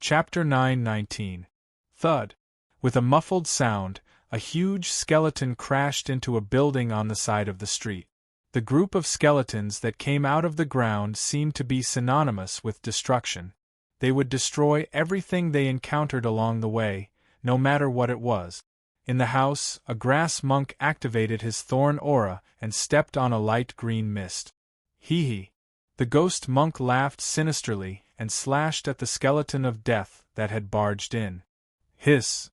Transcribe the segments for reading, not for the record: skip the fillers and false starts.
Chapter 9:19. Thud. With a muffled sound, a huge skeleton crashed into a building on the side of the street. The group of skeletons that came out of the ground seemed to be synonymous with destruction. They would destroy everything they encountered along the way, no matter what it was. In the house, a grass monk activated his thorn aura and stepped on a light green mist. Hee hee. The ghost monk laughed sinisterly and slashed at the skeleton of death that had barged in. Hiss.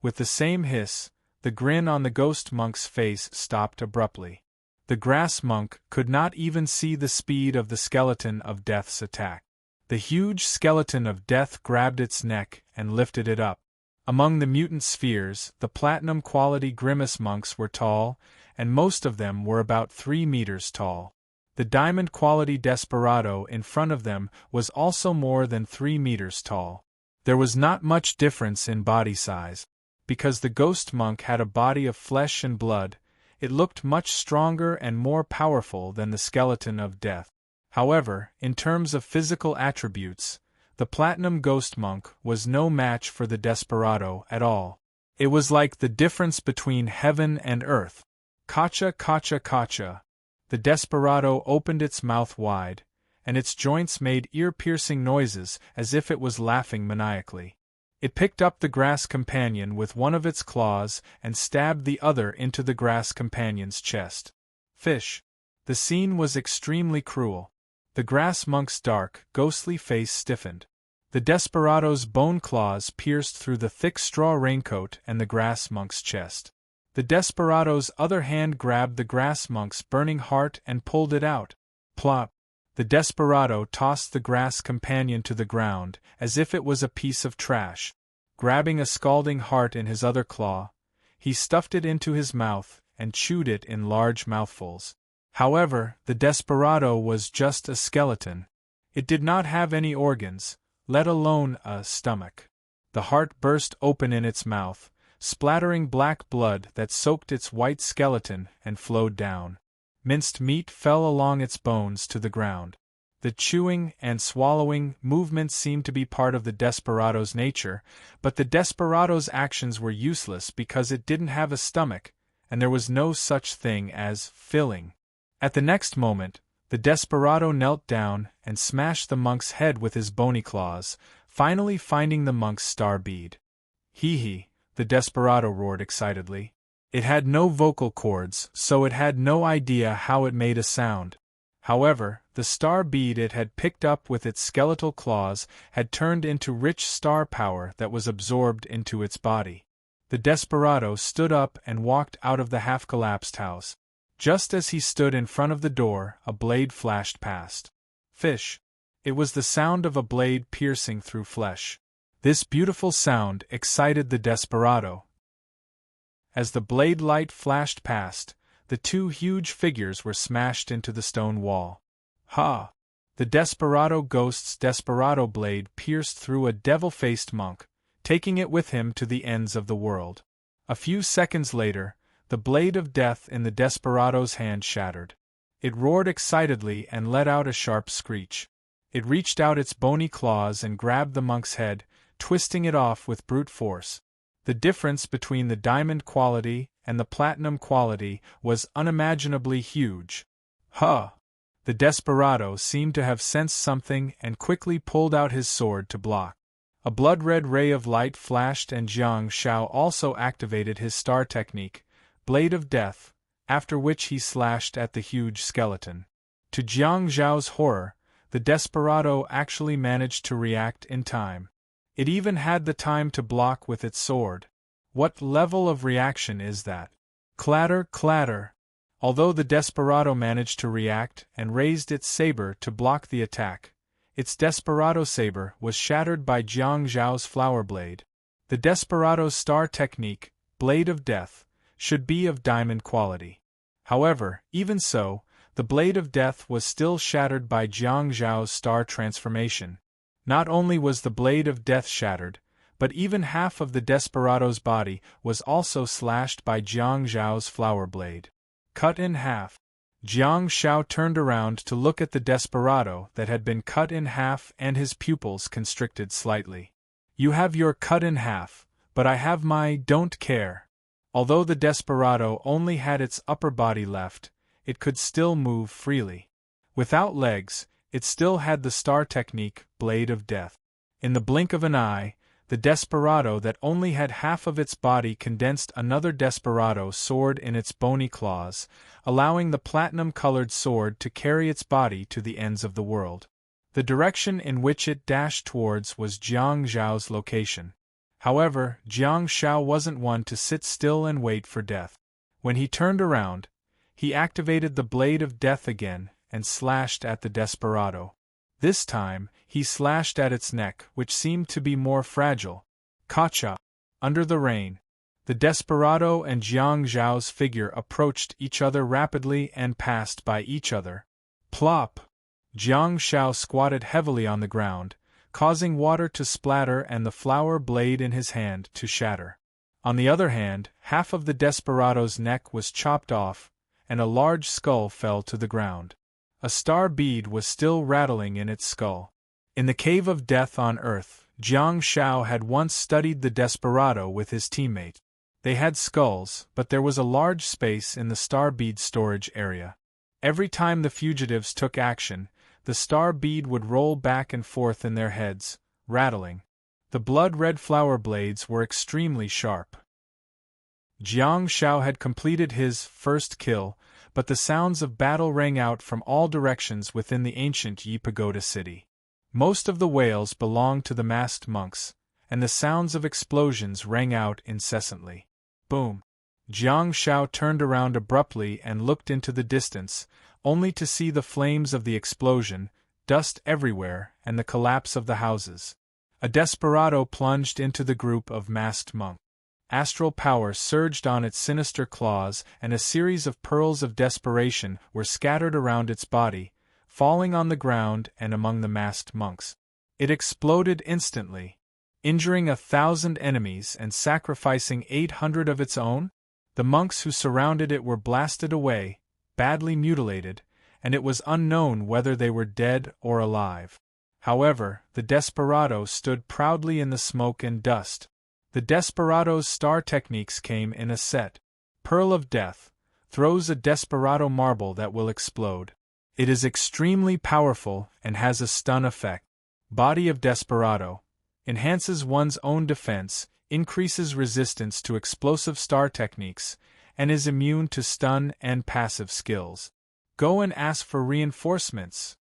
With the same hiss, the grin on the ghost monk's face stopped abruptly. The grass monk could not even see the speed of the skeleton of death's attack. The huge skeleton of death grabbed its neck and lifted it up. Among the mutant spheres, the platinum-quality grimace monks were tall, and most of them were about 3 meters tall. The diamond-quality desperado in front of them was also more than 3 meters tall. There was not much difference in body size. Because the ghost monk had a body of flesh and blood, it looked much stronger and more powerful than the skeleton of death. However, in terms of physical attributes, the platinum ghost monk was no match for the desperado at all. It was like the difference between heaven and earth. Kacha, kacha, kacha. The desperado opened its mouth wide, and its joints made ear-piercing noises as if it was laughing maniacally. It picked up the grass companion with one of its claws and stabbed the other into the grass companion's chest. Fish. The scene was extremely cruel. The grass monk's dark, ghostly face stiffened. The desperado's bone claws pierced through the thick straw raincoat and the grass monk's chest. The desperado's other hand grabbed the grass monk's burning heart and pulled it out. Plop! The desperado tossed the grass companion to the ground, as if it was a piece of trash. Grabbing a scalding heart in his other claw, he stuffed it into his mouth and chewed it in large mouthfuls. However, the desperado was just a skeleton. It did not have any organs, let alone a stomach. The heart burst open in its mouth, splattering black blood that soaked its white skeleton and flowed down. Minced meat fell along its bones to the ground. The chewing and swallowing movements seemed to be part of the desperado's nature, but the desperado's actions were useless because it didn't have a stomach, and there was no such thing as filling. At the next moment, the desperado knelt down and smashed the monk's head with his bony claws, finally finding the monk's star bead. Hee hee, the desperado roared excitedly. It had no vocal cords, so it had no idea how it made a sound. However, the star bead it had picked up with its skeletal claws had turned into rich star power that was absorbed into its body. The desperado stood up and walked out of the half-collapsed house. Just as he stood in front of the door, a blade flashed past. Fish. It was the sound of a blade piercing through flesh. This beautiful sound excited the desperado. As the blade light flashed past, the two huge figures were smashed into the stone wall. Ha! The desperado ghost's desperado blade pierced through a devil-faced monk, taking it with him to the ends of the world. A few seconds later, the blade of death in the desperado's hand shattered. It roared excitedly and let out a sharp screech. It reached out its bony claws and grabbed the monk's head, twisting it off with brute force. The difference between the diamond quality and the platinum quality was unimaginably huge. Huh! The desperado seemed to have sensed something and quickly pulled out his sword to block. A blood-red ray of light flashed and Jiang Xiao also activated his star technique, Blade of Death, after which he slashed at the huge skeleton. To Jiang Xiao's horror, the desperado actually managed to react in time. It even had the time to block with its sword. What level of reaction is that? Clatter, clatter. Although the desperado managed to react and raised its saber to block the attack, its desperado saber was shattered by Jiang Zhao's flower blade. The desperado's star technique, Blade of Death, should be of diamond quality. However, even so, the Blade of Death was still shattered by Jiang Zhao's star transformation. Not only was the Blade of Death shattered, but even half of the desperado's body was also slashed by Jiang Zhao's flower blade. Cut in half. Jiang Xiao turned around to look at the desperado that had been cut in half and his pupils constricted slightly. You have your cut in half, but I have my don't care. Although the desperado only had its upper body left, it could still move freely. Without legs, it still had the star technique, Blade of Death. In the blink of an eye, the desperado that only had half of its body condensed another desperado sword in its bony claws, allowing the platinum-colored sword to carry its body to the ends of the world. The direction in which it dashed towards was Jiang Zhao's location. However, Jiang Zhao wasn't one to sit still and wait for death. When he turned around, he activated the Blade of Death again and slashed at the desperado. This time, he slashed at its neck, which seemed to be more fragile. Kacha! Under the rain, the desperado and Jiang Zhao's figure approached each other rapidly and passed by each other. Plop! Jiang Zhao squatted heavily on the ground, causing water to splatter and the flower blade in his hand to shatter. On the other hand, half of the desperado's neck was chopped off, and a large skull fell to the ground. A star bead was still rattling in its skull. In the Cave of Death on Earth, Jiang Zhao had once studied the desperado with his teammate. They had skulls, but there was a large space in the star bead storage area. Every time the fugitives took action, the star bead would roll back and forth in their heads, rattling. The blood-red flower blades were extremely sharp. Jiang Zhao had completed his first kill, but the sounds of battle rang out from all directions within the ancient Yi Pagoda city. Most of the wails belonged to the masked monks, and the sounds of explosions rang out incessantly. Boom! Jiang Zhao turned around abruptly and looked into the distance, only to see the flames of the explosion, dust everywhere, and the collapse of the houses. A desperado plunged into the group of masked monks. Astral power surged on its sinister claws, and a series of pearls of desperation were scattered around its body, falling on the ground and among the masked monks. It exploded instantly, injuring 1,000 enemies and sacrificing 800 of its own. The monks who surrounded it were blasted away, badly mutilated, and it was unknown whether they were dead or alive. However, the desperado stood proudly in the smoke and dust. The desperado's star techniques came in a set. Pearl of Death throws a desperado marble that will explode. It is extremely powerful and has a stun effect. Body of Desperado enhances one's own defense, increases resistance to explosive star techniques, and is immune to stun and passive skills. Go and ask for reinforcements,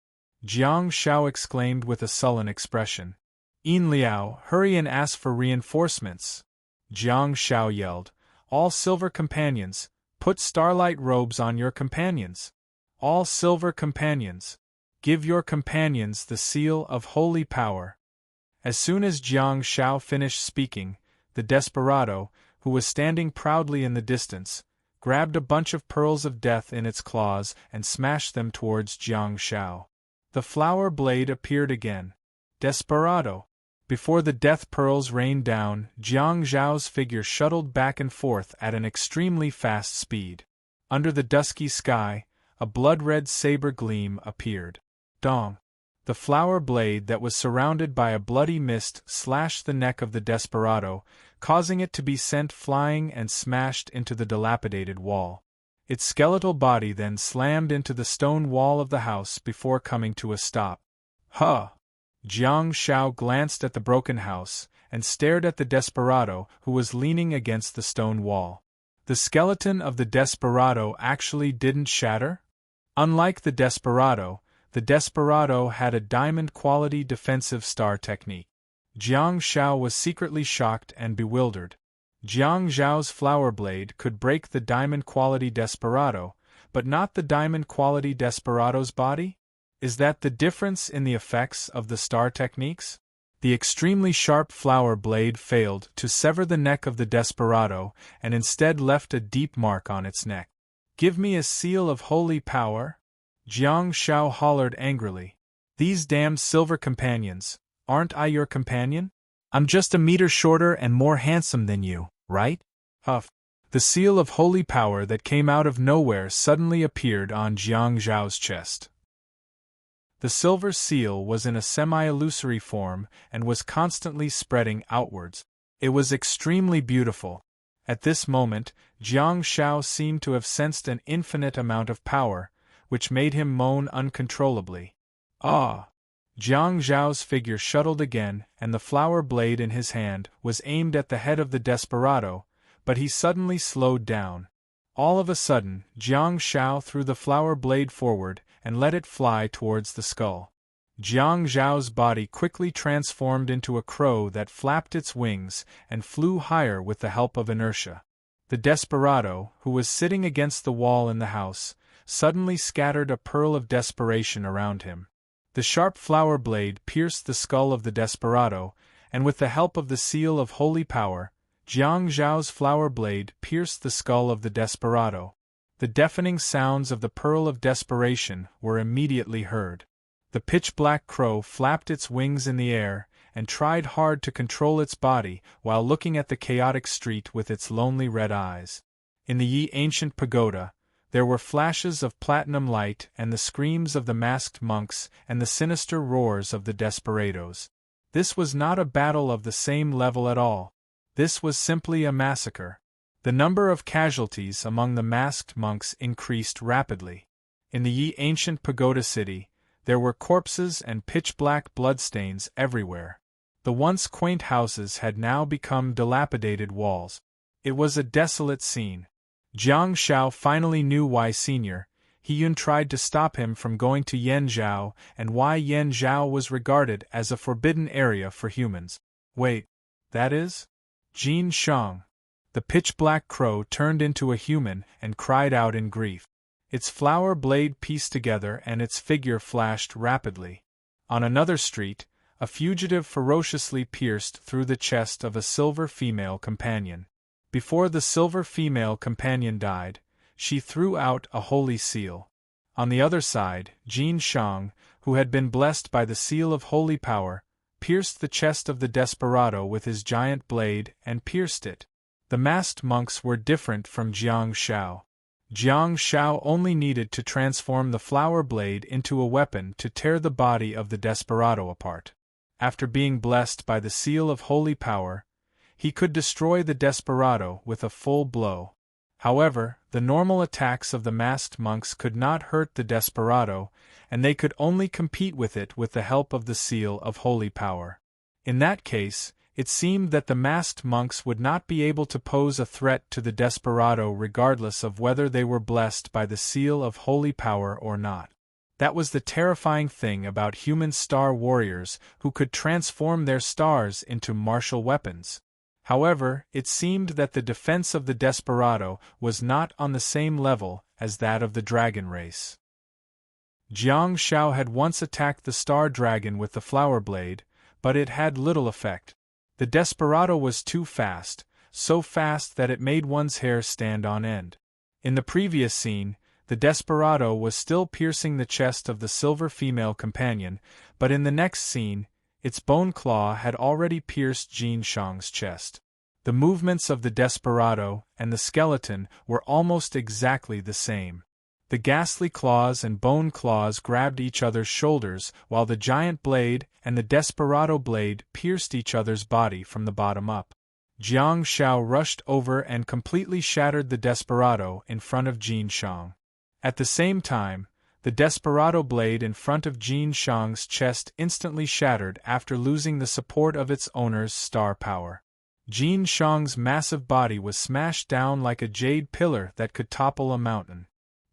Jiang Zhao exclaimed with a sullen expression. Yin Liao, hurry and ask for reinforcements, Jiang Zhao yelled. All silver companions, put starlight robes on your companions. All silver companions, give your companions the seal of holy power. As soon as Jiang Zhao finished speaking, the desperado, who was standing proudly in the distance, grabbed a bunch of pearls of death in its claws and smashed them towards Jiang Zhao. The flower blade appeared again. Desperado! Before the death pearls rained down, Jiang Zhao's figure shuttled back and forth at an extremely fast speed. Under the dusky sky, a blood-red saber gleam appeared. Dong! The flower blade that was surrounded by a bloody mist slashed the neck of the desperado, causing it to be sent flying and smashed into the dilapidated wall. Its skeletal body then slammed into the stone wall of the house before coming to a stop. Huh! Jiang Zhao glanced at the broken house and stared at the desperado who was leaning against the stone wall. The skeleton of the desperado actually didn't shatter? Unlike the desperado had a diamond-quality defensive star technique. Jiang Zhao was secretly shocked and bewildered. Jiang Zhao's flower blade could break the diamond-quality desperado, but not the diamond-quality desperado's body? Is that the difference in the effects of the star techniques? The extremely sharp flower blade failed to sever the neck of the desperado and instead left a deep mark on its neck. Give me a seal of holy power? Jiang Zhao hollered angrily. These damned silver companions, aren't I your companion? I'm just a meter shorter and more handsome than you, right? Huff. The seal of holy power that came out of nowhere suddenly appeared on Jiang Zhao's chest. The silver seal was in a semi-illusory form and was constantly spreading outwards. It was extremely beautiful. At this moment, Jiang Shao seemed to have sensed an infinite amount of power, which made him moan uncontrollably. Ah! Jiang Zhao's figure shuttled again, and the flower blade in his hand was aimed at the head of the desperado, but he suddenly slowed down. All of a sudden, Jiang Shao threw the flower blade forward and let it fly towards the skull. Jiang Zhao's body quickly transformed into a crow that flapped its wings and flew higher with the help of inertia. The desperado, who was sitting against the wall in the house, suddenly scattered a pearl of desperation around him. The sharp flower blade pierced the skull of the desperado, and with the help of the seal of holy power, Jiang Zhao's flower blade pierced the skull of the desperado. The deafening sounds of the pearl of desperation were immediately heard. The pitch-black crow flapped its wings in the air, and tried hard to control its body while looking at the chaotic street with its lonely red eyes. In the Yi ancient pagoda, there were flashes of platinum light and the screams of the masked monks and the sinister roars of the desperados. This was not a battle of the same level at all. This was simply a massacre. The number of casualties among the masked monks increased rapidly. In the Yi ancient pagoda city, there were corpses and pitch-black bloodstains everywhere. The once quaint houses had now become dilapidated walls. It was a desolate scene. Jiang Shao finally knew why Senior He-Yun tried to stop him from going to Yanzhou and why Yanzhou was regarded as a forbidden area for humans. Wait, that is? Jin Shang. The pitch-black crow turned into a human and cried out in grief. Its flower blade pieced together and its figure flashed rapidly. On another street, a fugitive ferociously pierced through the chest of a silver female companion. Before the silver female companion died, she threw out a holy seal. On the other side, Jin Shang, who had been blessed by the seal of holy power, pierced the chest of the desperado with his giant blade and pierced it. The masked monks were different from Jiang Shao. Jiang Shao only needed to transform the flower blade into a weapon to tear the body of the desperado apart. After being blessed by the seal of holy power, he could destroy the desperado with a full blow. However, the normal attacks of the masked monks could not hurt the desperado, and they could only compete with it with the help of the seal of holy power. In that case, it seemed that the masked monks would not be able to pose a threat to the desperado regardless of whether they were blessed by the seal of holy power or not. That was the terrifying thing about human star warriors who could transform their stars into martial weapons. However, it seemed that the defense of the desperado was not on the same level as that of the dragon race. Jiang Shao had once attacked the star dragon with the flower blade, but it had little effect. The desperado was too fast, so fast that it made one's hair stand on end. In the previous scene, the desperado was still piercing the chest of the silver female companion, but in the next scene, its bone claw had already pierced Jin Shang's chest. The movements of the desperado and the skeleton were almost exactly the same. The ghastly claws and bone claws grabbed each other's shoulders, while the giant blade and the desperado blade pierced each other's body from the bottom up. Jiang Shao rushed over and completely shattered the desperado in front of Jin Shang. At the same time, the desperado blade in front of Jin Shang's chest instantly shattered after losing the support of its owner's star power. Jin Shang's massive body was smashed down like a jade pillar that could topple a mountain.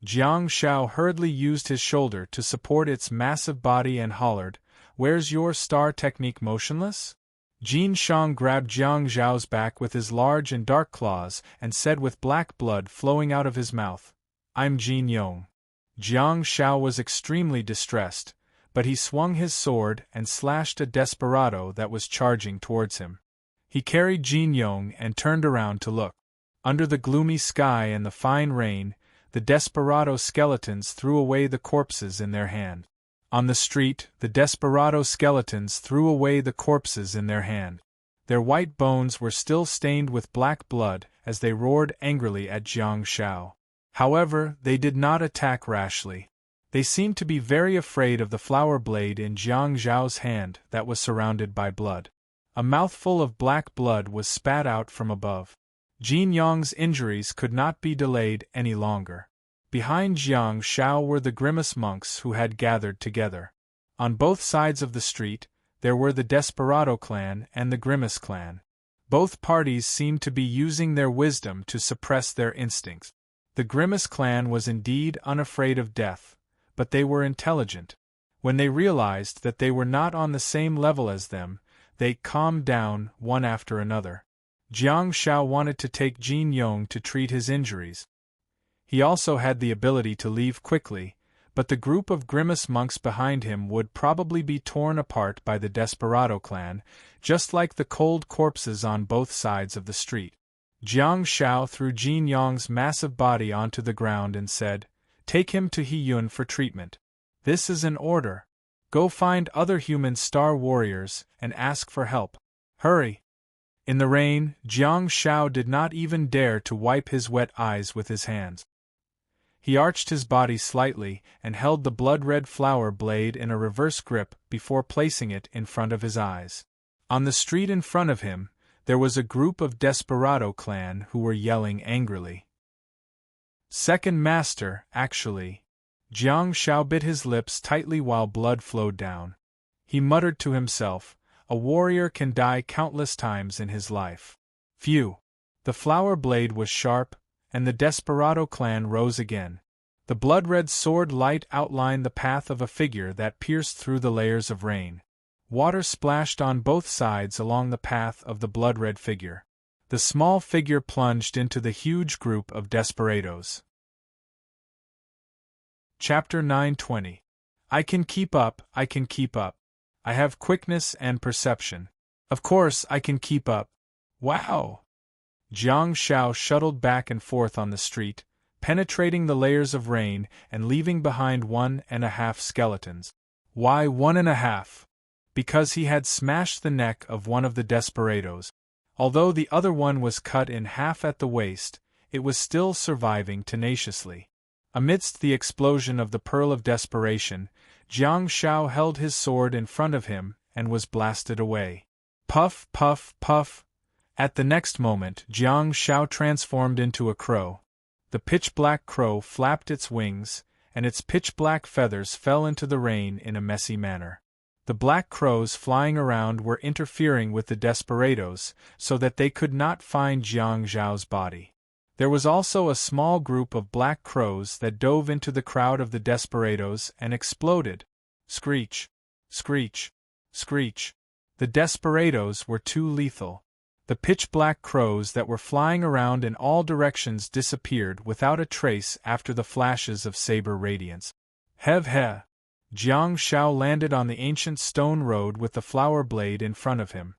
Jiang Shao hurriedly used his shoulder to support its massive body and hollered, "Where's your star technique motionless?" Jin Shang grabbed Jiang Zhao's back with his large and dark claws and said with black blood flowing out of his mouth, "I'm Jin Yong." Jiang Shao was extremely distressed, but he swung his sword and slashed a desperado that was charging towards him. He carried Jin Yong and turned around to look. Under the gloomy sky and the fine rain, the desperado skeletons threw away the corpses in their hand. On the street, the desperado skeletons threw away the corpses in their hand. Their white bones were still stained with black blood as they roared angrily at Jiang Shao. However, they did not attack rashly. They seemed to be very afraid of the flower blade in Jiang Zhao's hand that was surrounded by blood. A mouthful of black blood was spat out from above. Jin Yong's injuries could not be delayed any longer. Behind Jiang Zhao were the Grimace monks who had gathered together. On both sides of the street, there were the Desperado clan and the Grimace clan. Both parties seemed to be using their wisdom to suppress their instincts. The Grimace clan was indeed unafraid of death, but they were intelligent. When they realized that they were not on the same level as them, they calmed down one after another. Jiang Zhao wanted to take Jin Yong to treat his injuries. He also had the ability to leave quickly, but the group of Grimace monks behind him would probably be torn apart by the Desperado clan, just like the cold corpses on both sides of the street. Jiang Zhao threw Jin Yong's massive body onto the ground and said, "Take him to Hiyun for treatment. This is an order. Go find other human star warriors and ask for help. Hurry." In the rain, Jiang Zhao did not even dare to wipe his wet eyes with his hands. He arched his body slightly and held the blood-red flower blade in a reverse grip before placing it in front of his eyes. On the street in front of him, there was a group of Desperado clan who were yelling angrily. "Second master, actually." Jiang Zhao bit his lips tightly while blood flowed down. He muttered to himself, "A warrior can die countless times in his life." Phew! The flower blade was sharp, and the Desperado clan rose again. The blood-red sword light outlined the path of a figure that pierced through the layers of rain. Water splashed on both sides along the path of the blood-red figure. The small figure plunged into the huge group of desperados. Chapter 920. I can keep up, I can keep up. I have quickness and perception. Of course I can keep up. Wow! Jiang Zhao shuttled back and forth on the street, penetrating the layers of rain and leaving behind 1.5 skeletons. Why 1.5? Because he had smashed the neck of one of the desperados. Although the other one was cut in half at the waist, it was still surviving tenaciously. Amidst the explosion of the Pearl of Desperation, Jiang Zhao held his sword in front of him and was blasted away. Puff, puff, puff. At the next moment, Jiang Zhao transformed into a crow. The pitch-black crow flapped its wings, and its pitch-black feathers fell into the rain in a messy manner. The black crows flying around were interfering with the desperados so that they could not find Jiang Zhao's body. There was also a small group of black crows that dove into the crowd of the desperados and exploded. Screech! Screech! Screech! The desperados were too lethal. The pitch-black crows that were flying around in all directions disappeared without a trace after the flashes of saber radiance. Hev he! Jiang Zhao landed on the ancient stone road with the flower blade in front of him.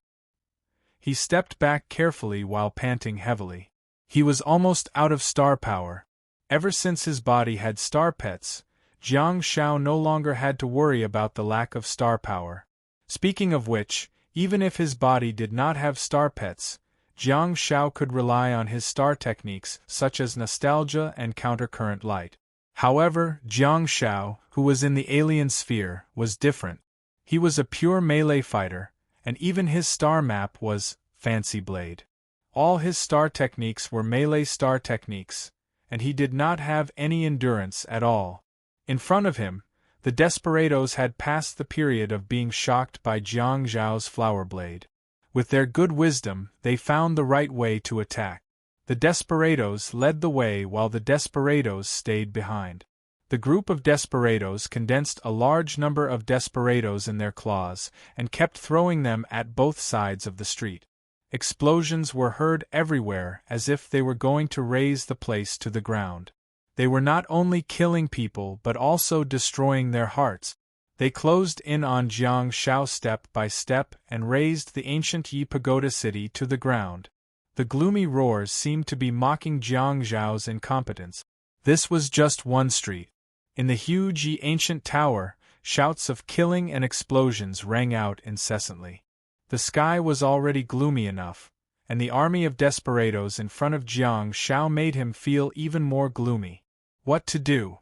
He stepped back carefully while panting heavily. He was almost out of star power. Ever since his body had star pets, Jiang Zhao no longer had to worry about the lack of star power. Speaking of which, even if his body did not have star pets, Jiang Zhao could rely on his star techniques such as nostalgia and countercurrent light. However, Jiang Zhao, who was in the alien sphere, was different. He was a pure melee fighter, and even his star map was Fancy Blade. All his star techniques were melee star techniques, and he did not have any endurance at all. In front of him, the desperados had passed the period of being shocked by Jiang Zhao's flower blade. With their good wisdom, they found the right way to attack. The desperados led the way while the desperados stayed behind. The group of desperados condensed a large number of desperados in their claws and kept throwing them at both sides of the street. Explosions were heard everywhere as if they were going to raze the place to the ground. They were not only killing people but also destroying their hearts. They closed in on Jiang Zhao step by step and razed the ancient Yi Pagoda city to the ground. The gloomy roars seemed to be mocking Jiang Zhao's incompetence. This was just one street. In the huge Yi ancient tower, shouts of killing and explosions rang out incessantly. The sky was already gloomy enough, and the army of desperados in front of Jiang Zhao made him feel even more gloomy. What to do?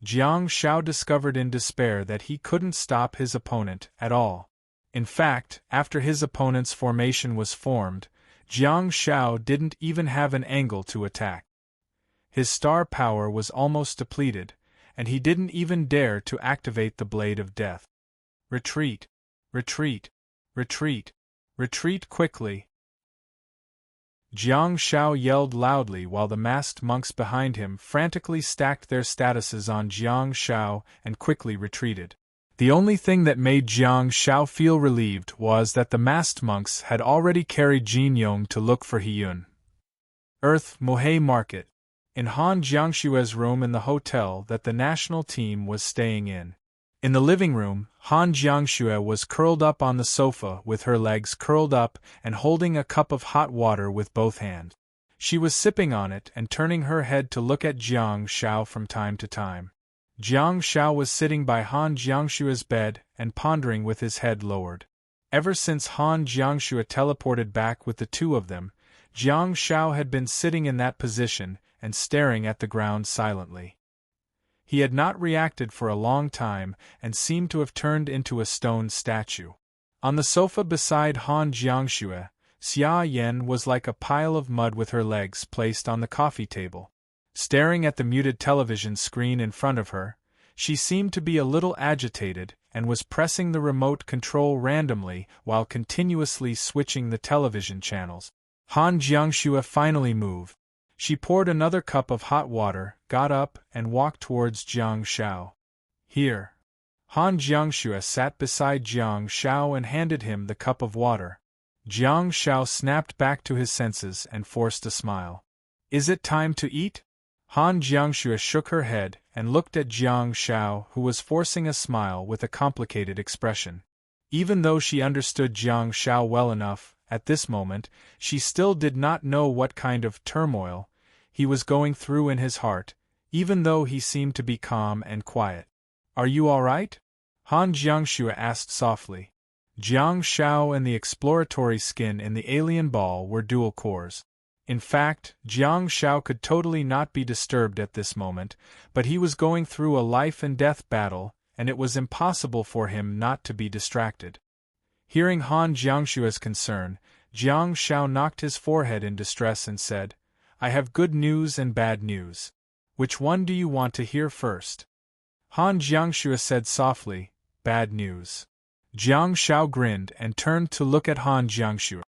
Jiang Shao discovered in despair that he couldn't stop his opponent at all. In fact, after his opponent's formation was formed, Jiang Shao didn't even have an angle to attack. His star power was almost depleted, and he didn't even dare to activate the Blade of Death. Retreat! Retreat! Retreat! Retreat quickly! Jiang Shao yelled loudly while the masked monks behind him frantically stacked their statuses on Jiang Shao and quickly retreated. The only thing that made Jiang Shao feel relieved was that the masked monks had already carried Jin Yong to look for Hiyun. Earth Mohei Market. In Han Jiangshue's room in the hotel that the national team was staying in. In the living room, Han Jiangshue was curled up on the sofa with her legs curled up and holding a cup of hot water with both hands. She was sipping on it and turning her head to look at Jiang Shao from time to time. Jiang Shao was sitting by Han Jiangshue's bed and pondering with his head lowered. Ever since Han Jiangshue teleported back with the two of them, Jiang Shao had been sitting in that position and staring at the ground silently. He had not reacted for a long time and seemed to have turned into a stone statue. On the sofa beside Han Jiangshue, Xia Yan was like a pile of mud with her legs placed on the coffee table. Staring at the muted television screen in front of her, she seemed to be a little agitated and was pressing the remote control randomly while continuously switching the television channels. Han Jiangshue finally moved. She poured another cup of hot water, got up, and walked towards Jiang Shao. Here. Han Jiangshue sat beside Jiang Shao and handed him the cup of water. Jiang Shao snapped back to his senses and forced a smile. Is it time to eat? Han Jiangshue shook her head and looked at Jiang Shao, who was forcing a smile with a complicated expression. Even though she understood Jiang Shao well enough, at this moment, she still did not know what kind of turmoil he was going through in his heart, even though he seemed to be calm and quiet. Are you all right? Han Jiangshue asked softly. Jiang Shao and the exploratory skin in the alien ball were dual cores. In fact, Jiang Shao could totally not be disturbed at this moment, but he was going through a life-and-death battle, and it was impossible for him not to be distracted. Hearing Han Jiangshue's concern, Jiang Shao knocked his forehead in distress and said, I have good news and bad news. Which one do you want to hear first? Han Jiangshue said softly, bad news. Jiang Shao grinned and turned to look at Han Jiangshue.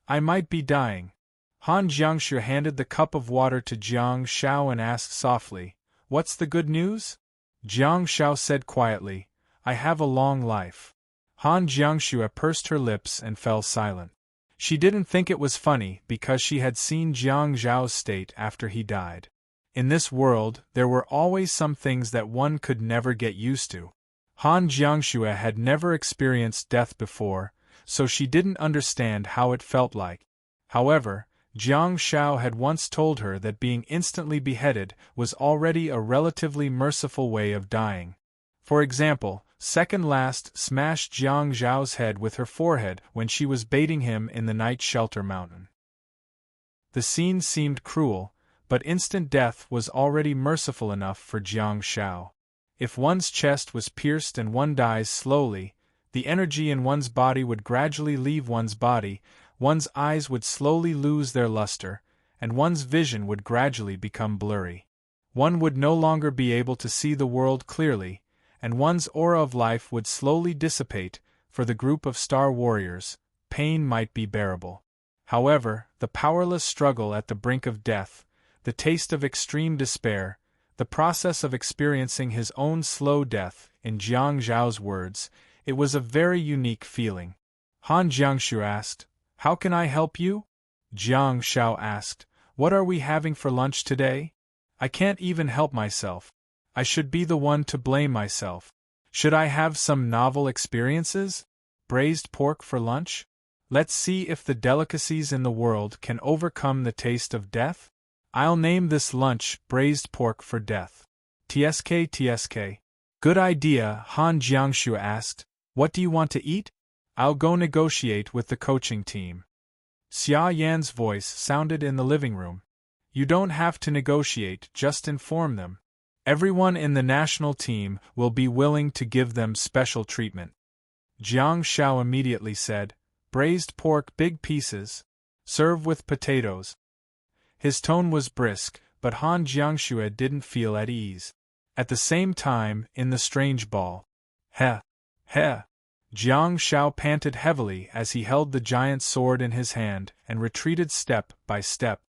I might be dying. Han Jiangshue handed the cup of water to Jiang Shao and asked softly, what's the good news? Jiang Shao said quietly, I have a long life. Han Jiangshue pursed her lips and fell silent. She didn't think it was funny because she had seen Jiang Zhao's state after he died. In this world, there were always some things that one could never get used to. Han Jiangshue had never experienced death before, so she didn't understand how it felt like. However, Jiang Shao had once told her that being instantly beheaded was already a relatively merciful way of dying. For example, Second Last smashed Jiang Zhao's head with her forehead when she was baiting him in the night shelter mountain. The scene seemed cruel, but instant death was already merciful enough for Jiang Shao. If one's chest was pierced and one dies slowly, the energy in one's body would gradually leave one's body, one's eyes would slowly lose their luster, and one's vision would gradually become blurry. One would no longer be able to see the world clearly, and one's aura of life would slowly dissipate. For the group of star warriors, pain might be bearable. However, the powerless struggle at the brink of death, the taste of extreme despair, the process of experiencing his own slow death, in Jiang Zhao's words, it was a very unique feeling. Han Jiangshue asked, How can I help you? Jiang Shao asked, What are we having for lunch today? I can't even help myself. I should be the one to blame myself. Should I have some novel experiences? Braised pork for lunch? Let's see if the delicacies in the world can overcome the taste of death? I'll name this lunch Braised Pork for Death. TSK. Good idea, Han Jiangshue asked. What do you want to eat? I'll go negotiate with the coaching team. Xia Yan's voice sounded in the living room. You don't have to negotiate, just inform them. Everyone in the national team will be willing to give them special treatment. Jiang Shao immediately said, braised pork, big pieces. Serve with potatoes. His tone was brisk, but Han Jiangxue didn't feel at ease. At the same time, in the strange ball. Heh! Heh! Jiang Shao panted heavily as he held the giant sword in his hand and retreated step by step.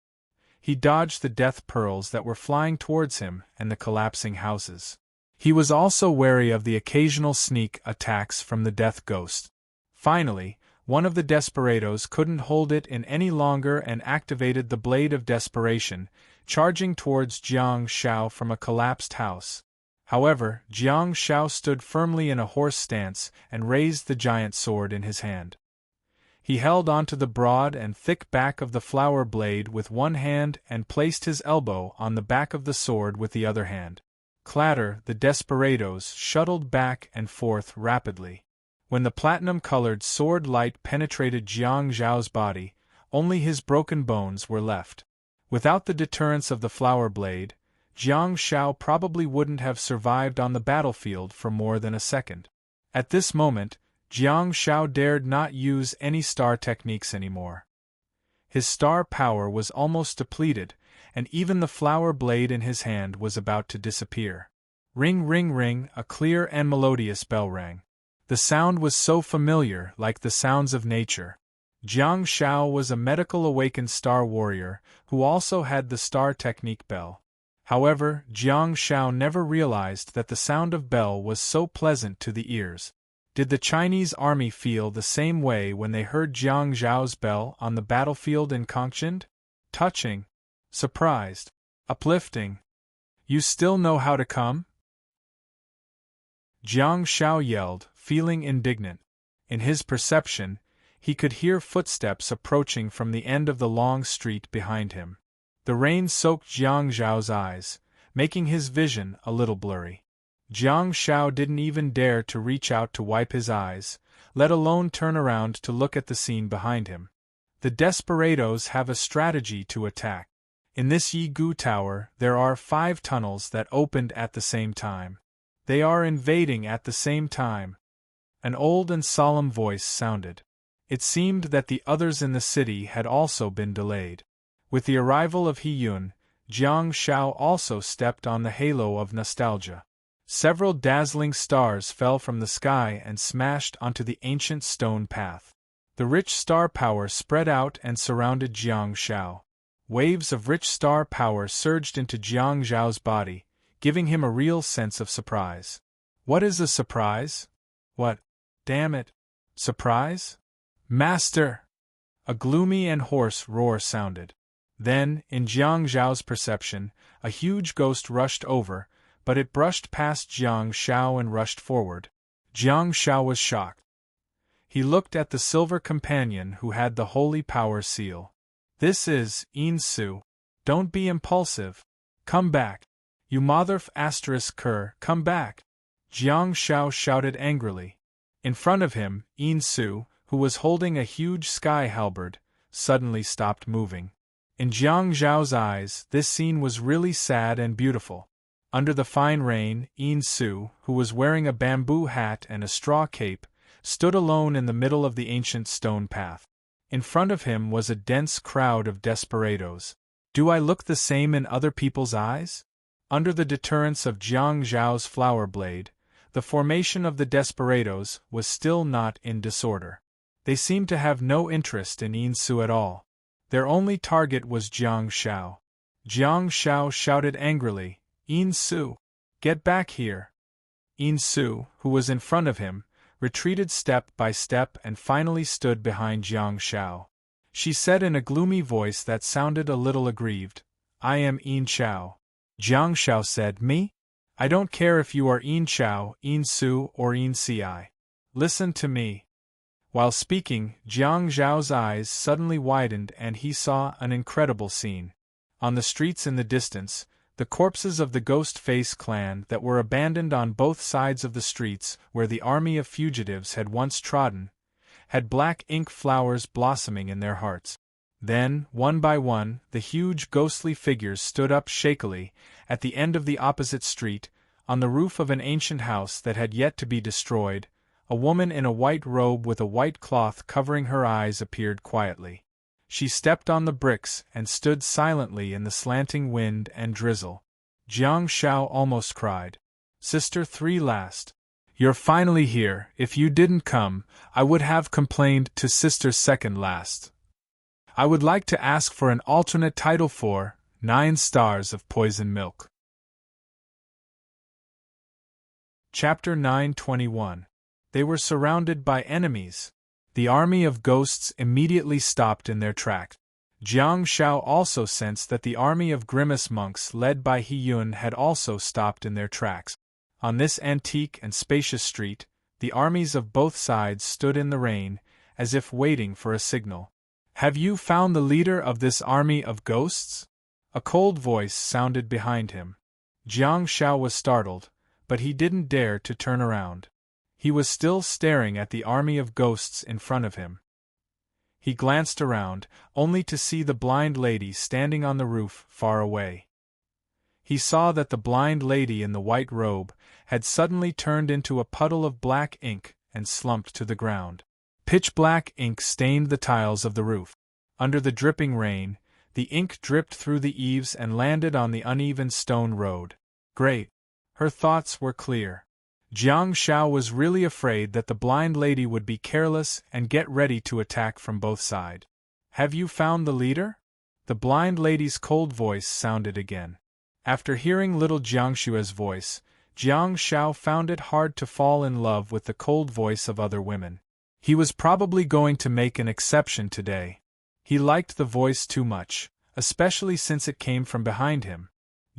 He dodged the death pearls that were flying towards him and the collapsing houses. He was also wary of the occasional sneak attacks from the death ghost. Finally, one of the desperados couldn't hold it in any longer and activated the blade of desperation, charging towards Jiang Shao from a collapsed house. However, Jiang Shao stood firmly in a horse stance and raised the giant sword in his hand. He held onto the broad and thick back of the flower blade with one hand and placed his elbow on the back of the sword with the other hand. Clatter, the desperados shuttled back and forth rapidly. When the platinum-colored sword light penetrated Jiang Zhao's body, only his broken bones were left. Without the deterrence of the flower blade, Jiang Shao probably wouldn't have survived on the battlefield for more than a second. At this moment, Jiang Shao dared not use any star techniques anymore. His star power was almost depleted, and even the flower blade in his hand was about to disappear. Ring, ring, ring, a clear and melodious bell rang. The sound was so familiar, like the sounds of nature. Jiang Shao was a medical awakened star warrior, who also had the star technique bell. However, Jiang Shao never realized that the sound of bell was so pleasant to the ears. Did the Chinese army feel the same way when they heard Jiang Zhao's bell on the battlefield in Kongqian? Touching, surprised, uplifting. You still know how to come? Jiang Shao yelled, feeling indignant. In his perception, he could hear footsteps approaching from the end of the long street behind him. The rain soaked Jiang Zhao's eyes, making his vision a little blurry. Jiang Shao didn't even dare to reach out to wipe his eyes, let alone turn around to look at the scene behind him. The desperados have a strategy to attack. In this Yi Gu Tower, there are 5 tunnels that opened at the same time. They are invading at the same time. An old and solemn voice sounded. It seemed that the others in the city had also been delayed. With the arrival of He Yun, Jiang Shao also stepped on the halo of nostalgia. Several dazzling stars fell from the sky and smashed onto the ancient stone path. The rich star power spread out and surrounded Jiang Shao. Waves of rich star power surged into Jiang Zhao's body, giving him a real sense of surprise. What is a surprise? What? Damn it! Surprise? Master! A gloomy and hoarse roar sounded. Then, in Jiang Zhao's perception, a huge ghost rushed over, but it brushed past Jiang Shao and rushed forward. Jiang Shao was shocked. He looked at the silver companion who had the holy power seal. This is Yin Su. Don't be impulsive. Come back. You motherf ***, come back. Jiang Shao shouted angrily. In front of him, Yin Su, who was holding a huge sky halberd, suddenly stopped moving. In Jiang Zhao's eyes, this scene was really sad and beautiful. Under the fine rain, Yin Su, who was wearing a bamboo hat and a straw cape, stood alone in the middle of the ancient stone path. In front of him was a dense crowd of desperados. Do I look the same in other people's eyes? Under the deterrence of Jiang Zhao's flower blade, the formation of the desperados was still not in disorder. They seemed to have no interest in Yin Su at all. Their only target was Jiang Shao. Jiang Shao shouted angrily, Yin Su! Get back here! Yin Su, who was in front of him, retreated step by step and finally stood behind Jiang Shao. She said in a gloomy voice that sounded a little aggrieved, I am Yin Shao. Jiang Shao said, Me? I don't care if you are Yin Shao, Yin Su, or Yin Ci. Listen to me. While speaking, Jiang Zhao's eyes suddenly widened and he saw an incredible scene. On the streets in the distance, the corpses of the Ghost Face clan that were abandoned on both sides of the streets where the army of fugitives had once trodden, had black ink flowers blossoming in their hearts. Then, one by one, the huge ghostly figures stood up shakily, at the end of the opposite street, on the roof of an ancient house that had yet to be destroyed. A woman in a white robe with a white cloth covering her eyes appeared quietly. She stepped on the bricks and stood silently in the slanting wind and drizzle. Jiang Shao almost cried. Sister 3 last. You're finally here. If you didn't come, I would have complained to Sister 2nd last. I would like to ask for an alternate title for 9 Stars of Poison Milk. Chapter 921. They were surrounded by enemies. The army of ghosts immediately stopped in their tracks. Jiang Shao also sensed that the army of grimace monks led by He Yun had also stopped in their tracks. On this antique and spacious street, the armies of both sides stood in the rain, as if waiting for a signal. Have you found the leader of this army of ghosts? A cold voice sounded behind him. Jiang Shao was startled, but he didn't dare to turn around. He was still staring at the army of ghosts in front of him. He glanced around, only to see the blind lady standing on the roof far away. He saw that the blind lady in the white robe had suddenly turned into a puddle of black ink and slumped to the ground. Pitch-black ink stained the tiles of the roof. Under the dripping rain, the ink dripped through the eaves and landed on the uneven stone road. Great! Her thoughts were clear. Jiang Shao was really afraid that the blind lady would be careless and get ready to attack from both sides. Have you found the leader? The blind lady's cold voice sounded again. After hearing little Jiangshua's voice, Jiang Shao found it hard to fall in love with the cold voice of other women. He was probably going to make an exception today. He liked the voice too much, especially since it came from behind him.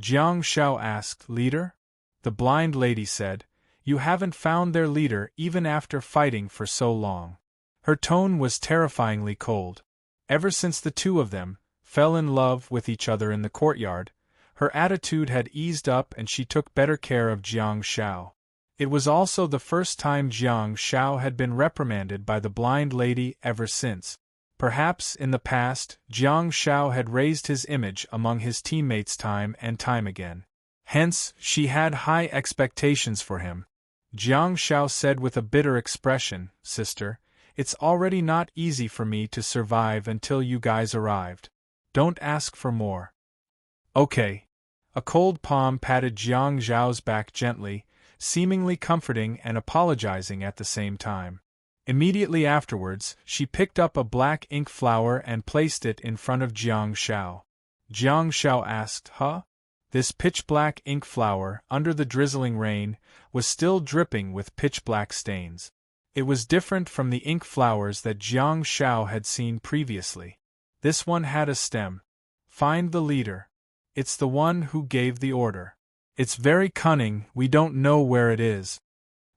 Jiang Shao asked, Leader? The blind lady said, You haven't found their leader even after fighting for so long. Her tone was terrifyingly cold. Ever since the two of them fell in love with each other in the courtyard, her attitude had eased up and she took better care of Jiang Shao. It was also the first time Jiang Shao had been reprimanded by the blind lady ever since. Perhaps in the past, Jiang Shao had raised his image among his teammates time and time again. Hence, she had high expectations for him. Jiang Shao said with a bitter expression, Sister, it's already not easy for me to survive until you guys arrived. Don't ask for more. Okay. A cold palm patted Jiang Zhao's back gently, seemingly comforting and apologizing at the same time. Immediately afterwards, she picked up a black ink flower and placed it in front of Jiang Shao. Jiang Shao asked, Huh? This pitch-black ink flower, under the drizzling rain, was still dripping with pitch-black stains. It was different from the ink flowers that Jiang Shao had seen previously. This one had a stem. Find the leader. It's the one who gave the order. It's very cunning, we don't know where it is.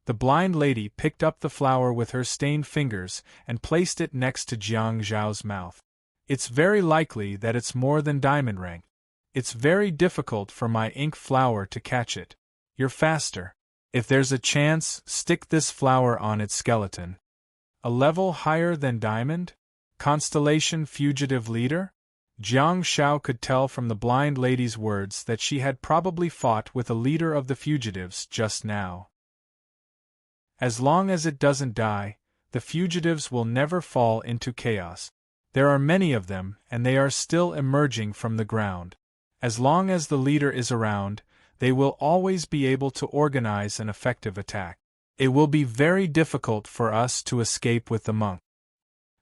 The blind lady picked up the flower with her stained fingers and placed it next to Jiang Zhao's mouth. It's very likely that it's more than diamond rank. It's very difficult for my ink flower to catch it. You're faster. If there's a chance, stick this flower on its skeleton. A level higher than diamond? Constellation fugitive leader? Jiang Shao could tell from the blind lady's words that she had probably fought with a leader of the fugitives just now. As long as it doesn't die, the fugitives will never fall into chaos. There are many of them, and they are still emerging from the ground. As long as the leader is around, they will always be able to organize an effective attack. It will be very difficult for us to escape with the monk.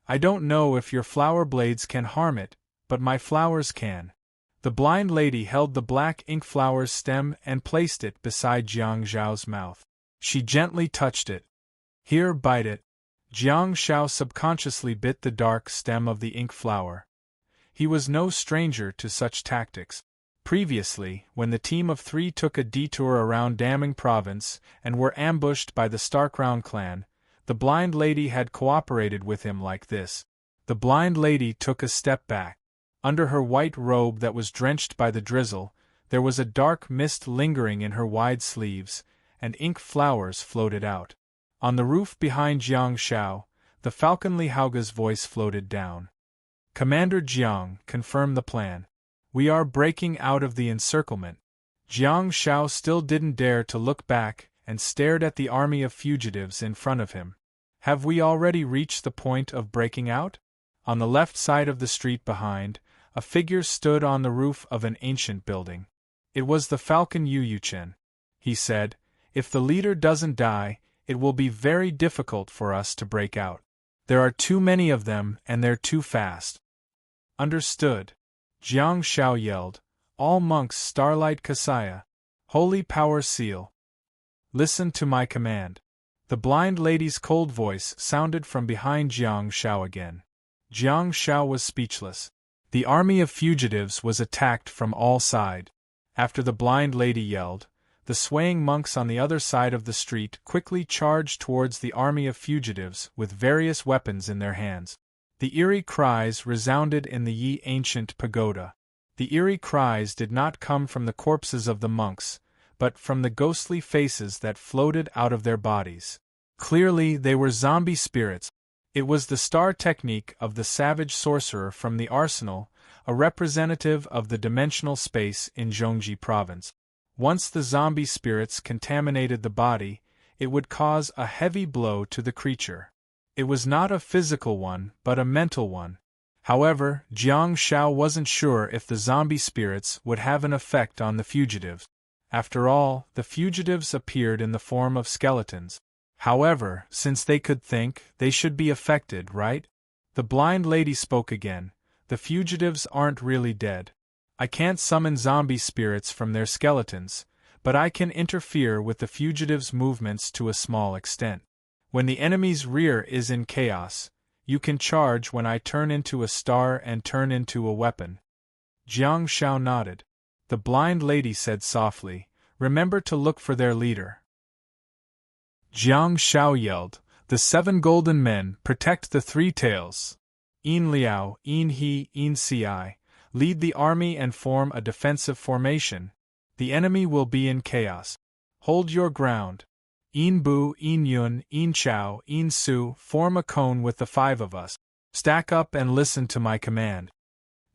I don't know if your flower blades can harm it, but my flowers can. The blind lady held the black ink flower's stem and placed it beside Jiang Zhao's mouth. She gently touched it. Here, bite it. Jiang Shao subconsciously bit the dark stem of the ink flower. He was no stranger to such tactics. Previously, when the team of 3 took a detour around Daming Province and were ambushed by the Starkround clan, the blind lady had cooperated with him like this. The blind lady took a step back. Under her white robe that was drenched by the drizzle, there was a dark mist lingering in her wide sleeves, and ink flowers floated out. On the roof behind Jiang Shao, the falconly Hauga's voice floated down. Commander Jiang, confirm the plan. We are breaking out of the encirclement. Jiang Shao still didn't dare to look back and stared at the army of fugitives in front of him. Have we already reached the point of breaking out? On the left side of the street behind, a figure stood on the roof of an ancient building. It was the Falcon Yu Chen. He said, "If the leader doesn't die, it will be very difficult for us to break out. There are too many of them and they're too fast." Understood. Jiang Shao yelled, "All monks Starlight Kasaya. Holy Power Seal. Listen to my command." The blind lady's cold voice sounded from behind Jiang Shao again. Jiang Shao was speechless. The army of fugitives was attacked from all sides. After the blind lady yelled, the swaying monks on the other side of the street quickly charged towards the army of fugitives with various weapons in their hands. The eerie cries resounded in the Yi ancient pagoda. The eerie cries did not come from the corpses of the monks, but from the ghostly faces that floated out of their bodies. Clearly they were zombie spirits. It was the star technique of the savage sorcerer from the arsenal, a representative of the dimensional space in Zhongji province. Once the zombie spirits contaminated the body, it would cause a heavy blow to the creature. It was not a physical one, but a mental one. However, Jiang Shao wasn't sure if the zombie spirits would have an effect on the fugitives. After all, the fugitives appeared in the form of skeletons. However, since they could think, they should be affected, right? The blind lady spoke again. The fugitives aren't really dead. I can't summon zombie spirits from their skeletons, but I can interfere with the fugitives' movements to a small extent. When the enemy's rear is in chaos, you can charge when I turn into a star and turn into a weapon. Jiang Shao nodded. The blind lady said softly, "Remember to look for their leader." Jiang Shao yelled, "The 7 golden men, protect the 3 tails. Yin Liao, Yin He, Yin Ci, lead the army and form a defensive formation. The enemy will be in chaos. Hold your ground. Yin Bu, Yin Yun, Yin Chao, Yin Su, form a cone with the 5 of us. Stack up and listen to my command."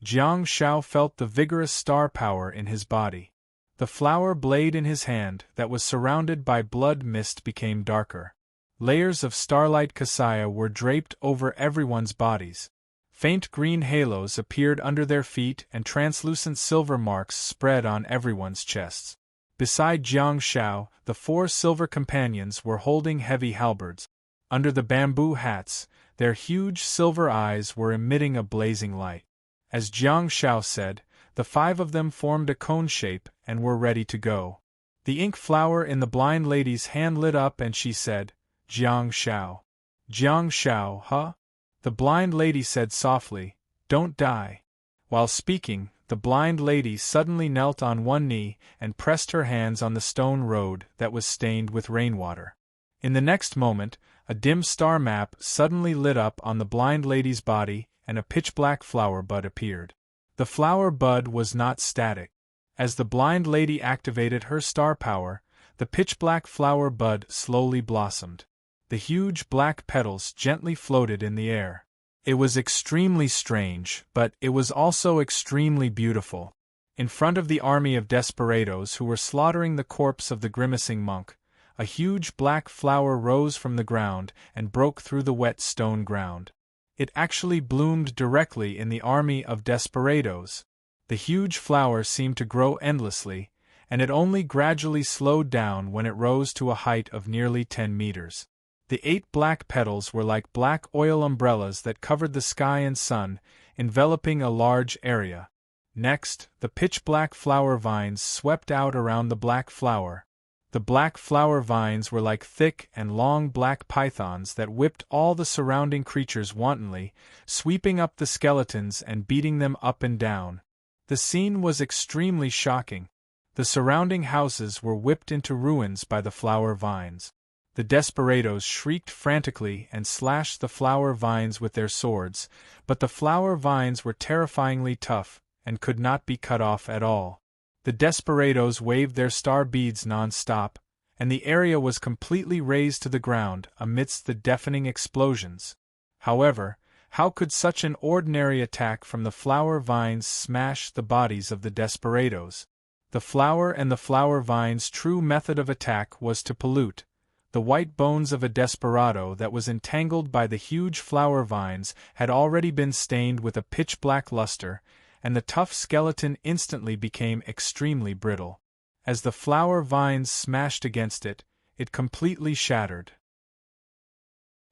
Jiang Shao felt the vigorous star power in his body. The flower blade in his hand, that was surrounded by blood mist, became darker. Layers of starlight Kasaya were draped over everyone's bodies. Faint green halos appeared under their feet and translucent silver marks spread on everyone's chests. Beside Jiang Shao, the 4 silver companions were holding heavy halberds. Under the bamboo hats, their huge silver eyes were emitting a blazing light. As Jiang Shao said, the 5 of them formed a cone shape and were ready to go. The ink flower in the blind lady's hand lit up and she said, "Jiang Shao." "Jiang Shao, huh?" The blind lady said softly, "Don't die." While speaking, the blind lady suddenly knelt on one knee and pressed her hands on the stone road that was stained with rainwater. In the next moment, a dim star map suddenly lit up on the blind lady's body and a pitch-black flower bud appeared. The flower bud was not static. As the blind lady activated her star power, the pitch-black flower bud slowly blossomed. The huge black petals gently floated in the air. It was extremely strange, but it was also extremely beautiful. In front of the army of desperados who were slaughtering the corpse of the grimacing monk, a huge black flower rose from the ground and broke through the wet stone ground. It actually bloomed directly in the army of desperados. The huge flower seemed to grow endlessly, and it only gradually slowed down when it rose to a height of nearly 10 meters. The 8 black petals were like black oil umbrellas that covered the sky and sun, enveloping a large area. Next, the pitch-black flower vines swept out around the black flower. The black flower vines were like thick and long black pythons that whipped all the surrounding creatures wantonly, sweeping up the skeletons and beating them up and down. The scene was extremely shocking. The surrounding houses were whipped into ruins by the flower vines. The desperados shrieked frantically and slashed the flower vines with their swords, but the flower vines were terrifyingly tough and could not be cut off at all. The desperados waved their star beads non-stop, and the area was completely razed to the ground amidst the deafening explosions. However, How could such an ordinary attack from the flower vines smash the bodies of the desperados? The flower and the flower vine's true method of attack was to pollute. The white bones of a desperado that was entangled by the huge flower vines had already been stained with a pitch-black luster, and the tough skeleton instantly became extremely brittle. As the flower vines smashed against it, it completely shattered.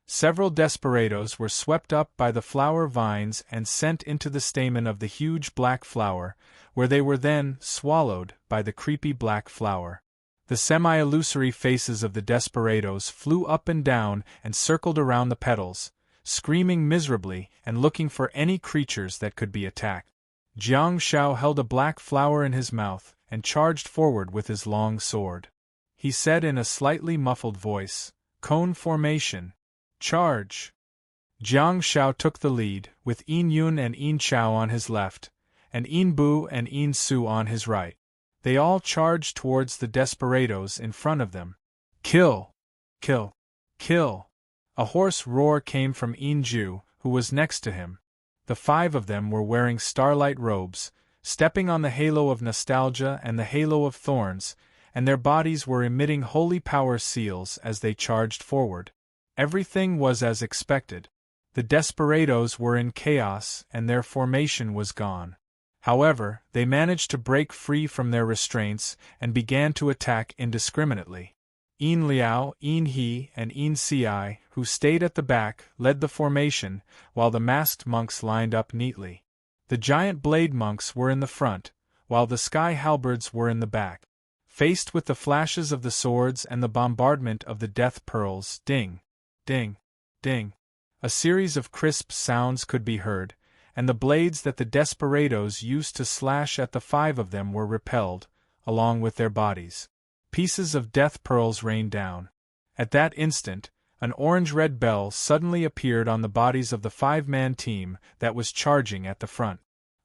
Several desperados were swept up by the flower vines and sent into the stamen of the huge black flower, where they were then swallowed by the creepy black flower. The semi-illusory faces of the desperados flew up and down and circled around the petals, screaming miserably and looking for any creatures that could be attacked. Jiang Shao held a black flower in his mouth and charged forward with his long sword. He said in a slightly muffled voice, "Cone formation. Charge!" Jiang Shao took the lead, with Yin Yun and Yin Chao on his left, and Yin Bu and Yin Su on his right. They all charged towards the desperados in front of them. "Kill! Kill! Kill!" A hoarse roar came from Yin Ju, who was next to him. The 5 of them were wearing starlight robes, stepping on the halo of nostalgia and the halo of thorns, and their bodies were emitting holy power seals as they charged forward. Everything was as expected. The desperados were in chaos and their formation was gone. However, they managed to break free from their restraints and began to attack indiscriminately. Yin Liao, Yin He, and Yin Ci, who stayed at the back, led the formation, while the masked monks lined up neatly. The giant blade monks were in the front, while the sky halberds were in the back. Faced with the flashes of the swords and the bombardment of the death pearls, ding, ding, ding, a series of crisp sounds could be heard, and the blades that the desperados used to slash at the 5 of them were repelled, along with their bodies. Pieces of death pearls rained down. At that instant, an orange-red bell suddenly appeared on the bodies of the 5-man team that was charging at the front.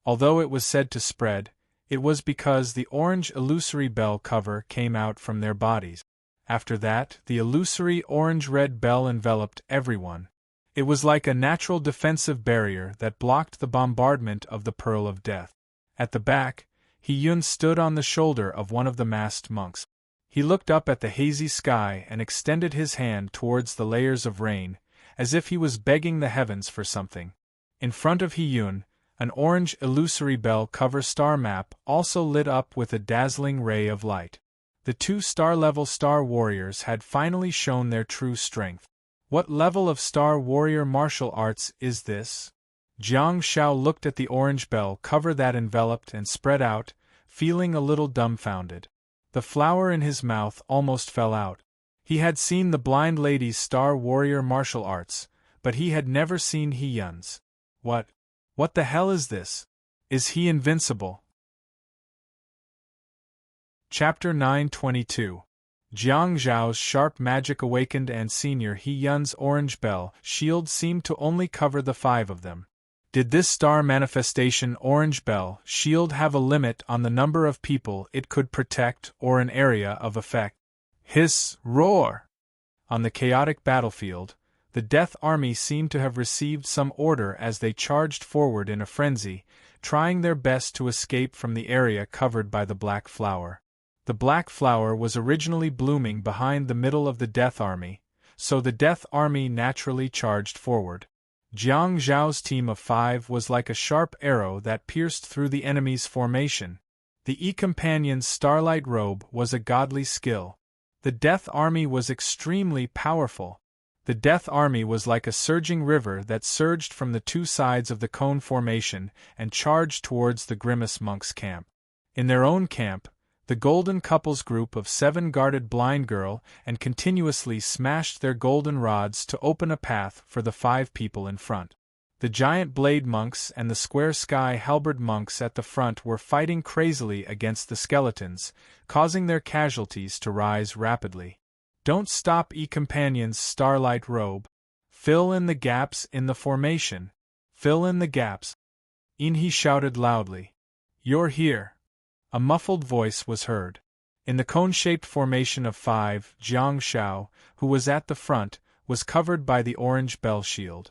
Although it was said to spread, it was because the orange illusory bell cover came out from their bodies. After that, the illusory orange-red bell enveloped everyone. It was like a natural defensive barrier that blocked the bombardment of the Pearl of Death. At the back, He-Yun stood on the shoulder of one of the masked monks. He looked up at the hazy sky and extended his hand towards the layers of rain, as if he was begging the heavens for something. In front of He-Yun, an orange illusory bell cover star map also lit up with a dazzling ray of light. The 2 star-level Star Warriors had finally shown their true strength. What level of Star Warrior martial arts is this? Jiang Shao looked at the orange bell cover that enveloped and spread out, feeling a little dumbfounded. The flower in his mouth almost fell out. He had seen the blind lady's Star Warrior martial arts, but he had never seen He-Yun's. What the hell is this? Is he invincible? Chapter 922. Jiang Zhao's sharp magic awakened and Senior He-Yun's orange bell shield seemed to only cover the 5 of them. Did this star manifestation orange bell shield have a limit on the number of people it could protect or an area of effect? Hiss, roar! On the chaotic battlefield, the Death Army seemed to have received some order as they charged forward in a frenzy, trying their best to escape from the area covered by the black flower. The black flower was originally blooming behind the middle of the Death Army, so the Death Army naturally charged forward. Jiang Zhao's team of 5 was like a sharp arrow that pierced through the enemy's formation. The E-Companion's starlight robe was a godly skill. The Death Army was extremely powerful. The Death Army was like a surging river that surged from the 2 sides of the cone formation and charged towards the Grimace Monk's camp. In their own camp, the Golden Couple's group of 7 guarded Blind Girl and continuously smashed their golden rods to open a path for the 5 people in front. The Giant Blade Monks and the Square Sky Halberd Monks at the front were fighting crazily against the skeletons, causing their casualties to rise rapidly. Don't stop E-Companion's starlight robe. Fill in the gaps in the formation. Fill in the gaps. Inhi shouted loudly. You're here. A muffled voice was heard. In the cone-shaped formation of 5, Jiang Shao, who was at the front, was covered by the orange bell shield.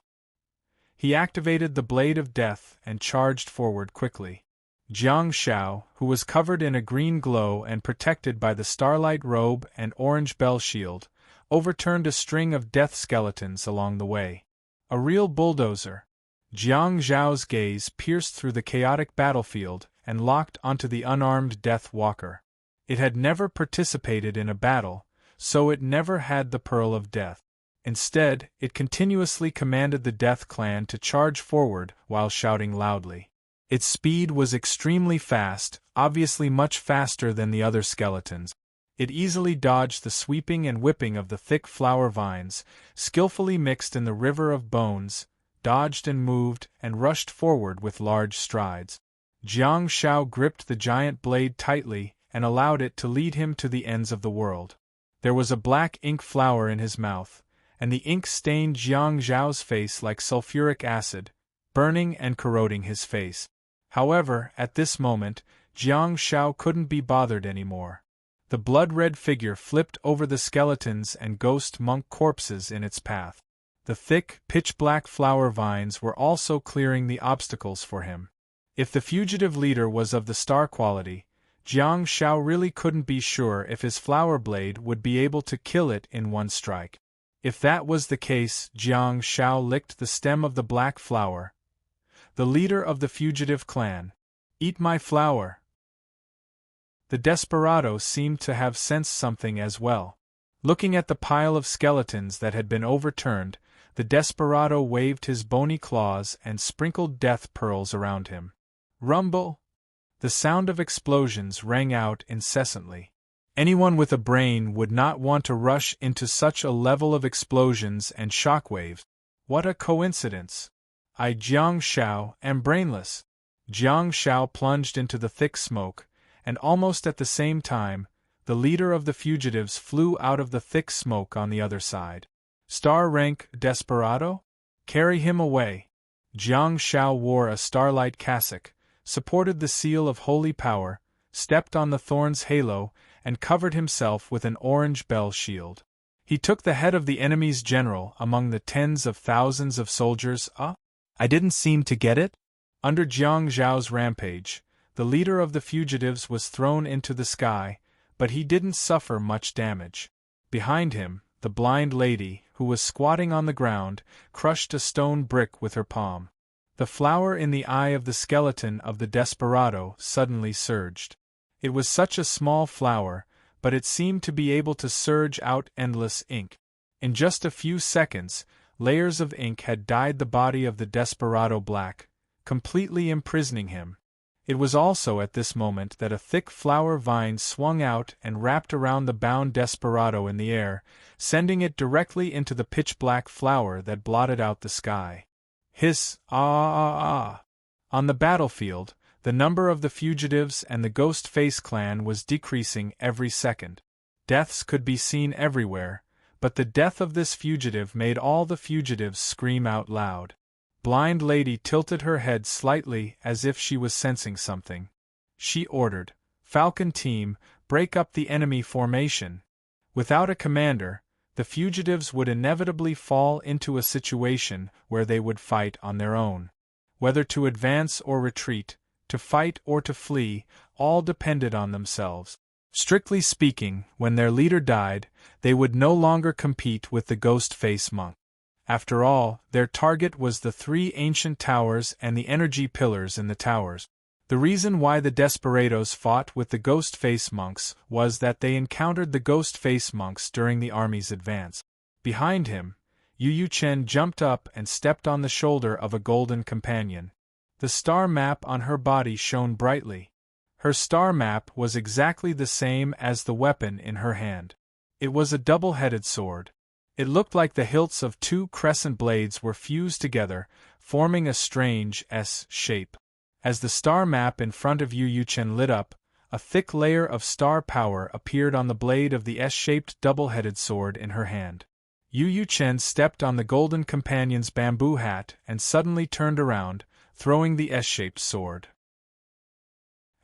He activated the Blade of Death and charged forward quickly. Jiang Xiao, who was covered in a green glow and protected by the starlight robe and orange bell shield, overturned a string of death skeletons along the way. A real bulldozer. Jiang Zhao's gaze pierced through the chaotic battlefield and locked onto the unarmed Death Walker. It had never participated in a battle, so it never had the Pearl of Death. Instead, it continuously commanded the Death Clan to charge forward while shouting loudly. Its speed was extremely fast, obviously much faster than the other skeletons. It easily dodged the sweeping and whipping of the thick flower vines, skillfully mixed in the river of bones, dodged and moved, and rushed forward with large strides. Jiang Xiao gripped the giant blade tightly and allowed it to lead him to the ends of the world. There was a black ink flower in his mouth, and the ink stained Jiang Zhao's face like sulfuric acid, burning and corroding his face. However, at this moment, Jiang Xiao couldn't be bothered anymore. The blood-red figure flipped over the skeletons and ghost monk corpses in its path. The thick, pitch-black flower vines were also clearing the obstacles for him. If the fugitive leader was of the star quality, Jiang Xiao really couldn't be sure if his flower blade would be able to kill it in one strike. If that was the case, Jiang Xiao licked the stem of the black flower. The leader of the fugitive clan. Eat my flower. The desperado seemed to have sensed something as well. Looking at the pile of skeletons that had been overturned, the desperado waved his bony claws and sprinkled death pearls around him. Rumble! The sound of explosions rang out incessantly. Anyone with a brain would not want to rush into such a level of explosions and shockwaves. What a coincidence! I, Jiang Xiao, am brainless. Jiang Xiao plunged into the thick smoke, and almost at the same time, the leader of the fugitives flew out of the thick smoke on the other side. Star rank desperado? Carry him away. Jiang Xiao wore a starlight cassock, supported the seal of holy power, stepped on the thorn's halo, and covered himself with an orange bell shield. He took the head of the enemy's general among the tens of thousands of soldiers. I didn't seem to get it? Under Jiang Zhao's rampage, the leader of the fugitives was thrown into the sky, but he didn't suffer much damage. Behind him, the blind lady, who was squatting on the ground, crushed a stone brick with her palm. The flower in the eye of the skeleton of the desperado suddenly surged. It was such a small flower, but it seemed to be able to surge out endless ink. In just a few seconds, layers of ink had dyed the body of the desperado black, completely imprisoning him. It was also at this moment that a thick flower vine swung out and wrapped around the bound desperado in the air, sending it directly into the pitch-black flower that blotted out the sky. Hiss, ah, ah, ah. On the battlefield, the number of the fugitives and the Ghost Face clan was decreasing every second. Deaths could be seen everywhere, but the death of this fugitive made all the fugitives scream out loud. Blind Lady tilted her head slightly as if she was sensing something. She ordered, "Falcon Team, break up the enemy formation." Without a commander, the fugitives would inevitably fall into a situation where they would fight on their own. Whether to advance or retreat, to fight or to flee, all depended on themselves. Strictly speaking, when their leader died, they would no longer compete with the Ghost Face monk. After all, their target was the 3 ancient towers and the energy pillars in the towers. The reason why the Desperados fought with the Ghost Face monks was that they encountered the Ghost Face monks during the army's advance. Behind him, Yu Chen jumped up and stepped on the shoulder of a golden companion. The star map on her body shone brightly. Her star map was exactly the same as the weapon in her hand. It was a double-headed sword. It looked like the hilts of 2 crescent blades were fused together, forming a strange S shape. As the star map in front of Yu Chen lit up, a thick layer of star power appeared on the blade of the S-shaped double-headed sword in her hand. Yu Chen stepped on the golden companion's bamboo hat and suddenly turned around, throwing the S-shaped sword.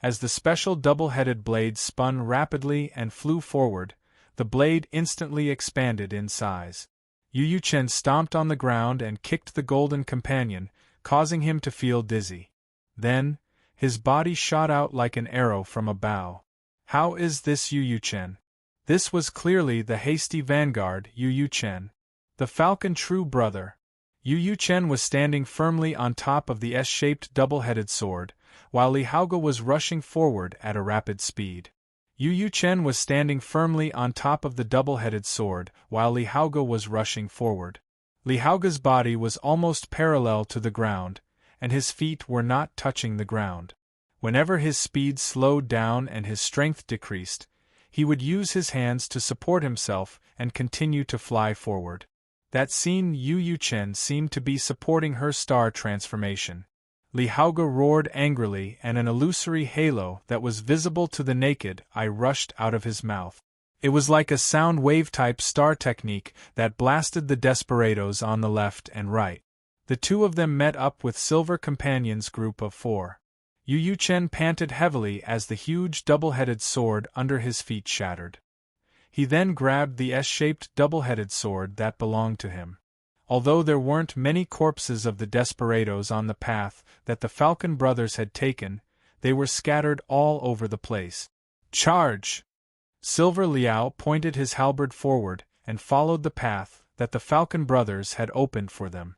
As the special double-headed blade spun rapidly and flew forward, the blade instantly expanded in size. Yu Chen stomped on the ground and kicked the golden companion, causing him to feel dizzy. Then, his body shot out like an arrow from a bow. How is this Yu Chen? This was clearly the hasty vanguard Yu Chen. The falcon true brother. Yu Chen was standing firmly on top of the S-shaped double-headed sword, while Li Haoge was rushing forward at a rapid speed. Yu Chen was standing firmly on top of the double-headed sword, while Li Haoge was rushing forward. Li Haoge's body was almost parallel to the ground, and his feet were not touching the ground. Whenever his speed slowed down and his strength decreased, he would use his hands to support himself and continue to fly forward. That scene Yu Chen seemed to be supporting her star transformation. Li Haoge roared angrily and an illusory halo that was visible to the naked eye rushed out of his mouth. It was like a sound wave-type star technique that blasted the desperados on the left and right. The two of them met up with Silver Companion's group of 4. Yu Chen panted heavily as the huge double-headed sword under his feet shattered. He then grabbed the S-shaped double-headed sword that belonged to him. Although there weren't many corpses of the desperados on the path that the Falcon brothers had taken, they were scattered all over the place. Charge! Silver Liao pointed his halberd forward and followed the path that the Falcon brothers had opened for them.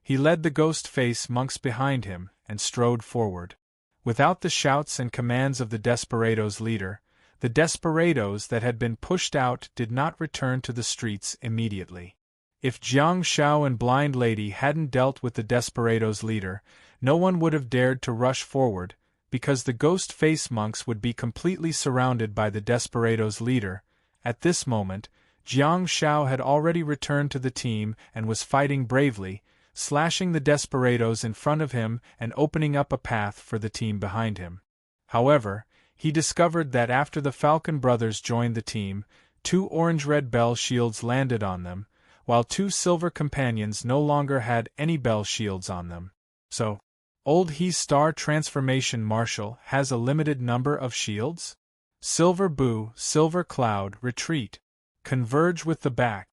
He led the ghost-face monks behind him and strode forward. Without the shouts and commands of the desperados' leader, the desperados that had been pushed out did not return to the streets immediately. If Jiang Shao and Blind Lady hadn't dealt with the desperados' leader, no one would have dared to rush forward, because the ghost-face monks would be completely surrounded by the desperados' leader. At this moment, Jiang Shao had already returned to the team and was fighting bravely, slashing the desperados in front of him and opening up a path for the team behind him. However, he discovered that after the Falcon brothers joined the team, 2 orange-red bell shields landed on them, while 2 silver companions no longer had any bell shields on them. So, Old He's star transformation marshal has a limited number of shields? Silver Boo, Silver Cloud, retreat. Converge with the back.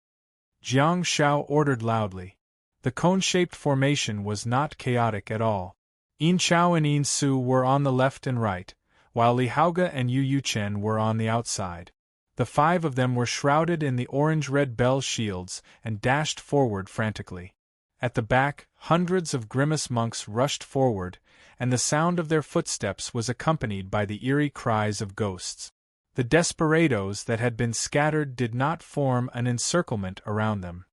Jiang Shao ordered loudly. The cone-shaped formation was not chaotic at all. Yin Chao and Yin Su were on the left and right, while Li Haoge and Yu Chen were on the outside. The 5 of them were shrouded in the orange-red bell shields and dashed forward frantically. At the back, hundreds of grimace monks rushed forward, and the sound of their footsteps was accompanied by the eerie cries of ghosts. The desperados that had been scattered did not form an encirclement around them.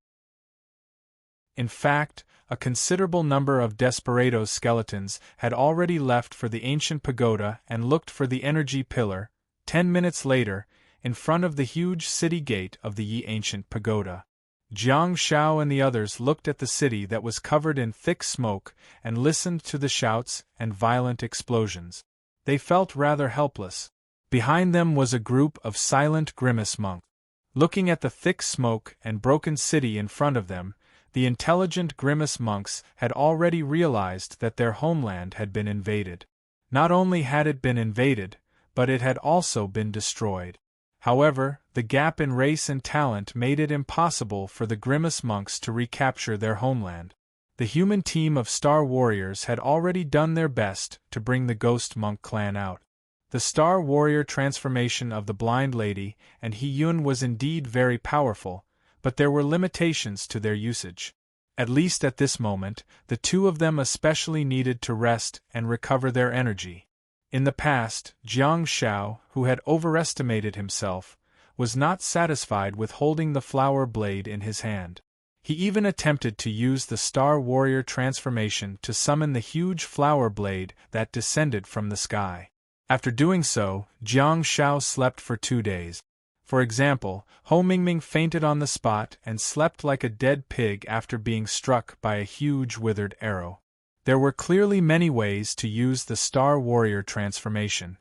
In fact, a considerable number of desperados skeletons had already left for the ancient pagoda and looked for the energy pillar. 10 minutes later, in front of the huge city gate of the Yi ancient pagoda. Jiang Shao and the others looked at the city that was covered in thick smoke and listened to the shouts and violent explosions. They felt rather helpless. Behind them was a group of silent grimace monks. Looking at the thick smoke and broken city in front of them, the intelligent grimace monks had already realized that their homeland had been invaded. Not only had it been invaded, but it had also been destroyed. However, the gap in race and talent made it impossible for the grimace monks to recapture their homeland. The human team of Star Warriors had already done their best to bring the Ghost Monk clan out. The Star Warrior transformation of the Blind Lady and He Yun was indeed very powerful, but there were limitations to their usage. At least at this moment, the 2 of them especially needed to rest and recover their energy. In the past, Jiang Shao, who had overestimated himself, was not satisfied with holding the flower blade in his hand. He even attempted to use the Star Warrior transformation to summon the huge flower blade that descended from the sky. After doing so, Jiang Shao slept for 2 days. For example, Ho Mingming fainted on the spot and slept like a dead pig after being struck by a huge withered arrow. There were clearly many ways to use the Star Warrior transformation.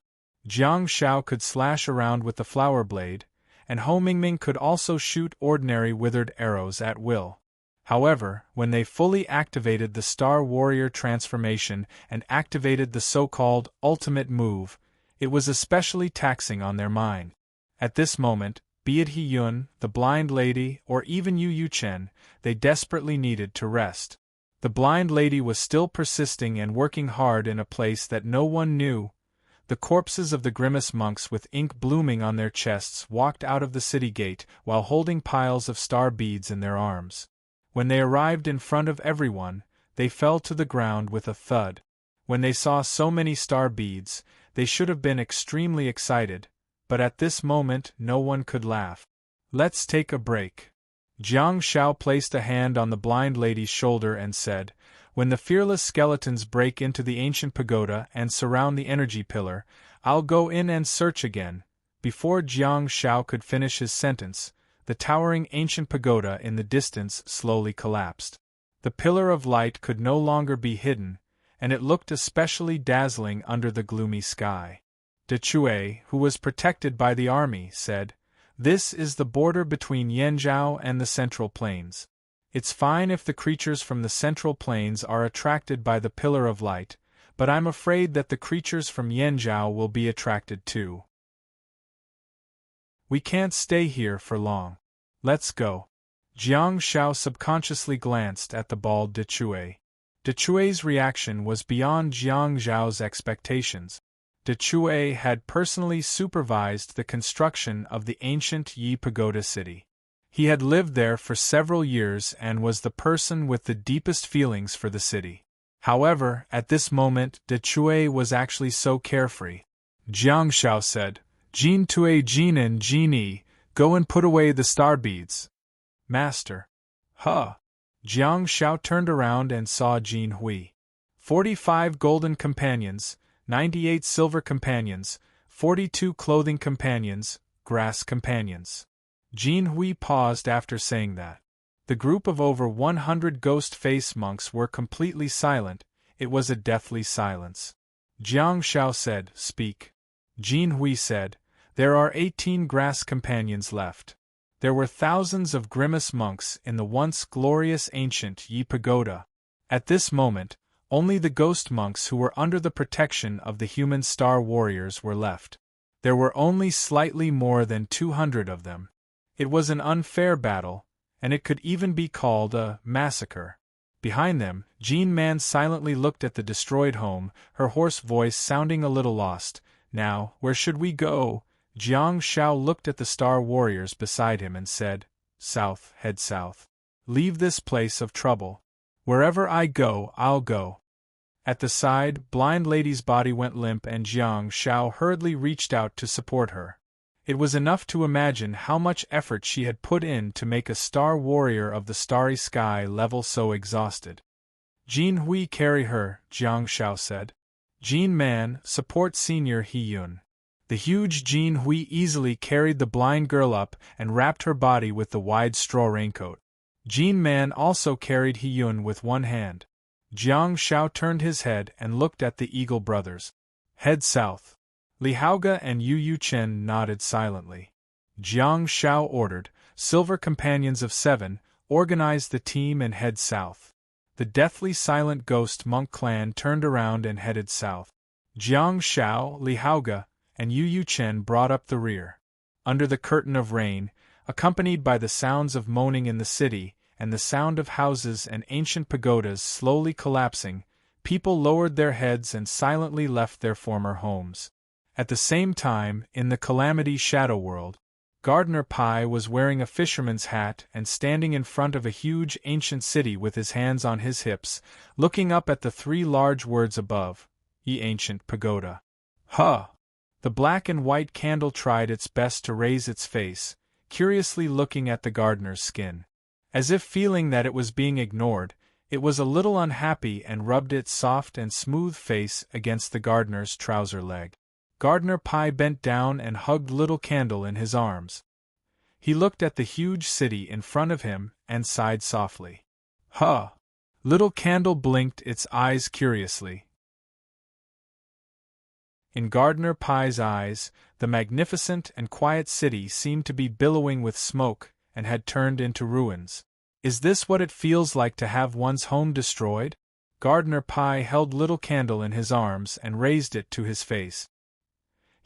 Jiang Shao could slash around with the flower blade, and Ho Mingming could also shoot ordinary withered arrows at will. However, when they fully activated the Star Warrior transformation and activated the so-called ultimate move, it was especially taxing on their mind. At this moment, be it He-yun, the blind lady, or even Yu-chen, they desperately needed to rest. The blind lady was still persisting and working hard in a place that no one knew. The corpses of the grimace monks with ink blooming on their chests walked out of the city gate while holding piles of star beads in their arms. When they arrived in front of everyone, they fell to the ground with a thud. When they saw so many star beads, they should have been extremely excited, but at this moment no one could laugh. "Let's take a break." Jiang Shao placed a hand on the blind lady's shoulder and said, "When the fearless skeletons break into the ancient pagoda and surround the energy pillar, I'll go in and search again." Before Jiang Shao could finish his sentence, the towering ancient pagoda in the distance slowly collapsed. The pillar of light could no longer be hidden, and it looked especially dazzling under the gloomy sky. De Chue, who was protected by the army, said, "This is the border between Yanzhou and the Central Plains. It's fine if the creatures from the Central Plains are attracted by the Pillar of Light, but I'm afraid that the creatures from Yanzhou will be attracted too. We can't stay here for long. Let's go." Jiang Shao subconsciously glanced at the bald De Chue. De Chue's reaction was beyond Jiang Zhao's expectations. De Chue had personally supervised the construction of the ancient Yi Pagoda city. He had lived there for several years and was the person with the deepest feelings for the city. However, at this moment, De Chue was actually so carefree. Jiang Shao said, "Jin Tue Jin and Jin, go and put away the star beads." "Master." "Huh." Jiang Shao turned around and saw Jin Hui. 45 golden companions, 98 silver companions, 42 clothing companions, grass companions. Jin Hui paused after saying that. The group of over 100 ghost-face monks were completely silent. It was a deathly silence. Jiang Shao said, "Speak." Jin Hui said, "There are 18 grass companions left. There were thousands of grimace monks in the once glorious ancient Yi Pagoda. At this moment, only the ghost monks who were under the protection of the human star warriors were left. There were only slightly more than 200 of them. It was an unfair battle, and it could even be called a massacre." Behind them, Jean Man silently looked at the destroyed home, her hoarse voice sounding a little lost. "Now, where should we go?" Jiang Shao looked at the star warriors beside him and said, "South, head south. Leave this place of trouble. Wherever I go, I'll go." At the side, blind lady's body went limp and Jiang Shao hurriedly reached out to support her. It was enough to imagine how much effort she had put in to make a star warrior of the starry sky level so exhausted. "Jin Hui carry her," Jiang Shao said. "Jin Man, support Senior He-yun." The huge Jin Hui easily carried the blind girl up and wrapped her body with the wide straw raincoat. Jin Man also carried He-yun with one hand. Jiang Shao turned his head and looked at the Eagle brothers. "Head south." Li Haoge and Yu Chen nodded silently. Jiang Shao ordered, "Silver Companions of 7, organize the team and head south." The deathly silent ghost monk clan turned around and headed south. Jiang Shao, Li Haoge, and Yu Chen brought up the rear. Under the curtain of rain, accompanied by the sounds of moaning in the city, and the sound of houses and ancient pagodas slowly collapsing, people lowered their heads and silently left their former homes. At the same time, in the Calamity Shadow World, Gardener Pai was wearing a fisherman's hat and standing in front of a huge ancient city with his hands on his hips, looking up at the 3 large words above, "Ye Ancient Pagoda." "Huh!" The black and white candle tried its best to raise its face, curiously looking at the gardener's skin. As if feeling that it was being ignored, it was a little unhappy and rubbed its soft and smooth face against the gardener's trouser leg. Gardener Pai bent down and hugged Little Candle in his arms. He looked at the huge city in front of him and sighed softly. "Huh!" Little Candle blinked its eyes curiously. In Gardener Pai's eyes, the magnificent and quiet city seemed to be billowing with smoke and had turned into ruins. "Is this what it feels like to have one's home destroyed?" Gardener Pai held Little Candle in his arms and raised it to his face.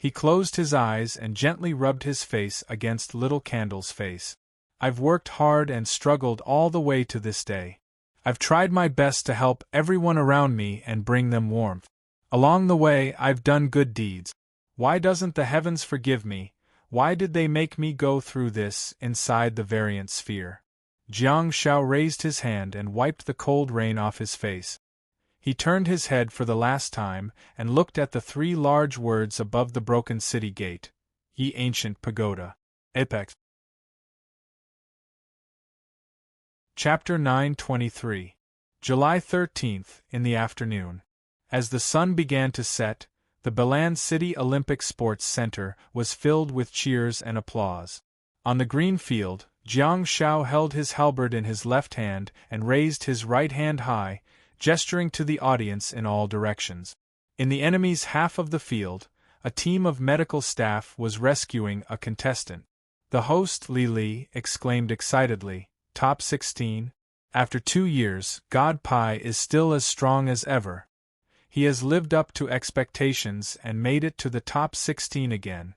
He closed his eyes and gently rubbed his face against Little Candle's face. I've worked hard and struggled all the way to this day. I've tried my best to help everyone around me and bring them warmth. Along the way, I've done good deeds. Why doesn't the heavens forgive me? Why did they make me go through this inside the variant sphere? Jiang Shao raised his hand and wiped the cold rain off his face. He turned his head for the last time and looked at the 3 large words above the broken city gate. Ye Ancient Pagoda. Apex. Chapter 923. July 13th, in the afternoon. As the sun began to set, the Balan City Olympic Sports Center was filled with cheers and applause. On the green field, Jiang Shao held his halberd in his left hand and raised his right hand high, gesturing to the audience in all directions. In the enemy's half of the field, a team of medical staff was rescuing a contestant. The host, Li exclaimed excitedly, "Top 16? After 2 years, God Pai is still as strong as ever. He has lived up to expectations and made it to the top 16 again."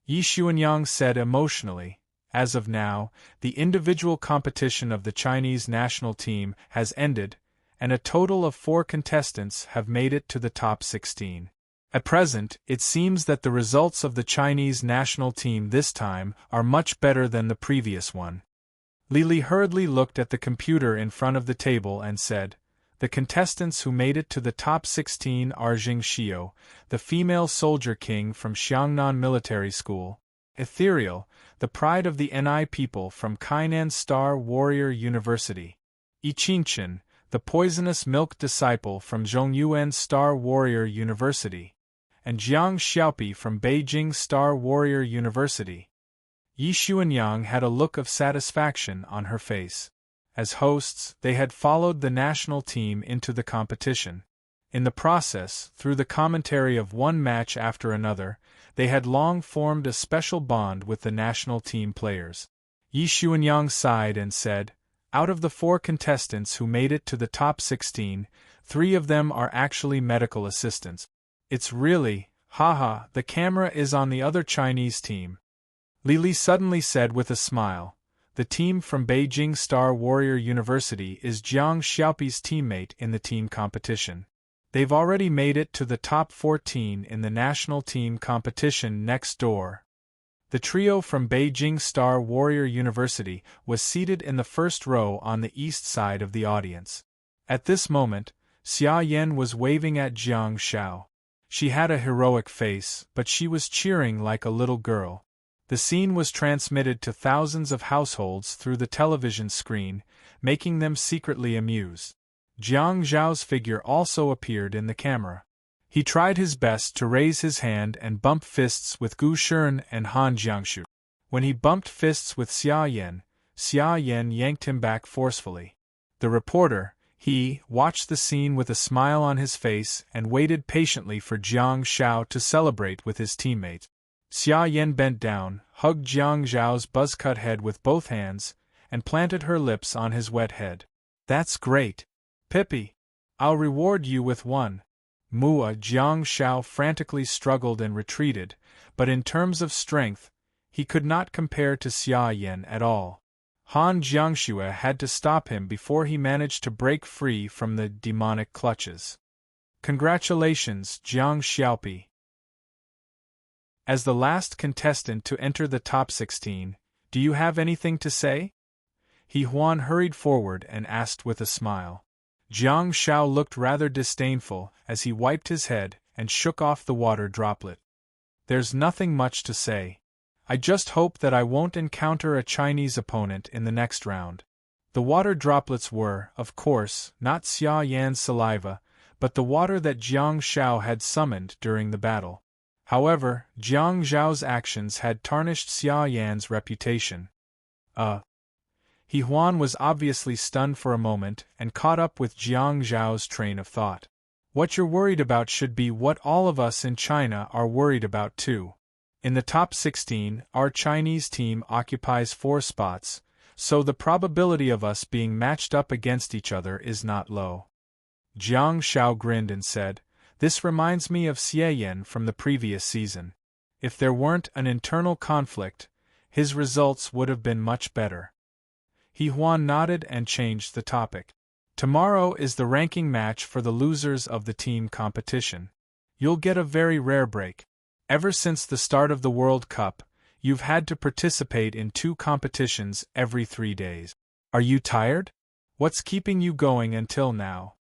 Yi Xuanyang said emotionally, "As of now, the individual competition of the Chinese national team has ended, and a total of 4 contestants have made it to the top 16. At present, it seems that the results of the Chinese national team this time are much better than the previous one." Li hurriedly looked at the computer in front of the table and said, "The contestants who made it to the top 16 are Jing Xiao, the female soldier king from Xiangnan Military School; Ethereal, the pride of the Ni people from Kainan Star Warrior University; Yi Qinchin, the poisonous milk disciple from Zhongyuan Star Warrior University; and Jiang Xiaopi from Beijing Star Warrior University." Yi Xuanyang had a look of satisfaction on her face. As hosts, they had followed the national team into the competition. In the process, through the commentary of one match after another, they had long formed a special bond with the national team players. Yi Xuanyang sighed and said, "Out of the 4 contestants who made it to the top 16, 3 of them are actually medical assistants. It's really, haha, the camera is on the other Chinese team." Li suddenly said with a smile, "The team from Beijing Star Warrior University is Jiang Xiaopi's teammate in the team competition. They've already made it to the top 14 in the national team competition next door." The trio from Beijing Star Warrior University was seated in the first row on the east side of the audience. At this moment, Xia Yan was waving at Jiang Shao. She had a heroic face, but she was cheering like a little girl. The scene was transmitted to thousands of households through the television screen, making them secretly amused. Jiang Zhao's figure also appeared in the camera. He tried his best to raise his hand and bump fists with Gu Shern and Han Jiangshu. When he bumped fists with Xia Yan yanked him back forcefully. The reporter, watched the scene with a smile on his face and waited patiently for Jiang Shao to celebrate with his teammates. Xia Yan bent down, hugged Jiang Zhao's buzz-cut head with both hands, and planted her lips on his wet head. "That's great. Pippi, I'll reward you with one." Jiang Shao frantically struggled and retreated, but in terms of strength, he could not compare to Xia Yan at all. Han Jiangxue had to stop him before he managed to break free from the demonic clutches. "Congratulations, Jiang Xiaopi. As the last contestant to enter the top 16, do you have anything to say?" He Huan hurried forward and asked with a smile. Jiang Shao looked rather disdainful as he wiped his head and shook off the water droplet. "There's nothing much to say. I just hope that I won't encounter a Chinese opponent in the next round." The water droplets were, of course, not Xia Yan's saliva, but the water that Jiang Shao had summoned during the battle. However, Jiang Zhao's actions had tarnished Xia Yan's reputation. He Huan was obviously stunned for a moment and caught up with Jiang Zhao's train of thought. "What you're worried about should be what all of us in China are worried about too. In the top 16, our Chinese team occupies 4 spots, so the probability of us being matched up against each other is not low." Jiang Shao grinned and said, "This reminds me of Xie Yan from the previous season. If there weren't an internal conflict, his results would have been much better. Juan nodded and changed the topic. Tomorrow is the ranking match for the losers of the team competition. You'll get a very rare break. Ever since the start of the World Cup, you've had to participate in 2 competitions every 3 days. Are you tired? What's keeping you going until now?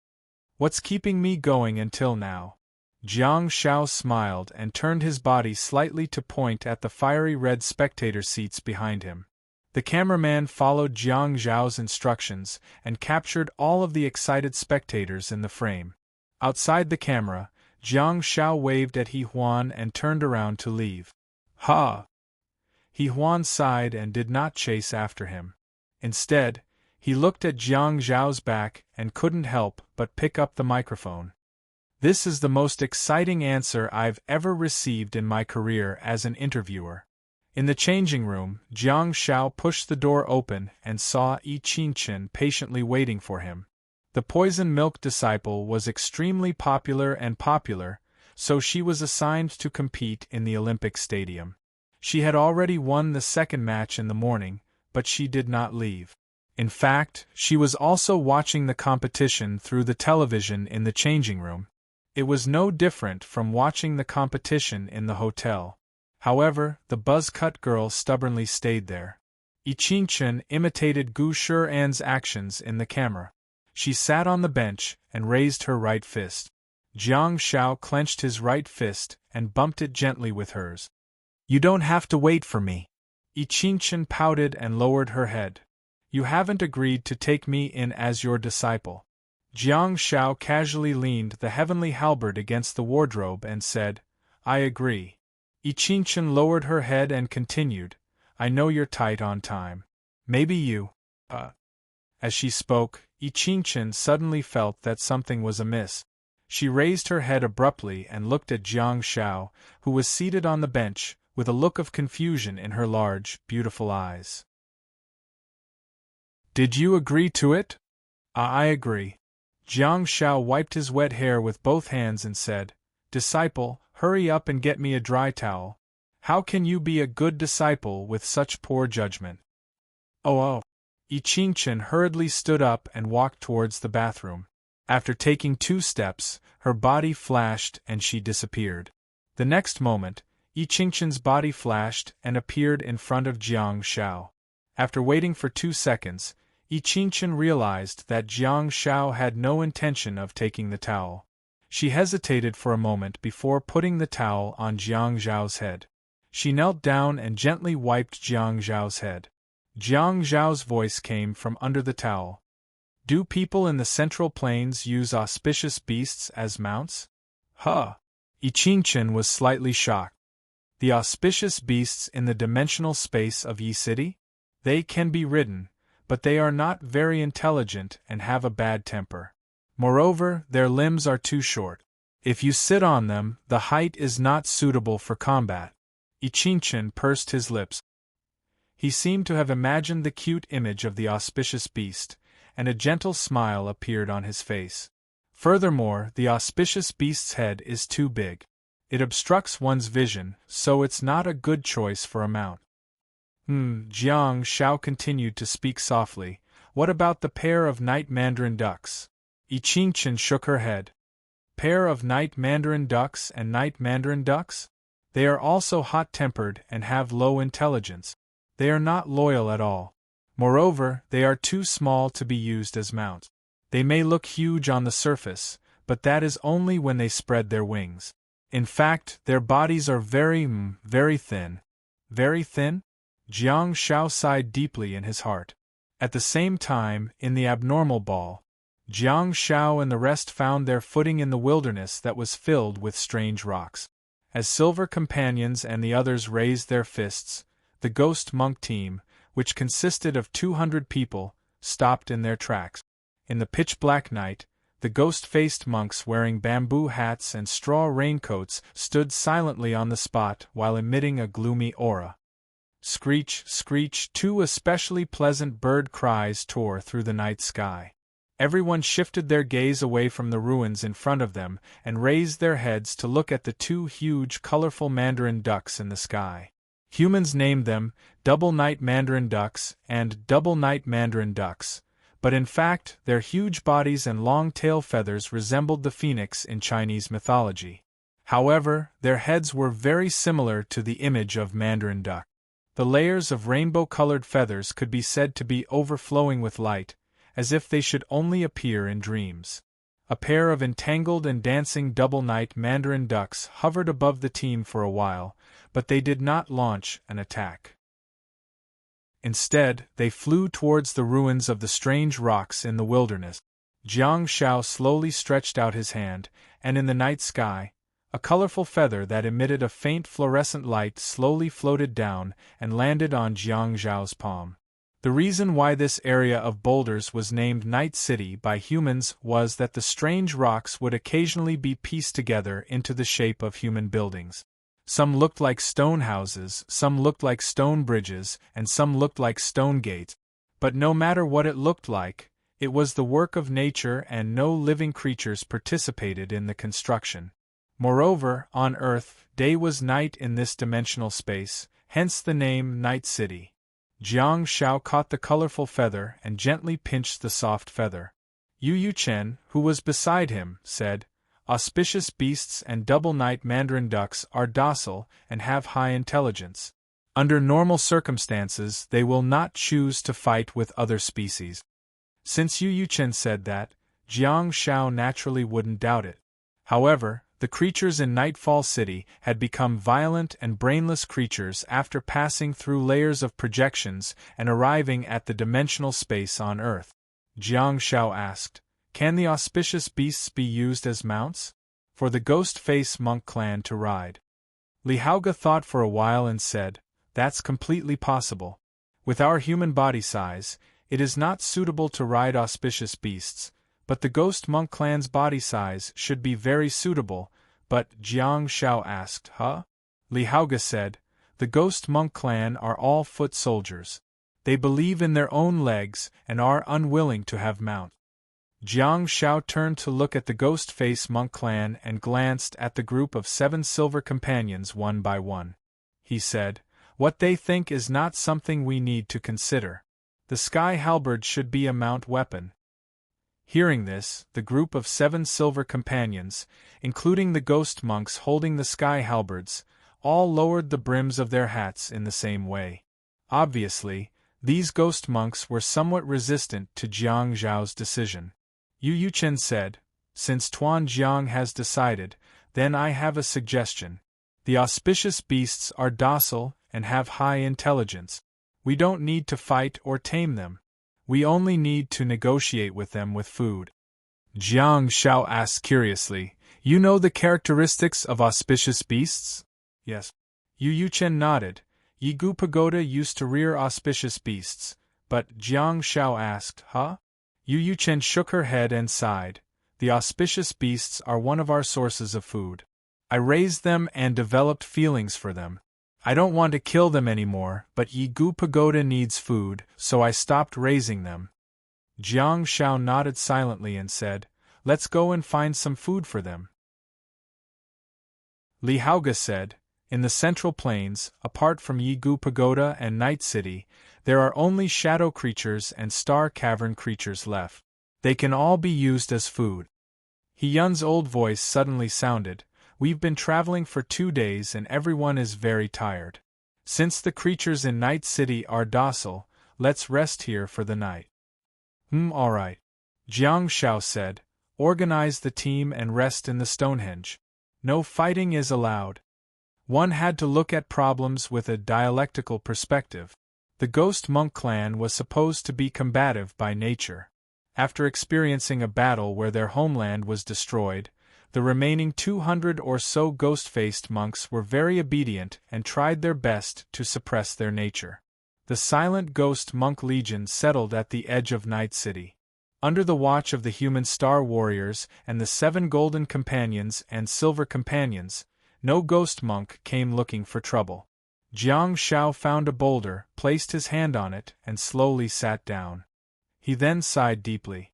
What's keeping me going until now? Jiang Xiao smiled and turned his body slightly to point at the fiery red spectator seats behind him. The cameraman followed Jiang Xiao's instructions and captured all of the excited spectators in the frame. Outside the camera, Jiang Xiao waved at Juan and turned around to leave. Ha! Juan sighed and did not chase after him. Instead, he looked at Jiang Xiao's back and couldn't help but pick up the microphone. This is the most exciting answer I've ever received in my career as an interviewer. In the changing room, Jiang Xiao pushed the door open and saw Yi Qingchen patiently waiting for him. The poison milk disciple was extremely popular, so she was assigned to compete in the Olympic Stadium. She had already won the second match in the morning, but she did not leave. In fact, she was also watching the competition through the television in the changing room. It was no different from watching the competition in the hotel. However, the buzz-cut girl stubbornly stayed there. Yi Qingchen imitated Gu Shi'an's actions in the camera. She sat on the bench and raised her right fist. Jiang Xiao clenched his right fist and bumped it gently with hers. You don't have to wait for me. Yi Qingchen pouted and lowered her head. You haven't agreed to take me in as your disciple. Jiang Xiao casually leaned the heavenly halberd against the wardrobe and said, I agree. Yi Qingchen lowered her head and continued, I know you're tight on time. Maybe you, As she spoke, Yi Qingchen suddenly felt that something was amiss. She raised her head abruptly and looked at Jiang Xiao, who was seated on the bench, with a look of confusion in her large, beautiful eyes. Did you agree to it? I agree. Jiang Xiao wiped his wet hair with both hands and said, Disciple, hurry up and get me a dry towel. How can you be a good disciple with such poor judgment? Oh. Yi Qingchen hurriedly stood up and walked towards the bathroom. After taking 2 steps, her body flashed and she disappeared. The next moment, Yi Qingchen's body flashed and appeared in front of Jiang Xiao. After waiting for 2 seconds, Yi Qingchen realized that Jiang Xiao had no intention of taking the towel. She hesitated for a moment before putting the towel on Jiang Xiao's head. She knelt down and gently wiped Jiang Xiao's head. Jiang Xiao's voice came from under the towel. Do people in the Central Plains use auspicious beasts as mounts? Yi Qingchen was slightly shocked. The auspicious beasts in the dimensional space of Yi City? They can be ridden, but they are not very intelligent and have a bad temper. Moreover, their limbs are too short. If you sit on them, the height is not suitable for combat. Yi Qingchen pursed his lips. He seemed to have imagined the cute image of the auspicious beast, and a gentle smile appeared on his face. Furthermore, the auspicious beast's head is too big. It obstructs one's vision, so it's not a good choice for a mount. Jiang Xiao continued to speak softly. What about the pair of night mandarin ducks? Yi Qingchen shook her head. Pair of night mandarin ducks and night mandarin ducks? They are also hot-tempered and have low intelligence. They are not loyal at all. Moreover, they are too small to be used as mounts. They may look huge on the surface, but that is only when they spread their wings. In fact, their bodies are very thin. Very thin? Jiang Xiao sighed deeply in his heart. At the same time, in the abnormal ball, Jiang Xiao and the rest found their footing in the wilderness that was filled with strange rocks. As Silver Companions and the others raised their fists, the Ghost Monk team, which consisted of 200 people, stopped in their tracks. In the pitch-black night, the ghost-faced monks wearing bamboo hats and straw raincoats stood silently on the spot while emitting a gloomy aura. Screech, screech, 2 especially pleasant bird cries tore through the night sky. Everyone shifted their gaze away from the ruins in front of them and raised their heads to look at the two huge, colorful mandarin ducks in the sky. Humans named them double-night mandarin ducks and double-night mandarin ducks, but in fact their huge bodies and long tail feathers resembled the phoenix in Chinese mythology. However, their heads were very similar to the image of mandarin duck. The layers of rainbow-colored feathers could be said to be overflowing with light, as if they should only appear in dreams. A pair of entangled and dancing double-night mandarin ducks hovered above the team for a while, but they did not launch an attack. Instead, they flew towards the ruins of the strange rocks in the wilderness. Jiang Shao slowly stretched out his hand, and in the night sky, a colorful feather that emitted a faint fluorescent light slowly floated down and landed on Jiang Zhao's palm. The reason why this area of boulders was named Night City by humans was that the strange rocks would occasionally be pieced together into the shape of human buildings. Some looked like stone houses, some looked like stone bridges, and some looked like stone gates. But no matter what it looked like, it was the work of nature and no living creatures participated in the construction. Moreover, on Earth, day was night in this dimensional space, hence the name Night City. Jiang Shao caught the colorful feather and gently pinched the soft feather. Yu Chen, who was beside him, said, "Auspicious beasts and double-night mandarin ducks are docile and have high intelligence. Under normal circumstances, they will not choose to fight with other species." Since Yu Chen said that, Jiang Shao naturally wouldn't doubt it. However, the creatures in Nightfall City had become violent and brainless creatures after passing through layers of projections and arriving at the dimensional space on Earth. Jiang Shao asked, "Can the auspicious beasts be used as mounts for the Ghost Face Monk clan to ride?" Li Haoge thought for a while and said, "That's completely possible. With our human body size, it is not suitable to ride auspicious beasts, but the Ghost Monk clan's body size should be very suitable." But Jiang Shao asked, "Huh?" Li Haoge said, "The Ghost Monk clan are all foot soldiers. They believe in their own legs and are unwilling to have mounts." Jiang Shao turned to look at the Ghost Face Monk clan and glanced at the group of 7 silver companions one by one. He said, "What they think is not something we need to consider. The sky halberd should be a mount weapon." Hearing this, the group of 7 silver companions, including the ghost monks holding the sky halberds, all lowered the brims of their hats in the same way. Obviously, these ghost monks were somewhat resistant to Jiang Zhao's decision. Yu Chen said, "Since Tuan Jiang has decided, then I have a suggestion. The auspicious beasts are docile and have high intelligence. We don't need to fight or tame them. We only need to negotiate with them with food." Jiang Shao asked curiously, "You know the characteristics of auspicious beasts?" "Yes." Yu Chen nodded. "Yigu Pagoda used to rear auspicious beasts." But Jiang Shao asked, "Huh?" Yu Chen shook her head and sighed. "The auspicious beasts are one of our sources of food. I raised them and developed feelings for them. I don't want to kill them anymore, but Yigu Pagoda needs food, so I stopped raising them." Jiang Shao nodded silently and said, "Let's go and find some food for them." Li Haoge said, "In the Central Plains, apart from Yigu Pagoda and Night City, there are only shadow creatures and star cavern creatures left. They can all be used as food." He Yun's old voice suddenly sounded, "We've been traveling for 2 days and everyone is very tired. Since the creatures in Night City are docile, let's rest here for the night." Alright. Jiang Shao said, "Organize the team and rest in the Stonehenge. No fighting is allowed." One had to look at problems with a dialectical perspective. The Ghost Monk clan was supposed to be combative by nature. After experiencing a battle where their homeland was destroyed, the remaining 200 or so ghost-faced monks were very obedient and tried their best to suppress their nature. The silent Ghost Monk Legion settled at the edge of Night City. Under the watch of the human Star Warriors and the 7 Golden Companions and Silver Companions, no ghost monk came looking for trouble. Jiang Shao found a boulder, placed his hand on it, and slowly sat down. He then sighed deeply.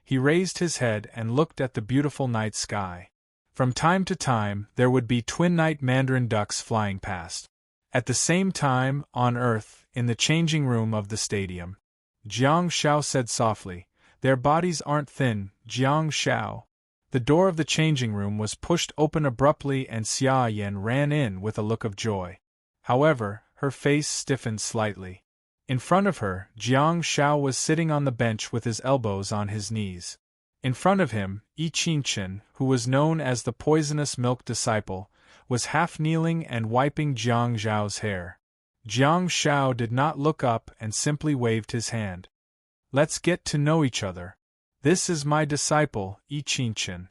he raised his head and looked at the beautiful night sky. From time to time, there would be twin night mandarin ducks flying past. At the same time, on Earth, in the changing room of the stadium, Jiang Shao said softly, "Their bodies aren't thin, Jiang Shao." The door of the changing room was pushed open abruptly and Xia Yan ran in with a look of joy. However, her face stiffened slightly. In front of her, Jiang Shao was sitting on the bench with his elbows on his knees. In front of him, Yi Qingchen, who was known as the poisonous milk disciple, was half kneeling and wiping Jiang Zhao's hair. Jiang Shao did not look up and simply waved his hand. "Let's get to know each other. This is my disciple, Yi Qingchen."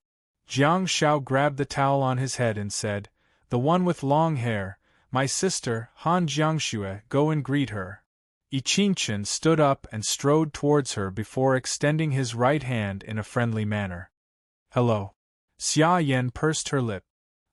Jiang Shao grabbed the towel on his head and said, "The one with long hair, my sister, Han Jiangxue, go and greet her." Yi Qingchen stood up and strode towards her before extending his right hand in a friendly manner. "Hello." Xia Yan pursed her lip.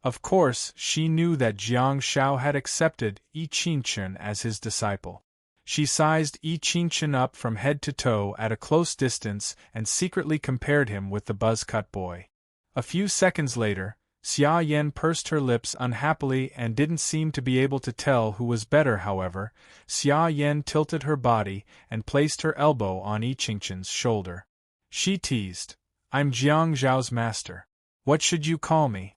Of course, she knew that Jiang Shao had accepted Yi Qingchen as his disciple. She sized Yi Qingchen up from head to toe at a close distance and secretly compared him with the buzz-cut boy. A few seconds later, Xia Yan pursed her lips unhappily and didn't seem to be able to tell who was better. However, Xia Yan tilted her body and placed her elbow on Yi Qingchen's shoulder. She teased, "I'm Jiang Zhao's master. What should you call me?"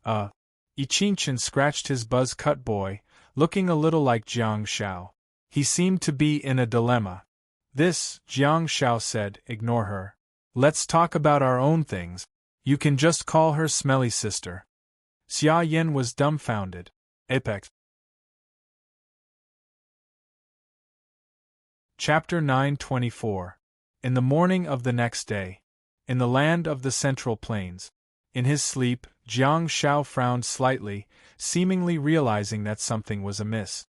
Yi Qingchen scratched his buzz-cut boy, looking a little like Jiang Shao. He seemed to be in a dilemma. "This," Jiang Shao said, "ignore her. Let's talk about our own things. You can just call her Smelly Sister." Xia Yan was dumbfounded. Apex. Chapter 924. In the morning of the next day. In the land of the Central Plains. In his sleep, Jiang Shao frowned slightly, seemingly realizing that something was amiss.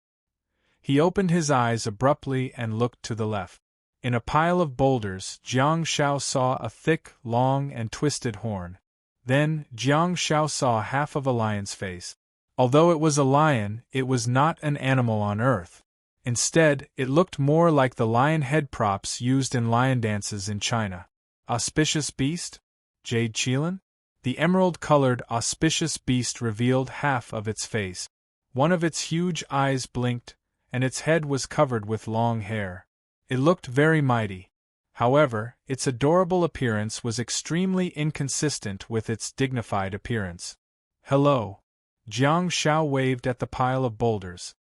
He opened his eyes abruptly and looked to the left. In a pile of boulders, Jiang Shao saw a thick, long, and twisted horn. Then, Jiang Shao saw half of a lion's face. Although it was a lion, it was not an animal on Earth. Instead, it looked more like the lion head props used in lion dances in China. Auspicious beast? Jade Qilin? The emerald-colored auspicious beast revealed half of its face. One of its huge eyes blinked, and its head was covered with long hair. It looked very mighty. However, its adorable appearance was extremely inconsistent with its dignified appearance. "Hello." Jiang Shao waved at the pile of boulders.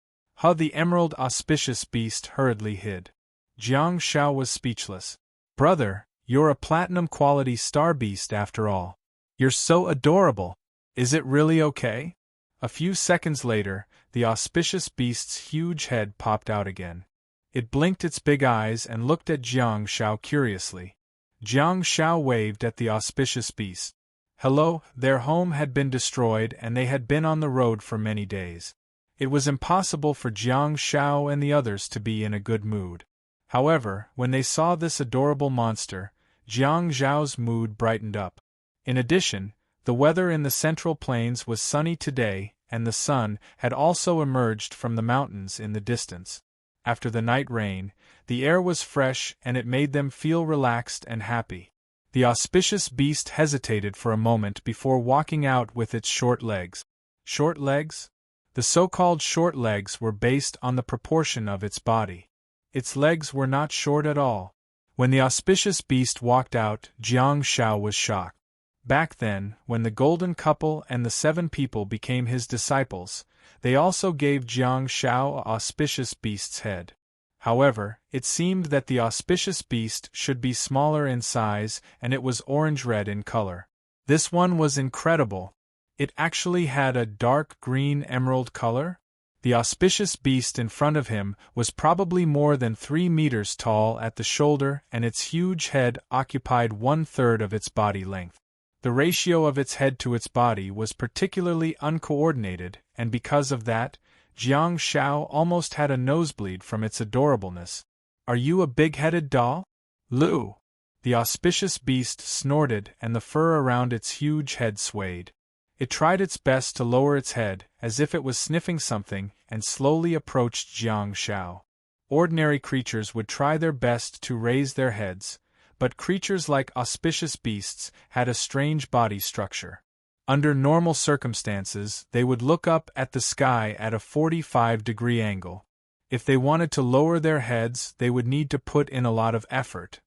The emerald auspicious beast hurriedly hid. Jiang Shao was speechless. "Brother, you're a platinum-quality star beast after all. You're so adorable. Is it really okay?" A few seconds later, the auspicious beast's huge head popped out again. It blinked its big eyes and looked at Jiang Shao curiously. Jiang Shao waved at the auspicious beast. "Hello." Their home had been destroyed and they had been on the road for many days. It was impossible for Jiang Shao and the others to be in a good mood. However, when they saw this adorable monster, Jiang Zhao's mood brightened up. In addition, the weather in the Central Plains was sunny today, and the sun had also emerged from the mountains in the distance. After the night rain, the air was fresh and it made them feel relaxed and happy. The auspicious beast hesitated for a moment before walking out with its short legs. Short legs? The so-called short legs were based on the proportion of its body. Its legs were not short at all. When the auspicious beast walked out, Jiang Shao was shocked. Back then, when the golden couple and the 7 people became his disciples, they also gave Jiang Shao a auspicious beast's head. However, it seemed that the auspicious beast should be smaller in size and it was orange-red in color. This one was incredible. It actually had a dark green emerald color? The auspicious beast in front of him was probably more than 3 meters tall at the shoulder and its huge head occupied 1/3 of its body length. The ratio of its head to its body was particularly uncoordinated, and because of that, Jiang Shao almost had a nosebleed from its adorableness. "Are you a big-headed doll?" "Lu!" The auspicious beast snorted and the fur around its huge head swayed. It tried its best to lower its head, as if it was sniffing something, and slowly approached Jiang Shao. Ordinary creatures would try their best to raise their heads, but creatures like auspicious beasts had a strange body structure. Under normal circumstances, they would look up at the sky at a 45-degree angle. If they wanted to lower their heads, they would need to put in a lot of effort.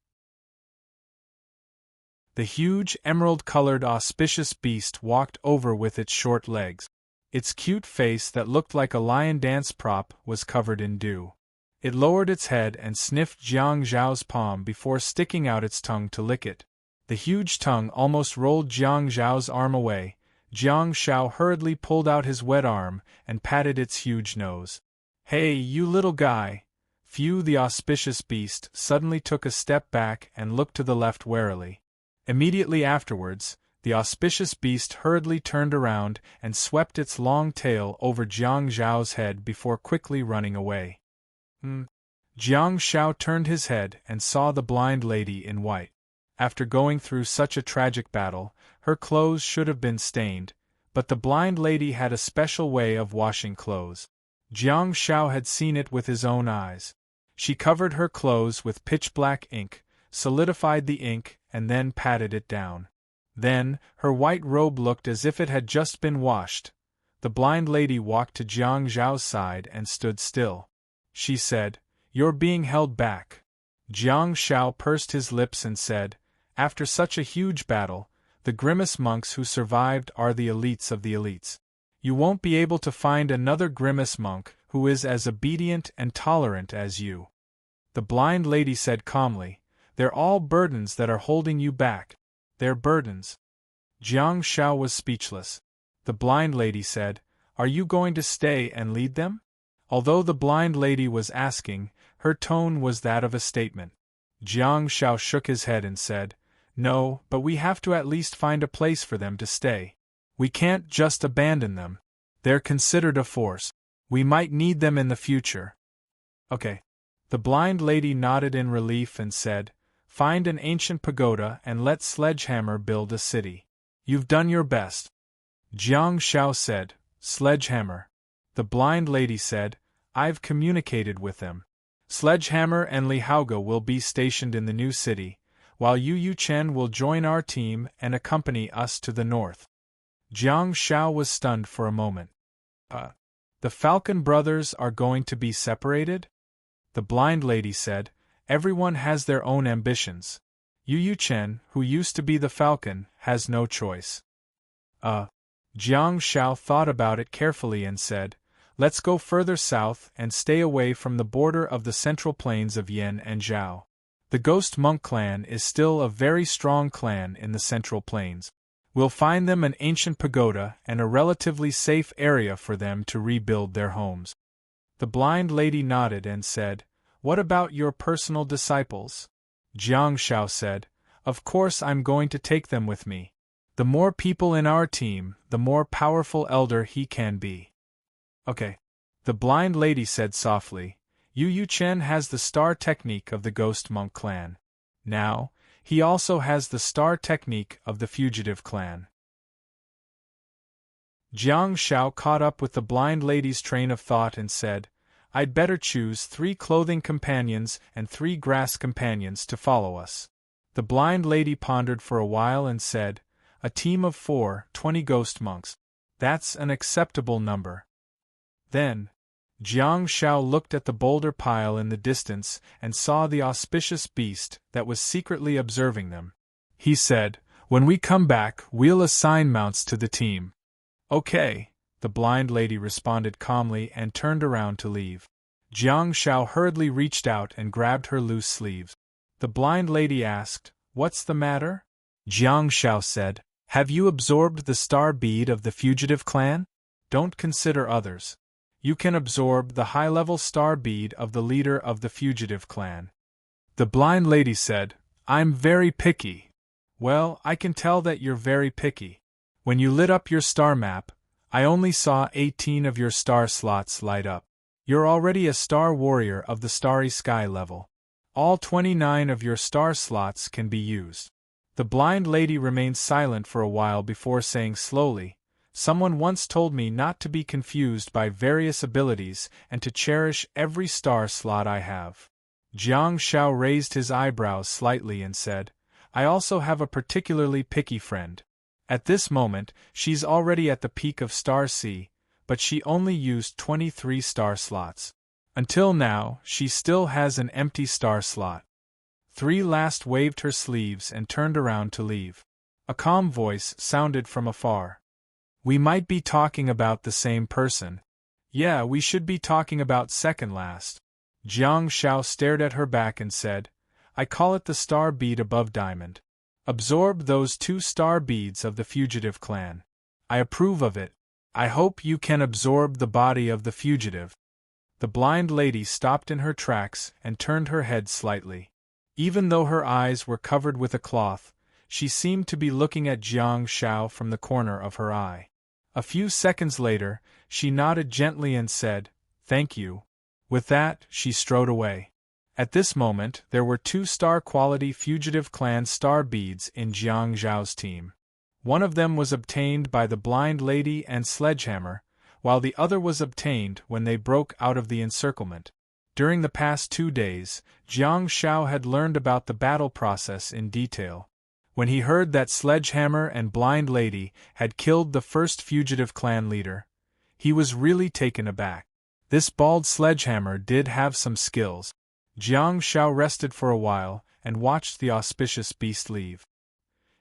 The huge, emerald-colored auspicious beast walked over with its short legs. Its cute face that looked like a lion dance prop was covered in dew. It lowered its head and sniffed Jiang Zhao's palm before sticking out its tongue to lick it. The huge tongue almost rolled Jiang Zhao's arm away. Jiang Zhao hurriedly pulled out his wet arm and patted its huge nose. "Hey, you little guy!" Phew! The auspicious beast suddenly took a step back and looked to the left warily. Immediately afterwards, the auspicious beast hurriedly turned around and swept its long tail over Jiang Zhao's head before quickly running away. Jiang Zhao turned his head and saw the blind lady in white. After going through such a tragic battle, her clothes should have been stained, but the blind lady had a special way of washing clothes. Jiang Zhao had seen it with his own eyes. She covered her clothes with pitch-black ink, solidified the ink, and then patted it down. Then, her white robe looked as if it had just been washed. The blind lady walked to Jiang Zhao's side and stood still. She said, "You're being held back." Jiang Zhao pursed his lips and said, "After such a huge battle, the grimace monks who survived are the elites of the elites. You won't be able to find another grimace monk who is as obedient and tolerant as you." The blind lady said calmly, "They're all burdens that are holding you back. They're burdens." Jiang Zhao was speechless. The blind lady said, "Are you going to stay and lead them?" Although the blind lady was asking, her tone was that of a statement. Jiang Zhao shook his head and said, "No, but we have to at least find a place for them to stay. We can't just abandon them. They're considered a force. We might need them in the future." "Okay." The blind lady nodded in relief and said, "Find an ancient pagoda and let Sledgehammer build a city. You've done your best." Jiang Zhao said, "Sledgehammer." The blind lady said, "I've communicated with them. Sledgehammer and Li Haoge will be stationed in the new city, while Yu Chen will join our team and accompany us to the north." Jiang Zhao was stunned for a moment. The Falcon brothers are going to be separated?" The blind lady said, "Everyone has their own ambitions. Yu Chen, who used to be the Falcon, has no choice." Jiang Zhao thought about it carefully and said, "Let's go further south and stay away from the border of the central plains of Yan and Zhao. The Ghost Monk clan is still a very strong clan in the central plains. We'll find them an ancient pagoda and a relatively safe area for them to rebuild their homes." The blind lady nodded and said, "What about your personal disciples?" Jiang Zhao said, "Of course I'm going to take them with me. The more people in our team, the more powerful elder he can be." "Okay." The blind lady said softly, "Yu Chen has the star technique of the Ghost Monk clan. Now, he also has the star technique of the Fugitive clan." Jiang Zhao caught up with the blind lady's train of thought and said, "I'd better choose 3 clothing companions and 3 grass companions to follow us." The blind lady pondered for a while and said, "A team of 4, 20 ghost monks. That's an acceptable number." Then, Jiang Zhao looked at the boulder pile in the distance and saw the auspicious beast that was secretly observing them. He said, "When we come back, we'll assign mounts to the team." "Okay," the blind lady responded calmly and turned around to leave. Jiang Zhao hurriedly reached out and grabbed her loose sleeves. The blind lady asked, "What's the matter?" Jiang Zhao said, "Have you absorbed the star bead of the Fugitive clan? Don't consider others. You can absorb the high-level star bead of the leader of the Fugitive clan." The blind lady said, "I'm very picky." "Well, I can tell that you're very picky. When you lit up your star map, I only saw 18 of your star slots light up. You're already a star warrior of the starry sky level. All 29 of your star slots can be used." The blind lady remained silent for a while before saying slowly, "Someone once told me not to be confused by various abilities and to cherish every star slot I have." Jiang Shao raised his eyebrows slightly and said, I also have a particularly picky friend. At this moment, she's already at the peak of Star C, but she only used 23 star slots. Until now, she still has an empty star slot. 3 last waved her sleeves and turned around to leave. A calm voice sounded from afar. We might be talking about the same person. Yeah, we should be talking about second last. Jiang Shao stared at her back and said, I call it the star bead above diamond. Absorb those 2 star beads of the fugitive clan. I approve of it. I hope you can absorb the body of the fugitive. The blind lady stopped in her tracks and turned her head slightly. Even though her eyes were covered with a cloth, she seemed to be looking at Jiang Shao from the corner of her eye. A few seconds later, she nodded gently and said, Thank you. With that, she strode away. At this moment, there were 2 star-quality fugitive clan star beads in Jiang Zhao's team. One of them was obtained by the blind lady and Sledgehammer, while the other was obtained when they broke out of the encirclement. During the past 2 days, Jiang Shao had learned about the battle process in detail. When he heard that Sledgehammer and Blind Lady had killed the first fugitive clan leader, he was really taken aback. This bald Sledgehammer did have some skills. Jiang Shao rested for a while and watched the auspicious beast leave.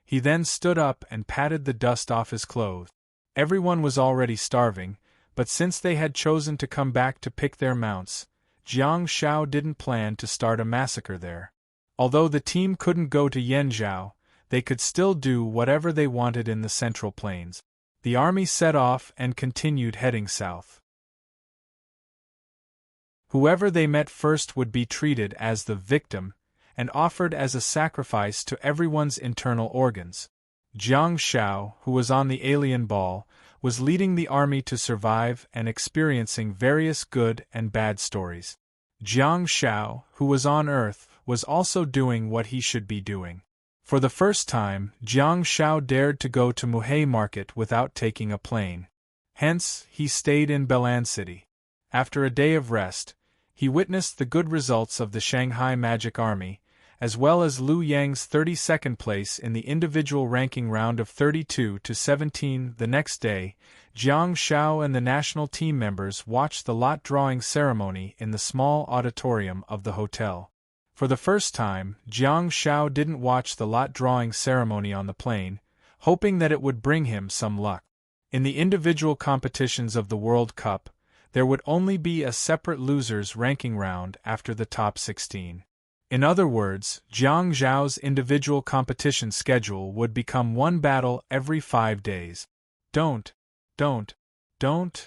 He then stood up and patted the dust off his clothes. Everyone was already starving, but since they had chosen to come back to pick their mounts, Jiang Shao didn't plan to start a massacre there. Although the team couldn't go to Yanzhou, they could still do whatever they wanted in the Central Plains. The army set off and continued heading south. Whoever they met first would be treated as the victim and offered as a sacrifice to everyone's internal organs. Jiang Shao, who was on the alien ball, was leading the army to survive and experiencing various good and bad stories. Jiang Shao, who was on Earth, was also doing what he should be doing. For the first time, Jiang Shao dared to go to Muhei Market without taking a plane. Hence, he stayed in Belan City. After a day of rest, he witnessed the good results of the Shanghai Magic Army, as well as Liu Yang's 32nd place in the individual ranking round of 32 to 17. The next day, Jiang Shao and the national team members watched the lot drawing ceremony in the small auditorium of the hotel. For the first time, Jiang Shao didn't watch the lot drawing ceremony on the plane, hoping that it would bring him some luck. In the individual competitions of the World Cup, there would only be a separate losers ranking round after the top 16. In other words, Jiang Zhao's individual competition schedule would become 1 battle every 5 days. Don't. Jiang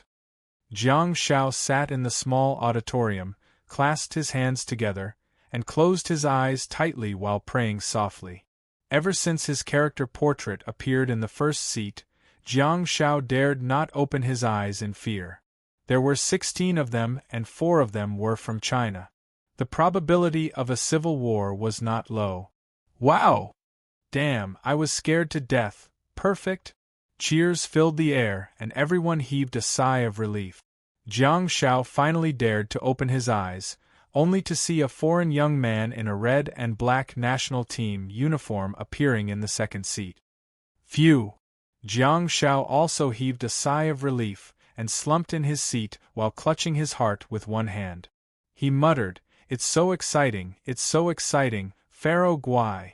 Shao sat in the small auditorium, clasped his hands together, and closed his eyes tightly while praying softly. Ever since his character portrait appeared in the first seat, Jiang Shao dared not open his eyes in fear. There were 16 of them and 4 of them were from China. The probability of a civil war was not low. Wow! Damn, I was scared to death. Perfect! Cheers filled the air and everyone heaved a sigh of relief. Jiang Shao finally dared to open his eyes, only to see a foreign young man in a red and black national team uniform appearing in the second seat. Phew! Jiang Shao also heaved a sigh of relief and slumped in his seat while clutching his heart with one hand. He muttered, it's so exciting, Pharaoh Guai.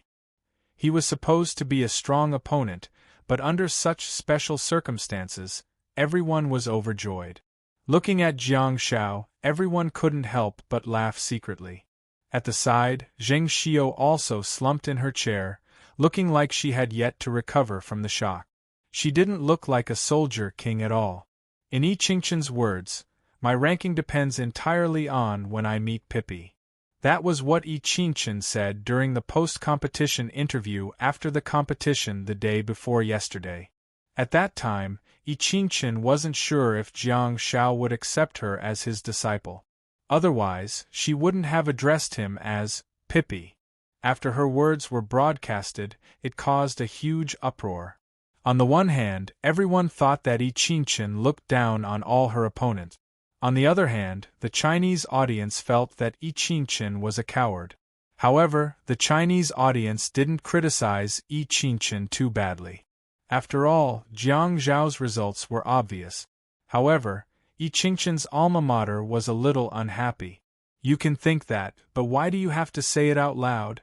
He was supposed to be a strong opponent, but under such special circumstances, everyone was overjoyed. Looking at Jiang Shao, everyone couldn't help but laugh secretly. At the side, Zheng Xiao also slumped in her chair, looking like she had yet to recover from the shock. She didn't look like a soldier king at all. In Yi Qingqian's words, my ranking depends entirely on when I meet Pippi. That was what Yi Qingqian said during the post-competition interview after the competition the day before yesterday. At that time, Yi Qingqian wasn't sure if Jiang Shao would accept her as his disciple. Otherwise, she wouldn't have addressed him as Pippi. After her words were broadcasted, it caused a huge uproar. On the one hand, everyone thought that Yi Qingqian looked down on all her opponents. On the other hand, the Chinese audience felt that Yi Qingchen was a coward. However, the Chinese audience didn't criticize Yi Qingchen too badly. After all, Jiang Zhao's results were obvious. However, Yi Qingchen's alma mater was a little unhappy. You can think that, but why do you have to say it out loud?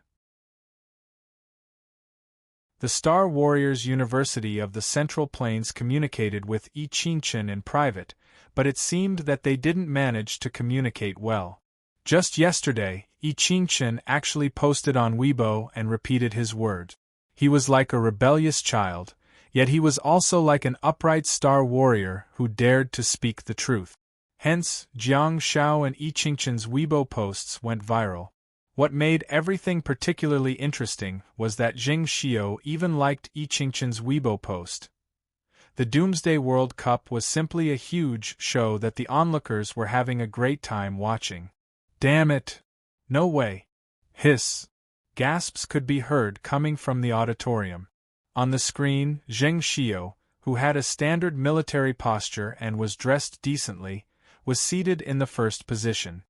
The Star Warriors University of the Central Plains communicated with Yi Qingchen in private, but it seemed that they didn't manage to communicate well. Just yesterday, Yi Qingchen actually posted on Weibo and repeated his words. He was like a rebellious child, yet he was also like an upright star warrior who dared to speak the truth. Hence, Jiang Zhao and Yi Qingchen's Weibo posts went viral. What made everything particularly interesting was that Jing Xiao even liked Yi Qingchen's Weibo post. The Doomsday World Cup was simply a huge show that the onlookers were having a great time watching. Damn it! No way! Hiss! Gasps could be heard coming from the auditorium. On the screen, Zheng Xiao, who had a standard military posture and was dressed decently, was seated in the first position.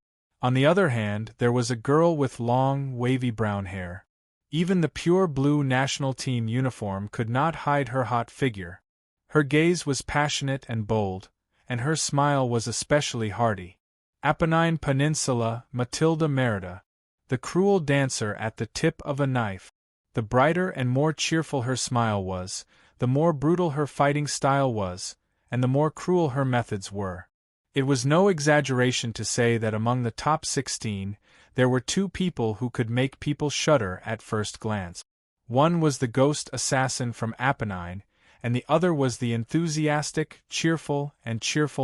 On the other hand, there was a girl with long, wavy brown hair. Even the pure blue national team uniform could not hide her hot figure. Her gaze was passionate and bold, and her smile was especially hearty. Apennine Peninsula, Matilda Merida, the cruel dancer at the tip of a knife. The brighter and more cheerful her smile was, the more brutal her fighting style was, and the more cruel her methods were. It was no exaggeration to say that among the top 16, there were two people who could make people shudder at first glance. One was the ghost assassin from Apennine, and the other was the enthusiastic, cheerful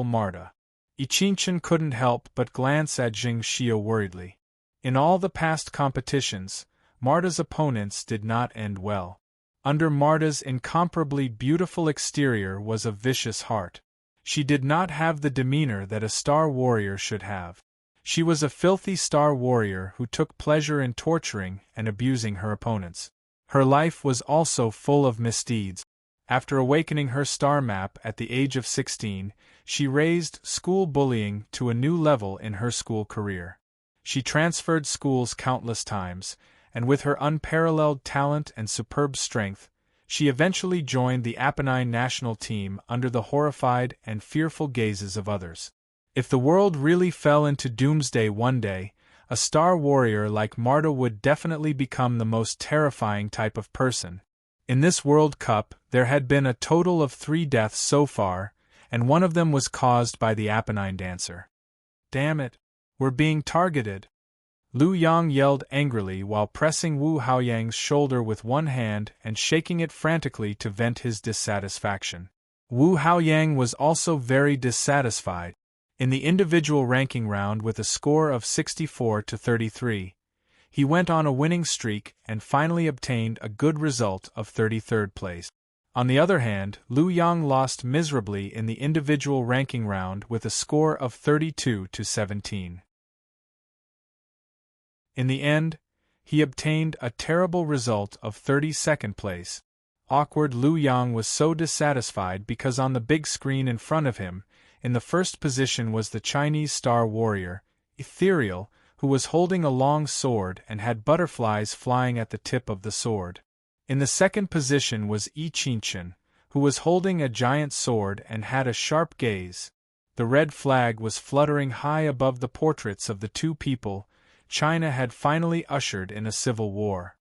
Marta. Yi Qingchen couldn't help but glance at Jing Xiao worriedly. In all the past competitions, Marta's opponents did not end well. Under Marta's incomparably beautiful exterior was a vicious heart. She did not have the demeanor that a star warrior should have. She was a filthy star warrior who took pleasure in torturing and abusing her opponents. Her life was also full of misdeeds. After awakening her star map at the age of 16, she raised school bullying to a new level in her school career. She transferred schools countless times, and with her unparalleled talent and superb strength, she eventually joined the Apennine national team under the horrified and fearful gazes of others. If the world really fell into doomsday one day, a star warrior like Marta would definitely become the most terrifying type of person. In this World Cup, there had been a total of 3 deaths so far, and one of them was caused by the Apennine dancer. Damn it! We're being targeted! Lu Yang yelled angrily while pressing Wu Haoyang's shoulder with one hand and shaking it frantically to vent his dissatisfaction. Wu Haoyang was also very dissatisfied. In the individual ranking round with a score of 64-33, he went on a winning streak and finally obtained a good result of 33rd place. On the other hand, Lu Yang lost miserably in the individual ranking round with a score of 32-17. In the end, he obtained a terrible result of 32nd place. Awkward Lu Yang was so dissatisfied because on the big screen in front of him, in the first position was the Chinese star warrior, Ethereal, who was holding a long sword and had butterflies flying at the tip of the sword. In the second position was Yi Qingchen, who was holding a giant sword and had a sharp gaze. The red flag was fluttering high above the portraits of the two people. China had finally ushered in a civil war.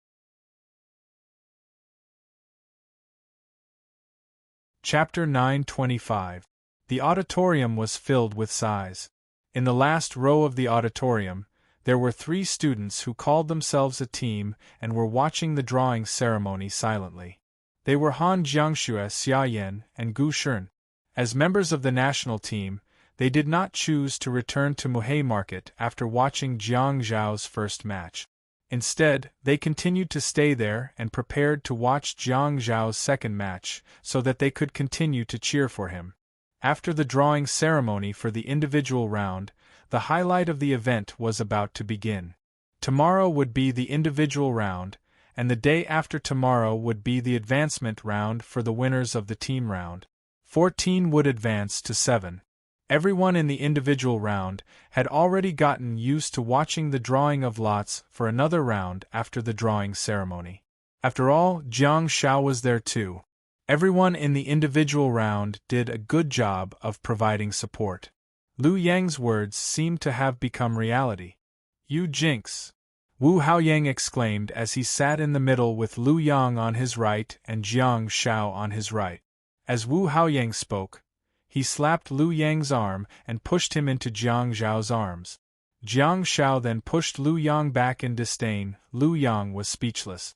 Chapter 925. The auditorium was filled with sighs. In the last row of the auditorium, there were 3 students who called themselves a team and were watching the drawing ceremony silently. They were Han Jiangxue, Xia Yan, and Gu Shun. As members of the national team, they did not choose to return to Muhe Market after watching Jiang Zhao's first match. Instead, they continued to stay there and prepared to watch Jiang Zhao's second match so that they could continue to cheer for him. After the drawing ceremony for the individual round, the highlight of the event was about to begin. Tomorrow would be the individual round, and the day after tomorrow would be the advancement round for the winners of the team round. 14 would advance to 7. Everyone in the individual round had already gotten used to watching the drawing of lots for another round after the drawing ceremony. After all, Jiang Shao was there too. Everyone in the individual round did a good job of providing support. Lu Yang's words seemed to have become reality. "You jinx!" Wu Haoyang exclaimed as he sat in the middle with Lu Yang on his right and Jiang Shao on his right. As Wu Haoyang spoke, he slapped Lu Yang's arm and pushed him into Jiang Zhao's arms. Jiang Shao then pushed Lu Yang back in disdain. Lu Yang was speechless.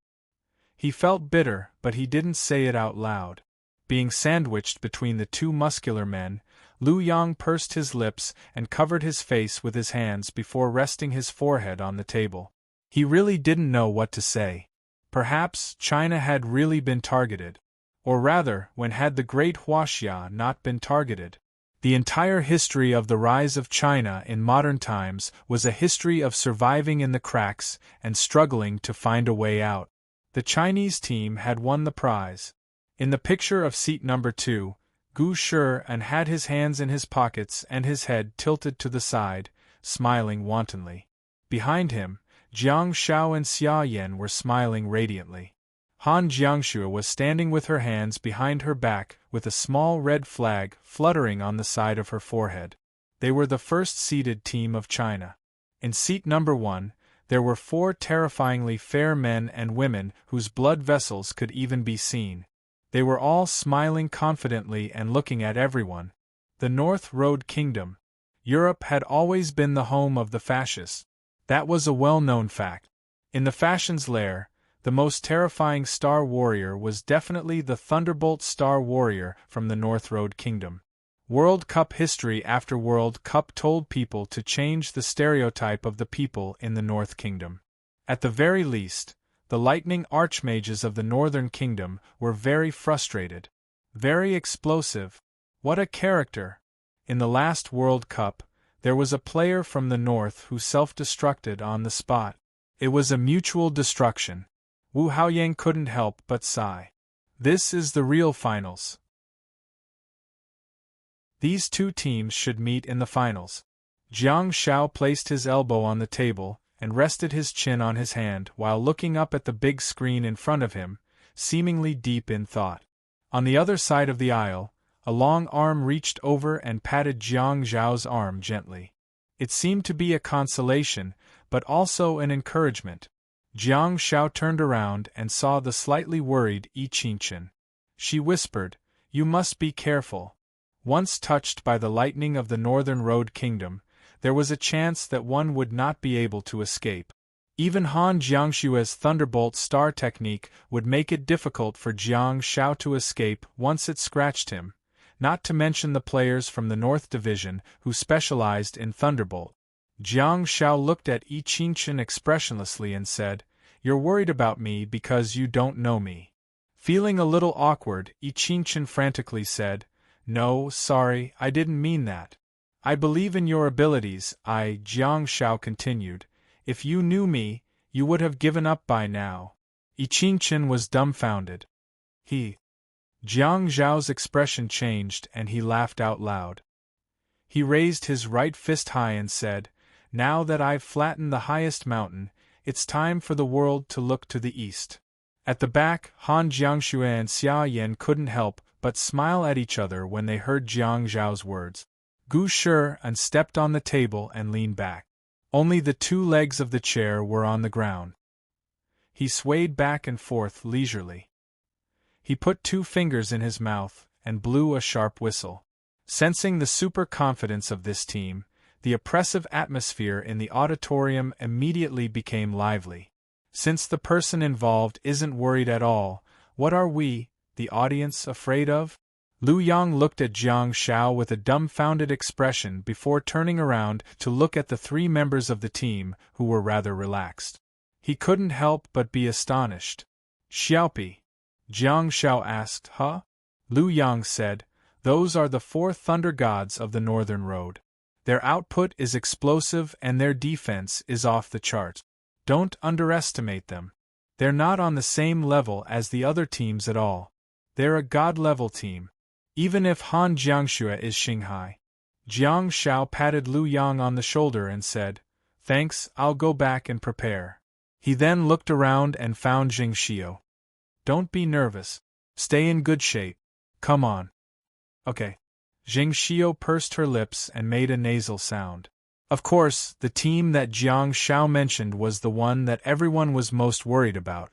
He felt bitter, but he didn't say it out loud. Being sandwiched between the two muscular men, Lu Yang pursed his lips and covered his face with his hands before resting his forehead on the table. He really didn't know what to say. Perhaps China had really been targeted. Or rather, when had the Great Huaxia not been targeted? The entire history of the rise of China in modern times was a history of surviving in the cracks and struggling to find a way out. The Chinese team had won the prize. In the picture of seat number 2, Gu Shi'an had his hands in his pockets and his head tilted to the side, smiling wantonly. Behind him, Jiang Shao and Xia Yan were smiling radiantly. Han Jiangxue was standing with her hands behind her back with a small red flag fluttering on the side of her forehead. They were the first-seeded team of China. In seat number 1, there were 4 terrifyingly fair men and women whose blood vessels could even be seen. They were all smiling confidently and looking at everyone. The North Road Kingdom. Europe had always been the home of the fascists. That was a well-known fact. In the Fashions lair, the most terrifying Star Warrior was definitely the Thunderbolt Star Warrior from the North Road Kingdom. World Cup history after World Cup told people to change the stereotype of the people in the North Kingdom. At the very least, the Lightning Archmages of the Northern Kingdom were very frustrated. Very explosive. What a character! In the last World Cup, there was a player from the North who self-destructed on the spot. It was a mutual destruction. Wu Haoyang couldn't help but sigh. This is the real finals. These two teams should meet in the finals. Jiang Shao placed his elbow on the table and rested his chin on his hand while looking up at the big screen in front of him, seemingly deep in thought. On the other side of the aisle, a long arm reached over and patted Jiang Zhao's arm gently. It seemed to be a consolation, but also an encouragement. Jiang Shao turned around and saw the slightly worried Yi Qingchen. She whispered, "You must be careful." Once touched by the lightning of the Northern Road Kingdom, there was a chance that one would not be able to escape. Even Han Jiangshue's Thunderbolt Star technique would make it difficult for Jiang Shao to escape once it scratched him, not to mention the players from the North Division who specialized in Thunderbolt. Jiang Shao looked at Yi Qingchen expressionlessly and said, "You're worried about me because you don't know me." Feeling a little awkward, Yi Qingchen frantically said, "No, sorry, I didn't mean that. I believe in your abilities." Jiang Shao continued, "If you knew me, you would have given up by now." Yi Qingchen was dumbfounded. Jiang Zhao's expression changed and he laughed out loud. He raised his right fist high and said, "Now that I've flattened the highest mountain, it's time for the world to look to the east." At the back, Han Jiangxue and Xia Yan couldn't help but smile at each other when they heard Jiang Zhao's words. Gu Shi'an stepped on the table and leaned back. Only the 2 legs of the chair were on the ground. He swayed back and forth leisurely. He put 2 fingers in his mouth and blew a sharp whistle. Sensing the super confidence of this team, the oppressive atmosphere in the auditorium immediately became lively. Since the person involved isn't worried at all, what are we, the audience, afraid of? Lu Yang looked at Jiang Shao with a dumbfounded expression before turning around to look at the 3 members of the team who were rather relaxed. He couldn't help but be astonished. "Xiaopi?" Jiang Shao asked. "Huh?" Lu Yang said, "Those are the 4 thunder gods of the Northern Road. Their output is explosive and their defense is off the chart. Don't underestimate them. They're not on the same level as the other teams at all. They're a god-level team. Even if Han Jiangxue is Xinghai." Jiang Shao patted Lu Yang on the shoulder and said, "Thanks, I'll go back and prepare." He then looked around and found Jing Xiao. "Don't be nervous. Stay in good shape. Come on." "Okay." Jing Xiao pursed her lips and made a nasal sound. Of course, the team that Jiang Shao mentioned was the one that everyone was most worried about.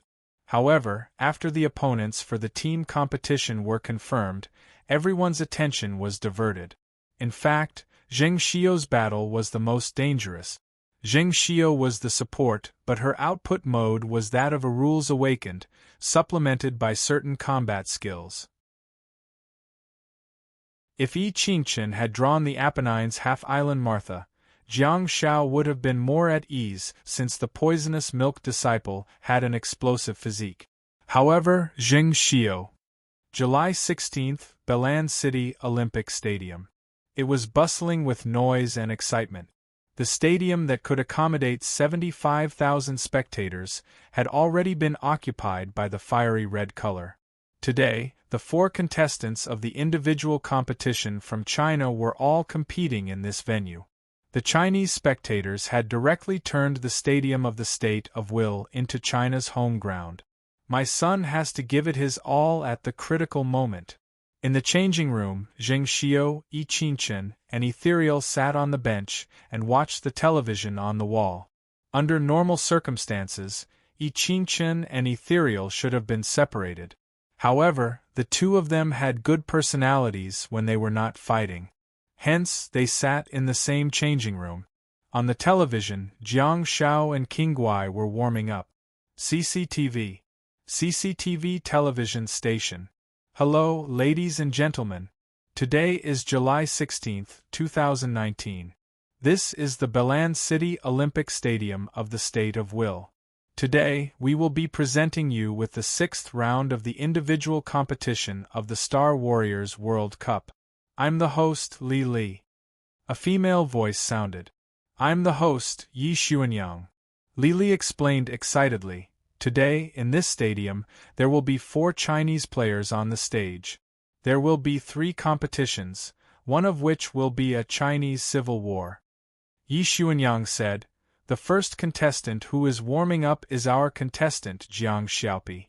However, after the opponents for the team competition were confirmed, everyone's attention was diverted. In fact, Jing Xiao's battle was the most dangerous. Jing Xiao was the support, but her output mode was that of a Rules Awakened, supplemented by certain combat skills. If Yi Qingchen had drawn the Apennines half-island Martha, Jiang Shao would have been more at ease since the poisonous milk disciple had an explosive physique. However, Jing Xiao. July 16th, Belan City Olympic Stadium. It was bustling with noise and excitement. The stadium that could accommodate 75,000 spectators had already been occupied by the fiery red color. Today, the 4 contestants of the individual competition from China were all competing in this venue. The Chinese spectators had directly turned the Stadium of the State of Will into China's home ground. My son has to give it his all at the critical moment. In the changing room, Jing Xiao, Yi Qingchen, and Ethereal sat on the bench and watched the television on the wall. Under normal circumstances, Yi Qingchen and Ethereal should have been separated. However, the two of them had good personalities when they were not fighting. Hence, they sat in the same changing room. On the television, Jiang Shao and King Guai were warming up. CCTV television station. Hello, ladies and gentlemen. Today is July 16, 2019. This is the Belan City Olympic Stadium of the State of Will. Today, we will be presenting you with the 6th round of the individual competition of the Star Warriors World Cup. I'm the host, Li Li. A female voice sounded. I'm the host, Yi Xuanyang. Li Li explained excitedly. Today, in this stadium, there will be 4 Chinese players on the stage. There will be 3 competitions, one of which will be a Chinese civil war. Yi Xuanyang said, "The first contestant who is warming up is our contestant Jiang Xiaopi.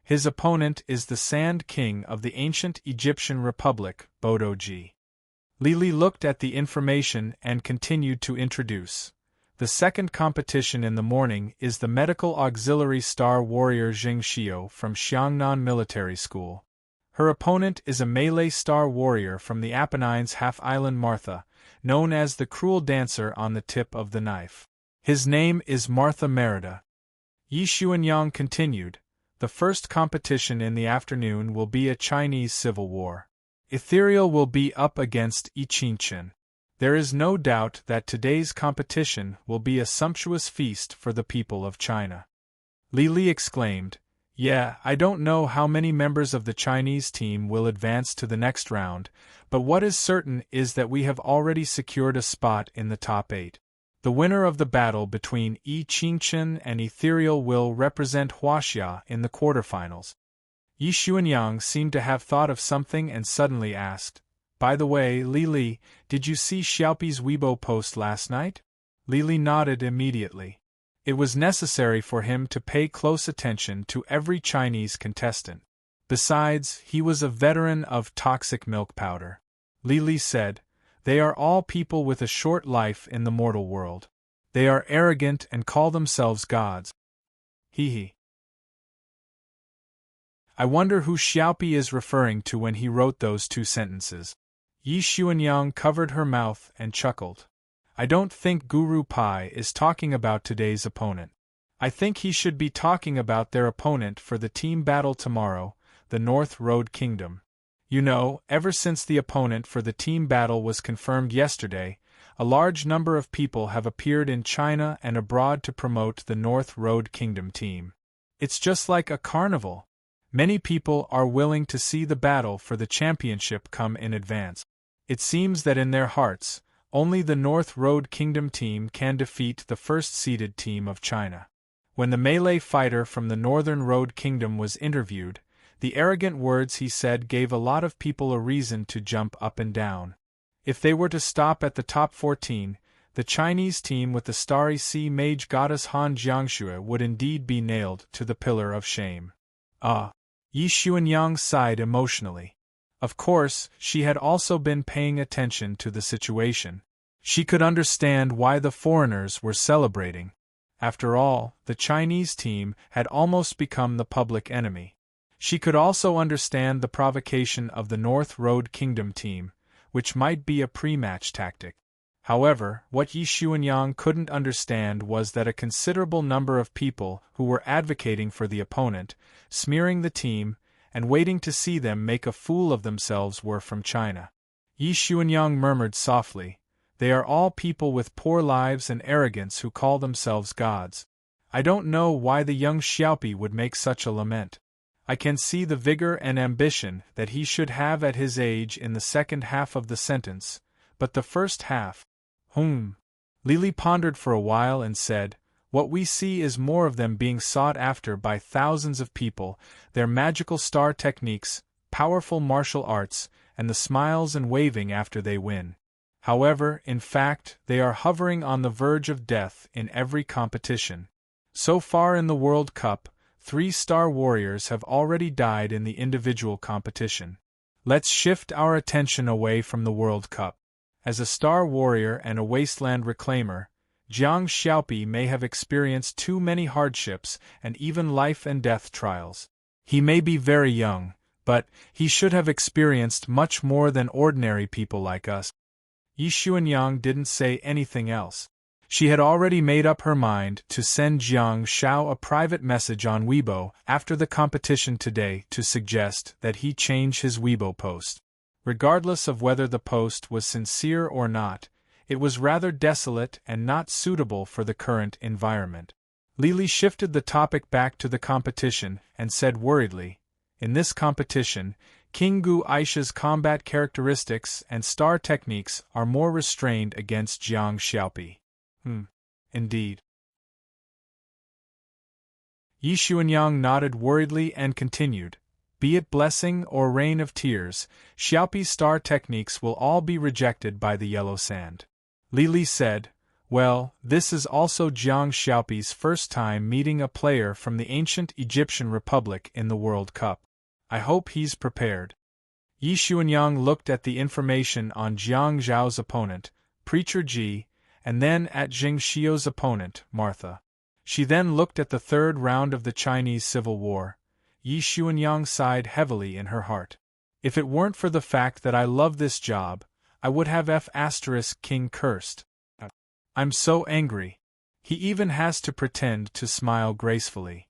His opponent is the Sand King of the ancient Egyptian Republic, Bodoji." Li Li looked at the information and continued to introduce. The second competition in the morning is the medical auxiliary star warrior Jing Xiao from Xiangnan Military School. Her opponent is a melee star warrior from the Apennines half-island Martha, known as the cruel dancer on the tip of the knife. His name is Martha Merida. Yi Xuanyang continued. The first competition in the afternoon will be a Chinese civil war. Ethereal will be up against Yi Qingchen. There is no doubt that today's competition will be a sumptuous feast for the people of China. Li Li exclaimed, "Yeah, I don't know how many members of the Chinese team will advance to the next round, but what is certain is that we have already secured a spot in the top 8. The winner of the battle between Yi Qingchen and Ethereal will represent Huaxia in the quarterfinals." Yi Xuanyang seemed to have thought of something and suddenly asked, "By the way, Li Li, did you see Xiaopi's Weibo post last night?" Li Li nodded immediately. It was necessary for him to pay close attention to every Chinese contestant. Besides, he was a veteran of toxic milk powder. Li Li said, "They are all people with a short life in the mortal world. They are arrogant and call themselves gods. He. I wonder who Xiaopi is referring to when he wrote those 2 sentences." Yi Xuanyang covered her mouth and chuckled. "I don't think Guru Pai is talking about today's opponent. I think he should be talking about their opponent for the team battle tomorrow, the North Road Kingdom. You know, ever since the opponent for the team battle was confirmed yesterday, a large number of people have appeared in China and abroad to promote the North Road Kingdom team. It's just like a carnival. Many people are willing to see the battle for the championship come in advance. It seems that in their hearts, only the North Road Kingdom team can defeat the first-seeded team of China." When the melee fighter from the Northern Road Kingdom was interviewed, the arrogant words he said gave a lot of people a reason to jump up and down. If they were to stop at the top 14, the Chinese team with the starry sea mage goddess Han Jiangxue would indeed be nailed to the pillar of shame. Yi Xuanyang sighed emotionally. Of course, she had also been paying attention to the situation. She could understand why the foreigners were celebrating. After all, the Chinese team had almost become the public enemy. She could also understand the provocation of the North Road Kingdom team, which might be a pre-match tactic. However, what Yi Xuanyang couldn't understand was that a considerable number of people who were advocating for the opponent, smearing the team, and waiting to see them make a fool of themselves were from China. Yi Xuanyang murmured softly, "They are all people with poor lives and arrogance who call themselves gods. I don't know why the young Xiaopi would make such a lament. I can see the vigor and ambition that he should have at his age in the second half of the sentence, but the first half..." Lily pondered for a while and said, "What we see is more of them being sought after by thousands of people, their magical star techniques, powerful martial arts, and the smiles and waving after they win. However, in fact, they are hovering on the verge of death in every competition. So far in the World Cup, 3 star warriors have already died in the individual competition. Let's shift our attention away from the World Cup. As a star warrior and a wasteland reclaimer, Jiang Xiaopi may have experienced too many hardships and even life and death trials. He may be very young, but he should have experienced much more than ordinary people like us." Yi Xuanyang didn't say anything else. She had already made up her mind to send Jiang Shao a private message on Weibo after the competition today to suggest that he change his Weibo post. Regardless of whether the post was sincere or not, it was rather desolate and not suitable for the current environment. Lily shifted the topic back to the competition and said worriedly, "In this competition, King Gu Aisha's combat characteristics and star techniques are more restrained against Jiang Xiaopi." Indeed. Yi Xuanyang nodded worriedly and continued, "Be it blessing or rain of tears, Xiaopi's star techniques will all be rejected by the yellow sand." Lily said, "Well, this is also Jiang Xiaopi's first time meeting a player from the ancient Egyptian Republic in the World Cup. I hope he's prepared." Yi Xuanyang looked at the information on Jiang Zhao's opponent, Preacher Ji, and then at Jing Xiu's opponent, Martha. She then looked at the third round of the Chinese Civil War. Yi Xuanyang sighed heavily in her heart. "If it weren't for the fact that I love this job, I would have King cursed. I'm so angry." He even has to pretend to smile gracefully.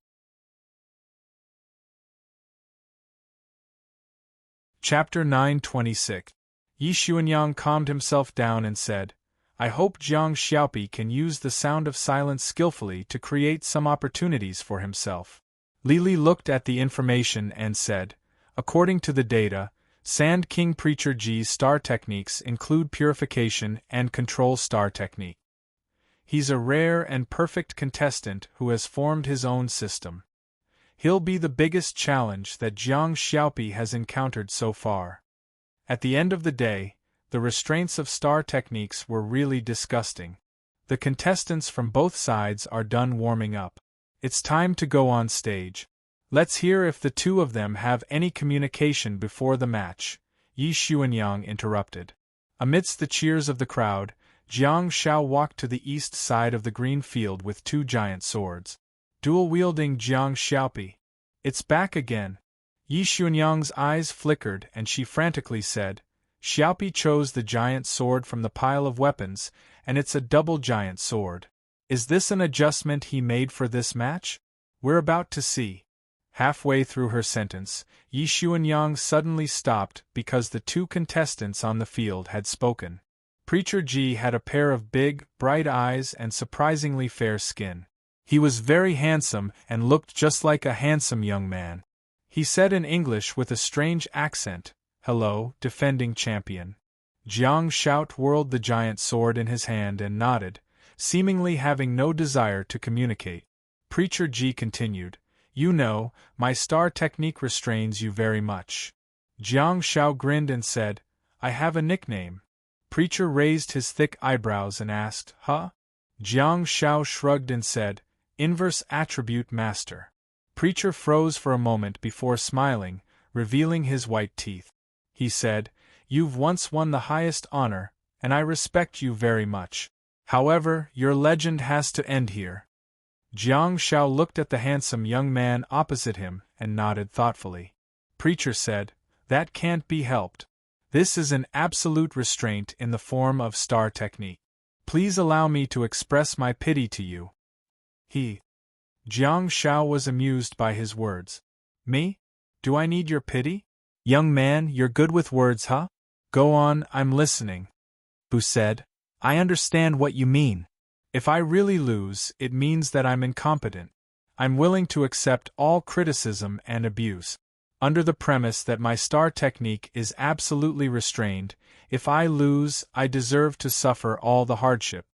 Chapter 926. Yi Xuanyang calmed himself down and said, "I hope Jiang Xiaopi can use the sound of silence skillfully to create some opportunities for himself." Lily looked at the information and said, "According to the data, Sand King Preacher Ji's star techniques include purification and control star technique. He's a rare and perfect contestant who has formed his own system. He'll be the biggest challenge that Jiang Xiaopi has encountered so far." At the end of the day, the restraints of star techniques were really disgusting. The contestants from both sides are done warming up. It's time to go on stage. Let's hear if the two of them have any communication before the match, Yi Xuanyang interrupted. Amidst the cheers of the crowd, Jiang Shao walked to the east side of the green field with 2 giant swords. Dual-wielding Jiang Xiaopi. "It's back again." Yi Xuanyang's eyes flickered and she frantically said, "Xiaopi chose the giant sword from the pile of weapons, and it's a double giant sword. Is this an adjustment he made for this match? We're about to see." Halfway through her sentence, Yi Xuanyang suddenly stopped because the 2 contestants on the field had spoken. Preacher Ji had a pair of big, bright eyes and surprisingly fair skin. He was very handsome and looked just like a handsome young man. He said in English with a strange accent, "Hello, defending champion." Jiang Shao whirled the giant sword in his hand and nodded, seemingly having no desire to communicate. Preacher Ji continued, "You know, my star technique restrains you very much." Jiang Shao grinned and said, "I have a nickname." Preacher raised his thick eyebrows and asked, Huh? Jiang Shao shrugged and said, Inverse attribute master. Preacher froze for a moment before smiling, revealing his white teeth. He said, You've once won the highest honor, and I respect you very much. However, your legend has to end here. Jiang Shao looked at the handsome young man opposite him and nodded thoughtfully. Preacher said, That can't be helped. This is an absolute restraint in the form of star technique. Please allow me to express my pity to you. Jiang Shao was amused by his words. Me? Do I need your pity? Young man, you're good with words, huh? Go on, I'm listening. Bu said, I understand what you mean. If I really lose, it means that I'm incompetent. I'm willing to accept all criticism and abuse. Under the premise that my star technique is absolutely restrained, if I lose, I deserve to suffer all the hardship.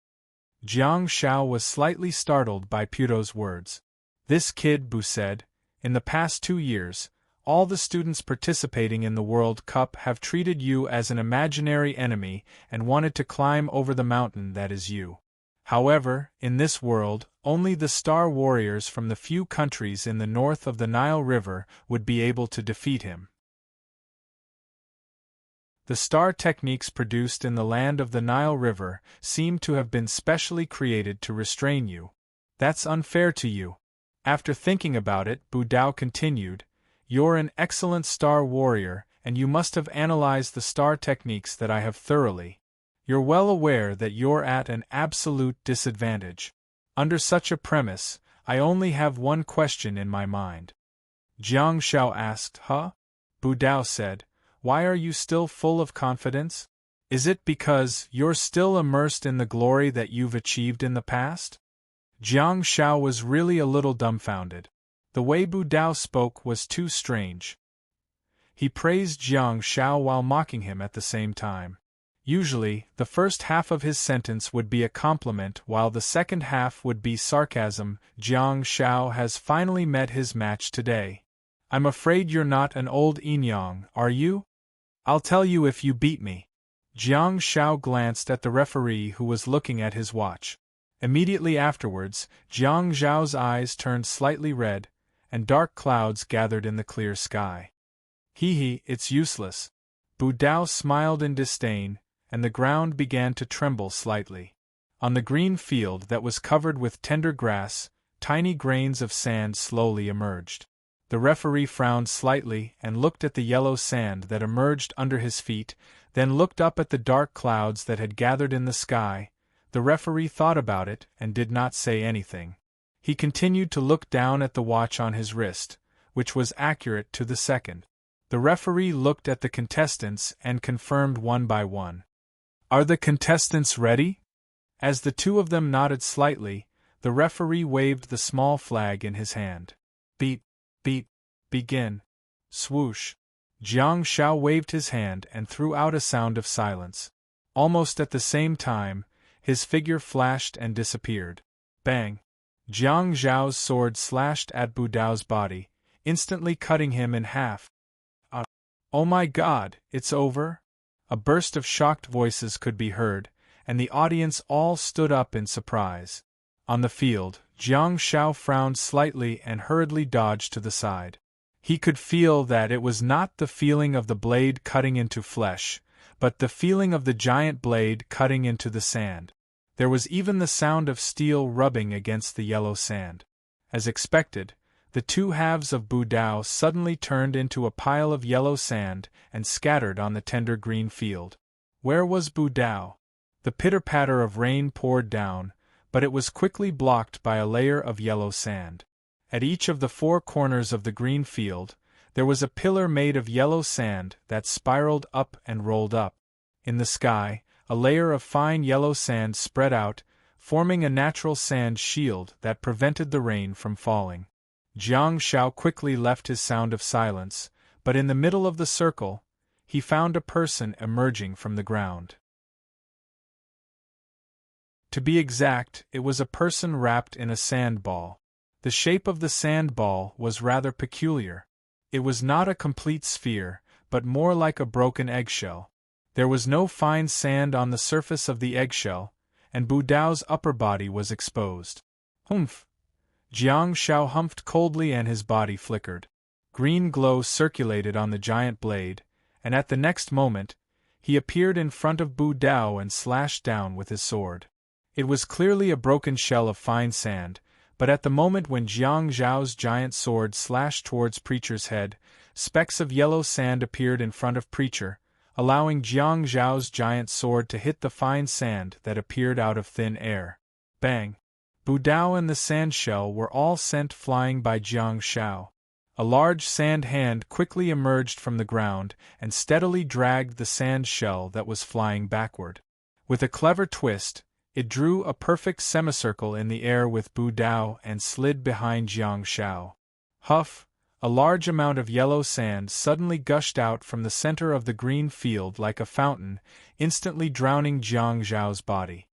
Jiang Shao was slightly startled by Puto's words. This kid, Bu said, in the past 2 years, all the students participating in the World Cup have treated you as an imaginary enemy and wanted to climb over the mountain that is you. However, in this world, only the star warriors from the few countries in the north of the Nile River would be able to defeat him. The star techniques produced in the land of the Nile River seem to have been specially created to restrain you. That's unfair to you. After thinking about it, Bu Dao continued, You're an excellent star warrior, and you must have analyzed the star techniques that I have thoroughly. You're well aware that you're at an absolute disadvantage. Under such a premise, I only have one question in my mind. Jiang Shao asked, Huh? Bu Dao said, Why are you still full of confidence? Is it because you're still immersed in the glory that you've achieved in the past? Jiang Shao was really a little dumbfounded. The way Bu Dao spoke was too strange. He praised Jiang Shao while mocking him at the same time. Usually, the first half of his sentence would be a compliment while the second half would be sarcasm. Jiang Shao has finally met his match today. I'm afraid you're not an old Inyang, are you? I'll tell you if you beat me. Jiang Shao glanced at the referee who was looking at his watch. Immediately afterwards, Jiang Zhao's eyes turned slightly red, and dark clouds gathered in the clear sky. It's useless. Bu Dao smiled in disdain, and the ground began to tremble slightly. On the green field that was covered with tender grass, tiny grains of sand slowly emerged. The referee frowned slightly and looked at the yellow sand that emerged under his feet, then looked up at the dark clouds that had gathered in the sky. The referee thought about it and did not say anything. He continued to look down at the watch on his wrist, which was accurate to the second. The referee looked at the contestants and confirmed one by one. Are the contestants ready? As the two of them nodded slightly, the referee waved the small flag in his hand. Beat, begin. Swoosh. Jiang Shao waved his hand and threw out a sound of silence. Almost at the same time, his figure flashed and disappeared. Bang! Jiang Zhao's sword slashed at Bu Dao's body, instantly cutting him in half. Oh my God, it's over? A burst of shocked voices could be heard, and the audience all stood up in surprise. On the field, Jiang Shao frowned slightly and hurriedly dodged to the side. He could feel that it was not the feeling of the blade cutting into flesh, but the feeling of the giant blade cutting into the sand. There was even the sound of steel rubbing against the yellow sand. As expected, the two halves of Bu Dao suddenly turned into a pile of yellow sand and scattered on the tender green field. Where was Bu Dao? The pitter-patter of rain poured down, but it was quickly blocked by a layer of yellow sand. At each of the 4 corners of the green field, there was a pillar made of yellow sand that spiraled up and rolled up. In the sky, a layer of fine yellow sand spread out, forming a natural sand shield that prevented the rain from falling. Jiang Shao quickly left his sound of silence, but in the middle of the circle, he found a person emerging from the ground. To be exact, it was a person wrapped in a sand ball. The shape of the sand ball was rather peculiar. It was not a complete sphere, but more like a broken eggshell. There was no fine sand on the surface of the eggshell, and Bu Dao's upper body was exposed. Humph! Jiang Shao humphed coldly and his body flickered. Green glow circulated on the giant blade, and at the next moment, he appeared in front of Bu Dao and slashed down with his sword. It was clearly a broken shell of fine sand, but at the moment when Jiang Zhao's giant sword slashed towards Preacher's head, specks of yellow sand appeared in front of Preacher, allowing Jiang Zhao's giant sword to hit the fine sand that appeared out of thin air. Bang! Bu Dao and the sand shell were all sent flying by Jiang Shao. A large sand hand quickly emerged from the ground and steadily dragged the sand shell that was flying backward. With a clever twist, it drew a perfect semicircle in the air with Bu Dao and slid behind Jiang Shao. Huff! A large amount of yellow sand suddenly gushed out from the center of the green field like a fountain, instantly drowning Jiang Zhao's body.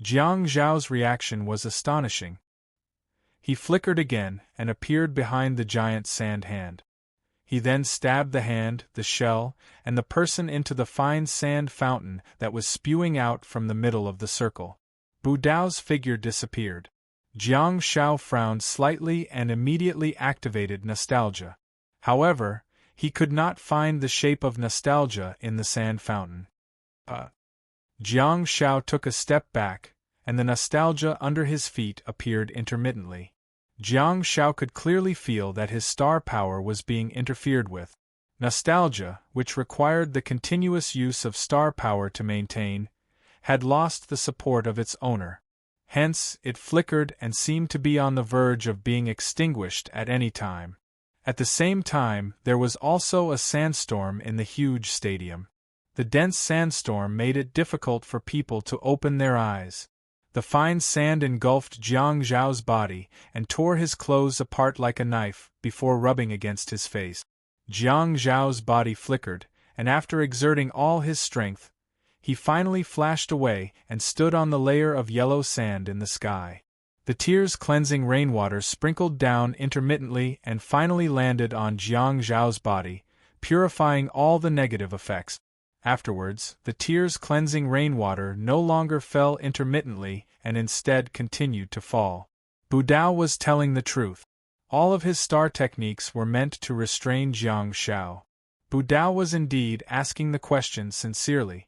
Jiang Zhao's reaction was astonishing. He flickered again and appeared behind the giant sand hand. He then stabbed the hand, the shell, and the person into the fine sand fountain that was spewing out from the middle of the circle. Bu Dao's figure disappeared. Jiang Shao frowned slightly and immediately activated nostalgia. However, he could not find the shape of nostalgia in the sand fountain. Jiang Shao took a step back, and the nostalgia under his feet appeared intermittently. Jiang Shao could clearly feel that his star power was being interfered with. Nostalgia, which required the continuous use of star power to maintain, had lost the support of its owner. Hence, it flickered and seemed to be on the verge of being extinguished at any time. At the same time, there was also a sandstorm in the huge stadium. The dense sandstorm made it difficult for people to open their eyes. The fine sand engulfed Jiang Zhao's body and tore his clothes apart like a knife before rubbing against his face. Jiang Zhao's body flickered, and after exerting all his strength, he finally flashed away and stood on the layer of yellow sand in the sky. The tears-cleansing rainwater sprinkled down intermittently and finally landed on Jiang Zhao's body, purifying all the negative effects. Afterwards, the tears-cleansing rainwater no longer fell intermittently and instead continued to fall. Bu Dao was telling the truth. All of his star techniques were meant to restrain Jiang Shao. Bu Dao was indeed asking the question sincerely.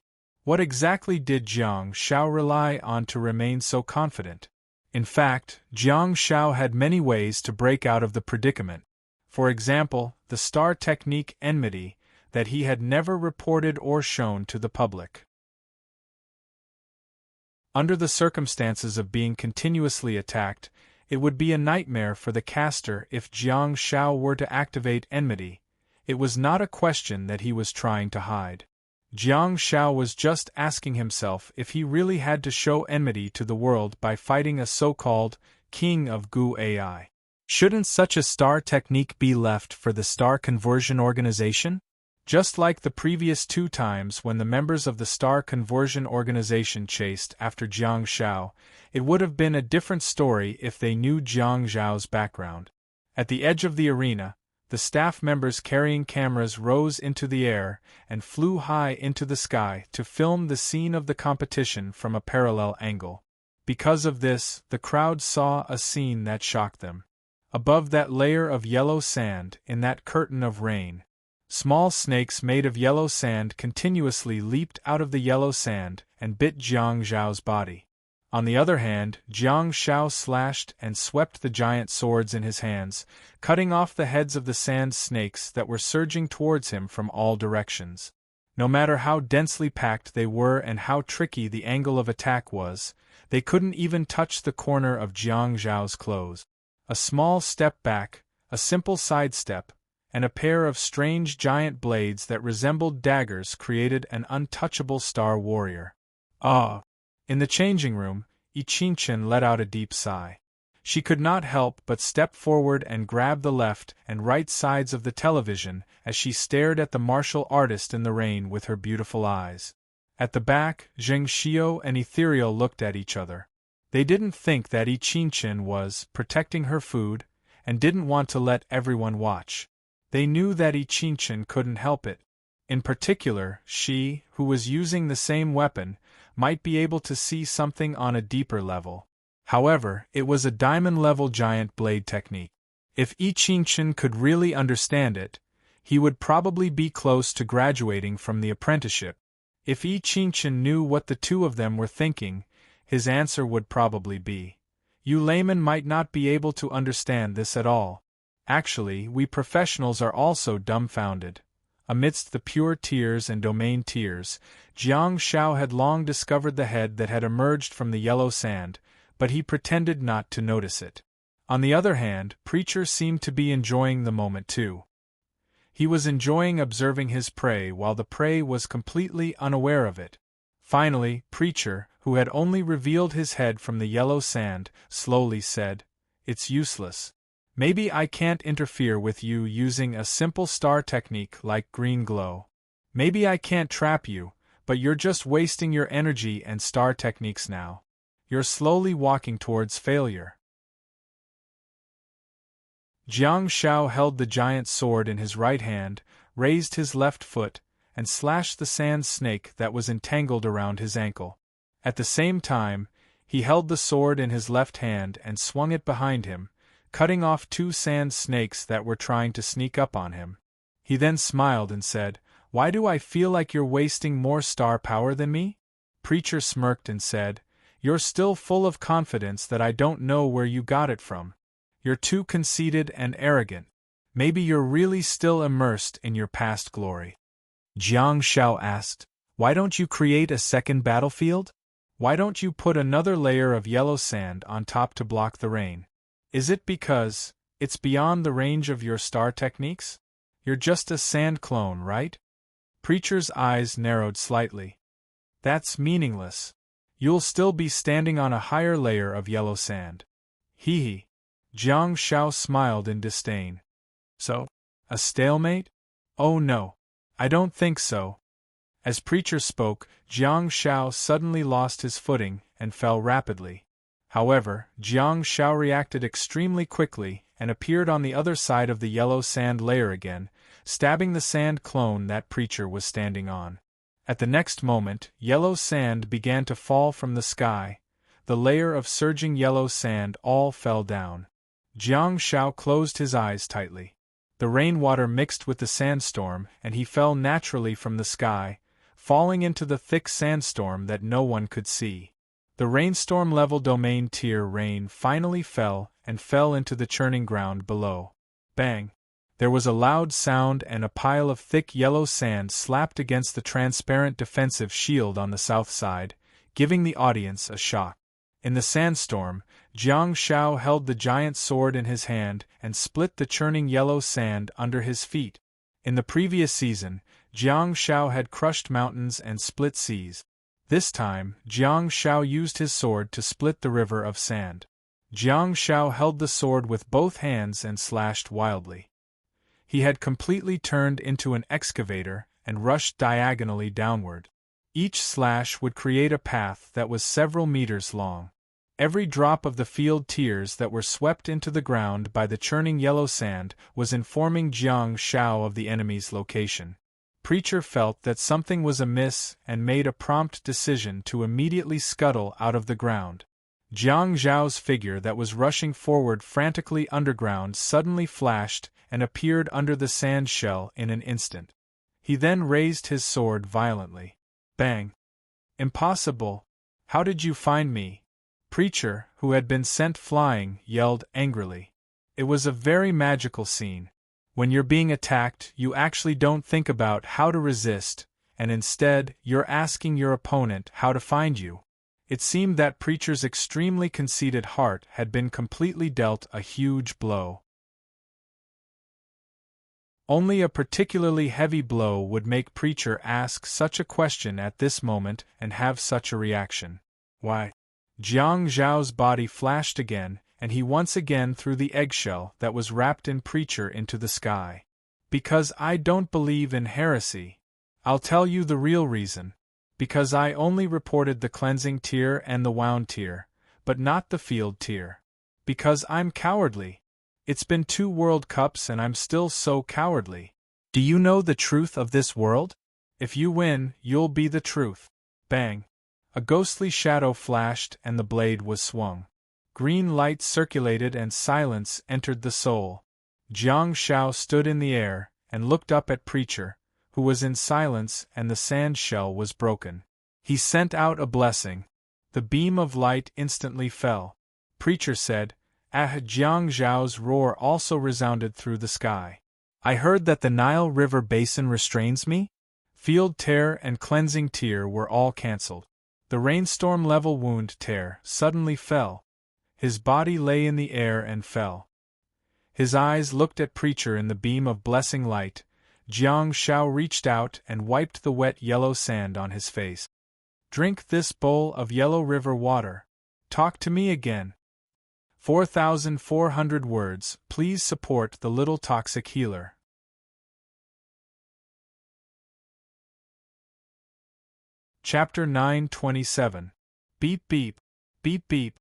What exactly did Jiang Shao rely on to remain so confident? In fact, Jiang Shao had many ways to break out of the predicament. For example, the star technique enmity, that he had never reported or shown to the public. Under the circumstances of being continuously attacked, it would be a nightmare for the caster if Jiang Shao were to activate enmity. It was not a question that he was trying to hide. Jiang Shao was just asking himself if he really had to show enmity to the world by fighting a so-called king of Gu AI. Shouldn't such a star technique be left for the Star Conversion Organization? Just like the previous two times when the members of the Star Conversion Organization chased after Jiang Shao, it would have been a different story if they knew Jiang Zhao's background. At the edge of the arena, the staff members carrying cameras rose into the air and flew high into the sky to film the scene of the competition from a parallel angle. Because of this, the crowd saw a scene that shocked them. Above that layer of yellow sand, in that curtain of rain, small snakes made of yellow sand continuously leaped out of the yellow sand and bit Jiang Zhao's body. On the other hand, Jiang Shao slashed and swept the giant swords in his hands, cutting off the heads of the sand snakes that were surging towards him from all directions. No matter how densely packed they were and how tricky the angle of attack was, they couldn't even touch the corner of Jiang Zhao's clothes. A small step back, a simple sidestep, and a pair of strange giant blades that resembled daggers created an untouchable star warrior. Ah! In the changing room, Yi Qingchen let out a deep sigh. She could not help but step forward and grab the left and right sides of the television as she stared at the martial artist in the rain with her beautiful eyes. At the back, Zheng Xiao and Ethereal looked at each other. They didn't think that Yi Qingchen was protecting her food and didn't want to let everyone watch. They knew that Yi Qingchen couldn't help it. In particular, she, who was using the same weapon, might be able to see something on a deeper level. However, it was a diamond-level giant blade technique. If I Ching-chen could really understand it, he would probably be close to graduating from the apprenticeship. If I Ching-chen knew what the two of them were thinking, his answer would probably be, "You laymen might not be able to understand this at all. Actually, we professionals are also dumbfounded." Amidst the pure tears and domain tears, Jiang Shao had long discovered the head that had emerged from the yellow sand, but he pretended not to notice it. On the other hand, Preacher seemed to be enjoying the moment too. He was enjoying observing his prey while the prey was completely unaware of it. Finally, Preacher, who had only revealed his head from the yellow sand, slowly said, "It's useless. Maybe I can't interfere with you using a simple star technique like green glow. Maybe I can't trap you, but you're just wasting your energy and star techniques now. You're slowly walking towards failure." Jiang Shao held the giant sword in his right hand, raised his left foot, and slashed the sand snake that was entangled around his ankle. At the same time, he held the sword in his left hand and swung it behind him, cutting off 2 sand snakes that were trying to sneak up on him. He then smiled and said, "Why do I feel like you're wasting more star power than me?" Preacher smirked and said, "You're still full of confidence that I don't know where you got it from. You're too conceited and arrogant. Maybe you're really still immersed in your past glory." Jiang Shao asked, "Why don't you create a second battlefield? Why don't you put another layer of yellow sand on top to block the rain? Is it because it's beyond the range of your star techniques? You're just a sand clone, right?" Preacher's eyes narrowed slightly. "That's meaningless. You'll still be standing on a higher layer of yellow sand." "Hee hee." Jiang Shao smiled in disdain. "So? A stalemate? Oh no. I don't think so." As Preacher spoke, Jiang Shao suddenly lost his footing and fell rapidly. However, Jiang Shao reacted extremely quickly and appeared on the other side of the yellow sand layer again, stabbing the sand clone that Preacher was standing on. At the next moment, yellow sand began to fall from the sky. The layer of surging yellow sand all fell down. Jiang Shao closed his eyes tightly. The rainwater mixed with the sandstorm and he fell naturally from the sky, falling into the thick sandstorm that no one could see. The rainstorm-level domain tier rain finally fell and fell into the churning ground below. Bang! There was a loud sound and a pile of thick yellow sand slapped against the transparent defensive shield on the south side, giving the audience a shock. In the sandstorm, Jiang Shao held the giant sword in his hand and split the churning yellow sand under his feet. In the previous season, Jiang Shao had crushed mountains and split seas. This time, Jiang Shao used his sword to split the river of sand. Jiang Shao held the sword with both hands and slashed wildly. He had completely turned into an excavator and rushed diagonally downward. Each slash would create a path that was several meters long. Every drop of the field tears that were swept into the ground by the churning yellow sand was informing Jiang Shao of the enemy's location. Preacher felt that something was amiss and made a prompt decision to immediately scuttle out of the ground. Jiang Zhao's figure that was rushing forward frantically underground suddenly flashed and appeared under the sand shell in an instant. He then raised his sword violently. Bang! "Impossible! How did you find me?" Preacher, who had been sent flying, yelled angrily. It was a very magical scene. When you're being attacked, you actually don't think about how to resist, and instead, you're asking your opponent how to find you. It seemed that Preacher's extremely conceited heart had been completely dealt a huge blow. Only a particularly heavy blow would make Preacher ask such a question at this moment and have such a reaction. Why? Jiang Zhao's body flashed again, and he once again threw the eggshell that was wrapped in Preacher into the sky. "Because I don't believe in heresy. I'll tell you the real reason. Because I only reported the cleansing tier and the wound tier, but not the field tier. Because I'm cowardly. It's been 2 World Cups and I'm still so cowardly. Do you know the truth of this world? If you win, you'll be the truth. Bang! A ghostly shadow flashed and the blade was swung. Green light circulated and silence entered the soul. Jiang Shao stood in the air and looked up at Preacher, who was in silence, and the sand shell was broken. He sent out a blessing. The beam of light instantly fell. Preacher said, Jiang Zhao's roar also resounded through the sky. I heard that the Nile River basin restrains me? Field tear and cleansing tear were all cancelled. The rainstorm level wound tear suddenly fell. His body lay in the air and fell. His eyes looked at Preacher in the beam of blessing light. Jiang Shao reached out and wiped the wet yellow sand on his face. Drink this bowl of yellow river water. Talk to me again. 4,400 words. Please support the little toxic healer. Chapter 927. Beep beep. Beep beep.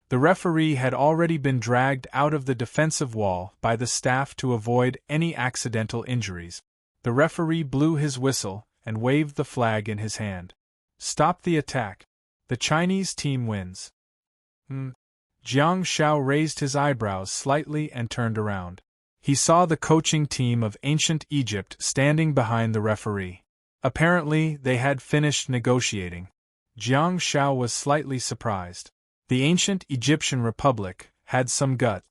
The referee had already been dragged out of the defensive wall by the staff to avoid any accidental injuries. The referee blew his whistle and waved the flag in his hand. Stop the attack. The Chinese team wins. Jiang Shao raised his eyebrows slightly and turned around. He saw the coaching team of ancient Egypt standing behind the referee. Apparently, they had finished negotiating. Jiang Shao was slightly surprised. The ancient Egyptian Republic had some gut.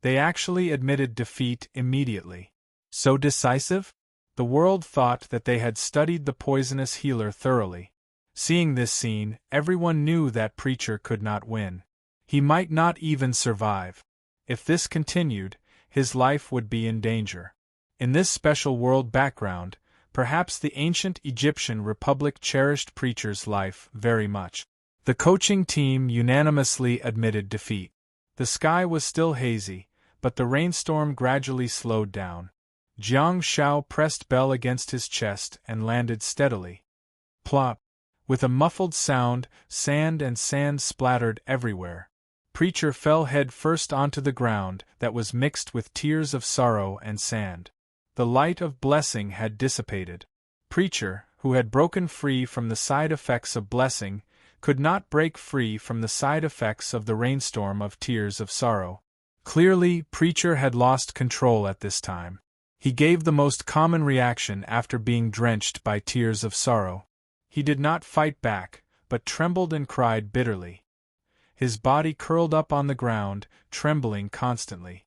They actually admitted defeat immediately. So decisive? The world thought that they had studied the poisonous healer thoroughly. Seeing this scene, everyone knew that Preacher could not win. He might not even survive. If this continued, his life would be in danger. In this special world background, perhaps the ancient Egyptian Republic cherished Preacher's life very much. The coaching team unanimously admitted defeat. The sky was still hazy, but the rainstorm gradually slowed down. Jiang Shao pressed Bell against his chest and landed steadily. Plop! With a muffled sound, sand and sand splattered everywhere. Preacher fell head first onto the ground that was mixed with tears of sorrow and sand. The light of blessing had dissipated. Preacher, who had broken free from the side effects of blessing, could not break free from the side effects of the rainstorm of tears of sorrow. Clearly, Preacher had lost control at this time. He gave the most common reaction after being drenched by tears of sorrow. He did not fight back, but trembled and cried bitterly. His body curled up on the ground, trembling constantly.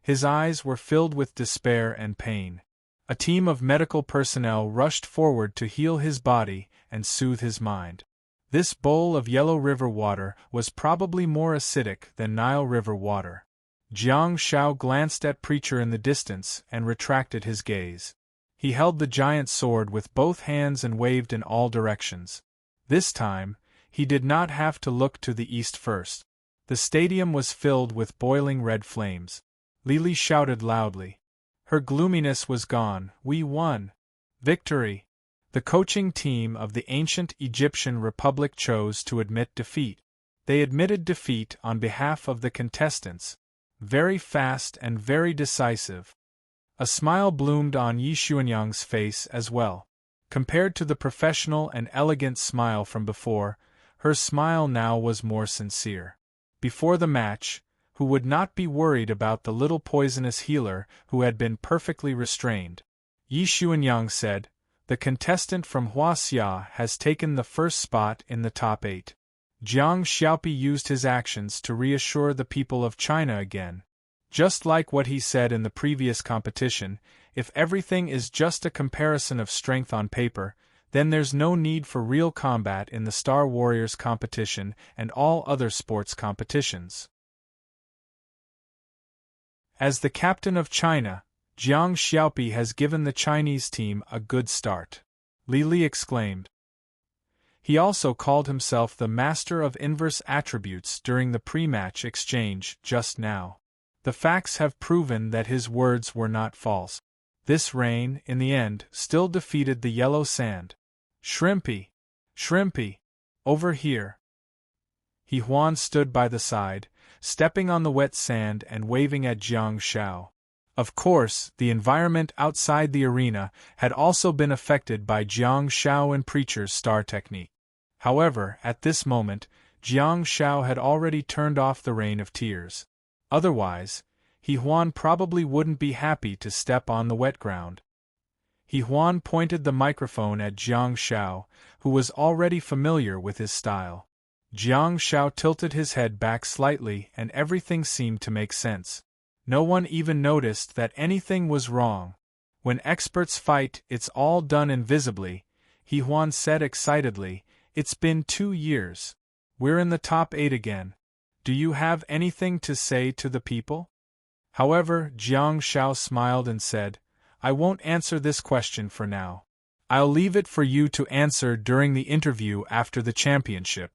His eyes were filled with despair and pain. A team of medical personnel rushed forward to heal his body and soothe his mind. This bowl of yellow river water was probably more acidic than Nile River water. Jiang Shao glanced at Preacher in the distance and retracted his gaze. He held the giant sword with both hands and waved in all directions. This time, he did not have to look to the east first. The stadium was filled with boiling red flames. Lily shouted loudly. Her gloominess was gone. We won! Victory! The coaching team of the ancient Egyptian Republic chose to admit defeat. They admitted defeat on behalf of the contestants. Very fast and very decisive. A smile bloomed on Yi Xuanyang's face as well. Compared to the professional and elegant smile from before, her smile now was more sincere. Before the match, who would not be worried about the little poisonous healer who had been perfectly restrained? Yi Xuanyang said, the contestant from Huaxia has taken the first spot in the top 8. Jiang Xiaopi used his actions to reassure the people of China again. Just like what he said in the previous competition, if everything is just a comparison of strength on paper, then there's no need for real combat in the Star Warriors competition and all other sports competitions. As the captain of China, Jiang Xiaopi has given the Chinese team a good start. Li Li exclaimed. He also called himself the master of inverse attributes during the pre-match exchange just now. The facts have proven that his words were not false. This rain, in the end, still defeated the yellow sand. Shrimpy! Shrimpy! Over here! He Huan stood by the side, stepping on the wet sand and waving at Jiang Shao. Of course, the environment outside the arena had also been affected by Jiang Shao and Preacher's star technique. However, at this moment, Jiang Shao had already turned off the rain of tears. Otherwise, He Huan probably wouldn't be happy to step on the wet ground. He Huan pointed the microphone at Jiang Shao, who was already familiar with his style. Jiang Shao tilted his head back slightly and everything seemed to make sense. No one even noticed that anything was wrong. When experts fight, it's all done invisibly, He Huan said excitedly. It's been 2 years. We're in the top 8 again. Do you have anything to say to the people? However, Jiang Shao smiled and said, I won't answer this question for now. I'll leave it for you to answer during the interview after the championship.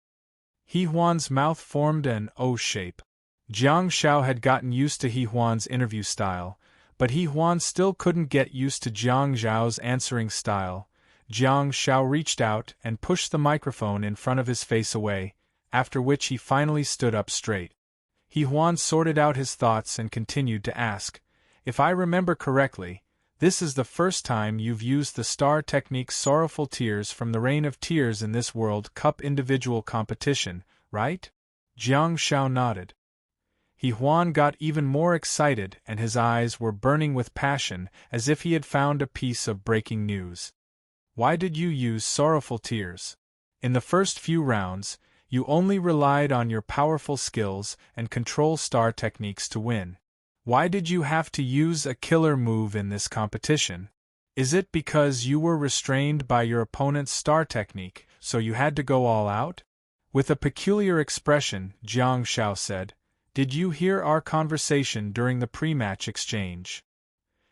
He Huan's mouth formed an O shape. Jiang Shao had gotten used to He Huan's interview style, but He Huan still couldn't get used to Jiang Zhao's answering style. Jiang Shao reached out and pushed the microphone in front of his face away, after which he finally stood up straight. He Huan sorted out his thoughts and continued to ask, If I remember correctly, this is the first time you've used the star technique Sorrowful Tears from the Rain of Tears in this World Cup individual competition, right? Jiang Shao nodded. He Huan got even more excited and his eyes were burning with passion as if he had found a piece of breaking news. Why did you use Sorrowful Tears? In the first few rounds, you only relied on your powerful skills and control star techniques to win. Why did you have to use a killer move in this competition? Is it because you were restrained by your opponent's star technique, so you had to go all out? With a peculiar expression, Jiang Shao said, Did you hear our conversation during the pre-match exchange?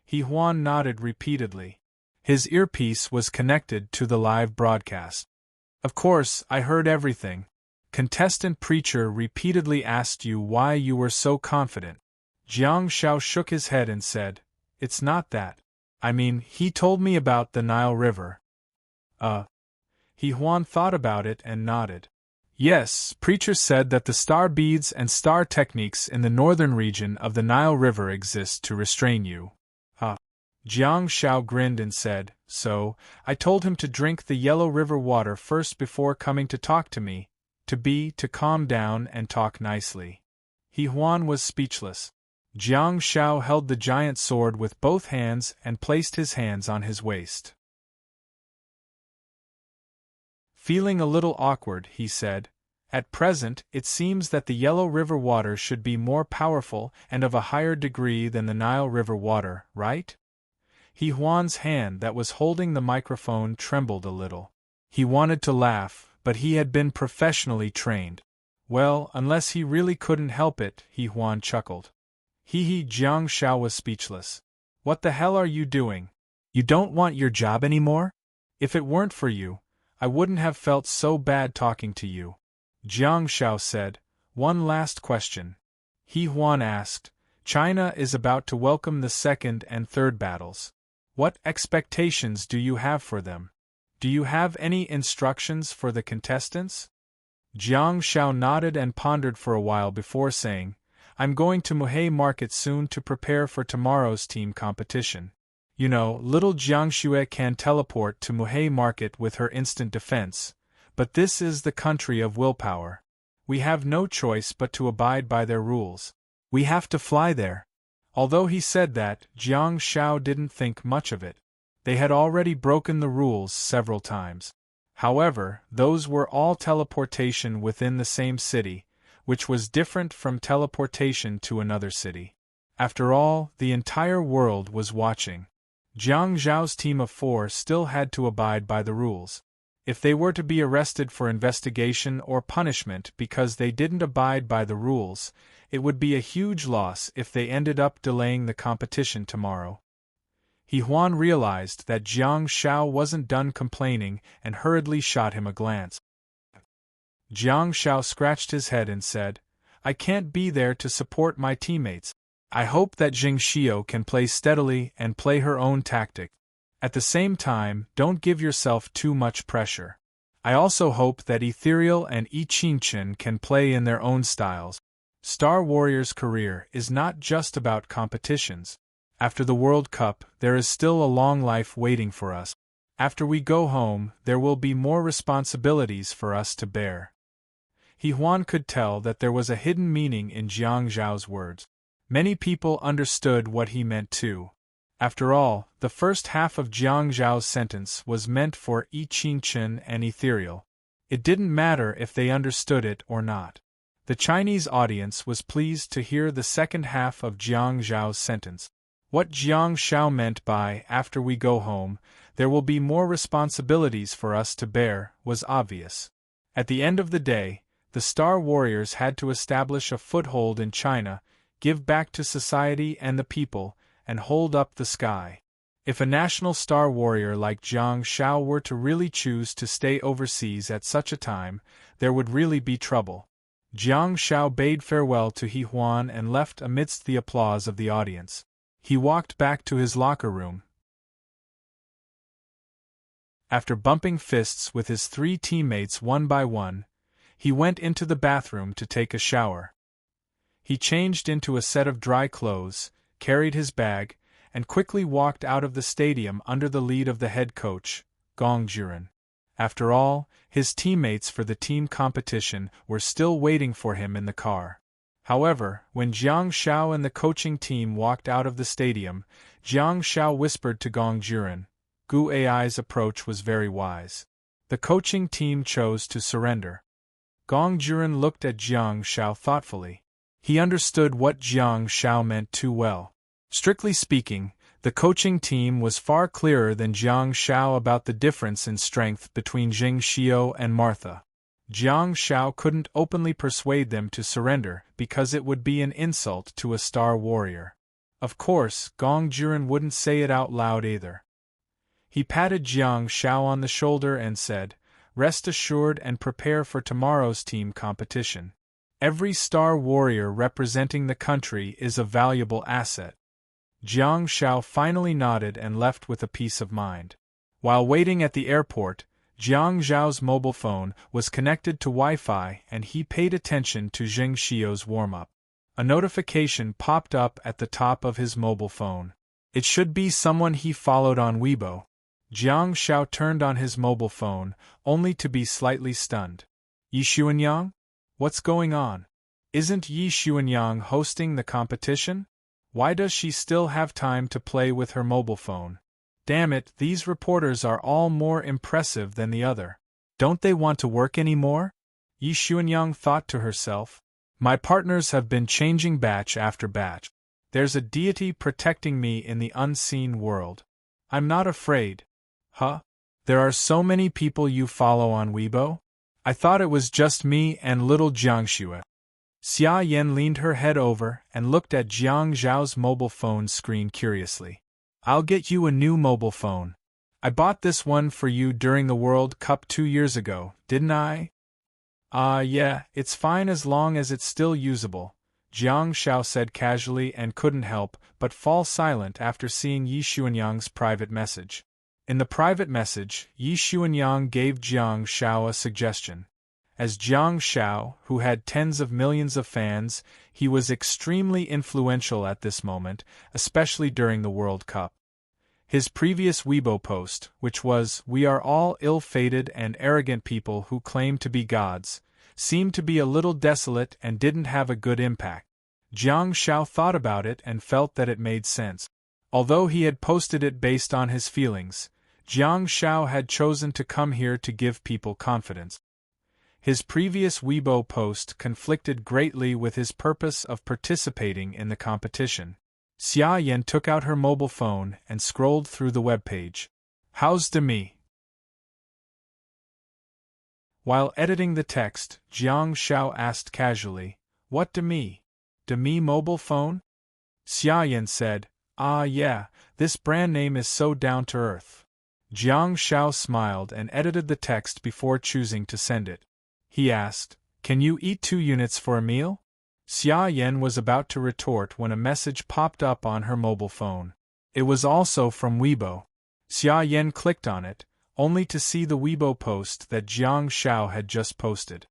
He Huan nodded repeatedly. His earpiece was connected to the live broadcast. Of course, I heard everything. Contestant Preacher repeatedly asked you why you were so confident. Jiang Shao shook his head and said, It's not that. I mean, he told me about the Nile River. He Huan thought about it and nodded. Yes, Preacher said that the star beads and star techniques in the northern region of the Nile River exist to restrain you. Jiang Shao grinned and said, So, I told him to drink the Yellow River water first before coming to talk to me, to calm down and talk nicely. He Huan was speechless. Jiang Shao held the giant sword with both hands and placed his hands on his waist. Feeling a little awkward, he said, At present, it seems that the Yellow River water should be more powerful and of a higher degree than the Nile River water, right? He Huan's hand that was holding the microphone trembled a little. He wanted to laugh, but he had been professionally trained. Well, unless he really couldn't help it, He Huan chuckled. Jiang Shao was speechless. What the hell are you doing? You don't want your job anymore? If it weren't for you, I wouldn't have felt so bad talking to you. Jiang Shao said, One last question. He Huan asked, China is about to welcome the second and third battles. What expectations do you have for them? Do you have any instructions for the contestants? Jiang Shao nodded and pondered for a while before saying, I'm going to Muhe Market soon to prepare for tomorrow's team competition. You know, little Jiangxue can teleport to Muhe Market with her instant defense, but this is the country of willpower. We have no choice but to abide by their rules. We have to fly there. Although he said that, Jiang Shao didn't think much of it. They had already broken the rules several times. However, those were all teleportation within the same city, which was different from teleportation to another city. After all, the entire world was watching. Jiang Zhao's team of 4 still had to abide by the rules. If they were to be arrested for investigation or punishment because they didn't abide by the rules, it would be a huge loss if they ended up delaying the competition tomorrow. He Huan realized that Jiang Shao wasn't done complaining and hurriedly shot him a glance. Jiang Shao scratched his head and said, I can't be there to support my teammates. I hope that Jing Xiao can play steadily and play her own tactic. At the same time, don't give yourself too much pressure. I also hope that Ethereal and Yi Qingchen can play in their own styles. Star Warrior's career is not just about competitions. After the World Cup, there is still a long life waiting for us. After we go home, there will be more responsibilities for us to bear. Huan could tell that there was a hidden meaning in Jiang Zhao's words. Many people understood what he meant too. After all, the first half of Jiang Zhao's sentence was meant for I Ching Chen and ethereal. It didn't matter if they understood it or not. The Chinese audience was pleased to hear the second half of Jiang Zhao's sentence. What Jiang Zhao meant by "after we go home, there will be more responsibilities for us to bear" was obvious. At the end of the day, the Star Warriors had to establish a foothold in China, give back to society and the people, and hold up the sky. If a national Star Warrior like Jiang Zhao were to really choose to stay overseas at such a time, there would really be trouble. Jiang Zhao bade farewell to Huan and left amidst the applause of the audience. He walked back to his locker room. After bumping fists with his 3 teammates one by one, he went into the bathroom to take a shower. He changed into a set of dry clothes, carried his bag, and quickly walked out of the stadium under the lead of the head coach, Gong Juren. After all, his teammates for the team competition were still waiting for him in the car. However, when Jiang Zhao and the coaching team walked out of the stadium, Jiang Zhao whispered to Gong Juren, "Gu Ai's approach was very wise. The coaching team chose to surrender." Gong Juren looked at Jiang Zhao thoughtfully. He understood what Jiang Zhao meant too well. Strictly speaking, the coaching team was far clearer than Jiang Zhao about the difference in strength between Jing Xiao and Martha. Jiang Zhao couldn't openly persuade them to surrender because it would be an insult to a Star Warrior. Of course, Gong Juren wouldn't say it out loud either. He patted Jiang Zhao on the shoulder and said, "Rest assured and prepare for tomorrow's team competition. Every Star Warrior representing the country is a valuable asset." Jiang Zhao finally nodded and left with a peace of mind. While waiting at the airport, Jiang Zhao's mobile phone was connected to Wi-Fi and he paid attention to Jing Xiao's warm-up. A notification popped up at the top of his mobile phone. It should be someone he followed on Weibo. Jiang Zhao turned on his mobile phone, only to be slightly stunned. "Yi Xuanyang? What's going on? Isn't Yi Xuanyang hosting the competition? Why does she still have time to play with her mobile phone? Damn it, these reporters are all more impressive than the other. Don't they want to work anymore?" Yi Xuanyang thought to herself. "My partners have been changing batch after batch. There's a deity protecting me in the unseen world. I'm not afraid." "Huh? There are so many people you follow on Weibo? I thought it was just me and little Jiangxue." Xia Yan leaned her head over and looked at Jiang Zhao's mobile phone screen curiously. "I'll get you a new mobile phone. I bought this one for you during the World Cup 2 years ago, didn't I?" Yeah, it's fine as long as it's still usable," Jiang Zhao said casually and couldn't help but fall silent after seeing Yi Xuanyang's private message. In the private message, Yi Xuanyang gave Jiang Zhao a suggestion. As Jiang Zhao, who had tens of millions of fans, he was extremely influential at this moment, especially during the World Cup. His previous Weibo post, which was, "We are all ill-fated and arrogant people who claim to be gods," seemed to be a little desolate and didn't have a good impact. Jiang Zhao thought about it and felt that it made sense. Although he had posted it based on his feelings, Jiang Zhao had chosen to come here to give people confidence. His previous Weibo post conflicted greatly with his purpose of participating in the competition. Xia Yan took out her mobile phone and scrolled through the webpage. "How's Demi?" While editing the text, Jiang Zhao asked casually, "What Demi? Demi mobile phone?" Xia Yan said, Yeah, this brand name is so down to earth." Jiang Zhao smiled and edited the text before choosing to send it. He asked, "Can you eat 2 units for a meal?" Xia Yan was about to retort when a message popped up on her mobile phone. It was also from Weibo. Xia Yan clicked on it, only to see the Weibo post that Jiang Zhao had just posted.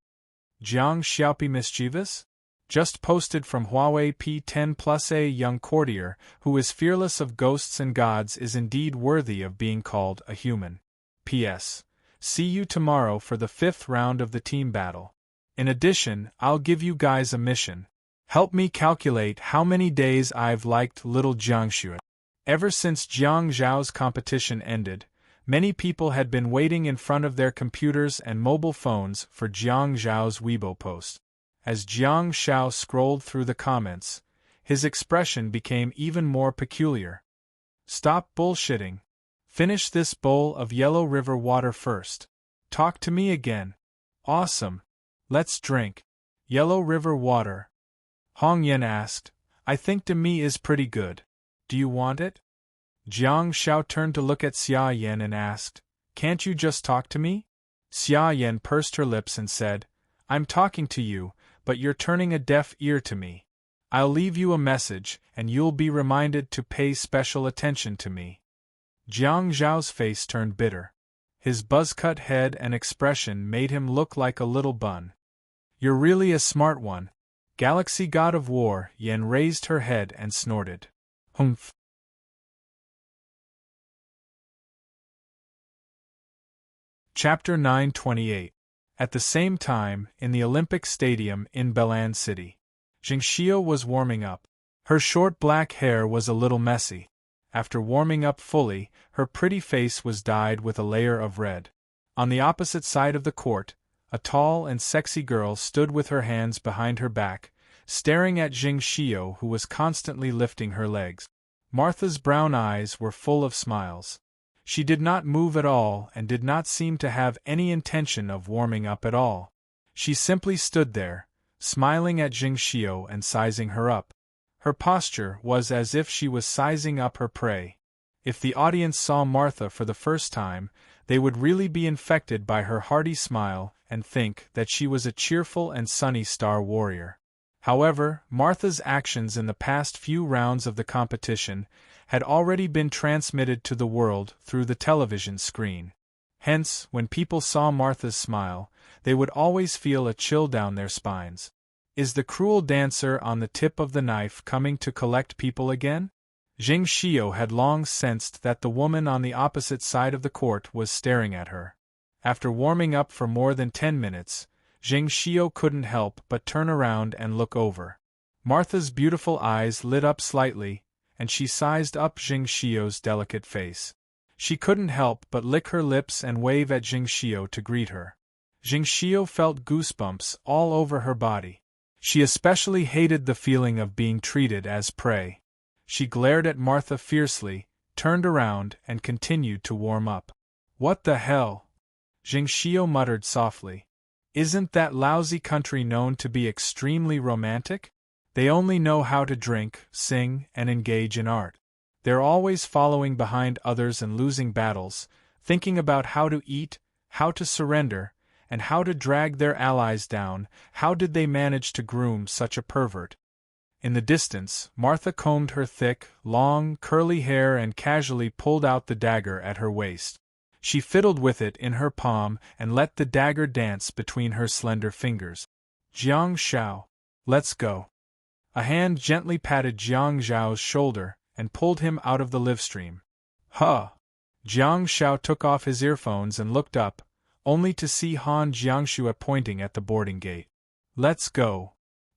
"Jiang Xiaopi mischievous? Just posted from Huawei P10 Plus. A young courtier, who is fearless of ghosts and gods, is indeed worthy of being called a human. P.S. See you tomorrow for the 5th round of the team battle. In addition, I'll give you guys a mission. Help me calculate how many days I've liked little Jiangxue. Ever since Jiang Zhao's competition ended, many people had been waiting in front of their computers and mobile phones for Jiang Zhao's Weibo post. As Jiang Zhao scrolled through the comments, his expression became even more peculiar. Stop bullshitting. Finish this bowl of Yellow River water first. Talk to me again. Awesome. Let's drink. Yellow River water. Hong Yan asked. I think to me is pretty good. Do you want it? Jiang Zhao turned to look at Xia Yan and asked, Can't you just talk to me? Xia Yan pursed her lips and said, I'm talking to you, but you're turning a deaf ear to me. I'll leave you a message, and you'll be reminded to pay special attention to me. Jiang Zhao's face turned bitter. His buzz-cut head and expression made him look like a little bun. You're really a smart one. Galaxy God of War. Yan raised her head and snorted. Humph. Chapter 928. At the same time, in the Olympic Stadium in Belan City, Jingxiu was warming up. Her short black hair was a little messy. After warming up fully, her pretty face was dyed with a layer of red. On the opposite side of the court, a tall and sexy girl stood with her hands behind her back, staring at Jingxiu, who was constantly lifting her legs. Martha's brown eyes were full of smiles. She did not move at all and did not seem to have any intention of warming up at all. She simply stood there, smiling at Jingxiu and sizing her up. Her posture was as if she was sizing up her prey. If the audience saw Martha for the first time, they would really be infected by her hearty smile and think that she was a cheerful and sunny star warrior. However, Martha's actions in the past few rounds of the competition had already been transmitted to the world through the television screen. Hence, when people saw Martha's smile, they would always feel a chill down their spines. Is the cruel dancer on the tip of the knife coming to collect people again? Jingxiu had long sensed that the woman on the opposite side of the court was staring at her. After warming up for more than 10 minutes, Jingxiu couldn't help but turn around and look over. Martha's beautiful eyes lit up slightly, and she sized up Jingxiu's delicate face. She couldn't help but lick her lips and wave at Jingxiu to greet her. Jingxiu felt goosebumps all over her body. She especially hated the feeling of being treated as prey. She glared at Martha fiercely, turned around, and continued to warm up. What the hell? Jingxiu muttered softly. Isn't that lousy country known to be extremely romantic? They only know how to drink, sing, and engage in art. They're always following behind others and losing battles, thinking about how to eat, how to surrender, and how to drag their allies down. How did they manage to groom such a pervert? In the distance, Martha combed her thick, long, curly hair and casually pulled out the dagger at her waist. She fiddled with it in her palm and let the dagger dance between her slender fingers. Jiang Zhao, let's go. A hand gently patted Jiang Zhao's shoulder and pulled him out of the livestream. Huh! Jiang Zhao took off his earphones and looked up, only to see Han Jiangxue pointing at the boarding gate. Let's go.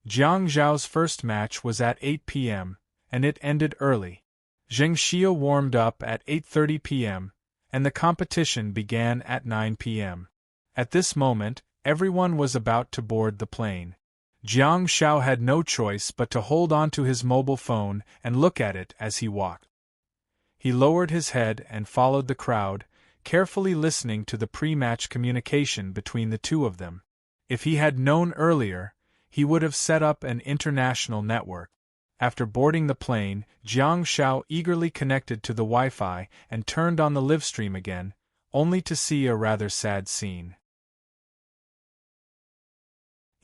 Jiang Zhao's first match was at 8 p.m., and it ended early. Jingxiu warmed up at 8:30 p.m., and the competition began at 9 p.m. At this moment, everyone was about to board the plane. Jiang Zhao had no choice but to hold on to his mobile phone and look at it as he walked. He lowered his head and followed the crowd, carefully listening to the pre-match communication between the two of them. If he had known earlier, he would have set up an international network. After boarding the plane, Jiang Zhao eagerly connected to the Wi-Fi and turned on the livestream again, only to see a rather sad scene.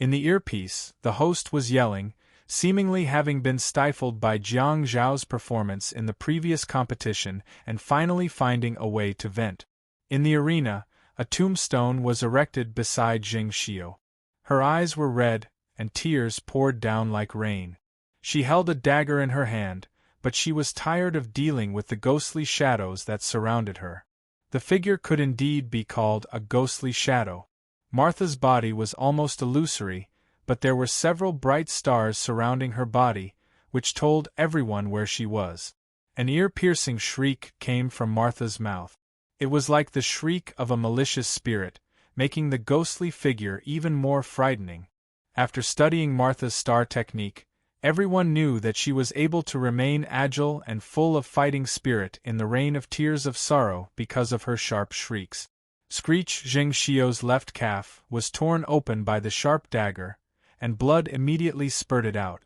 In the earpiece, the host was yelling, seemingly having been stifled by Jiang Zhao's performance in the previous competition and finally finding a way to vent. In the arena, a tombstone was erected beside Jingxiu. Her eyes were red, and tears poured down like rain. She held a dagger in her hand, but she was tired of dealing with the ghostly shadows that surrounded her. The figure could indeed be called a ghostly shadow. Martha's body was almost illusory, but there were several bright stars surrounding her body, which told everyone where she was. An ear-piercing shriek came from Martha's mouth. It was like the shriek of a malicious spirit, making the ghostly figure even more frightening. After studying Martha's star technique, everyone knew that she was able to remain agile and full of fighting spirit in the rain of tears of sorrow because of her sharp shrieks. Screech Jing Shio's left calf was torn open by the sharp dagger, and blood immediately spurted out.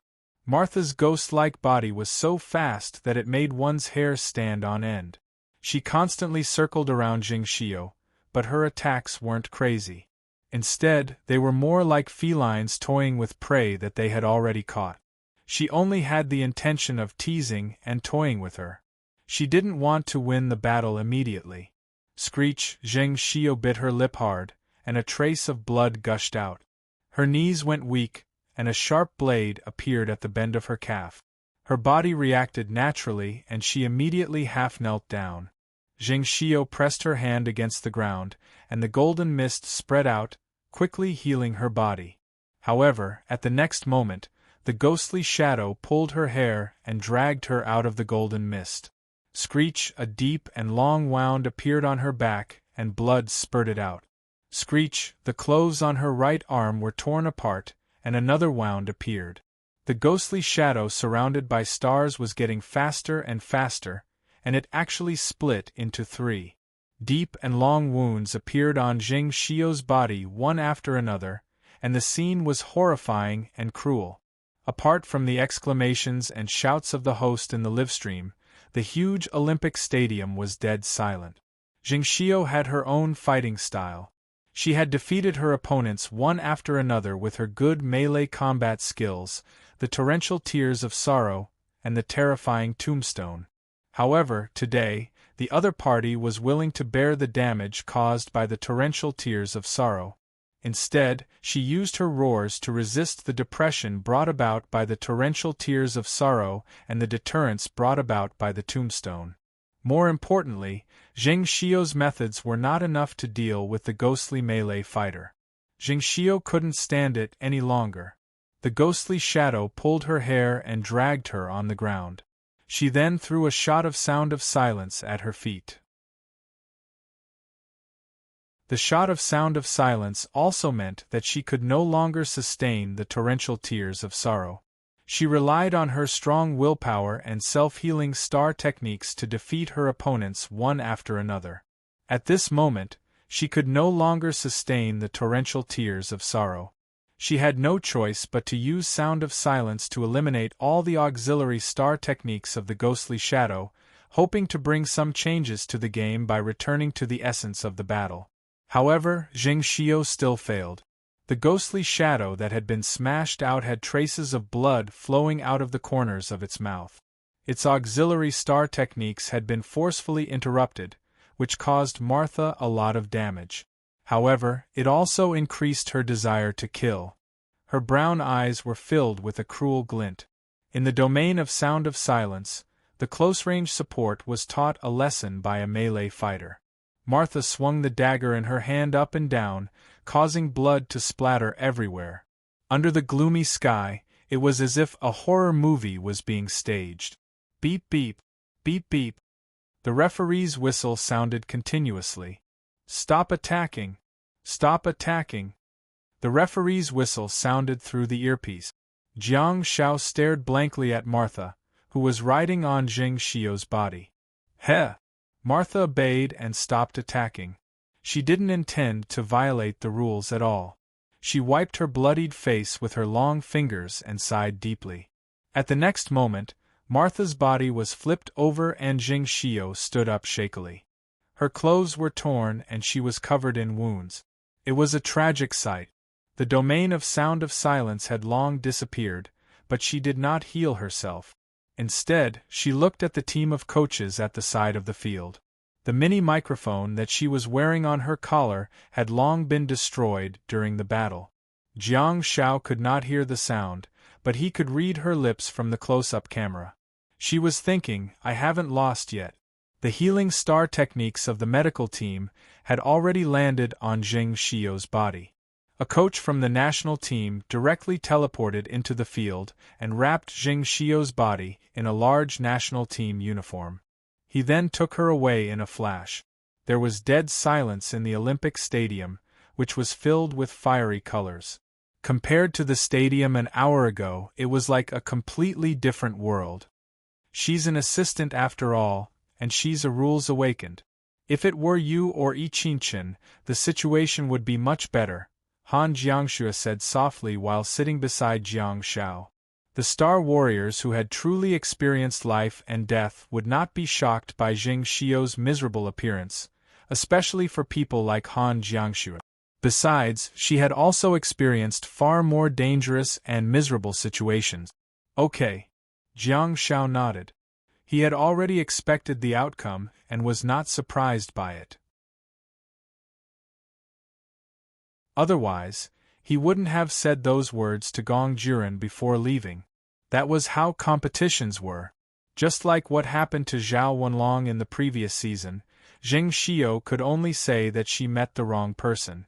Martha's ghost-like body was so fast that it made one's hair stand on end. She constantly circled around Jing Shio, but her attacks weren't crazy. Instead, they were more like felines toying with prey that they had already caught. She only had the intention of teasing and toying with her. She didn't want to win the battle immediately. Screech Jing Shio bit her lip hard, and a trace of blood gushed out. Her knees went weak, and a sharp blade appeared at the bend of her calf. Her body reacted naturally and she immediately half-knelt down. Jing Shio pressed her hand against the ground, and the golden mist spread out, quickly healing her body. However, at the next moment, the ghostly shadow pulled her hair and dragged her out of the golden mist. Screech, a deep and long wound appeared on her back, and blood spurted out. Screech, the clothes on her right arm were torn apart, and another wound appeared. The ghostly shadow surrounded by stars was getting faster and faster, and it actually split into 3. Deep and long wounds appeared on Jing Shio's body one after another, and the scene was horrifying and cruel. Apart from the exclamations and shouts of the host in the livestream, the huge Olympic stadium was dead silent. Jing Shio had her own fighting style. She had defeated her opponents one after another with her good melee combat skills, the torrential tears of sorrow, and the terrifying tombstone. However, today, the other party was willing to bear the damage caused by the torrential tears of sorrow. Instead, she used her roars to resist the depression brought about by the torrential tears of sorrow and the deterrence brought about by the tombstone. More importantly, Jing Shio's methods were not enough to deal with the ghostly melee fighter. Jing Shio couldn't stand it any longer. The ghostly shadow pulled her hair and dragged her on the ground. She then threw a shot of sound of silence at her feet. The shot of sound of silence also meant that she could no longer sustain the torrential tears of sorrow. She relied on her strong willpower and self-healing star techniques to defeat her opponents one after another. At this moment, she could no longer sustain the torrential tears of sorrow. She had no choice but to use sound of silence to eliminate all the auxiliary star techniques of the ghostly shadow, hoping to bring some changes to the game by returning to the essence of the battle. However, Jing Shio still failed. The ghostly shadow that had been smashed out had traces of blood flowing out of the corners of its mouth. Its auxiliary star techniques had been forcefully interrupted, which caused Martha a lot of damage. However, it also increased her desire to kill. Her brown eyes were filled with a cruel glint. In the domain of sound of silence, the close-range support was taught a lesson by a melee fighter. Martha swung the dagger in her hand up and down, causing blood to splatter everywhere. Under the gloomy sky, it was as if a horror movie was being staged. Beep beep, beep beep. The referee's whistle sounded continuously. Stop attacking! Stop attacking! The referee's whistle sounded through the earpiece. Jiang Xiao stared blankly at Martha, who was riding on Jing Shio's body. Heh! Martha obeyed and stopped attacking. She didn't intend to violate the rules at all. She wiped her bloodied face with her long fingers and sighed deeply. At the next moment, Martha's body was flipped over and Jing Shio stood up shakily. Her clothes were torn and she was covered in wounds. It was a tragic sight. The domain of sound of silence had long disappeared, but she did not heal herself. Instead, she looked at the team of coaches at the side of the field. The mini microphone that she was wearing on her collar had long been destroyed during the battle. Jiang Shao could not hear the sound, but he could read her lips from the close-up camera. She was thinking, I haven't lost yet. The healing star techniques of the medical team had already landed on Jing Xiao's body. A coach from the national team directly teleported into the field and wrapped Jing Xiao's body in a large national team uniform. He then took her away in a flash. There was dead silence in the Olympic Stadium, which was filled with fiery colors. Compared to the stadium an hour ago, it was like a completely different world. She's an assistant after all, and she's a rules awakened. If it were you or Yi Qingchen, the situation would be much better, Han Jiangxue said softly while sitting beside Jiang Shao. The Star Warriors who had truly experienced life and death would not be shocked by Jing Xiao's miserable appearance, especially for people like Han Jiangxue. Besides, she had also experienced far more dangerous and miserable situations. Okay. Jiang Shao nodded. He had already expected the outcome and was not surprised by it. Otherwise, he wouldn't have said those words to Gong Jiren before leaving. That was how competitions were. Just like what happened to Zhao Wenlong in the previous season, Jing Xiao could only say that she met the wrong person.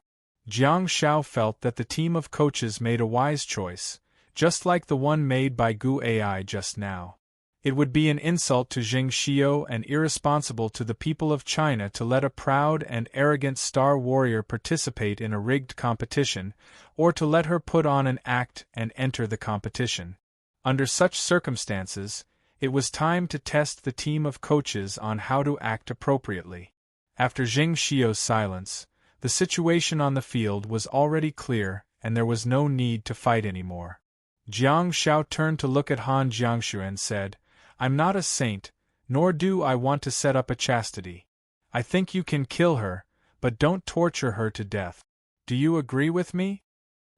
Jiang Shao felt that the team of coaches made a wise choice, just like the one made by Gu Ai just now. It would be an insult to Jing Xiao and irresponsible to the people of China to let a proud and arrogant Star Warrior participate in a rigged competition, or to let her put on an act and enter the competition. Under such circumstances, it was time to test the team of coaches on how to act appropriately. After Jing Xiao's silence, the situation on the field was already clear and there was no need to fight anymore. Jiang Shao turned to look at Han Jiangxue and said, I'm not a saint, nor do I want to set up a chastity. I think you can kill her, but don't torture her to death. Do you agree with me?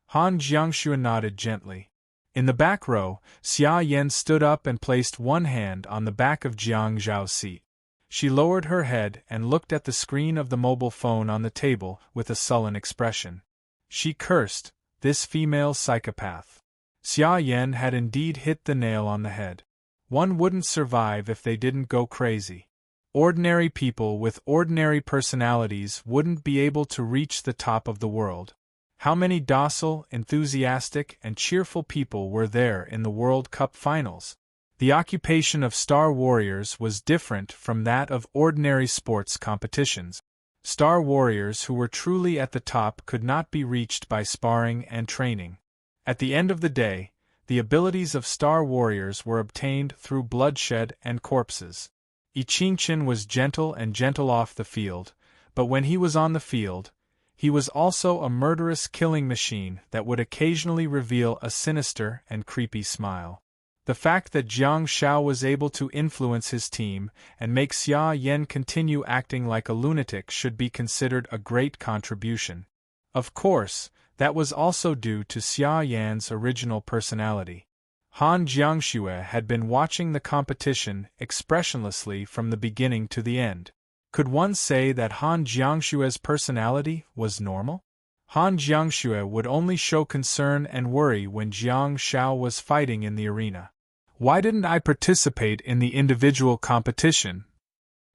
Han Jiangxue nodded gently. In the back row, Xia Yan stood up and placed one hand on the back of Jiang Zhao's seat. She lowered her head and looked at the screen of the mobile phone on the table with a sullen expression. She cursed, this female psychopath. Xia Yan had indeed hit the nail on the head. One wouldn't survive if they didn't go crazy. Ordinary people with ordinary personalities wouldn't be able to reach the top of the world. How many docile, enthusiastic, and cheerful people were there in the World Cup finals? The occupation of Star Warriors was different from that of ordinary sports competitions. Star Warriors who were truly at the top could not be reached by sparring and training. At the end of the day, the abilities of Star Warriors were obtained through bloodshed and corpses. Yi Qingchen was gentle off the field, but when he was on the field, he was also a murderous killing machine that would occasionally reveal a sinister and creepy smile. The fact that Jiang Shao was able to influence his team and make Xia Yan continue acting like a lunatic should be considered a great contribution. Of course, that was also due to Xia Yan's original personality. Han Jiangxue had been watching the competition expressionlessly from the beginning to the end. Could one say that Han Jiangxue's personality was normal? Han Jiangxue would only show concern and worry when Jiang Shao was fighting in the arena. Why didn't I participate in the individual competition?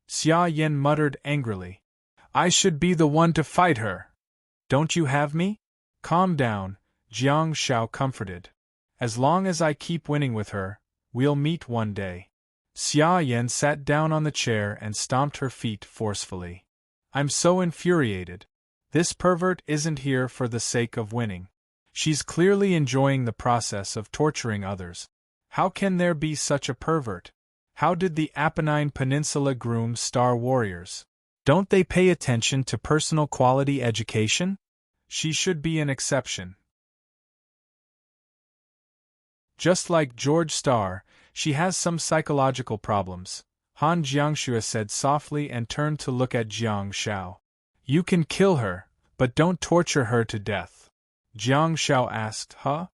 Xia Yan muttered angrily. I should be the one to fight her. Don't you have me? Calm down, Jiang Shao comforted. As long as I keep winning with her, we'll meet one day. Xia Yan sat down on the chair and stomped her feet forcefully. I'm so infuriated. This pervert isn't here for the sake of winning. She's clearly enjoying the process of torturing others. How can there be such a pervert? How did the Apennine Peninsula groom Star Warriors? Don't they pay attention to personal quality education? She should be an exception. Just like George Starr, she has some psychological problems, Han Jiangxue said softly and turned to look at Jiang Shao. You can kill her, but don't torture her to death. Jiang Shao asked, huh?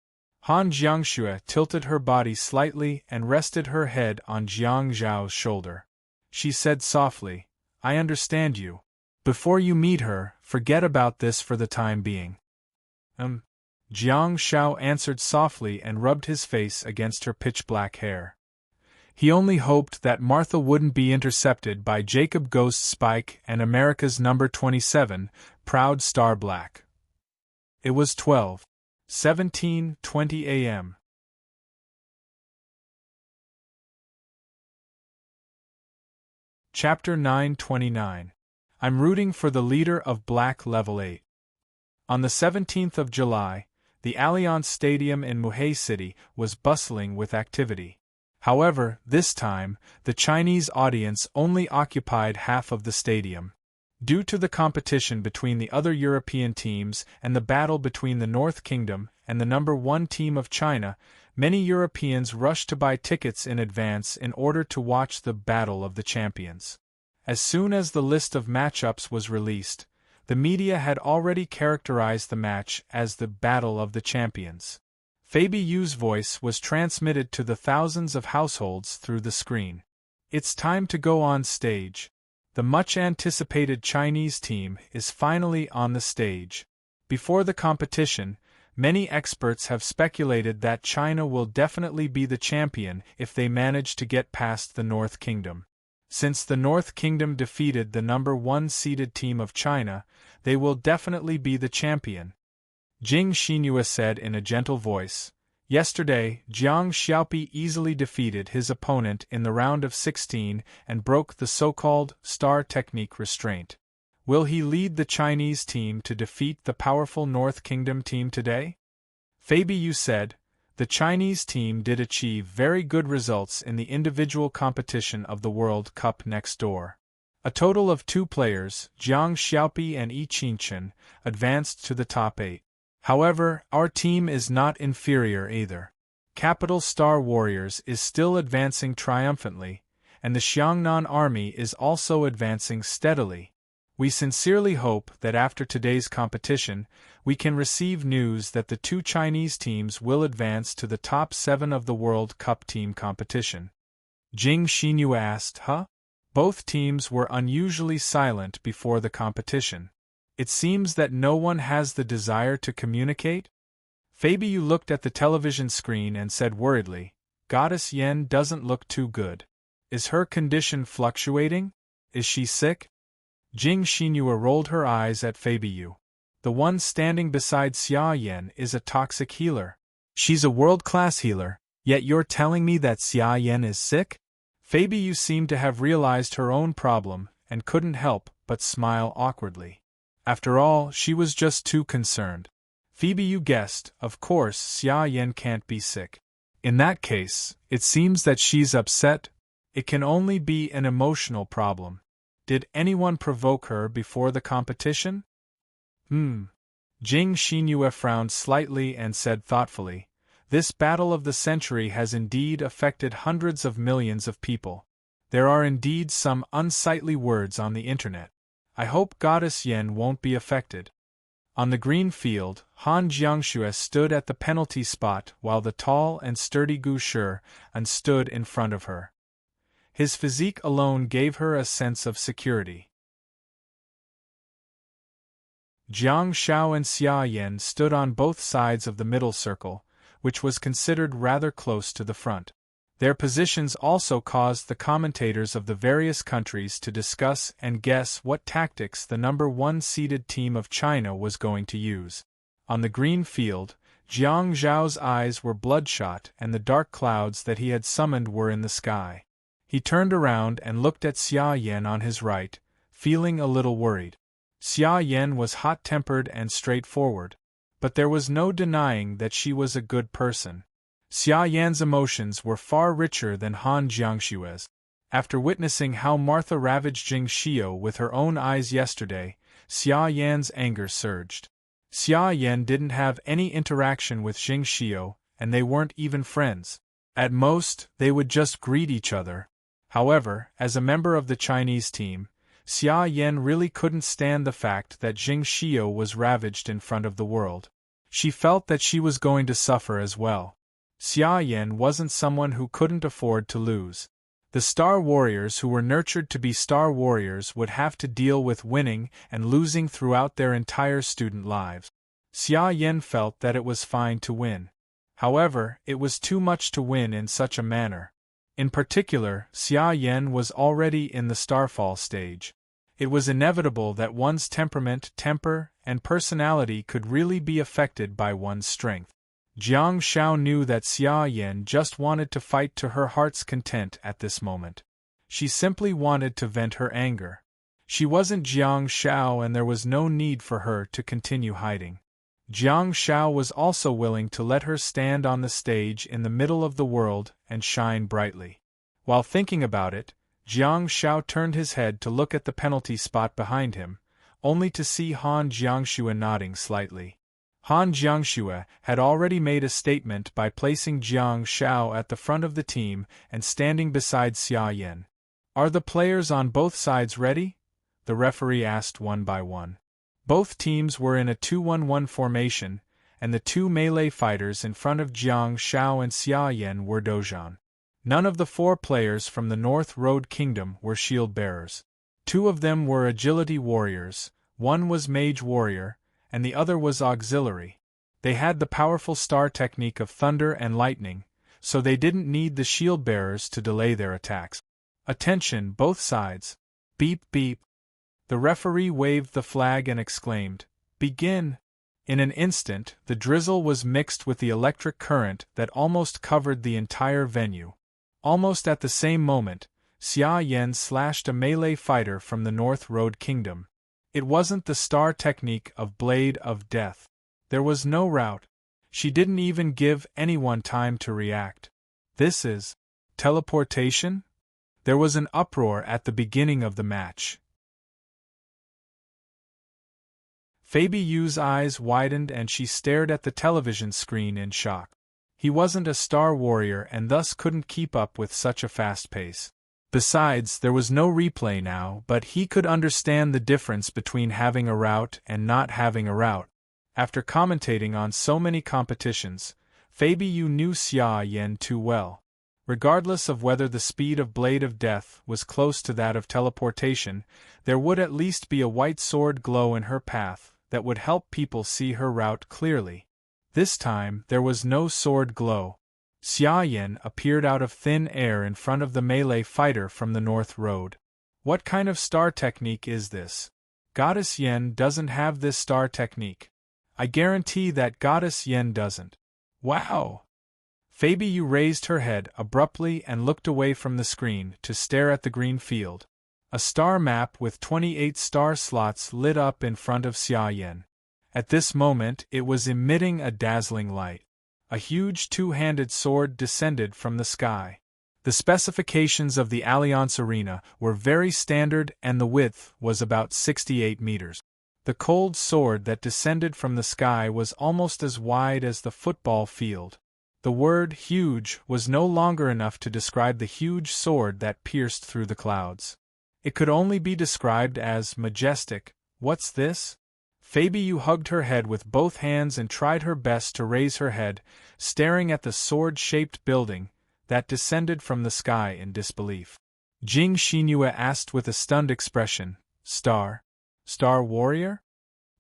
Han Jiangxue tilted her body slightly and rested her head on Jiang Zhao's shoulder. She said softly, I understand you. Before you meet her, forget about this for the time being. Jiang Shao answered softly and rubbed his face against her pitch-black hair. He only hoped that Martha wouldn't be intercepted by Jacob Ghost Spike and America's number 27, Proud Star Black. It was 12:17:20 a.m. Chapter 929. I'm rooting for the leader of Black Level 8. On the 17th of July, the Allianz Stadium in Muhe City was bustling with activity. However, this time, the Chinese audience only occupied half of the stadium. Due to the competition between the other European teams and the battle between the North Kingdom and the number 1 team of China, many Europeans rushed to buy tickets in advance in order to watch the Battle of the Champions. As soon as the list of matchups was released, the media had already characterized the match as the Battle of the Champions. Fabi Yu's voice was transmitted to the thousands of households through the screen. It's time to go on stage. The much-anticipated Chinese team is finally on the stage. Before the competition, many experts have speculated that China will definitely be the champion if they manage to get past the North Kingdom. Since the North Kingdom defeated the number 1 seeded team of China, they will definitely be the champion. Jing Xinhua said in a gentle voice. Yesterday, Jiang Xiaopi easily defeated his opponent in the round of 16 and broke the so-called star technique restraint. Will he lead the Chinese team to defeat the powerful North Kingdom team today? Fabi Yu said, the Chinese team did achieve very good results in the individual competition of the World Cup next door. A total of 2 players, Jiang Xiaopi and Yi Qingchen, advanced to the top 8. However, our team is not inferior either. Capital Star Warriors is still advancing triumphantly, and the Xiangnan Army is also advancing steadily. We sincerely hope that after today's competition, we can receive news that the 2 Chinese teams will advance to the top 7 of the World Cup team competition. Jing Xinhua asked, huh? Both teams were unusually silent before the competition. It seems that no one has the desire to communicate? Fabi Yu looked at the television screen and said worriedly, Goddess Yen doesn't look too good. Is her condition fluctuating? Is she sick? Jing Xinhua rolled her eyes at Fabi Yu. The one standing beside Xia Yan is a toxic healer. She's a world-class healer, yet you're telling me that Xia Yan is sick? Fabi Yu seemed to have realized her own problem and couldn't help but smile awkwardly. After all, she was just too concerned. Fabi Yu guessed, of course Xia Yan can't be sick. In that case, it seems that she's upset. It can only be an emotional problem. Did anyone provoke her before the competition? Jing Xinhua frowned slightly and said thoughtfully, this battle of the century has indeed affected hundreds of millions of people. There are indeed some unsightly words on the internet. I hope Goddess Yen won't be affected. On the green field, Han Jiangxue stood at the penalty spot while the tall and sturdy Gu Shi stood in front of her. His physique alone gave her a sense of security. Jiang Shao and Xia Yan stood on both sides of the middle circle, which was considered rather close to the front. Their positions also caused the commentators of the various countries to discuss and guess what tactics the number 1 seeded team of China was going to use. On the green field, Jiang Zhao's eyes were bloodshot and the dark clouds that he had summoned were in the sky. He turned around and looked at Xia Yan on his right, feeling a little worried. Xia Yan was hot-tempered and straightforward, but there was no denying that she was a good person. Xia Yan's emotions were far richer than Han Jiangxue's. After witnessing how Martha ravaged Jing Xiao with her own eyes yesterday, Xia Yan's anger surged. Xia Yan didn't have any interaction with Jing Xiao, and they weren't even friends. At most, they would just greet each other. However, as a member of the Chinese team, Xia Yan really couldn't stand the fact that Jing Xiao was ravaged in front of the world. She felt that she was going to suffer as well. Xia Yan wasn't someone who couldn't afford to lose. The Star Warriors who were nurtured to be Star Warriors would have to deal with winning and losing throughout their entire student lives. Xia Yan felt that it was fine to win. However, it was too much to win in such a manner. In particular, Xia Yan was already in the starfall stage. It was inevitable that one's temper, and personality could really be affected by one's strength. Jiang Shao knew that Xia Yan just wanted to fight to her heart's content at this moment. She simply wanted to vent her anger. She wasn't Jiang Shao and there was no need for her to continue hiding. Jiang Shao was also willing to let her stand on the stage in the middle of the world and shine brightly. While thinking about it, Jiang Shao turned his head to look at the penalty spot behind him, only to see Han Jiangxue nodding slightly. Han Jiangxue had already made a statement by placing Jiang Shao at the front of the team and standing beside Xia Yan. "Are the players on both sides ready?" the referee asked one by one. Both teams were in a 2-1-1 formation, and the two melee fighters in front of Jiang Shao and Xia Yan were Dozhan. None of the 4 players from the North Road Kingdom were shield bearers. 2 of them were agility warriors, one was mage warrior, and the other was auxiliary. They had the powerful star technique of thunder and lightning, so they didn't need the shield bearers to delay their attacks. "Attention, both sides. Beep beep." The referee waved the flag and exclaimed, "Begin!" In an instant, the drizzle was mixed with the electric current that almost covered the entire venue. Almost at the same moment, Xia Yan slashed a melee fighter from the North Road Kingdom. It wasn't the star technique of Blade of Death. There was no route. She didn't even give anyone time to react. This is teleportation? There was an uproar at the beginning of the match. Fabi Yu's eyes widened and she stared at the television screen in shock. He wasn't a star warrior and thus couldn't keep up with such a fast pace. Besides, there was no replay now, but he could understand the difference between having a route and not having a route. After commentating on so many competitions, Fabi Yu knew Xia Yan too well. Regardless of whether the speed of Blade of Death was close to that of teleportation, there would at least be a white sword glow in her path that would help people see her route clearly. This time, there was no sword glow. Xia Yan appeared out of thin air in front of the melee fighter from the North Road. What kind of star technique is this? Goddess Yen doesn't have this star technique. I guarantee that Goddess Yen doesn't. Wow! Fabi Yu raised her head abruptly and looked away from the screen to stare at the green field. A star map with 28 star slots lit up in front of Xia Yan. At this moment, it was emitting a dazzling light. A huge two-handed sword descended from the sky. The specifications of the Alliance Arena were very standard and the width was about 68 meters. The cold sword that descended from the sky was almost as wide as the football field. The word huge was no longer enough to describe the huge sword that pierced through the clouds. It could only be described as majestic. What's this? Fabi Yu hugged her head with both hands and tried her best to raise her head, staring at the sword-shaped building that descended from the sky in disbelief. Jing Xinyue asked with a stunned expression, Star warrior?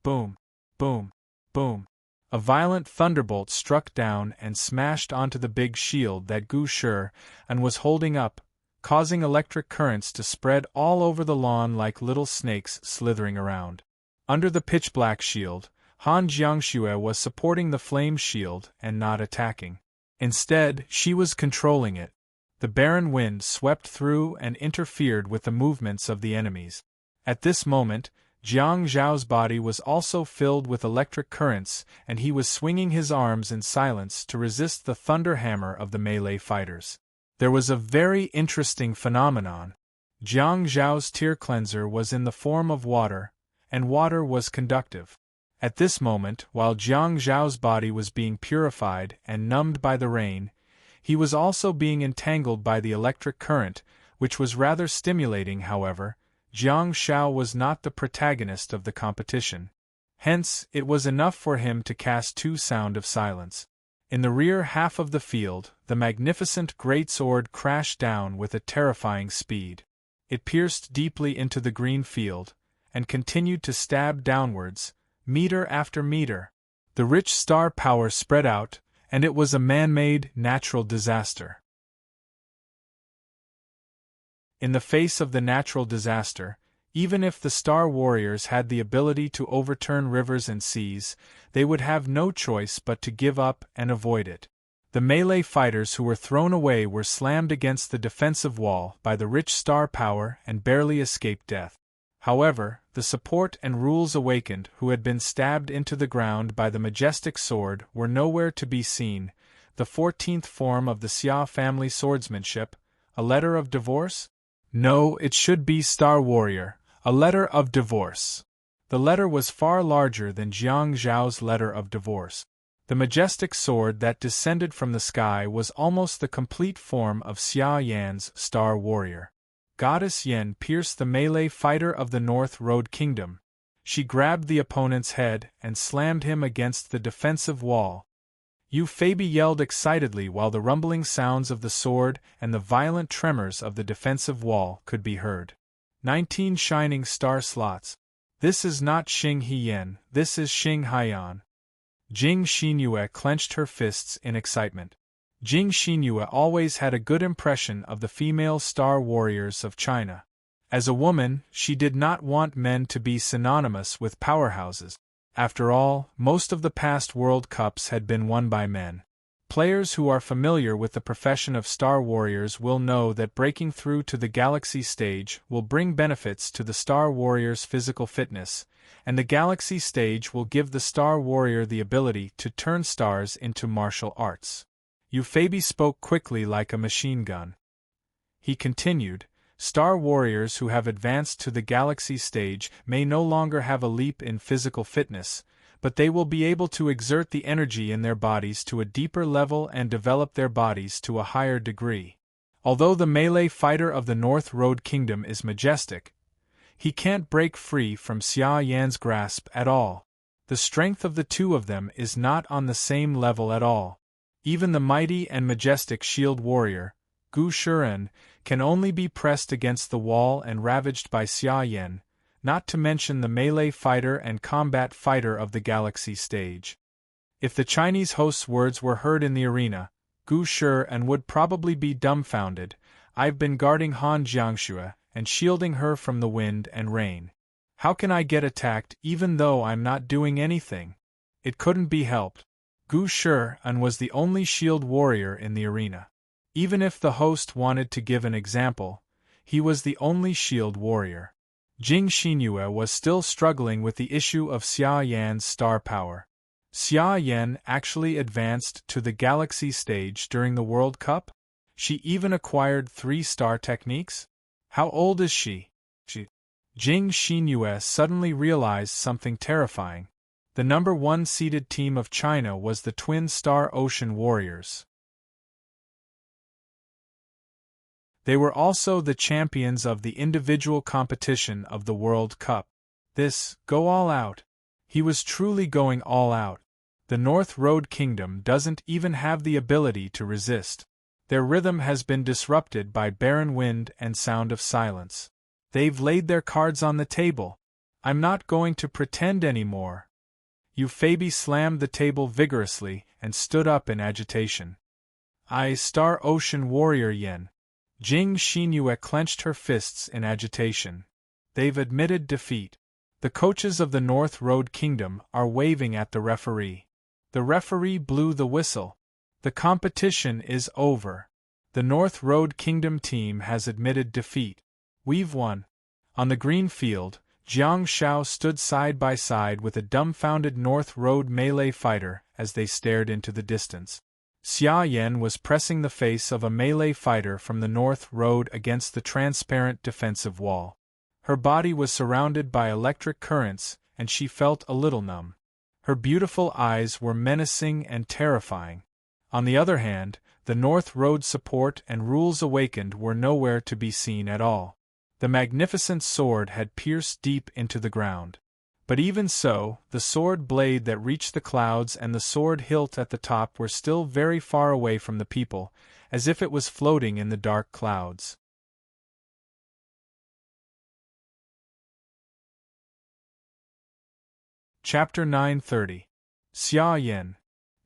Boom, boom, boom. A violent thunderbolt struck down and smashed onto the big shield that Gu Shi and was holding up, causing electric currents to spread all over the lawn like little snakes slithering around. Under the pitch-black shield, Han Jiangxue was supporting the flame shield and not attacking. Instead, she was controlling it. The barren wind swept through and interfered with the movements of the enemies. At this moment, Jiang Zhao's body was also filled with electric currents and he was swinging his arms in silence to resist the thunder hammer of the melee fighters. There was a very interesting phenomenon. Jiang Zhao's tear cleanser was in the form of water, and water was conductive. At this moment, while Jiang Zhao's body was being purified and numbed by the rain, he was also being entangled by the electric current, which was rather stimulating. However, Jiang Zhao was not the protagonist of the competition. Hence, it was enough for him to cast 2 Sound of Silence. In the rear half of the field, the magnificent greatsword crashed down with a terrifying speed. It pierced deeply into the green field, and continued to stab downwards, meter after meter. The rich star power spread out, and it was a man-made, natural disaster. In the face of the natural disaster, even if the Star Warriors had the ability to overturn rivers and seas, they would have no choice but to give up and avoid it. The melee fighters who were thrown away were slammed against the defensive wall by the rich star power and barely escaped death. However, the support and rules awakened who had been stabbed into the ground by the majestic sword were nowhere to be seen. The 14th form of the Xia family swordsmanship, a letter of divorce? No, it should be Star Warrior, a letter of divorce. The letter was far larger than Jiang Zhao's letter of divorce. The majestic sword that descended from the sky was almost the complete form of Xia Yan's Star Warrior. Goddess Yan pierced the melee fighter of the North Road Kingdom. She grabbed the opponent's head and slammed him against the defensive wall. Yu Feibi yelled excitedly while the rumbling sounds of the sword and the violent tremors of the defensive wall could be heard. 19 shining star slots. This is not Xing Hiyan, this is Xing Haiyan. Jing Xinyue clenched her fists in excitement. Jing Xinyue always had a good impression of the female Star Warriors of China. As a woman, she did not want men to be synonymous with powerhouses. After all, most of the past World Cups had been won by men. Players who are familiar with the profession of Star Warriors will know that breaking through to the Galaxy stage will bring benefits to the Star Warrior's physical fitness, and the Galaxy stage will give the Star Warrior the ability to turn stars into martial arts. Yu Feibi spoke quickly like a machine gun. He continued, Star Warriors who have advanced to the Galaxy stage may no longer have a leap in physical fitness, but they will be able to exert the energy in their bodies to a deeper level and develop their bodies to a higher degree. Although the melee fighter of the North Road Kingdom is majestic, he can't break free from Xia Yan's grasp at all. The strength of the two of them is not on the same level at all. Even the mighty and majestic shield warrior, Gu Shiren, can only be pressed against the wall and ravaged by Xia Yan, not to mention the melee fighter and combat fighter of the Galaxy stage. If the Chinese host's words were heard in the arena, Gu Shiren would probably be dumbfounded. I've been guarding Han Jiangxue and shielding her from the wind and rain. How can I get attacked even though I'm not doing anything? It couldn't be helped. Gu Shiren was the only shield warrior in the arena. Even if the host wanted to give an example, he was the only shield warrior. Jing Xinyue was still struggling with the issue of Xia Yan's star power. Xia Yan actually advanced to the Galaxy stage during the World Cup? She even acquired 3-star techniques? How old is she? Jing Xinyue suddenly realized something terrifying. The number 1 seeded team of China was the Twin Star Ocean Warriors. They were also the champions of the individual competition of the World Cup. This, go all out. He was truly going all out. The North Road Kingdom doesn't even have the ability to resist. Their rhythm has been disrupted by barren wind and sound of silence. They've laid their cards on the table. I'm not going to pretend anymore. Yu Feibi slammed the table vigorously and stood up in agitation. Star Ocean Warrior Yen. Jing Xinyue clenched her fists in agitation. They've admitted defeat. The coaches of the North Road Kingdom are waving at the referee. The referee blew the whistle. The competition is over. The North Road Kingdom team has admitted defeat. We've won. On the green field, Jiang Shao stood side by side with a dumbfounded North Road melee fighter as they stared into the distance. Xia Yan was pressing the face of a melee fighter from the North Road against the transparent defensive wall. Her body was surrounded by electric currents, and she felt a little numb. Her beautiful eyes were menacing and terrifying. On the other hand, the North Road support and rules awakened were nowhere to be seen at all. The magnificent sword had pierced deep into the ground. But even so, the sword blade that reached the clouds and the sword hilt at the top were still very far away from the people, as if it was floating in the dark clouds. Chapter 930. Xia Yan.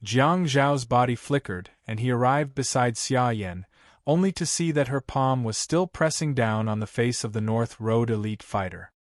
Jiang Zhao's body flickered, and he arrived beside Xia Yan, only to see that her palm was still pressing down on the face of the North Road elite fighter.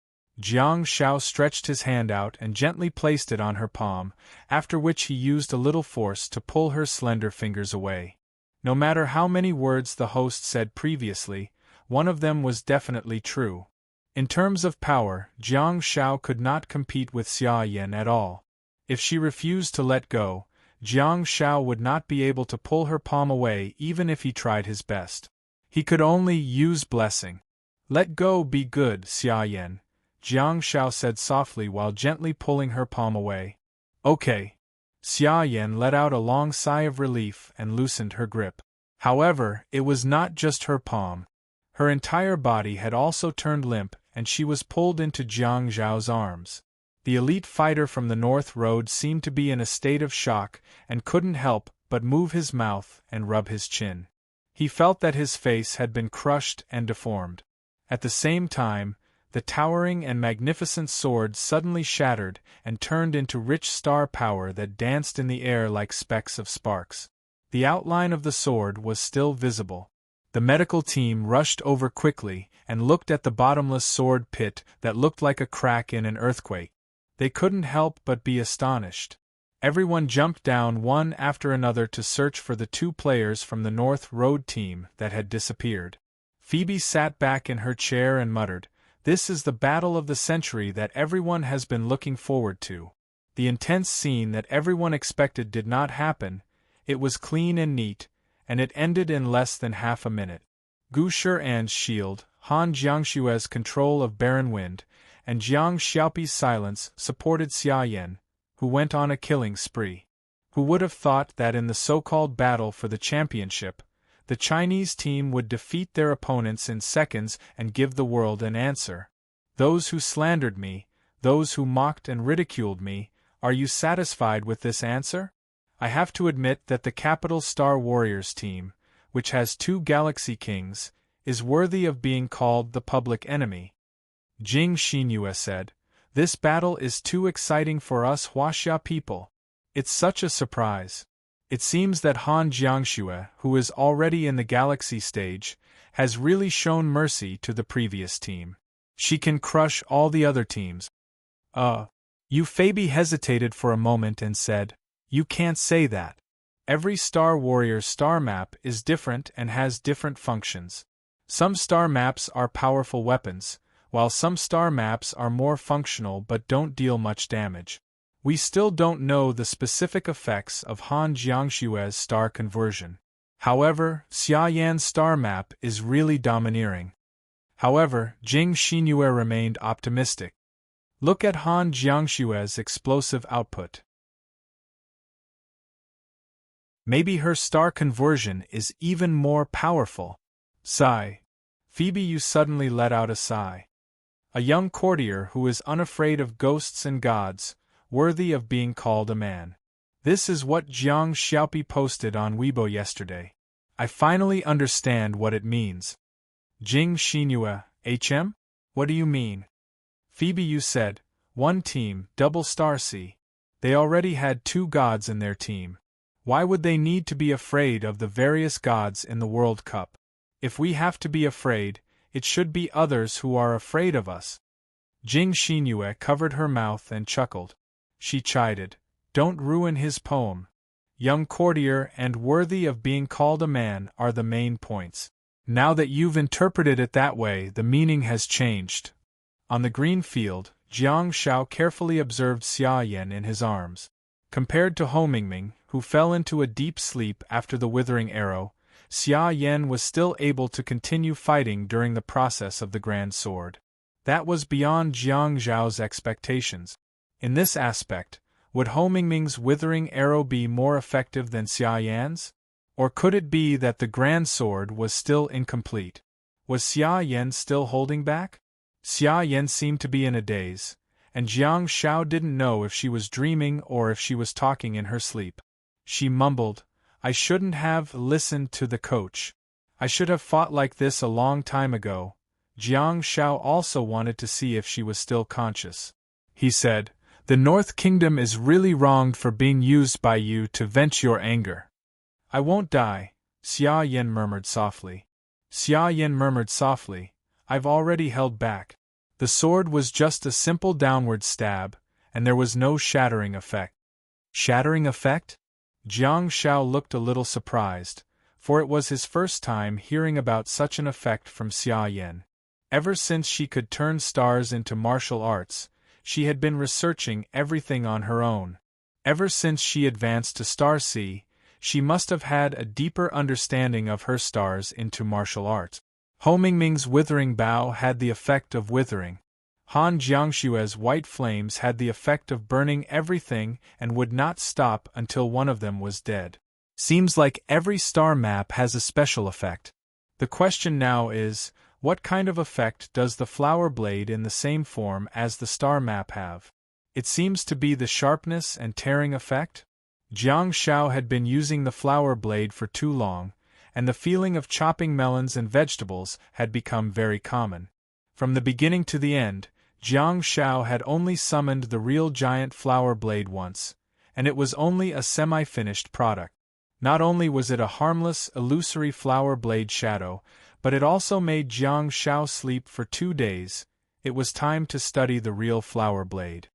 Jiang Zhao stretched his hand out and gently placed it on her palm, after which he used a little force to pull her slender fingers away. No matter how many words the host said previously, one of them was definitely true. In terms of power, Jiang Zhao could not compete with Xia Yan at all. If she refused to let go, Jiang Zhao would not be able to pull her palm away even if he tried his best. He could only use blessing. Let go, be good, Xia Yan, Jiang Zhao said softly while gently pulling her palm away. Okay. Xia Yan let out a long sigh of relief and loosened her grip. However, it was not just her palm. Her entire body had also turned limp, and she was pulled into Jiang Zhao's arms. The elite fighter from the North Road seemed to be in a state of shock and couldn't help but move his mouth and rub his chin. He felt that his face had been crushed and deformed. At the same time, the towering and magnificent sword suddenly shattered and turned into rich star power that danced in the air like specks of sparks. The outline of the sword was still visible. The medical team rushed over quickly and looked at the bottomless sword pit that looked like a crack in an earthquake. They couldn't help but be astonished. Everyone jumped down one after another to search for the two players from the North Road team that had disappeared. Phoebe sat back in her chair and muttered, "This is the battle of the century that everyone has been looking forward to." The intense scene that everyone expected did not happen. It was clean and neat, and it ended in less than half a minute. Gu Shi'an's shield, Han Jiangshue's control of Barren Wind, and Jiang Xiaopi's silence supported Xia Yan, who went on a killing spree. Who would have thought that in the so-called battle for the championship, the Chinese team would defeat their opponents in seconds and give the world an answer? Those who slandered me, those who mocked and ridiculed me, are you satisfied with this answer? I have to admit that the Capital Star Warriors team, which has 2 Galaxy Kings, is worthy of being called the public enemy. Jing Xinyue said, "This battle is too exciting for us Huaxia people. It's such a surprise. It seems that Han Jiangxue, who is already in the Galaxy stage, has really shown mercy to the previous team. She can crush all the other teams." Phoebe hesitated for a moment and said, "You can't say that. Every Star Warrior star map is different and has different functions. Some star maps are powerful weapons, while some star maps are more functional but don't deal much damage. We still don't know the specific effects of Han Jiangshue's star conversion. However, Xia Yan's star map is really domineering." However, Jing Xinyue remained optimistic. "Look at Han Jiangshue's explosive output. Maybe her star conversion is even more powerful." Sigh. Phoebe, you suddenly let out a sigh. A young courtier who is unafraid of ghosts and gods, worthy of being called a man. This is what Jiang Xiaopi posted on Weibo yesterday. I finally understand what it means. Jing Xinyue, HM? What do you mean? Phoebe, you said, one team, double star C. They already had 2 gods in their team. Why would they need to be afraid of the various gods in the World Cup? If we have to be afraid, it should be others who are afraid of us. Jing Xinyue covered her mouth and chuckled. She chided, "Don't ruin his poem. Young courtier and worthy of being called a man are the main points. Now that you've interpreted it that way, the meaning has changed." On the green field, Jiang Xiao carefully observed Xia Yan in his arms. Compared to Ho Mingming, who fell into a deep sleep after the withering arrow, Xia Yan was still able to continue fighting during the process of the Grand Sword. That was beyond Jiang Zhao's expectations. In this aspect, would Ho Mingming's withering arrow be more effective than Xia Yan's? Or could it be that the Grand Sword was still incomplete? Was Xia Yan still holding back? Xia Yan seemed to be in a daze, and Jiang Xiao didn't know if she was dreaming or if she was talking in her sleep. She mumbled, "I shouldn't have listened to the coach. I should have fought like this a long time ago." Jiang Xiao also wanted to see if she was still conscious. He said, The North Kingdom is really wronged for being used by you to vent your anger. I won't die, Xia Yan murmured softly. Xia Yan murmured softly, I've already held back. The sword was just a simple downward stab, and there was no shattering effect. Shattering effect? Jiang Shao looked a little surprised, for it was his first time hearing about such an effect from Xia Yan. Ever since she could turn stars into martial arts, she had been researching everything on her own. Ever since she advanced to Star Sea, she must have had a deeper understanding of her stars into martial arts. Ho Mingming's withering bow had the effect of withering. Han Jiangshue's white flames had the effect of burning everything and would not stop until one of them was dead. Seems like every star map has a special effect. The question now is, what kind of effect does the flower blade in the same form as the star map have? It seems to be the sharpness and tearing effect? Jiang Shao had been using the flower blade for too long, and the feeling of chopping melons and vegetables had become very common. From the beginning to the end, Jiang Shao had only summoned the real giant flower blade once, and it was only a semi-finished product. Not only was it a harmless, illusory flower blade shadow, but it also made Jiang Shao sleep for 2 days. It was time to study the real flower blade.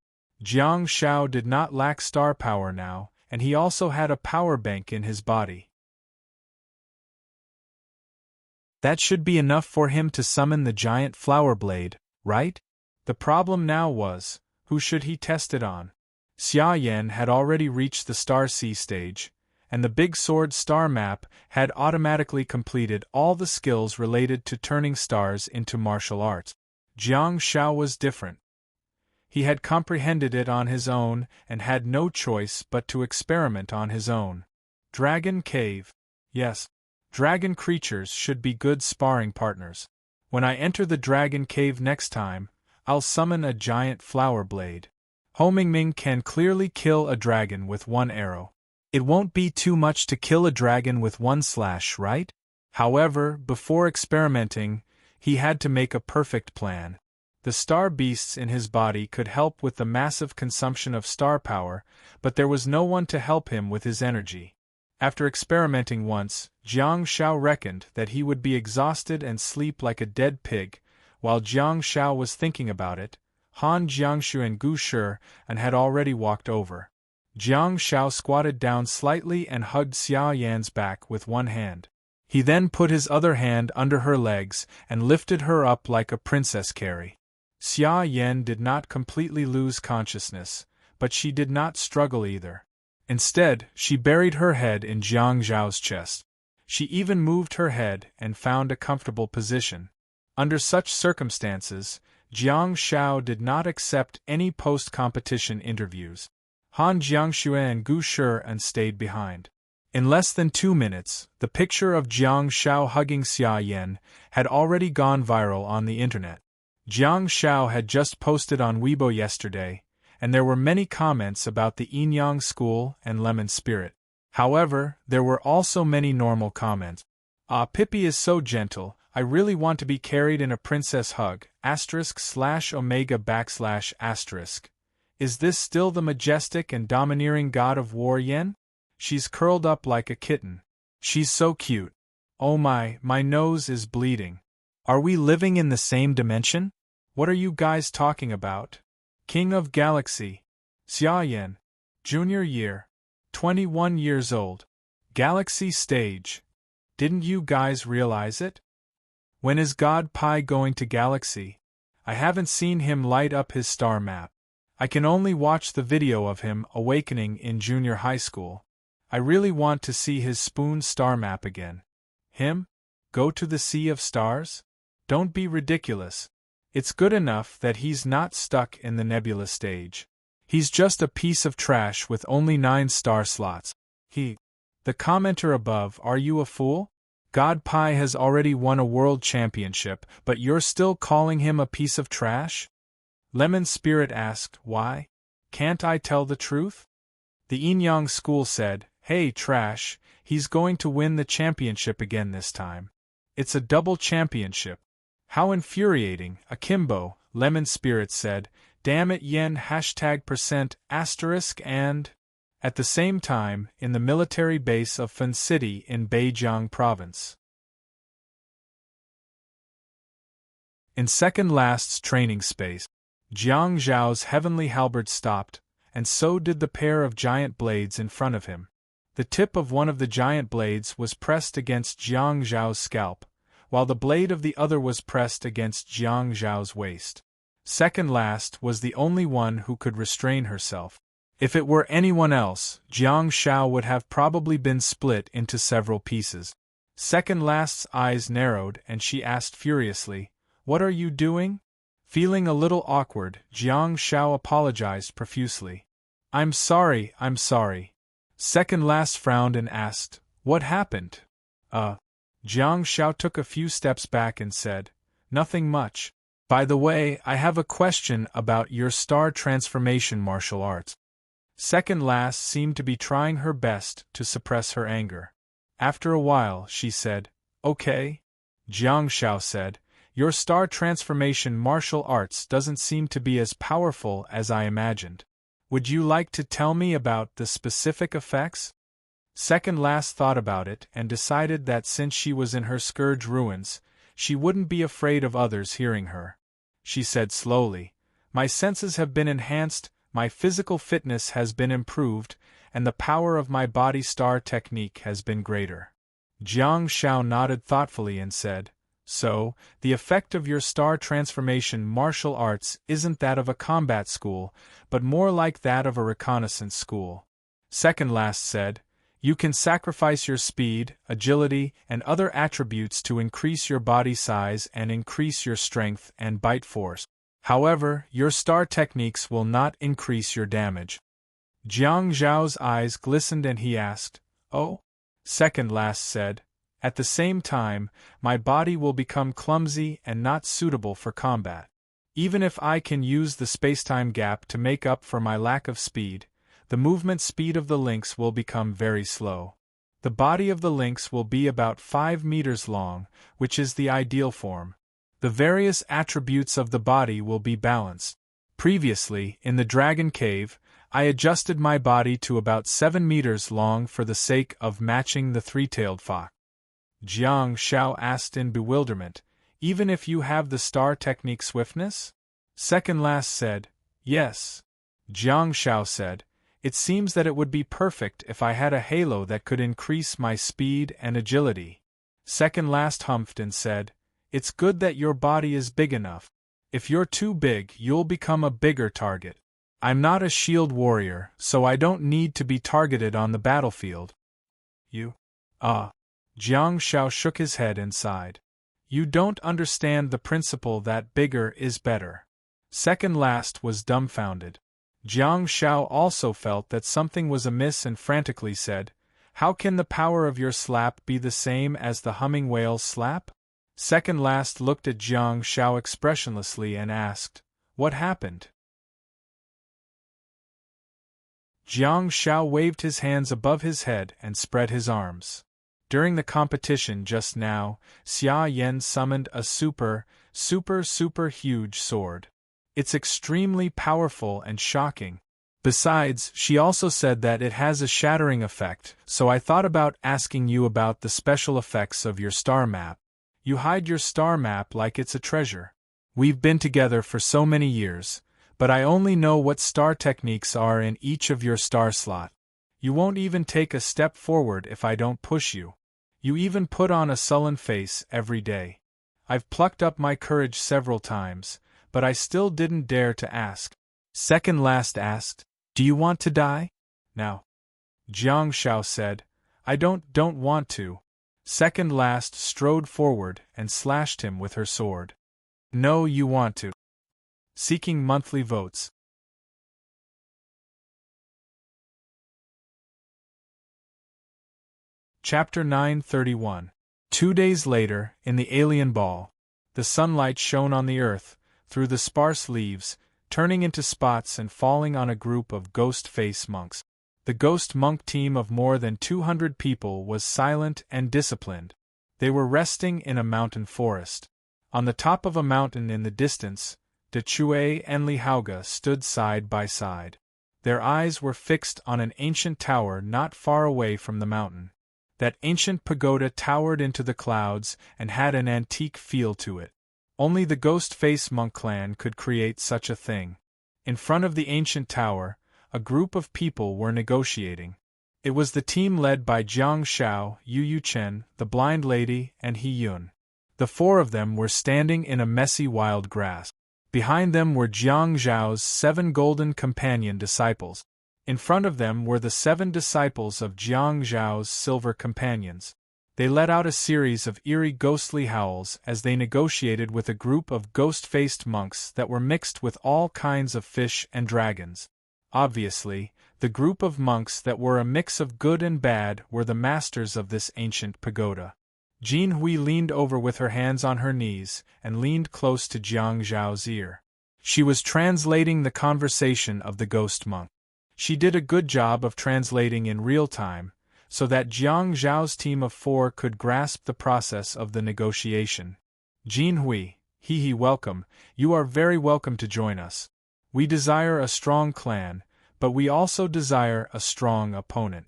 Jiang Shao did not lack star power now, and he also had a power bank in his body. That should be enough for him to summon the giant flower blade, right? The problem now was, who should he test it on? Xia Yan had already reached the Star Sea stage, and the Big Sword star map had automatically completed all the skills related to turning stars into martial arts. Jiang Shao was different. He had comprehended it on his own and had no choice but to experiment on his own. Dragon Cave. Yes, dragon creatures should be good sparring partners. When I enter the Dragon Cave next time, I'll summon a giant flower blade. Ho Mingming can clearly kill a dragon with one arrow. It won't be too much to kill a dragon with one slash, right? However, before experimenting, he had to make a perfect plan. The star beasts in his body could help with the massive consumption of star power, but there was no one to help him with his energy. After experimenting once, Jiang Shao reckoned that he would be exhausted and sleep like a dead pig. While Jiang Shao was thinking about it, Han Jiangshu and Gu Shi had already walked over. Jiang Shao squatted down slightly and hugged Xia Yan's back with one hand. He then put his other hand under her legs and lifted her up like a princess carry. Xia Yan did not completely lose consciousness, but she did not struggle either. Instead, she buried her head in Jiang Zhao's chest. She even moved her head and found a comfortable position. Under such circumstances, Jiang Shao did not accept any post-competition interviews. Han Jiangshu and Gu Shi stayed behind. In less than 2 minutes, the picture of Jiang Shao hugging Xia Yan had already gone viral on the internet. Jiang Shao had just posted on Weibo yesterday, and there were many comments about the Yin-Yang school and lemon spirit. However, there were also many normal comments. Ah, Pippi is so gentle, I really want to be carried in a princess hug, */omega \**. Is this still the majestic and domineering god of war Yen? She's curled up like a kitten. She's so cute. Oh my nose is bleeding. Are we living in the same dimension? What are you guys talking about? King of Galaxy. Xia Yan. Junior year. 21 years old. Galaxy stage. Didn't you guys realize it? When is God Pi going to Galaxy? I haven't seen him light up his star map. I can only watch the video of him awakening in junior high school. I really want to see his spoon star map again. Him? Go to the Sea of Stars? Don't be ridiculous. It's good enough that he's not stuck in the nebula stage. He's just a piece of trash with only 9 star slots. The commenter above, are you a fool? God Pi has already won a world championship, but you're still calling him a piece of trash? Lemon Spirit asked, why? Can't I tell the truth? The Yin-Yang school said, hey trash, he's going to win the championship again this time. It's a double championship. How infuriating, Akimbo, Lemon Spirit said, damn it yen hashtag percent asterisk and... At the same time, in the military base of Fen City in Beijiang Province. In second last's training space, Jiang Zhao's heavenly halberd stopped, and so did the pair of giant blades in front of him. The tip of one of the giant blades was pressed against Jiang Zhao's scalp, while the blade of the other was pressed against Jiang Zhao's waist. Second last was the only one who could restrain herself. If it were anyone else, Jiang Zhao would have probably been split into several pieces. Second last's eyes narrowed and she asked furiously, "What are you doing?" Feeling a little awkward, Jiang Zhao apologized profusely. I'm sorry. Second last frowned and asked, "What happened?" Jiang Zhao took a few steps back and said, "Nothing much. By the way, I have a question about your star transformation martial arts." Second last seemed to be trying her best to suppress her anger. After a while, she said, "Okay." Jiang Zhao said, "Your star transformation martial arts doesn't seem to be as powerful as I imagined. Would you like to tell me about the specific effects?" Second last thought about it and decided that since she was in her scourge ruins, she wouldn't be afraid of others hearing her. She said slowly, "My senses have been enhanced, my physical fitness has been improved, and the power of my body star technique has been greater." Jiang Zhao nodded thoughtfully and said, "So, the effect of your star transformation martial arts isn't that of a combat school, but more like that of a reconnaissance school." Second last said, "You can sacrifice your speed, agility, and other attributes to increase your body size and increase your strength and bite force. However, your star techniques will not increase your damage." Jiang Zhao's eyes glistened and he asked, "Oh?" Second last said, "At the same time, my body will become clumsy and not suitable for combat. Even if I can use the spacetime gap to make up for my lack of speed, the movement speed of the lynx will become very slow. The body of the lynx will be about 5 meters long, which is the ideal form. The various attributes of the body will be balanced. Previously, in the Dragon Cave, I adjusted my body to about 7 meters long for the sake of matching the three-tailed fox." Jiang Zhao asked in bewilderment, "Even if you have the star technique swiftness?" Second last said, "Yes." Jiang Zhao said, "It seems that it would be perfect if I had a halo that could increase my speed and agility." Second last humphed and said, "It's good that your body is big enough. If you're too big, you'll become a bigger target. I'm not a shield warrior, so I don't need to be targeted on the battlefield." "You? Jiang Zhao shook his head and sighed. "You don't understand the principle that bigger is better." Second last was dumbfounded. Jiang Zhao also felt that something was amiss and frantically said, "How can the power of your slap be the same as the humming whale's slap?" Second last looked at Jiang Zhao expressionlessly and asked, "What happened?" Jiang Zhao waved his hands above his head and spread his arms. "During the competition just now, Xia Yan summoned a super huge sword. It's extremely powerful and shocking. Besides, she also said that it has a shattering effect, so I thought about asking you about the special effects of your star map. You hide your star map like it's a treasure. We've been together for so many years, but I only know what star techniques are in each of your star slot. You won't even take a step forward if I don't push you. You even put on a sullen face every day. I've plucked up my courage several times, but I still didn't dare to ask." Second last asked, "Do you want to die?" "Now?" Jiang Zhao said, "I don't want to." Second last strode forward and slashed him with her sword. "No, you want to." Seeking monthly votes. Chapter 931. 2 days later, in the alien ball, the sunlight shone on the earth, through the sparse leaves, turning into spots and falling on a group of ghost face monks. The ghost monk team of more than 200 people was silent and disciplined. They were resting in a mountain forest. On the top of a mountain in the distance, De Chue and Li Haoge stood side by side. Their eyes were fixed on an ancient tower not far away from the mountain. That ancient pagoda towered into the clouds and had an antique feel to it. Only the ghost-face monk clan could create such a thing. In front of the ancient tower, a group of people were negotiating. It was the team led by Jiang Shao, Yu Chen, the blind lady, and He Yun. The four of them were standing in a messy wild grass. Behind them were Jiang Zhao's 7 golden companion disciples. In front of them were the 7 disciples of Jiang Zhao's silver companions. They let out a series of eerie ghostly howls as they negotiated with a group of ghost-faced monks that were mixed with all kinds of fish and dragons. Obviously, the group of monks that were a mix of good and bad were the masters of this ancient pagoda. Jin Hui leaned over with her hands on her knees and leaned close to Jiang Zhao's ear. She was translating the conversation of the ghost monk. She did a good job of translating in real time, so that Jiang Zhao's team of 4 could grasp the process of the negotiation. Jin Hui, he welcome, you are very welcome to join us. We desire a strong clan, but we also desire a strong opponent.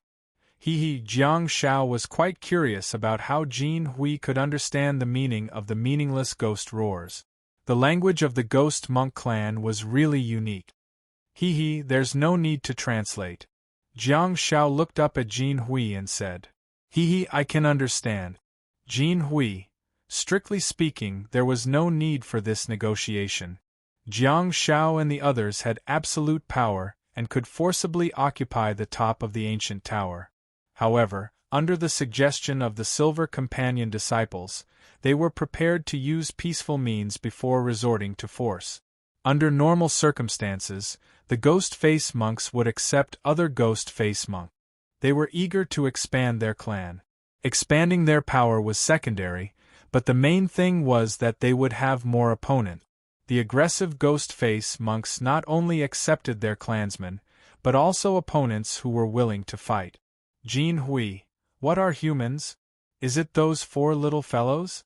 Jiang Shao was quite curious about how Jin Hui could understand the meaning of the meaningless ghost roars. The language of the ghost monk clan was really unique. There's no need to translate. Jiang Shao looked up at Jin Hui and said, I can understand. Jin Hui, strictly speaking, there was no need for this negotiation. Jiang Shao and the others had absolute power and could forcibly occupy the top of the ancient tower. However, under the suggestion of the Silver Companion disciples, they were prepared to use peaceful means before resorting to force. Under normal circumstances, the Ghost Face monks would accept other Ghost Face monks. They were eager to expand their clan. Expanding their power was secondary, but the main thing was that they would have more opponents. The aggressive Ghost Face monks not only accepted their clansmen, but also opponents who were willing to fight. Jin Hui, what are humans? Is it those 4 little fellows?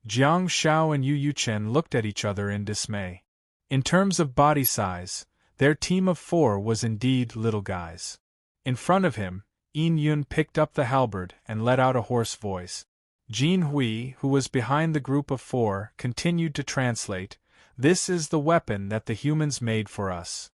Jiang Shao and Yu Chen looked at each other in dismay. In terms of body size, their team of 4 was indeed little guys. In front of him, Yin Yun picked up the halberd and let out a hoarse voice. Jin Hui, who was behind the group of 4, continued to translate, "This is the weapon that the humans made for us.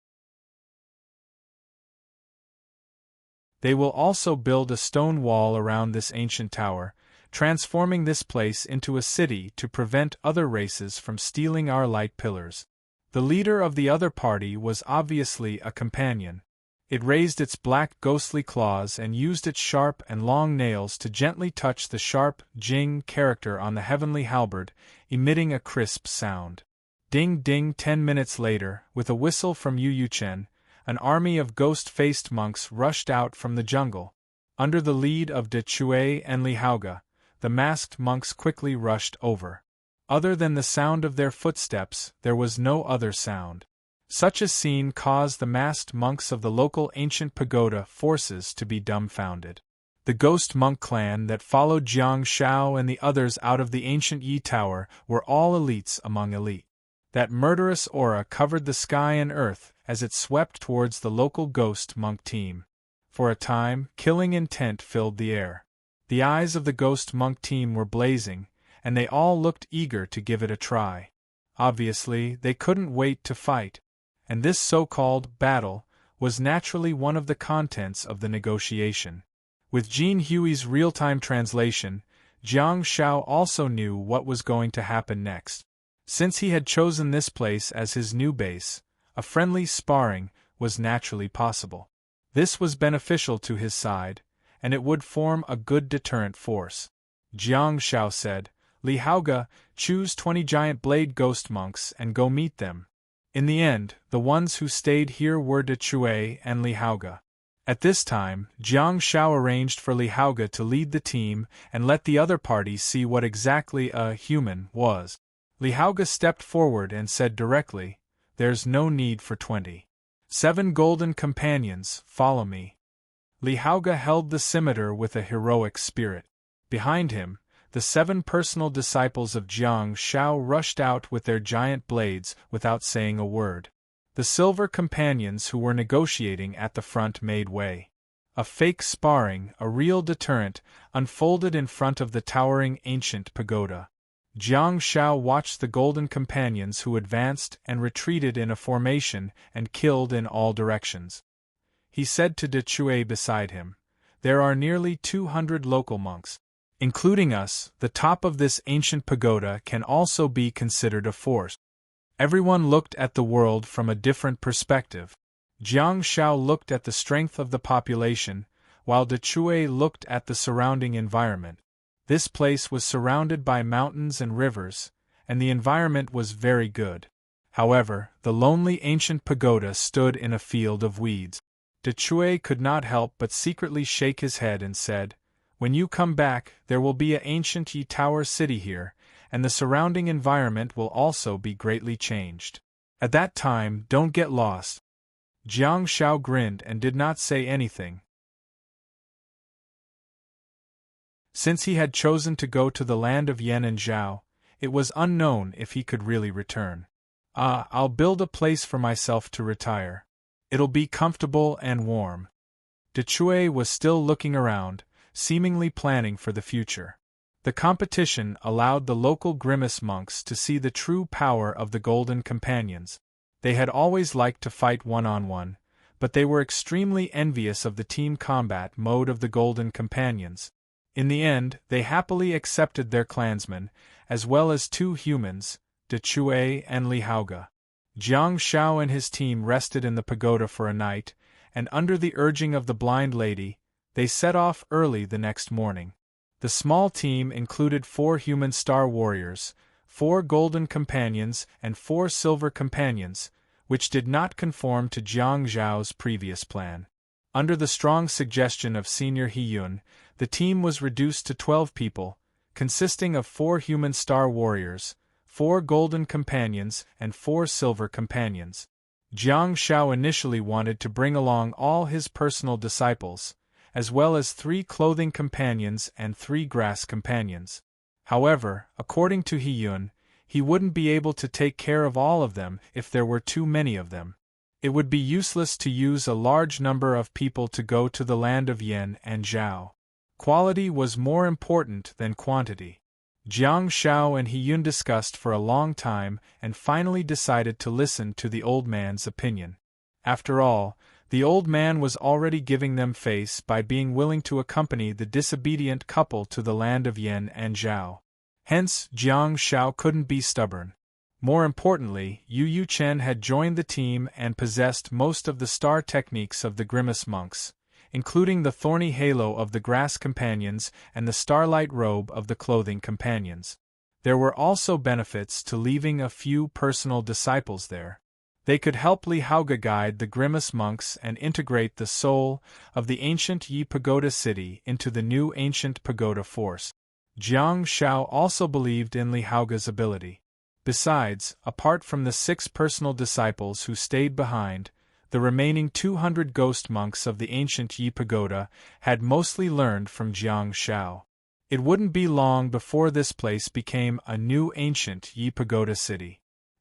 They will also build a stone wall around this ancient tower, transforming this place into a city to prevent other races from stealing our light pillars." The leader of the other party was obviously a companion. It raised its black ghostly claws and used its sharp and long nails to gently touch the sharp Jing character on the heavenly halberd, emitting a crisp sound. Ding ding. 10 minutes later, with a whistle from Yu Chen, an army of ghost-faced monks rushed out from the jungle. Under the lead of De Chue and Li Haoge, the masked monks quickly rushed over. Other than the sound of their footsteps, there was no other sound. Such a scene caused the masked monks of the local ancient pagoda forces to be dumbfounded. The ghost monk clan that followed Jiang Shao and the others out of the ancient Yi Tower were all elites among elite. That murderous aura covered the sky and earth as it swept towards the local ghost monk team. For a time, killing intent filled the air. The eyes of the ghost monk team were blazing, and they all looked eager to give it a try. Obviously, they couldn't wait to fight, and this so-called battle was naturally one of the contents of the negotiation. With Jin Hui's real-time translation, Jiang Shao also knew what was going to happen next. Since he had chosen this place as his new base, a friendly sparring was naturally possible. This was beneficial to his side, and it would form a good deterrent force. Jiang Shao said, "Li Haoge, choose 20 giant blade ghost monks and go meet them." In the end, the ones who stayed here were De Chue and Li Haoge. At this time, Jiang Shao arranged for Li Haoge to lead the team and let the other party see what exactly a human was. Li Haoge stepped forward and said directly, "There's no need for 20. 7 golden companions, follow me." Li Haoge held the scimitar with a heroic spirit. Behind him, the 7 personal disciples of Jiang Shao rushed out with their giant blades without saying a word. The silver companions who were negotiating at the front made way. A fake sparring, a real deterrent, unfolded in front of the towering ancient pagoda. Jiang Shao watched the golden companions who advanced and retreated in a formation and killed in all directions. He said to De Chue beside him, "There are nearly 200 local monks. Including us, the top of this ancient pagoda can also be considered a force." Everyone looked at the world from a different perspective. Jiang Shao looked at the strength of the population, while De Chue looked at the surrounding environment. This place was surrounded by mountains and rivers, and the environment was very good. However, the lonely ancient pagoda stood in a field of weeds. De Chue could not help but secretly shake his head and said, "When you come back, there will be an ancient Yi Tower city here, and the surrounding environment will also be greatly changed. At that time, don't get lost." Jiang Shao grinned and did not say anything. Since he had chosen to go to the land of Yan and Zhao, it was unknown if he could really return. I'll build a place for myself to retire. It'll be comfortable and warm." De Chue was still looking around, seemingly planning for the future. The competition allowed the local grimace monks to see the true power of the Golden Companions. They had always liked to fight one-on-one, but they were extremely envious of the team combat mode of the Golden Companions. In the end, they happily accepted their clansmen, as well as 2 humans, De Chue and Li Haoge. Jiang Shao and his team rested in the pagoda for a night, and under the urging of the blind lady, they set off early the next morning. The small team included 4 human star warriors, 4 golden companions and 4 silver companions, which did not conform to Jiang Zhao's previous plan. Under the strong suggestion of Senior He-yun, the team was reduced to 12 people, consisting of 4 human star warriors, 4 golden companions and 4 silver companions. Jiang Shao initially wanted to bring along all his personal disciples, as well as 3 clothing companions and 3 grass companions. However, according to He-yun, he wouldn't be able to take care of all of them if there were too many of them. It would be useless to use a large number of people to go to the land of Yan and Zhao. Quality was more important than quantity. Jiang Shao and He-yun discussed for a long time and finally decided to listen to the old man's opinion. After all, the old man was already giving them face by being willing to accompany the disobedient couple to the land of Yan and Zhao. Hence, Jiang Shao couldn't be stubborn. More importantly, Yu Chen had joined the team and possessed most of the star techniques of the Grimace monks, including the thorny halo of the grass companions and the starlight robe of the clothing companions. There were also benefits to leaving a few personal disciples there. They could help Li Haoge guide the Grimace monks and integrate the soul of the ancient Yi Pagoda city into the new ancient pagoda force. Jiang Shao also believed in Li Haoge's ability. Besides, apart from the 6 personal disciples who stayed behind, the remaining 200 ghost monks of the ancient Yi Pagoda had mostly learned from Jiang Shao. It wouldn't be long before this place became a new ancient Yi Pagoda city.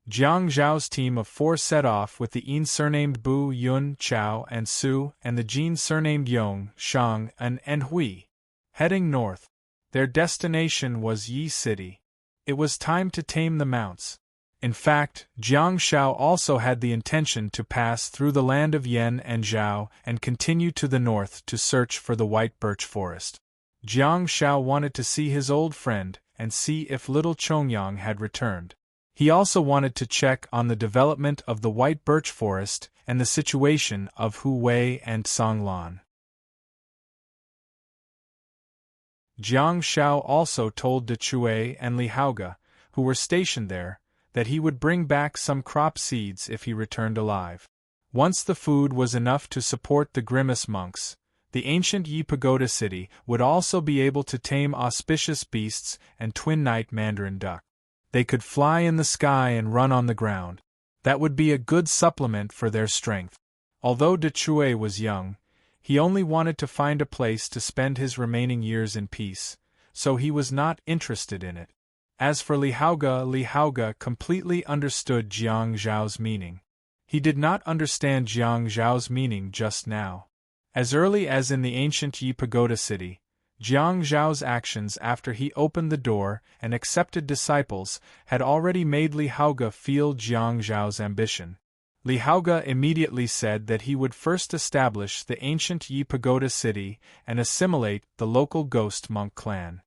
Jiang Zhao's team of 4 set off with the Yin surnamed Bu, Yun, Chao, and Su, and the Jin surnamed Yong, Shang, and Hui. Heading north. Their destination was Yi City. It was time to tame the mounts. In fact, Jiang Shao also had the intention to pass through the land of Yan and Zhao and continue to the north to search for the white birch forest. Jiang Shao wanted to see his old friend and see if little Chongyang had returned. He also wanted to check on the development of the white birch forest and the situation of Hu Wei and Song Lan. Jiang Shao also told De Chue and Li Haoge, who were stationed there, that he would bring back some crop seeds if he returned alive. Once the food was enough to support the Grimace monks, the ancient Yi Pagoda city would also be able to tame auspicious beasts and twin-night mandarin duck. They could fly in the sky and run on the ground. That would be a good supplement for their strength. Although De Chue was young, he only wanted to find a place to spend his remaining years in peace, so he was not interested in it. As for Li Haoge completely understood Jiang Zhao's meaning. He did not understand Jiang Zhao's meaning just now. As early as in the ancient Yi Pagoda city, Jiang Zhao's actions after he opened the door and accepted disciples had already made Li Haoge feel Jiang Zhao's ambition. Li Haoge immediately said that he would first establish the ancient Yi Pagoda city and assimilate the local ghost monk clan.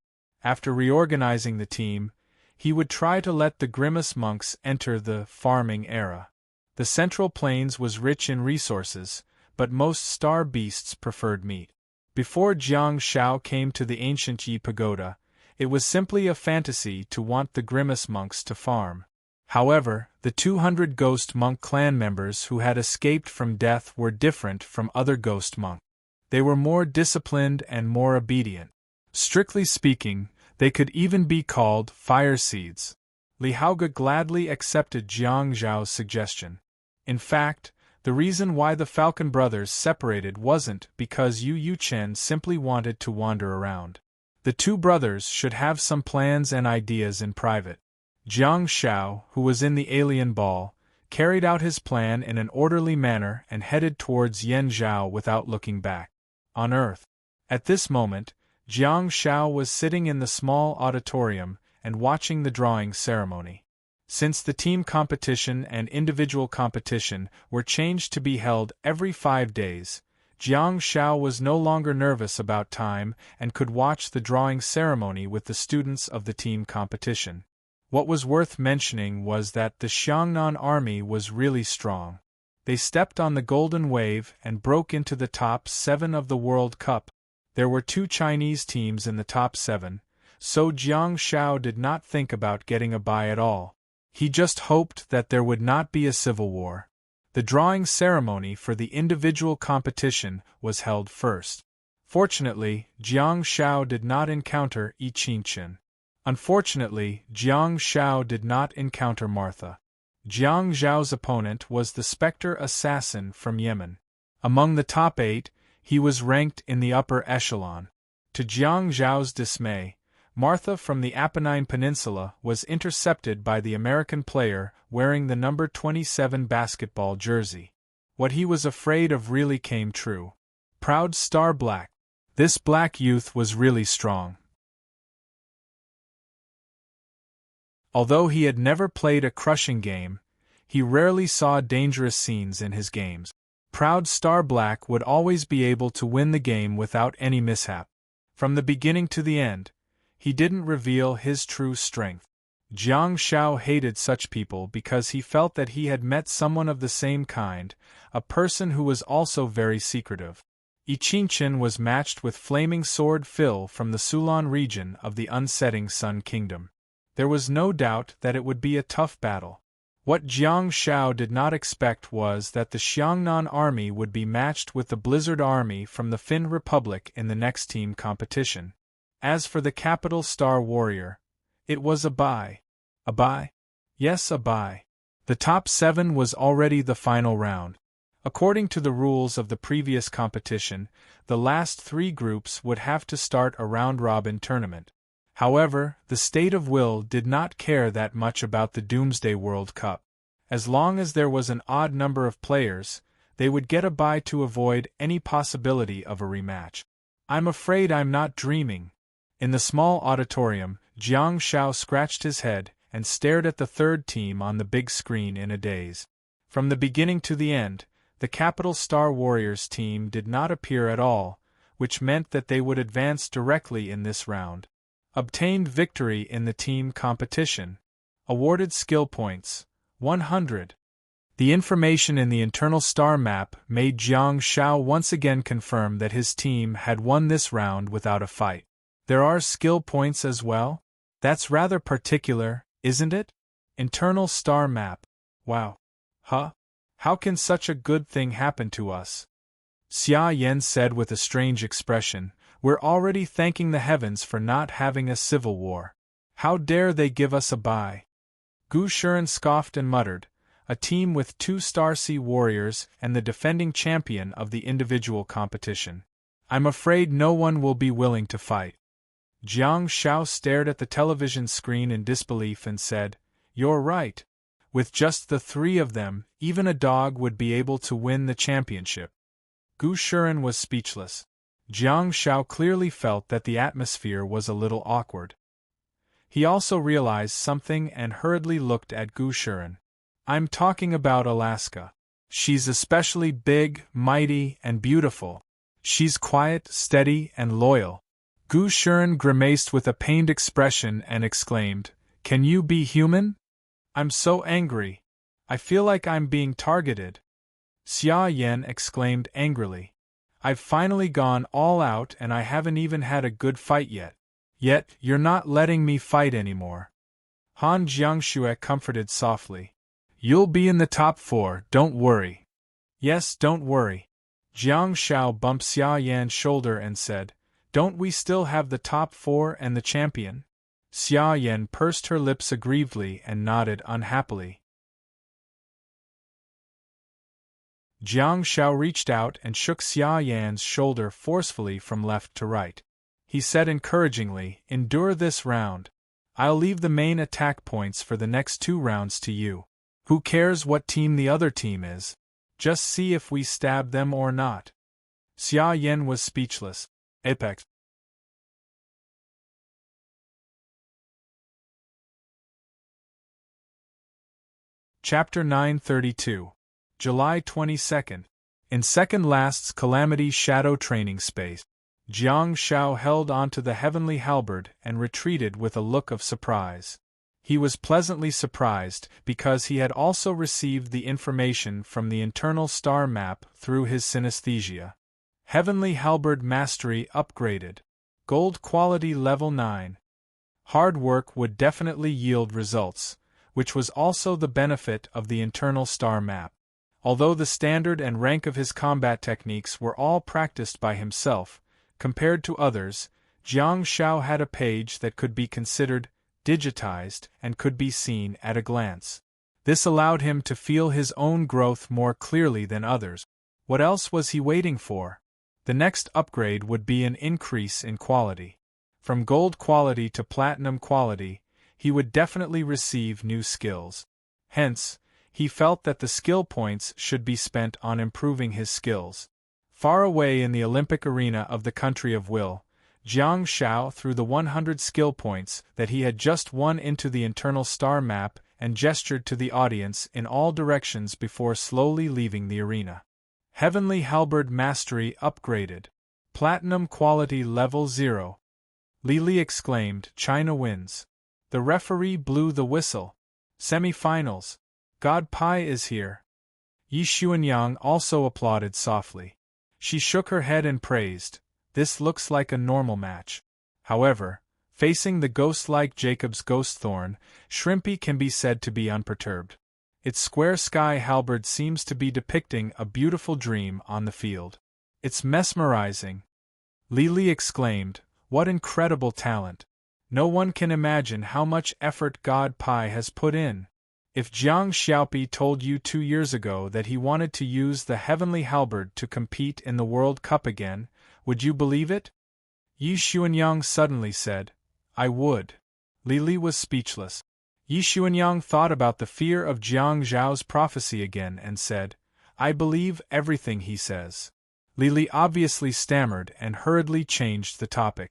After reorganizing the team, he would try to let the Grimace monks enter the farming era. The Central Plains was rich in resources, but most star beasts preferred meat. Before Jiang Zhao came to the ancient Yi Pagoda, it was simply a fantasy to want the Grimace monks to farm. However, the 200 ghost monk clan members who had escaped from death were different from other ghost monks. They were more disciplined and more obedient. Strictly speaking, they could even be called fire seeds. Li Haoge gladly accepted Jiang Zhao's suggestion. In fact, the reason why the Falcon brothers separated wasn't because Yu Yuchen simply wanted to wander around. The two brothers should have some plans and ideas in private. Jiang Zhao, who was in the alien ball, carried out his plan in an orderly manner and headed towards Yan Zhao without looking back. On Earth. At this moment, Jiang Zhao was sitting in the small auditorium and watching the drawing ceremony. Since the team competition and individual competition were changed to be held every 5 days, Jiang Zhao was no longer nervous about time and could watch the drawing ceremony with the students of the team competition. What was worth mentioning was that the Xiangnan army was really strong. They stepped on the golden wave and broke into the top 7 of the World Cup. There were 2 Chinese teams in the top 7, so Jiang Zhao did not think about getting a bye at all. He just hoped that there would not be a civil war. The drawing ceremony for the individual competition was held first. Fortunately, Jiang Zhao did not encounter Yi Qingchen. Unfortunately, Jiang Zhao did not encounter Martha. Jiang Zhao's opponent was the Spectre assassin from Yemen. Among the top 8, he was ranked in the upper echelon. To Jiang Zhao's dismay, Martha from the Apennine Peninsula was intercepted by the American player wearing the number 27 basketball jersey. What he was afraid of really came true. Proud Star Black. This black youth was really strong. Although he had never played a crushing game, he rarely saw dangerous scenes in his games. Proud Star Black would always be able to win the game without any mishap. From the beginning to the end, he didn't reveal his true strength. Jiang Zhao hated such people because he felt that he had met someone of the same kind, a person who was also very secretive. Yi Qingchen was matched with Flaming Sword Phil from the Sulan region of the Unsetting Sun Kingdom. There was no doubt that it would be a tough battle. What Jiang Zhao did not expect was that the Xiangnan army would be matched with the Blizzard army from the Fin Republic in the next team competition. As for the Capital Star Warrior, it was a bye. A bye? Yes, a bye. The top 7 was already the final round. According to the rules of the previous competition, the last 3 groups would have to start a round-robin tournament. However, the State of Will did not care that much about the Doomsday World Cup. As long as there was an odd number of players, they would get a bye to avoid any possibility of a rematch. I'm afraid I'm not dreaming. In the small auditorium, Jiang Zhao scratched his head and stared at the third team on the big screen in a daze. From the beginning to the end, the Capital Star Warriors team did not appear at all, which meant that they would advance directly in this round. Obtained victory in the team competition. Awarded skill points, 100. The information in the internal star map made Jiang Zhao once again confirm that his team had won this round without a fight. There are skill points as well? That's rather particular, isn't it? Internal star map. Wow. Huh? How can such a good thing happen to us? Xia Yan said with a strange expression, "We're already thanking the heavens for not having a civil war. How dare they give us a bye?" Gu Shuren scoffed and muttered, "A team with 2 Starsea warriors and the defending champion of the individual competition. I'm afraid no one will be willing to fight." Jiang Shao stared at the television screen in disbelief and said, "You're right. With just the three of them, even a dog would be able to win the championship." Gu Shiren was speechless. Jiang Shao clearly felt that the atmosphere was a little awkward. He also realized something and hurriedly looked at Gu Shiren. "I'm talking about Alaska. She's especially big, mighty, and beautiful. She's quiet, steady, and loyal." Gu Shiren grimaced with a pained expression and exclaimed, "Can you be human? I'm so angry. I feel like I'm being targeted." Xia Yan exclaimed angrily. "I've finally gone all out and I haven't even had a good fight yet. Yet, you're not letting me fight anymore." Han Jiangxue comforted softly. "You'll be in the top 4, don't worry." "Yes, don't worry." Jiang Shao bumped Xia Yan's shoulder and said, "Don't we still have the top 4 and the champion?" Xia Yan pursed her lips aggrievedly and nodded unhappily. Jiang Shao reached out and shook Xia Yan's shoulder forcefully from left to right. He said encouragingly, "Endure this round. I'll leave the main attack points for the next 2 rounds to you. Who cares what team the other team is? Just see if we stab them or not." Xia Yan was speechless. Apex. Chapter 932. July 22nd. In second last's Calamity Shadow Training Space, Jiang Shao held onto the heavenly halberd and retreated with a look of surprise. He was pleasantly surprised because he had also received the information from the internal star map through his synesthesia. Heavenly halberd mastery upgraded. Gold quality level 9. Hard work would definitely yield results, which was also the benefit of the internal star map. Although the standard and rank of his combat techniques were all practiced by himself, compared to others, Jiang Shao had a page that could be considered digitized and could be seen at a glance. This allowed him to feel his own growth more clearly than others. What else was he waiting for? The next upgrade would be an increase in quality. From gold quality to platinum quality, he would definitely receive new skills. Hence, he felt that the skill points should be spent on improving his skills. Far away in the Olympic arena of the country of Will, Jiang Shao threw the 100 skill points that he had just won into the internal star map and gestured to the audience in all directions before slowly leaving the arena. Heavenly Halberd Mastery upgraded. Platinum quality level 0. Lili exclaimed, "China wins." The referee blew the whistle. Semi-finals. God Pai is here. Yi Xuanyang also applauded softly. She shook her head and praised, "This looks like a normal match." However, facing the ghost-like Jacob's ghost thorn, Shrimpy can be said to be unperturbed. Its square sky halberd seems to be depicting a beautiful dream on the field. "It's mesmerizing." Lili exclaimed, "What incredible talent! No one can imagine how much effort God Pai has put in." If Jiang Xiaopi told you 2 years ago that he wanted to use the heavenly halberd to compete in the World Cup again, would you believe it? Yi Xuanyang suddenly said, "I would." Lili was speechless. Yi Xuanyang thought about the fear of Jiang Zhao's prophecy again and said, "I believe everything he says." Lili obviously stammered and hurriedly changed the topic.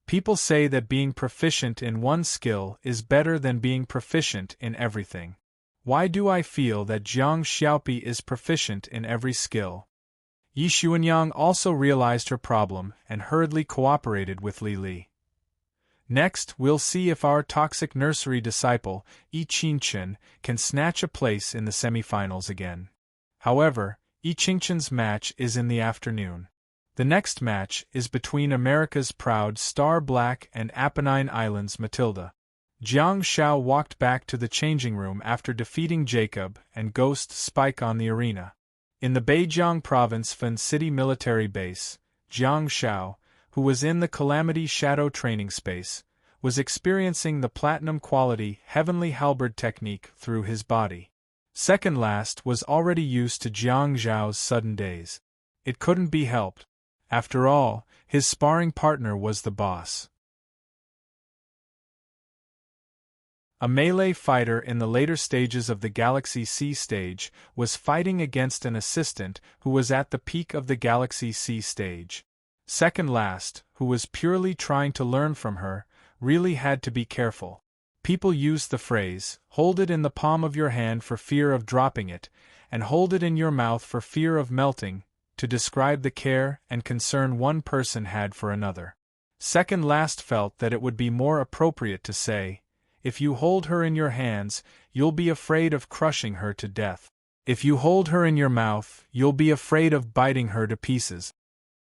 People say that being proficient in one skill is better than being proficient in everything. Why do I feel that Jiang Xiaopi is proficient in every skill? Yi Xuanyang also realized her problem and hurriedly cooperated with Lili. Next, we'll see if our toxic nursery disciple, Yi Qingchen, can snatch a place in the semifinals again. However, Yi Qingchen's match is in the afternoon. The next match is between America's proud Star Black and Apennine Islands Matilda. Jiang Shao walked back to the changing room after defeating Jacob and Ghost Spike on the arena. In the Beijiang Province Fan City military base, Jiang Shao, who was in the Calamity Shadow training space, was experiencing the platinum quality Heavenly Halberd technique through his body. Second last was already used to Jiang Zhao's sudden daze. It couldn't be helped. After all, his sparring partner was the boss. A melee fighter in the later stages of the Galaxy C stage was fighting against an assistant who was at the peak of the Galaxy C stage. Second last, who was purely trying to learn from her, really had to be careful. People use the phrase, hold it in the palm of your hand for fear of dropping it, and hold it in your mouth for fear of melting, to describe the care and concern one person had for another. Second last felt that it would be more appropriate to say, if you hold her in your hands, you'll be afraid of crushing her to death. If you hold her in your mouth, you'll be afraid of biting her to pieces.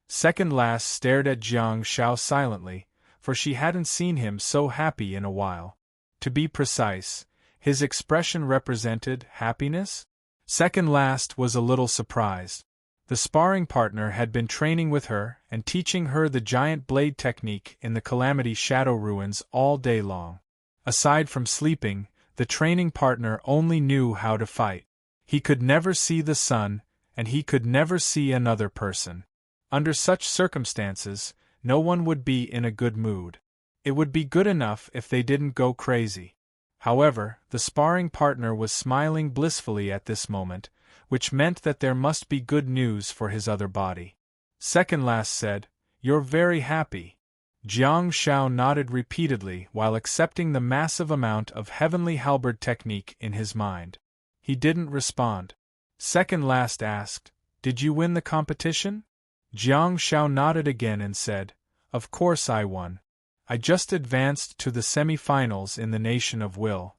Second last stared at Jiang Shao silently, for she hadn't seen him so happy in a while. To be precise, his expression represented happiness? Second last was a little surprised. The sparring partner had been training with her and teaching her the giant blade technique in the Calamity Shadow Ruins all day long. Aside from sleeping, the training partner only knew how to fight. He could never see the sun, and he could never see another person. Under such circumstances, no one would be in a good mood. It would be good enough if they didn't go crazy. However, the sparring partner was smiling blissfully at this moment, which meant that there must be good news for his other body. Second last said, "You're very happy." Jiang Shao nodded repeatedly while accepting the massive amount of heavenly halberd technique in his mind. He didn't respond. Second last asked, "Did you win the competition?" Jiang Shao nodded again and said, "Of course I won. I just advanced to the semi-finals in the Nation of Will."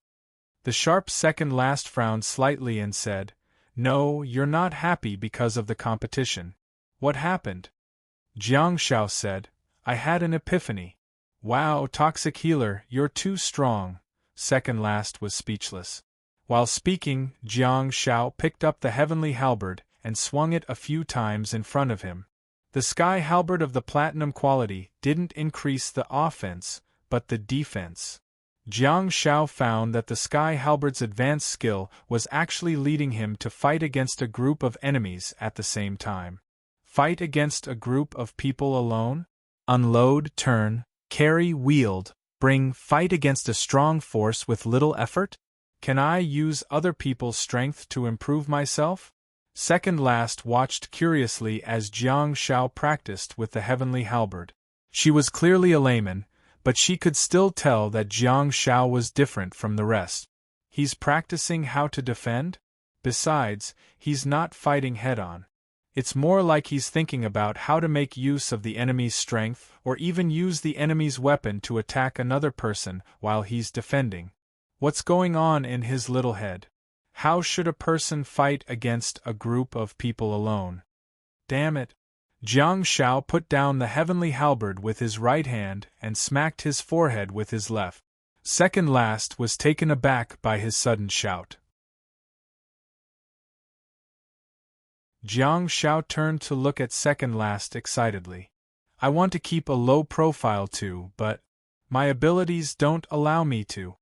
The sharp second last frowned slightly and said, "No, you're not happy because of the competition. What happened?" Jiang Shao said, "I had an epiphany." "Wow, toxic healer, you're too strong." Second last was speechless. While speaking, Jiang Shao picked up the heavenly halberd and swung it a few times in front of him. The sky halberd of the platinum quality didn't increase the offense, but the defense. Jiang Shao found that the sky halberd's advanced skill was actually leading him to fight against a group of enemies at the same time. Fight against a group of people alone? Unload, turn, carry, wield, bring, fight against a strong force with little effort? Can I use other people's strength to improve myself? Second last watched curiously as Jiang Shao practiced with the heavenly halberd. She was clearly a layman, but she could still tell that Jiang Shao was different from the rest. He's practicing how to defend? Besides, he's not fighting head-on. It's more like he's thinking about how to make use of the enemy's strength or even use the enemy's weapon to attack another person while he's defending. What's going on in his little head? How should a person fight against a group of people alone? Damn it! Jiang Shao put down the heavenly halberd with his right hand and smacked his forehead with his left. Second last was taken aback by his sudden shout. Jiang Shao turned to look at second last excitedly. "I want to keep a low profile too, but my abilities don't allow me to."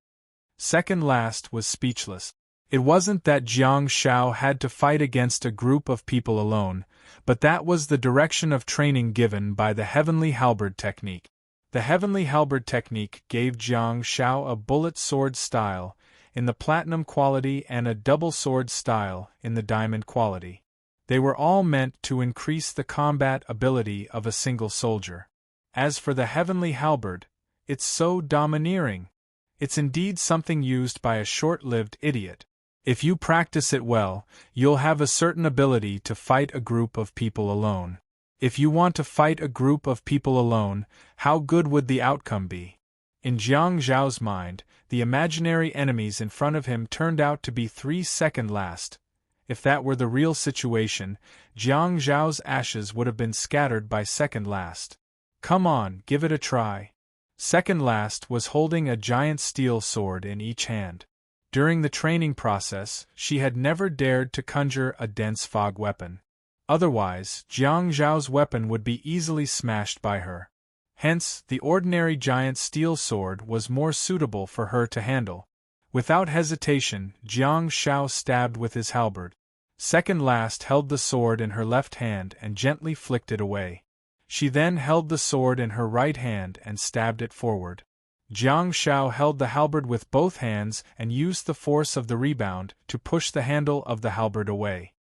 Second last was speechless. It wasn't that Jiang Shao had to fight against a group of people alone, but that was the direction of training given by the heavenly halberd technique. The heavenly halberd technique gave Jiang Shao a bullet sword style in the platinum quality and a double sword style in the diamond quality. They were all meant to increase the combat ability of a single soldier. As for the heavenly halberd, it's so domineering. It's indeed something used by a short-lived idiot. If you practice it well, you'll have a certain ability to fight a group of people alone. If you want to fight a group of people alone, how good would the outcome be? In Jiang Zhao's mind, the imaginary enemies in front of him turned out to be 3 second last. If that were the real situation, Jiang Zhao's ashes would have been scattered by second last. Come on, give it a try. Second last was holding a giant steel sword in each hand. During the training process, she had never dared to conjure a dense fog weapon. Otherwise, Jiang Zhao's weapon would be easily smashed by her. Hence, the ordinary giant steel sword was more suitable for her to handle. Without hesitation, Jiang Shao stabbed with his halberd. Second last held the sword in her left hand and gently flicked it away. She then held the sword in her right hand and stabbed it forward. Jiang Shao held the halberd with both hands and used the force of the rebound to push the handle of the halberd away.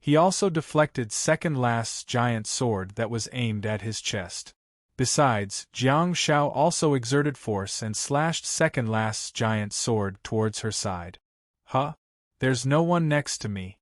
He also deflected Second Last's giant sword that was aimed at his chest. Besides, Jiang Shao also exerted force and slashed Second Last's giant sword towards her side. Huh? There's no one next to me.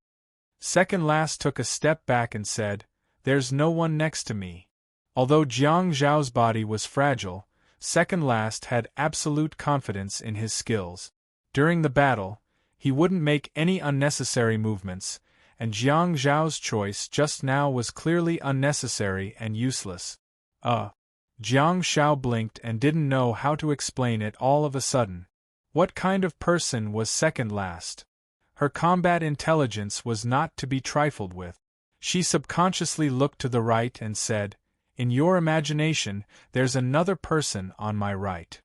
Second Last took a step back and said, "There's no one next to me." Although Jiang Zhao's body was fragile, Second Last had absolute confidence in his skills. During the battle, he wouldn't make any unnecessary movements, and Jiang Zhao's choice just now was clearly unnecessary and useless. Jiang Shao blinked and didn't know how to explain it all of a sudden. What kind of person was Second Last? Her combat intelligence was not to be trifled with. She subconsciously looked to the right and said, "In your imagination, there's another person on my right."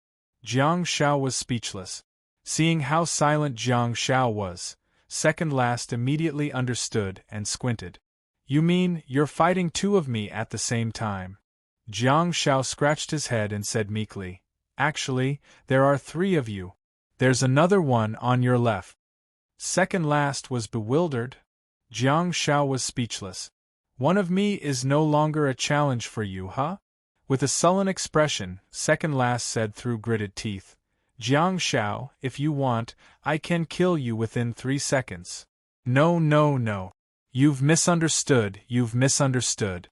Jiang Shao was speechless. Seeing how silent Jiang Shao was, Second Last immediately understood and squinted. "You mean, you're fighting two of me at the same time?" Jiang Shao scratched his head and said meekly, "Actually, there are three of you. There's another one on your left." Second Last was bewildered. Jiang Shao was speechless. "One of me is no longer a challenge for you, huh?" With a sullen expression, Second Last said through gritted teeth, "Jiang Shao, if you want, I can kill you within 3 seconds. No, no, no. You've misunderstood, you've misunderstood."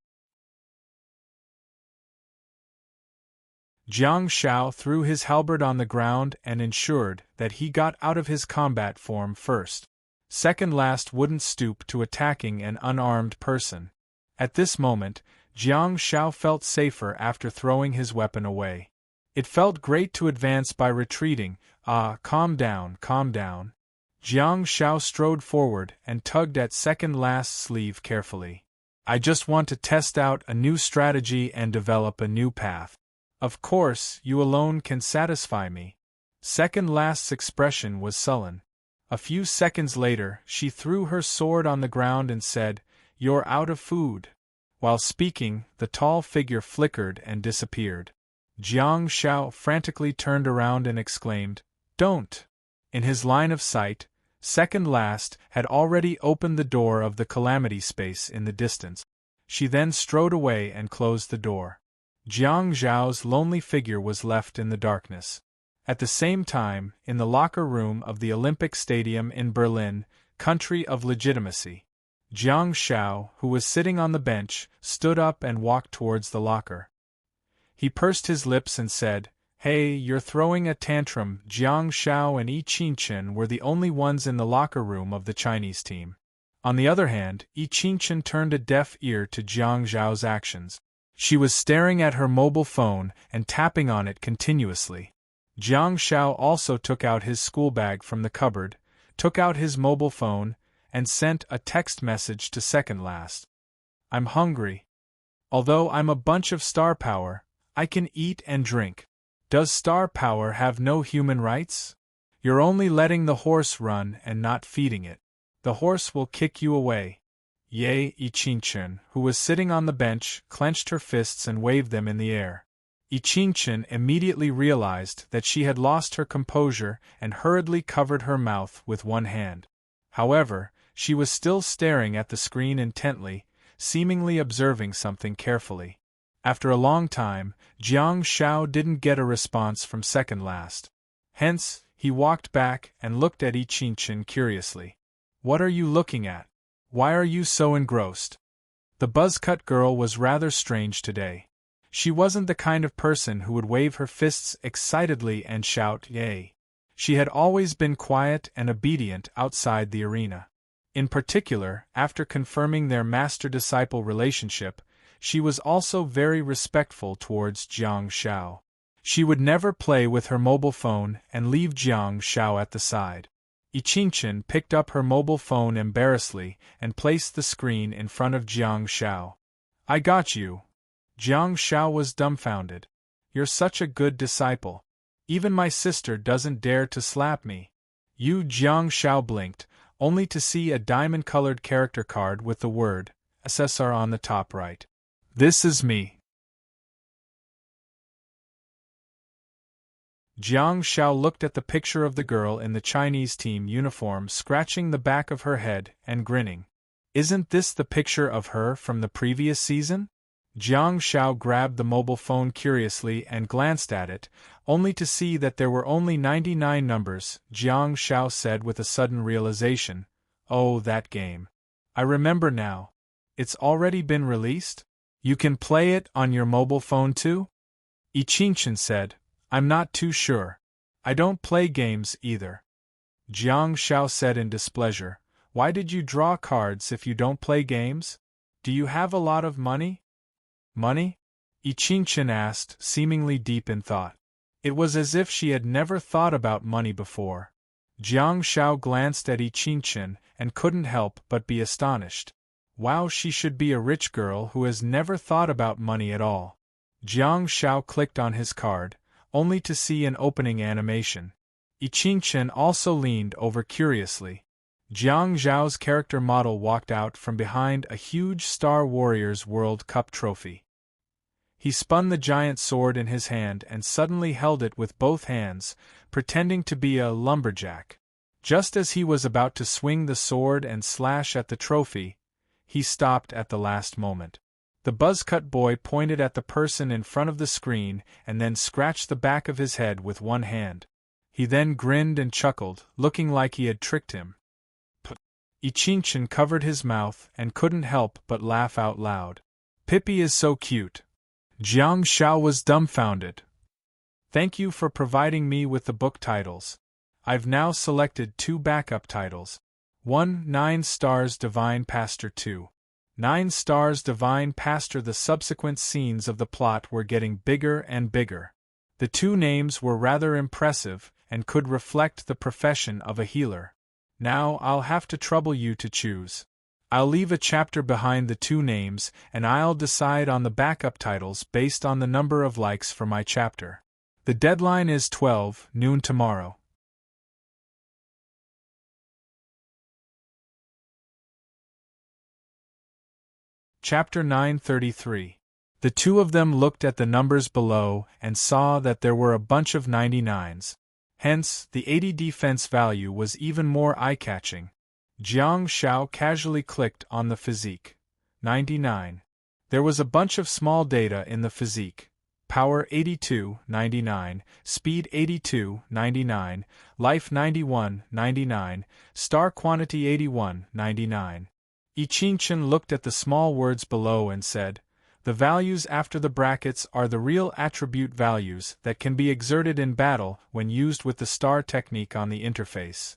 Jiang Shao threw his halberd on the ground and ensured that he got out of his combat form first. Second Last wouldn't stoop to attacking an unarmed person. At this moment, Jiang Shao felt safer after throwing his weapon away. It felt great to advance by retreating. Calm down, calm down. Jiang Shao strode forward and tugged at Second Last's sleeve carefully. "I just want to test out a new strategy and develop a new path. Of course, you alone can satisfy me." Second Last's expression was sullen. A few seconds later, she threw her sword on the ground and said, "You're out of food." While speaking, the tall figure flickered and disappeared. Jiang Shao frantically turned around and exclaimed, "Don't!" In his line of sight, Second Last had already opened the door of the calamity space in the distance. She then strode away and closed the door. Jiang Zhao's lonely figure was left in the darkness. At the same time, in the locker room of the Olympic Stadium in Berlin, country of legitimacy, Jiang Shao, who was sitting on the bench, stood up and walked towards the locker. He pursed his lips and said, "Hey, you're throwing a tantrum." Jiang Shao and Yi Qingchen were the only ones in the locker room of the Chinese team. On the other hand, Yi Qingchen turned a deaf ear to Jiang Zhao's actions. She was staring at her mobile phone and tapping on it continuously. Jiang Shao also took out his school bag from the cupboard, took out his mobile phone, and sent a text message to Second Last. "I'm hungry. Although I'm a bunch of star power, I can eat and drink. Does star power have no human rights? You're only letting the horse run and not feeding it. The horse will kick you away." Yi Qingchen, who was sitting on the bench, clenched her fists and waved them in the air. Yi Qingchen immediately realized that she had lost her composure and hurriedly covered her mouth with one hand. However, she was still staring at the screen intently, seemingly observing something carefully. After a long time, Jiang Shao didn't get a response from Second Last. Hence, he walked back and looked at Yi Qingchen curiously. "What are you looking at? Why are you so engrossed?" The buzzcut girl was rather strange today. She wasn't the kind of person who would wave her fists excitedly and shout, "Yay!" She had always been quiet and obedient outside the arena. In particular, after confirming their master-disciple relationship, she was also very respectful towards Jiang Shao. She would never play with her mobile phone and leave Jiang Shao at the side. Yi Qingchen picked up her mobile phone embarrassedly and placed the screen in front of Jiang Shao. "I got you." Jiang Shao was dumbfounded. "You're such a good disciple. Even my sister doesn't dare to slap me." Jiang Shao blinked, only to see a diamond-colored character card with the word SSR on the top right. "This is me." Jiang Shao looked at the picture of the girl in the Chinese team uniform, scratching the back of her head and grinning. Isn't this the picture of her from the previous season? Jiang Shao grabbed the mobile phone curiously and glanced at it, only to see that there were only 99 numbers. Jiang Shao said with a sudden realization, "Oh, that game. I remember now. It's already been released? You can play it on your mobile phone too?" Ichinchin said, "I'm not too sure. I don't play games either." Jiang Shao said in displeasure, "Why did you draw cards if you don't play games? Do you have a lot of money?" "Money?" Ichinchin asked, seemingly deep in thought. It was as if she had never thought about money before. Jiang Shao glanced at Ichinchin and couldn't help but be astonished. Wow, she should be a rich girl who has never thought about money at all. Jiang Shao clicked on his card, only to see an opening animation. Ichinchin also leaned over curiously. Jiang Zhao's character model walked out from behind a huge Star Warriors World Cup trophy. He spun the giant sword in his hand and suddenly held it with both hands, pretending to be a lumberjack. Just as he was about to swing the sword and slash at the trophy, he stopped at the last moment. The buzzcut boy pointed at the person in front of the screen and then scratched the back of his head with one hand. He then grinned and chuckled, looking like he had tricked him. Ichinchin covered his mouth and couldn't help but laugh out loud. "Pippi is so cute." Jiang Shao was dumbfounded. "Thank you for providing me with the book titles. I've now selected 2 backup titles. 1. 9 Stars Divine Pastor 2. 9 Stars Divine Pastor. The subsequent scenes of the plot were getting bigger and bigger. The 2 names were rather impressive and could reflect the profession of a healer. Now I'll have to trouble you to choose. I'll leave a chapter behind the 2 names and I'll decide on the backup titles based on the number of likes for my chapter. The deadline is 12 noon tomorrow." Chapter 933. The 2 of them looked at the numbers below and saw that there were a bunch of 99s. Hence, the 80 defense value was even more eye-catching. Jiang Shao casually clicked on the physique. 99. There was a bunch of small data in the physique. Power 82, 99, Speed 82, 99, Life 91, 99, Star Quantity 81, 99. Ichinchin looked at the small words below and said, "The values after the brackets are the real attribute values that can be exerted in battle when used with the star technique on the interface."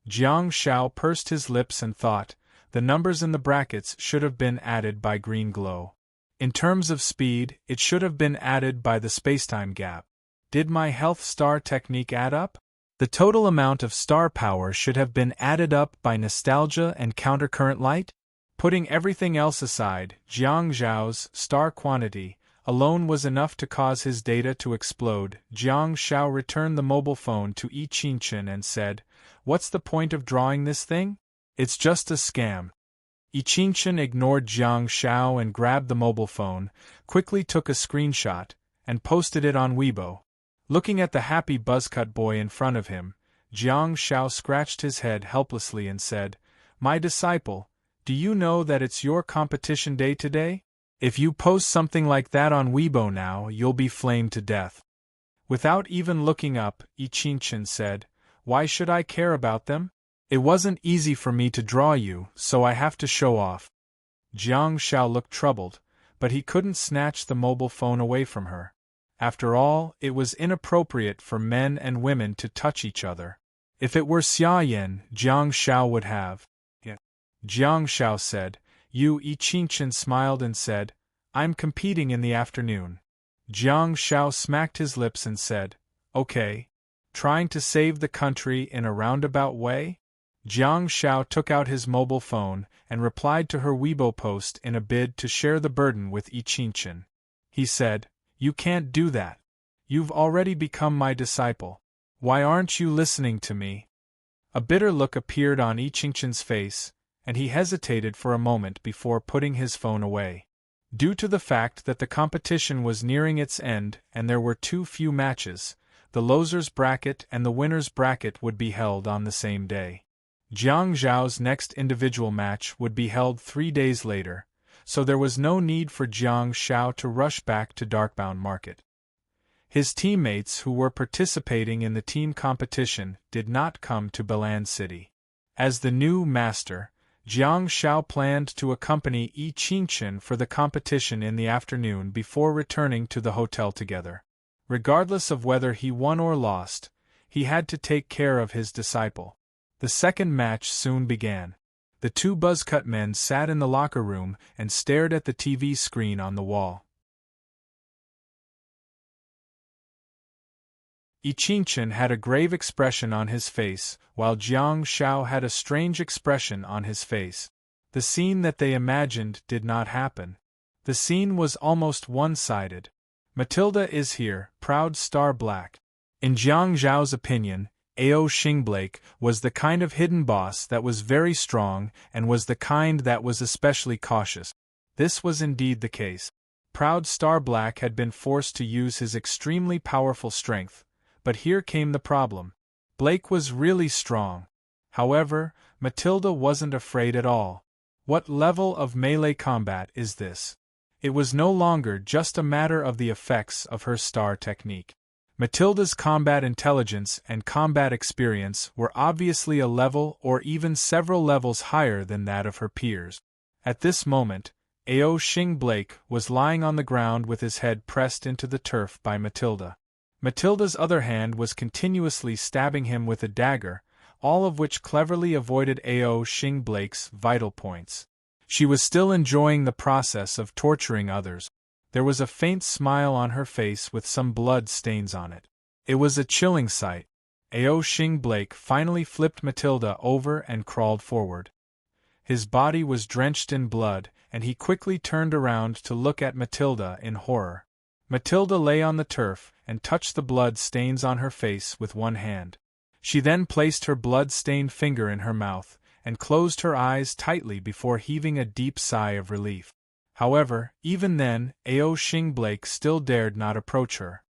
Jiang Shao pursed his lips and thought, the numbers in the brackets should have been added by green glow. In terms of speed, it should have been added by the spacetime gap. Did my health star technique add up? The total amount of star power should have been added up by nostalgia and countercurrent light? Putting everything else aside, Jiang Zhao's star quantity alone was enough to cause his data to explode. Jiang Shao returned the mobile phone to Ichinchin and said, "What's the point of drawing this thing? It's just a scam." Ichinchin ignored Jiang Shao and grabbed the mobile phone, quickly took a screenshot, and posted it on Weibo. Looking at the happy buzzcut boy in front of him, Jiang Shao scratched his head helplessly and said, "My disciple, do you know that it's your competition day today? If you post something like that on Weibo now, you'll be flamed to death." Without even looking up, Ichinchin said, "Why should I care about them? It wasn't easy for me to draw you, so I have to show off." Jiang Shao looked troubled, but he couldn't snatch the mobile phone away from her. After all, it was inappropriate for men and women to touch each other. If it were Xiaoyan, Jiang Shao would have. Jiang Shao said, "You." Ichinchin smiled and said, "I'm competing in the afternoon." Jiang Shao smacked his lips and said, "Okay. Trying to save the country in a roundabout way?" Jiang Shao took out his mobile phone and replied to her Weibo post in a bid to share the burden with Ichinchin. He said, "You can't do that. You've already become my disciple. Why aren't you listening to me?" A bitter look appeared on Ichinchin's face, and he hesitated for a moment before putting his phone away. Due to the fact that the competition was nearing its end and there were too few matches, the losers bracket and the winners bracket would be held on the same day. Jiang Zhao's next individual match would be held 3 days later, so there was no need for Jiang Zhao to rush back to Darkbound Market. His teammates who were participating in the team competition did not come to Balan City. As the new master, Jiang Zhao planned to accompany Yi Qingchen for the competition in the afternoon before returning to the hotel together. Regardless of whether he won or lost, he had to take care of his disciple. The second match soon began. The two buzzcut men sat in the locker room and stared at the TV screen on the wall. Yi Qingchen had a grave expression on his face, while Jiang Zhao had a strange expression on his face. The scene that they imagined did not happen. The scene was almost one-sided. Matilda is here, proud star black. In Jiang Zhao's opinion, Ao Xingblake was the kind of hidden boss that was very strong and was the kind that was especially cautious. This was indeed the case. Proud Star Black had been forced to use his extremely powerful strength, but here came the problem. Blake was really strong. However, Matilda wasn't afraid at all. What level of melee combat is this? It was no longer just a matter of the effects of her star technique. Matilda's combat intelligence and combat experience were obviously a level or even several levels higher than that of her peers. At this moment, Ao Xingblake was lying on the ground with his head pressed into the turf by Matilda. Matilda's other hand was continuously stabbing him with a dagger, all of which cleverly avoided Ao Xingblake's vital points. She was still enjoying the process of torturing others. There was a faint smile on her face with some blood stains on it. It was a chilling sight. Ao Xingblake finally flipped Matilda over and crawled forward. His body was drenched in blood, and he quickly turned around to look at Matilda in horror. Matilda lay on the turf and touched the blood stains on her face with one hand. She then placed her blood-stained finger in her mouth and closed her eyes tightly before heaving a deep sigh of relief. However, even then, Ao Xingblake still dared not approach her.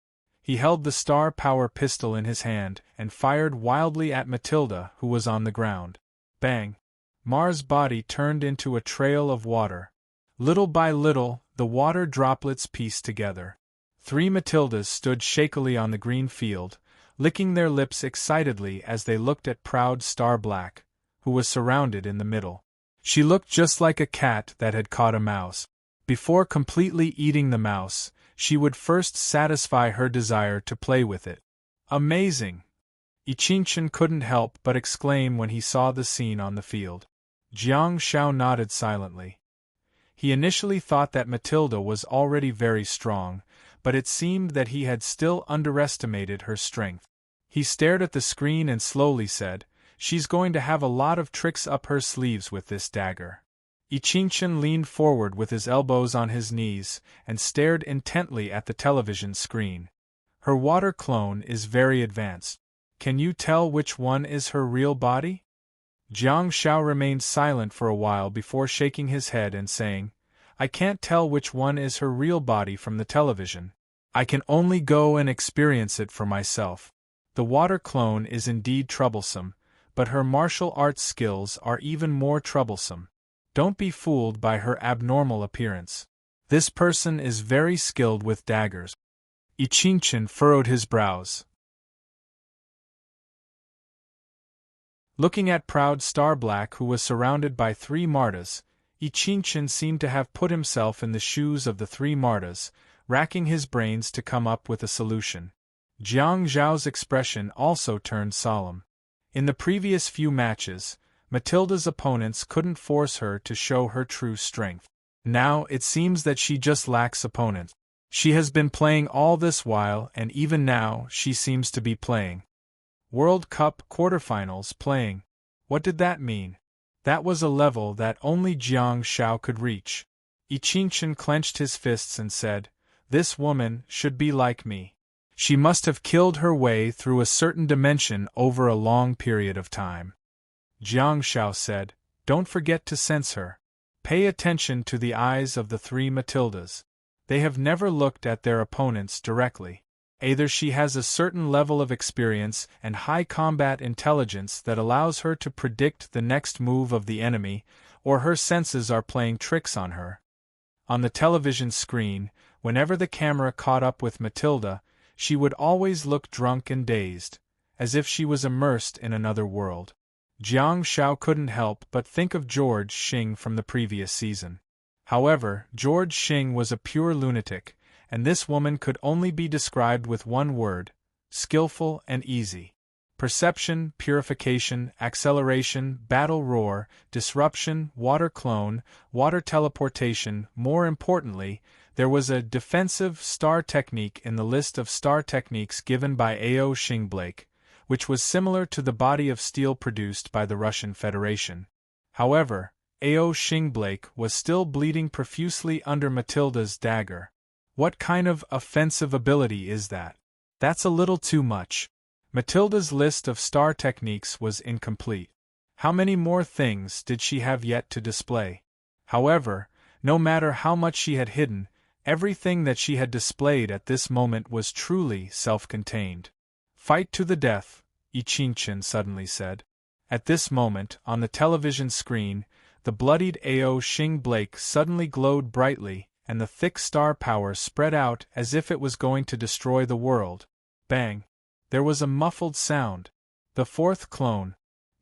He held the star power pistol in his hand and fired wildly at Matilda, who was on the ground. Bang! Mars' body turned into a trail of water. Little by little, the water droplets pieced together. 3 Matildas stood shakily on the green field, licking their lips excitedly as they looked at proud Star Black, who was surrounded in the middle. She looked just like a cat that had caught a mouse. Before completely eating the mouse, she would first satisfy her desire to play with it. Amazing! Yi Qingchen couldn't help but exclaim when he saw the scene on the field. Jiang Zhao nodded silently. He initially thought that Matilda was already very strong, but it seemed that he had still underestimated her strength. He stared at the screen and slowly said, "She's going to have a lot of tricks up her sleeves with this dagger." Yi Qingchen leaned forward with his elbows on his knees and stared intently at the television screen. "Her water clone is very advanced. Can you tell which one is her real body?" Jiang Zhao remained silent for a while before shaking his head and saying, "I can't tell which one is her real body from the television. I can only go and experience it for myself. The water clone is indeed troublesome, but her martial arts skills are even more troublesome. Don't be fooled by her abnormal appearance. This person is very skilled with daggers." Yi Qingchen furrowed his brows. Looking at proud Star Black, who was surrounded by 3 Martas, Yi Qingchen seemed to have put himself in the shoes of the 3 Martas, racking his brains to come up with a solution. Jiang Zhao's expression also turned solemn. In the previous few matches, Matilda's opponents couldn't force her to show her true strength. Now it seems that she just lacks opponents. She has been playing all this while, and even now she seems to be playing. World Cup quarterfinals playing. What did that mean? That was a level that only Jiang Zhao could reach. Yi Qingchen clenched his fists and said, "This woman should be like me. She must have killed her way through a certain dimension over a long period of time." Jiang Zhao said, "Don't forget to sense her. Pay attention to the eyes of the 3 Matildas. They have never looked at their opponents directly. Either she has a certain level of experience and high combat intelligence that allows her to predict the next move of the enemy, or her senses are playing tricks on her. On the television screen, whenever the camera caught up with Matilda, she would always look drunk and dazed, as if she was immersed in another world. Jiang Shao couldn't help but think of George Xing from the previous season. However, George Xing was a pure lunatic, and this woman could only be described with one word: skillful and easy. Perception, purification, acceleration, battle roar, disruption, water clone, water teleportation. More importantly, there was a defensive star technique in the list of star techniques given by A.O. Xingblake, which was similar to the body of steel produced by the Russian Federation. However, A.O. Xingblake was still bleeding profusely under Matilda's dagger. What kind of offensive ability is that? That's a little too much. Matilda's list of star techniques was incomplete. How many more things did she have yet to display? However, no matter how much she had hidden, everything that she had displayed at this moment was truly self-contained. Fight to the death, Yi Qingchen suddenly said. At this moment, on the television screen, the bloodied A.O. Xingblake suddenly glowed brightly, and the thick star power spread out as if it was going to destroy the world. Bang! There was a muffled sound. The fourth clone.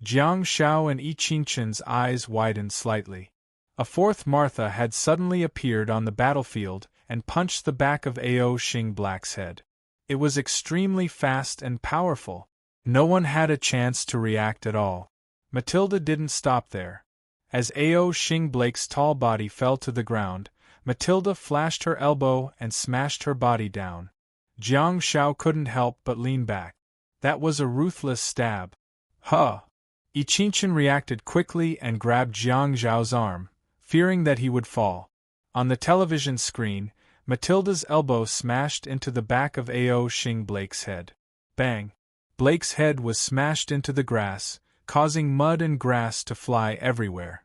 Jiang Shao and Yi Qingchen's eyes widened slightly. A fourth Martha had suddenly appeared on the battlefield and punched the back of A.O. Xingblake's head. It was extremely fast and powerful. No one had a chance to react at all. Matilda didn't stop there. As A.O. Xingblake's tall body fell to the ground, Matilda flashed her elbow and smashed her body down. Jiang Shao couldn't help but lean back. That was a ruthless stab. Huh! Yi Qingchen reacted quickly and grabbed Jiang Zhao's arm, fearing that he would fall. On the television screen, Matilda's elbow smashed into the back of A.O. Xingblake's head. Bang! Blake's head was smashed into the grass, causing mud and grass to fly everywhere.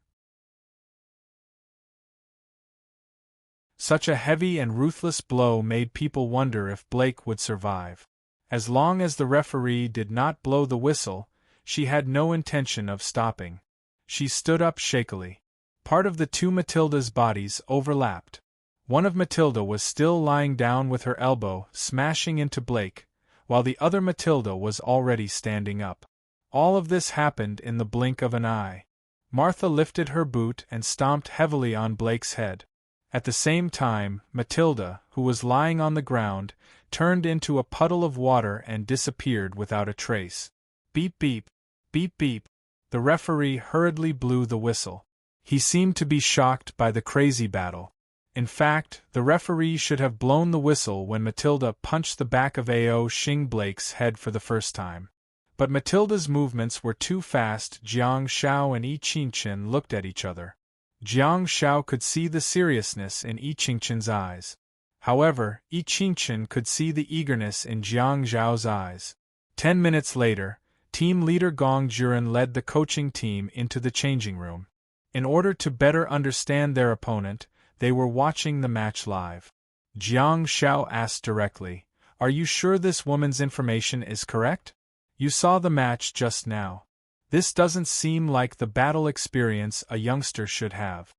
Such a heavy and ruthless blow made people wonder if Blake would survive. As long as the referee did not blow the whistle, she had no intention of stopping. She stood up shakily. Part of the two Matilda's bodies overlapped. One of Matilda was still lying down with her elbow smashing into Blake, while the other Matilda was already standing up. All of this happened in the blink of an eye. Martha lifted her boot and stomped heavily on Blake's head. At the same time, Matilda, who was lying on the ground, turned into a puddle of water and disappeared without a trace. Beep beep, beep beep. The referee hurriedly blew the whistle. He seemed to be shocked by the crazy battle. In fact, the referee should have blown the whistle when Matilda punched the back of A.O. Xingblake's head for the first time. But Matilda's movements were too fast. Jiang Shao and Yi Qingchen looked at each other. Jiang Shao could see the seriousness in Yi Qingchen's eyes. However, Yi Qingchen could see the eagerness in Jiang Zhao's eyes. 10 minutes later, team leader Gong Juren led the coaching team into the changing room. In order to better understand their opponent, they were watching the match live. Jiang Shao asked directly, "Are you sure this woman's information is correct? You saw the match just now. This doesn't seem like the battle experience a youngster should have."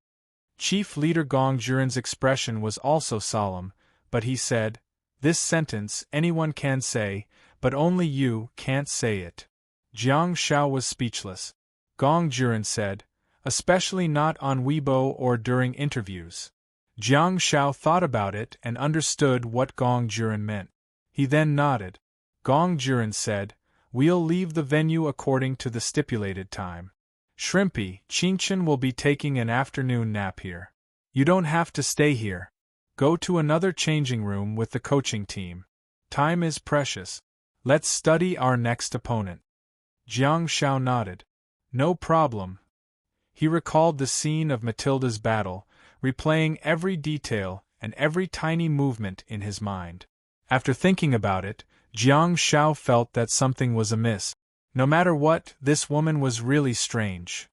Chief leader Gong Juren's expression was also solemn, but he said, "This sentence anyone can say, but only you can't say it." Jiang Shao was speechless. Gong Juren said, "Especially not on Weibo or during interviews." Jiang Shao thought about it and understood what Gong Juren meant. He then nodded. Gong Juren said, "We'll leave the venue according to the stipulated time. Shrimpy, Qingchen will be taking an afternoon nap here. You don't have to stay here. Go to another changing room with the coaching team. Time is precious. Let's study our next opponent." Jiang Shao nodded. "No problem." He recalled the scene of Matilda's battle, replaying every detail and every tiny movement in his mind. After thinking about it, Jiang Shao felt that something was amiss. No matter what, this woman was really strange.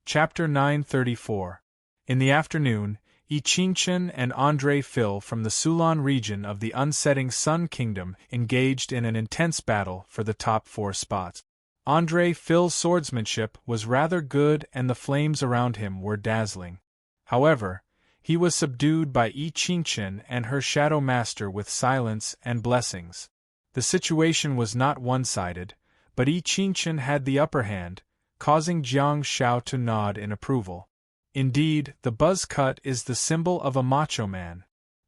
Chapter 934. In the afternoon, Yi Qingchen and Andre Phil from the Sulan region of the Unsetting Sun Kingdom engaged in an intense battle for the top 4 spots. Andre Phil's swordsmanship was rather good and the flames around him were dazzling. However, he was subdued by Yi Qingchen and her Shadow Master with silence and blessings. The situation was not one-sided, but Yi Qingchen had the upper hand, causing Jiang Shao to nod in approval. Indeed, the buzz cut is the symbol of a macho man.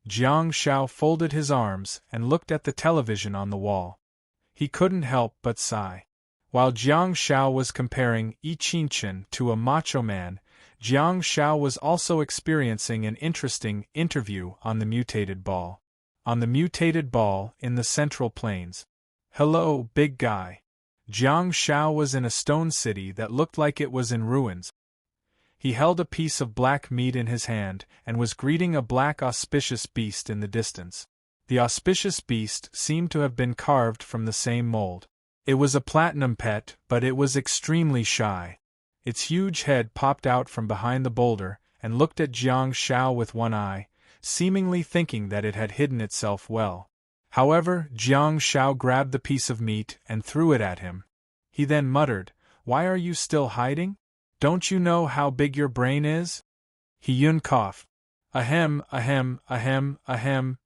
Jiang Shao folded his arms and looked at the television on the wall. He couldn't help but sigh. While Jiang Shao was comparing Yi Qingchen to a macho man, Jiang Shao was also experiencing an interesting interview on the mutated ball. On the mutated ball in the Central Plains. "Hello, big guy." Jiang Shao was in a stone city that looked like it was in ruins. He held a piece of black meat in his hand and was greeting a black auspicious beast in the distance. The auspicious beast seemed to have been carved from the same mold. It was a platinum pet, but it was extremely shy. Its huge head popped out from behind the boulder and looked at Jiang Shao with one eye, seemingly thinking that it had hidden itself well. However, Jiang Shao grabbed the piece of meat and threw it at him. He then muttered, "Why are you still hiding? Don't you know how big your brain is?" He-Yun coughed. Ahem, ahem, ahem, ahem.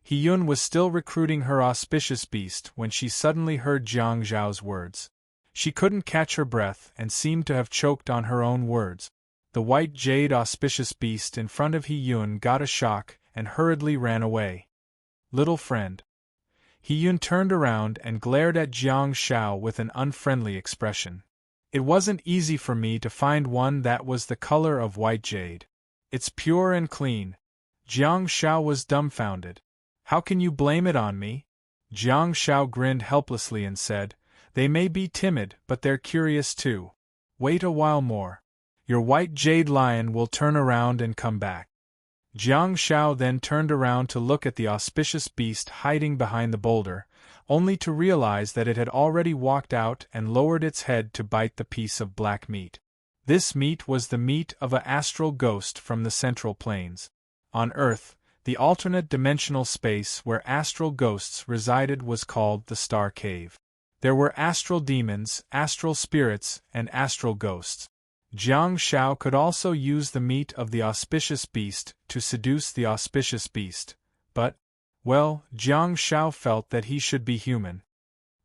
He-Yun was still recruiting her auspicious beast when she suddenly heard Jiang Zhao's words. She couldn't catch her breath and seemed to have choked on her own words. The white jade auspicious beast in front of He-Yun got a shock and hurriedly ran away. "Little friend." He-Yun turned around and glared at Jiang Shao with an unfriendly expression. "It wasn't easy for me to find one that was the color of white jade. It's pure and clean." Jiang Shao was dumbfounded. "How can you blame it on me?" Jiang Shao grinned helplessly and said, "They may be timid, but they're curious too. Wait a while more. Your white jade lion will turn around and come back." Jiang Shao then turned around to look at the auspicious beast hiding behind the boulder, only to realize that it had already walked out and lowered its head to bite the piece of black meat. This meat was the meat of an astral ghost from the Central Plains. On Earth, the alternate dimensional space where astral ghosts resided was called the Star Cave. There were astral demons, astral spirits, and astral ghosts. Jiang Shao could also use the meat of the auspicious beast to seduce the auspicious beast, but, well, Jiang Shao felt that he should be human.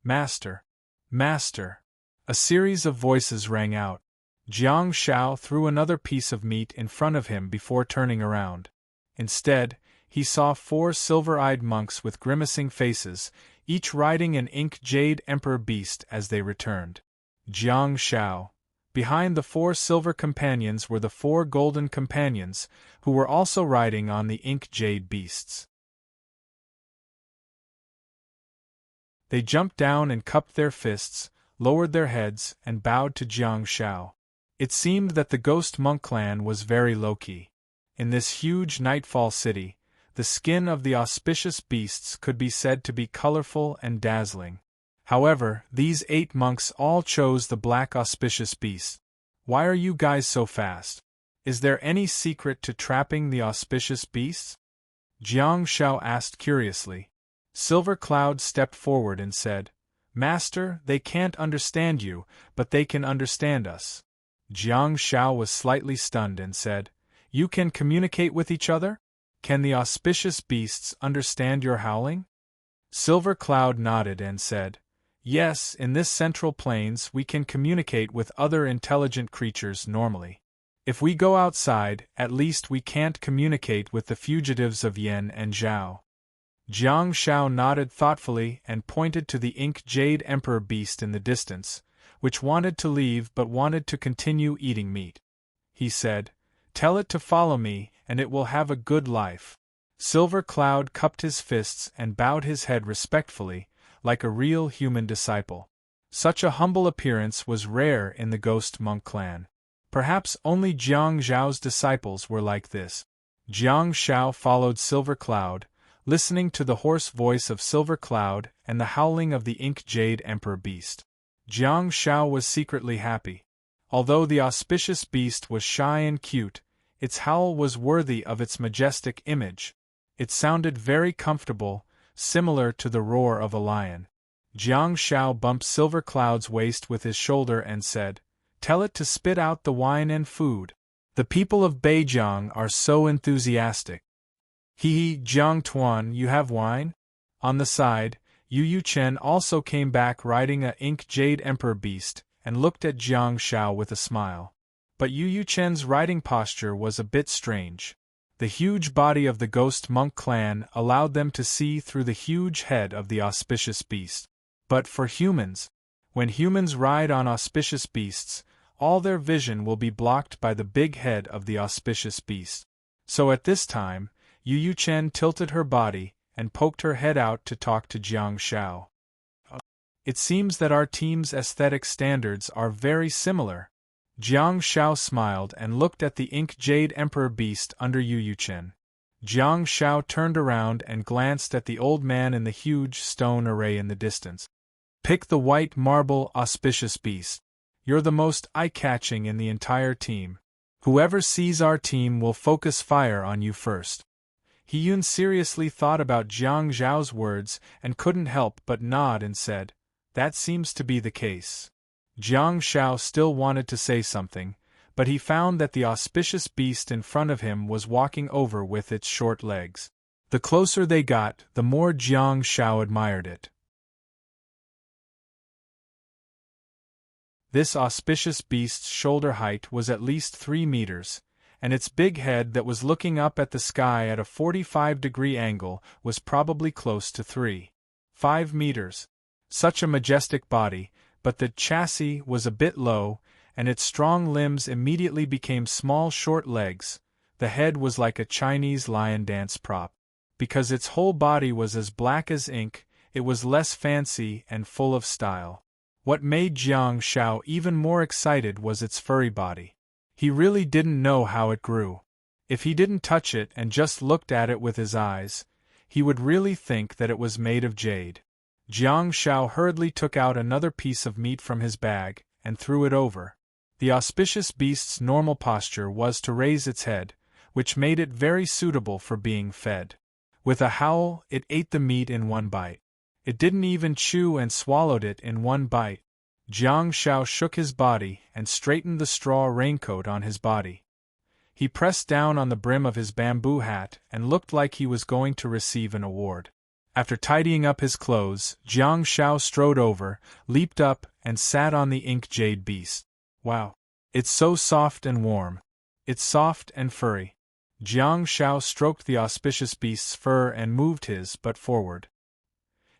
"Master! Master!" A series of voices rang out. Jiang Shao threw another piece of meat in front of him before turning around. Instead, he saw 4 silver-eyed monks with grimacing faces, each riding an ink jade emperor beast as they returned. Jiang Shao. Behind the 4 silver companions were the 4 golden companions, who were also riding on the ink jade beasts. They jumped down and cupped their fists, lowered their heads, and bowed to Jiang Shao. It seemed that the ghost monk clan was very low-key. In this huge nightfall city, the skin of the auspicious beasts could be said to be colorful and dazzling. However, these 8 monks all chose the black auspicious beast. "Why are you guys so fast? Is there any secret to trapping the auspicious beasts?" Jiang Shao asked curiously. Silver Cloud stepped forward and said, "Master, they can't understand you, but they can understand us." Jiang Shao was slightly stunned and said, "You can communicate with each other? Can the auspicious beasts understand your howling?" Silver Cloud nodded and said, "Yes, in this Central Plains we can communicate with other intelligent creatures normally. If we go outside, at least we can't communicate with the fugitives of Yen and Zhao." Jiang Shao nodded thoughtfully and pointed to the ink jade emperor beast in the distance, which wanted to leave but wanted to continue eating meat. He said, "Tell it to follow me, and it will have a good life." Silver Cloud cupped his fists and bowed his head respectfully, like a real human disciple. Such a humble appearance was rare in the ghost monk clan. Perhaps only Jiang Zhao's disciples were like this. Jiang Shao followed Silver Cloud, listening to the hoarse voice of Silver Cloud and the howling of the ink jade emperor beast. Jiang Shao was secretly happy. Although the auspicious beast was shy and cute, Its howl was worthy of its majestic image. It sounded very comfortable, similar to the roar of a lion. Jiang Shao bumped Silver Cloud's waist with his shoulder and said, "Tell it to spit out the wine and food. The people of Beijiang are so enthusiastic." "Hee, Jiang Tuan, you have wine?" On the side, Yu Chen also came back riding a ink jade emperor beast, and looked at Jiang Shao with a smile. But Yu Chen's riding posture was a bit strange. The huge body of the ghost monk clan allowed them to see through the huge head of the auspicious beast. But for humans, when humans ride on auspicious beasts, all their vision will be blocked by the big head of the auspicious beast. So at this time, Yu Chen tilted her body and poked her head out to talk to Jiang Shao. "It seems that our team's aesthetic standards are very similar." Jiang Shao smiled and looked at the ink jade emperor beast under Yu Chen. Jiang Shao turned around and glanced at the old man in the huge stone array in the distance. "Pick the white marble auspicious beast. You're the most eye-catching in the entire team. Whoever sees our team will focus fire on you first." He-Yun seriously thought about Jiang Zhao's words and couldn't help but nod and said, "That seems to be the case." Jiang Shao still wanted to say something, but he found that the auspicious beast in front of him was walking over with its short legs. The closer they got, the more Jiang Shao admired it. This auspicious beast's shoulder height was at least 3 meters, and its big head that was looking up at the sky at a 45-degree angle was probably close to 3.5 meters. Such a majestic body, but the chassis was a bit low, and its strong limbs immediately became small short legs. The head was like a Chinese lion dance prop. Because its whole body was as black as ink, it was less fancy and full of style. What made Jiang Shao even more excited was its furry body. He really didn't know how it grew. If he didn't touch it and just looked at it with his eyes, he would really think that it was made of jade. Jiang Shao hurriedly took out another piece of meat from his bag and threw it over. The auspicious beast's normal posture was to raise its head, which made it very suitable for being fed. With a howl, it ate the meat in one bite. It didn't even chew and swallowed it in one bite. Jiang Shao shook his body and straightened the straw raincoat on his body. He pressed down on the brim of his bamboo hat and looked like he was going to receive an award. After tidying up his clothes, Jiang Shao strode over, leaped up, and sat on the ink jade beast. "Wow! It's so soft and warm. It's soft and furry." Jiang Shao stroked the auspicious beast's fur and moved his butt forward.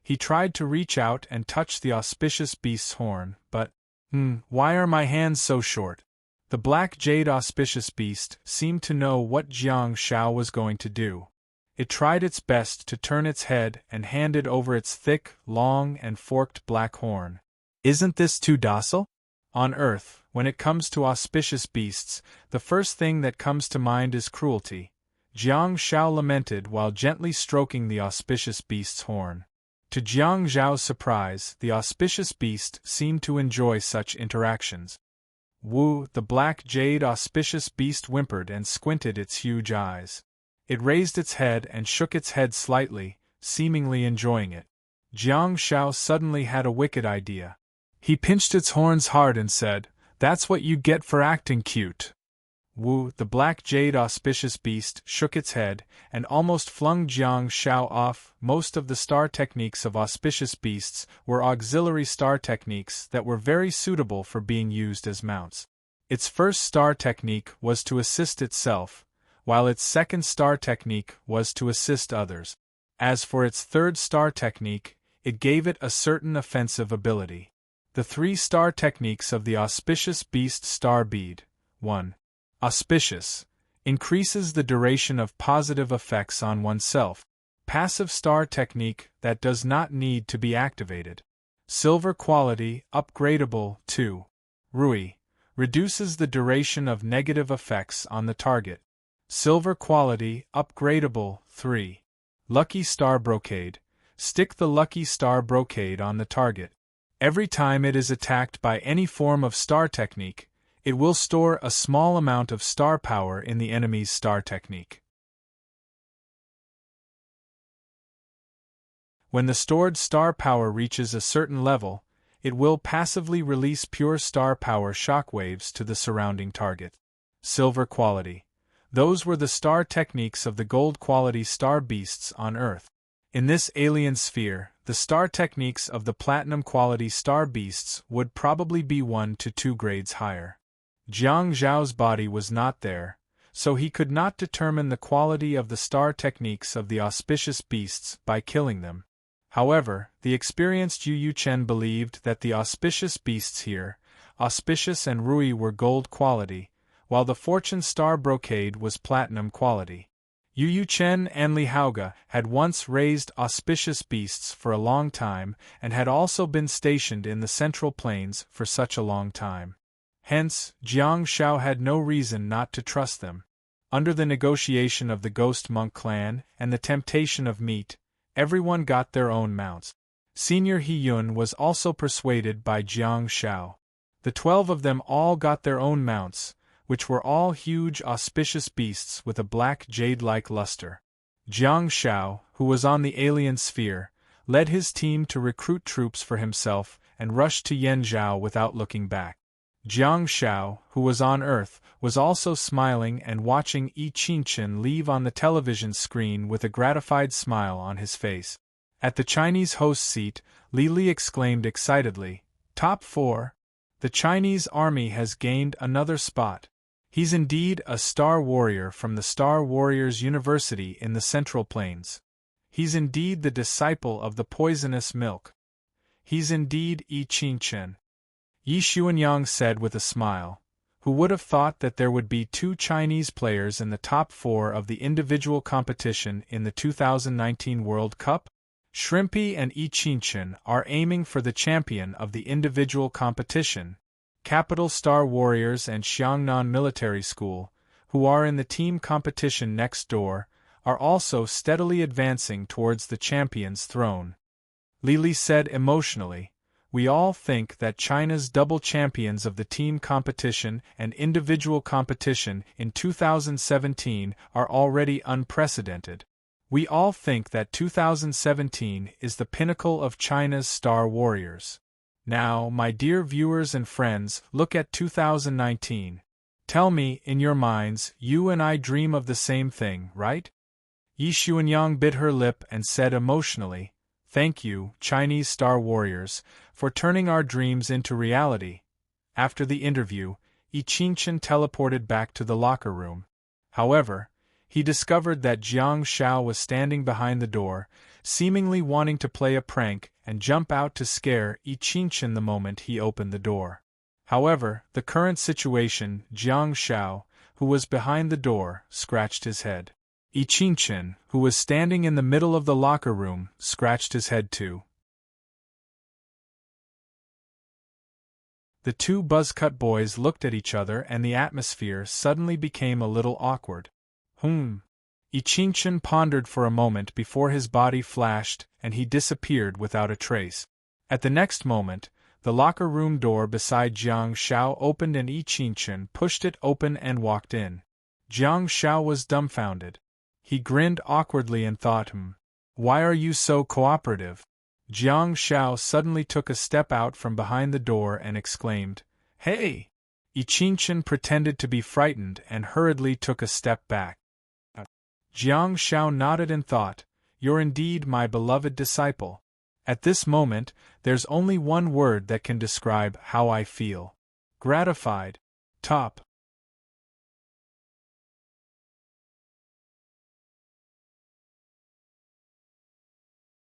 He tried to reach out and touch the auspicious beast's horn, but, why are my hands so short? The black jade auspicious beast seemed to know what Jiang Shao was going to do. It tried its best to turn its head and handed over its thick, long, and forked black horn. "Isn't this too docile?" On Earth, when it comes to auspicious beasts, the first thing that comes to mind is cruelty. Jiang Shao lamented while gently stroking the auspicious beast's horn. To Jiang Zhao's surprise, the auspicious beast seemed to enjoy such interactions. "Woo!" the black jade auspicious beast whimpered and squinted its huge eyes. It raised its head and shook its head slightly, seemingly enjoying it. Jiang Shao suddenly had a wicked idea. He pinched its horns hard and said, "That's what you get for acting cute." "Woo!" the black jade auspicious beast shook its head and almost flung Jiang Shao off. Most of the star techniques of auspicious beasts were auxiliary star techniques that were very suitable for being used as mounts. Its first star technique was to assist itself, while its second star technique was to assist others. As for its third star technique, it gave it a certain offensive ability. The 3-star techniques of the auspicious beast star bead. 1. Auspicious. Increases the duration of positive effects on oneself. Passive star technique that does not need to be activated. Silver quality, upgradable. 2. Rui. Reduces the duration of negative effects on the target. Silver quality, upgradable. 3. Lucky star brocade. Stick the lucky star brocade on the target. Every time it is attacked by any form of star technique, It will store a small amount of star power in the enemy's star technique. When the stored star power reaches a certain level, it will passively release pure star power shockwaves to the surrounding target. Silver quality. Those were the star techniques of the gold quality star beasts on Earth. In this alien sphere, the star techniques of the platinum quality star beasts would probably be 1 to 2 grades higher. Jiang Zhao's body was not there, so he could not determine the quality of the star techniques of the auspicious beasts by killing them. However, the experienced Yu Chen believed that the auspicious beasts here, Auspicious and Rui, were gold quality, while the Fortune Star Brocade was platinum quality. Yu Chen and Li Haoge had once raised auspicious beasts for a long time and had also been stationed in the Central Plains for such a long time. Hence, Jiang Shao had no reason not to trust them. Under the negotiation of the Ghost Monk clan and the temptation of meat, everyone got their own mounts. Senior He Yun was also persuaded by Jiang Shao. The 12 of them all got their own mounts, which were all huge auspicious beasts with a black jade-like luster. Jiang Shao, who was on the alien sphere, led his team to recruit troops for himself and rushed to Yanzhou without looking back. Jiang Shao, who was on Earth, was also smiling and watching Yi Qingchen leave on the television screen with a gratified smile on his face. At the Chinese host seat, Li Li exclaimed excitedly, "Top 4! The Chinese army has gained another spot. He's indeed a Star Warrior from the Star Warriors University in the Central Plains. He's indeed the disciple of the poisonous milk. He's indeed Yi Qingchen." Yi Xuanyang said with a smile. Who would have thought that there would be 2 Chinese players in the top 4 of the individual competition in the 2019 World Cup? Shrimpy and Yi Qingchen are aiming for the champion of the individual competition. Capital Star Warriors and Xiangnan Military School, who are in the team competition next door, are also steadily advancing towards the champion's throne. Li Li said emotionally, "We all think that China's double champions of the team competition and individual competition in 2017 are already unprecedented. We all think that 2017 is the pinnacle of China's Star Warriors. Now, my dear viewers and friends, look at 2019. Tell me, in your minds, you and I dream of the same thing, right?" Yi Xuanyang bit her lip and said emotionally, "Thank you, Chinese Star Warriors, for turning our dreams into reality." After the interview, Yi Qingchen teleported back to the locker room. However, he discovered that Jiang Shao was standing behind the door, seemingly wanting to play a prank and jump out to scare Yi Qingchen the moment he opened the door. However, the current situation, Jiang Shao, who was behind the door, scratched his head. Yi Qingchen, who was standing in the middle of the locker room, scratched his head too. The 2 buzzcut boys looked at each other and the atmosphere suddenly became a little awkward. Yi Qingchen pondered for a moment before his body flashed and he disappeared without a trace. At the next moment, the locker room door beside Jiang Shao opened and Yi Qingchen pushed it open and walked in. Jiang Shao was dumbfounded. He grinned awkwardly and thought, "Why are you so cooperative?" Jiang Shao suddenly took a step out from behind the door and exclaimed, "Hey!" Yi Qingchen pretended to be frightened and hurriedly took a step back. Jiang Shao nodded and thought, "You're indeed my beloved disciple. At this moment, there's only one word that can describe how I feel. Gratified. Top."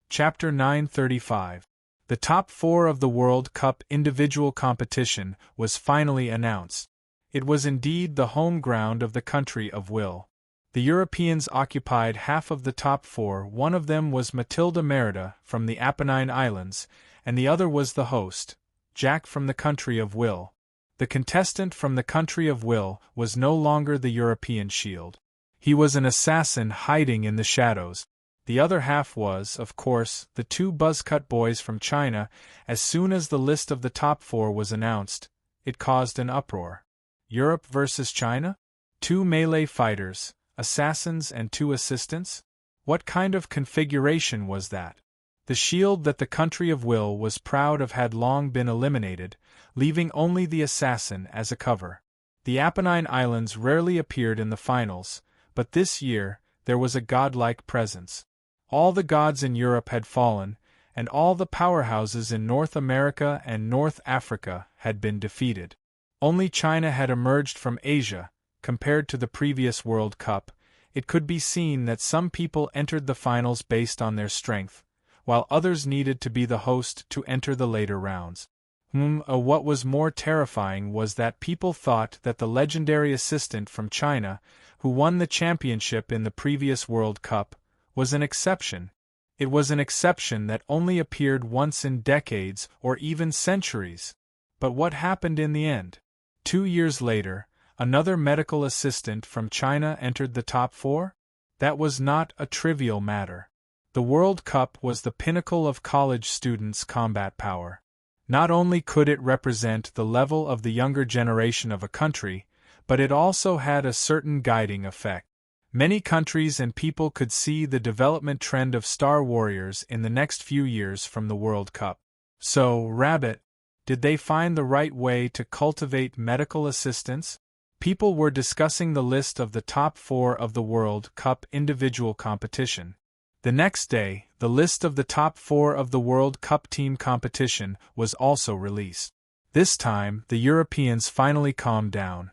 Chapter 935. The top 4 of the World Cup individual competition was finally announced. It was indeed the home ground of the country of Will. The Europeans occupied half of the top 4. One of them was Matilda Merida from the Apennine Islands, and the other was the host, Jack from the country of Will. The contestant from the country of Will was no longer the European Shield. He was an assassin hiding in the shadows. The other half was, of course, the 2 buzzcut boys from China. As soon as the list of the top 4 was announced, it caused an uproar. Europe versus China? 2 melee fighters, assassins and 2 assistants? What kind of configuration was that? The shield that the country of Will was proud of had long been eliminated, leaving only the assassin as a cover. The Apennine Islands rarely appeared in the finals, but this year there was a godlike presence. All the gods in Europe had fallen, and all the powerhouses in North America and North Africa had been defeated. Only China had emerged from Asia. Compared to the previous World Cup, it could be seen that some people entered the finals based on their strength, while others needed to be the host to enter the later rounds. What was more terrifying was that people thought that the legendary assistant from China, who won the championship in the previous World Cup, was an exception. It was an exception that only appeared once in decades or even centuries. But what happened in the end? 2 years later, another medical assistant from China entered the top 4? That was not a trivial matter. The World Cup was the pinnacle of college students' combat power. Not only could it represent the level of the younger generation of a country, but it also had a certain guiding effect. Many countries and people could see the development trend of star warriors in the next few years from the World Cup. So, Rabbit, did they find the right way to cultivate medical assistants? People were discussing the list of the top 4 of the World Cup individual competition. The next day, the list of the top 4 of the World Cup team competition was also released. This time, the Europeans finally calmed down.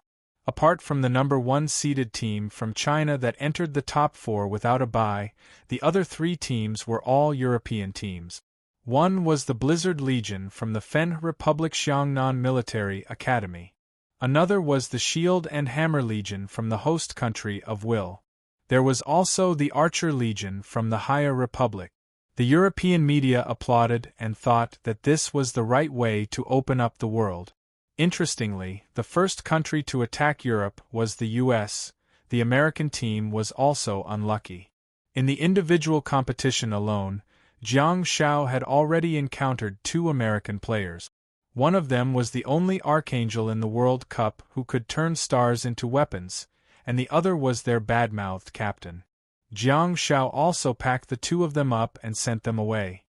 Apart from the number 1 seeded team from China that entered the top 4 without a bye, the other 3 teams were all European teams. One was the Blizzard Legion from the Fen Republic Xiangnan Military Academy. Another was the Shield and Hammer Legion from the host country of Will. There was also the Archer Legion from the Higher Republic. The European media applauded and thought that this was the right way to open up the world. Interestingly, the first country to attack Europe was the US. The American team was also unlucky. In the individual competition alone, Jiang Shao had already encountered 2 American players. One of them was the only Archangel in the World Cup who could turn stars into weapons, and the other was their bad-mouthed captain. Jiang Shao also packed the 2 of them up and sent them away.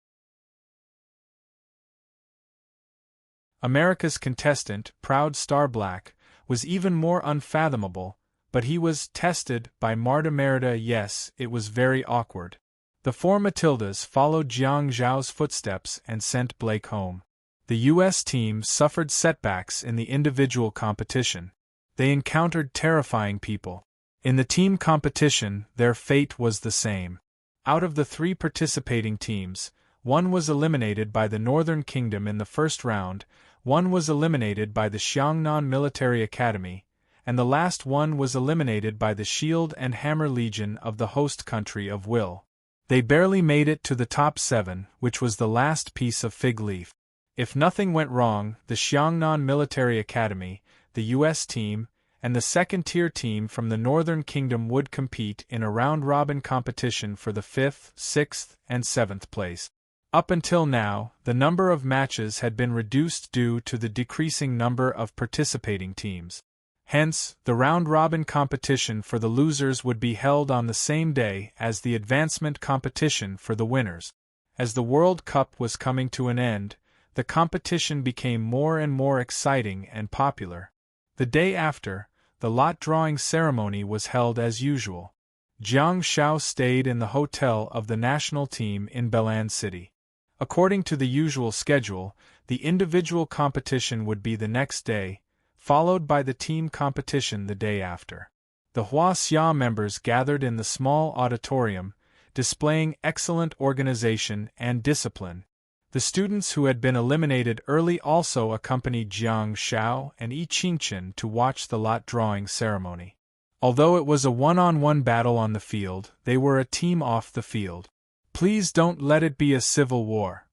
America's contestant, Proud Star Black, was even more unfathomable, but he was tested by Marta Merida. Yes, it was very awkward. The 4 Matildas followed Jiang Zhao's footsteps and sent Blake home. The U.S. team suffered setbacks in the individual competition. They encountered terrifying people. In the team competition, their fate was the same. Out of the 3 participating teams, 1 was eliminated by the Northern Kingdom in the first round, 1 was eliminated by the Xiangnan Military Academy, and the last one was eliminated by the Shield and Hammer Legion of the host country of Will. They barely made it to the top 7, which was the last piece of fig leaf. If nothing went wrong, the Xiangnan Military Academy, the U.S. team, and the second-tier team from the Northern Kingdom would compete in a round-robin competition for the 5th, 6th, and 7th place. Up until now, the number of matches had been reduced due to the decreasing number of participating teams. Hence, the round-robin competition for the losers would be held on the same day as the advancement competition for the winners. As the World Cup was coming to an end, the competition became more and more exciting and popular. The day after, the lot-drawing ceremony was held as usual. Jiang Shao stayed in the hotel of the national team in Belan City. According to the usual schedule, the individual competition would be the next day, followed by the team competition the day after. The Huaxia members gathered in the small auditorium, displaying excellent organization and discipline. The students who had been eliminated early also accompanied Jiang Shao and Yi Qingchen to watch the lot-drawing ceremony. Although it was a one-on-one battle on the field, they were a team off the field. Please don't let it be a civil war.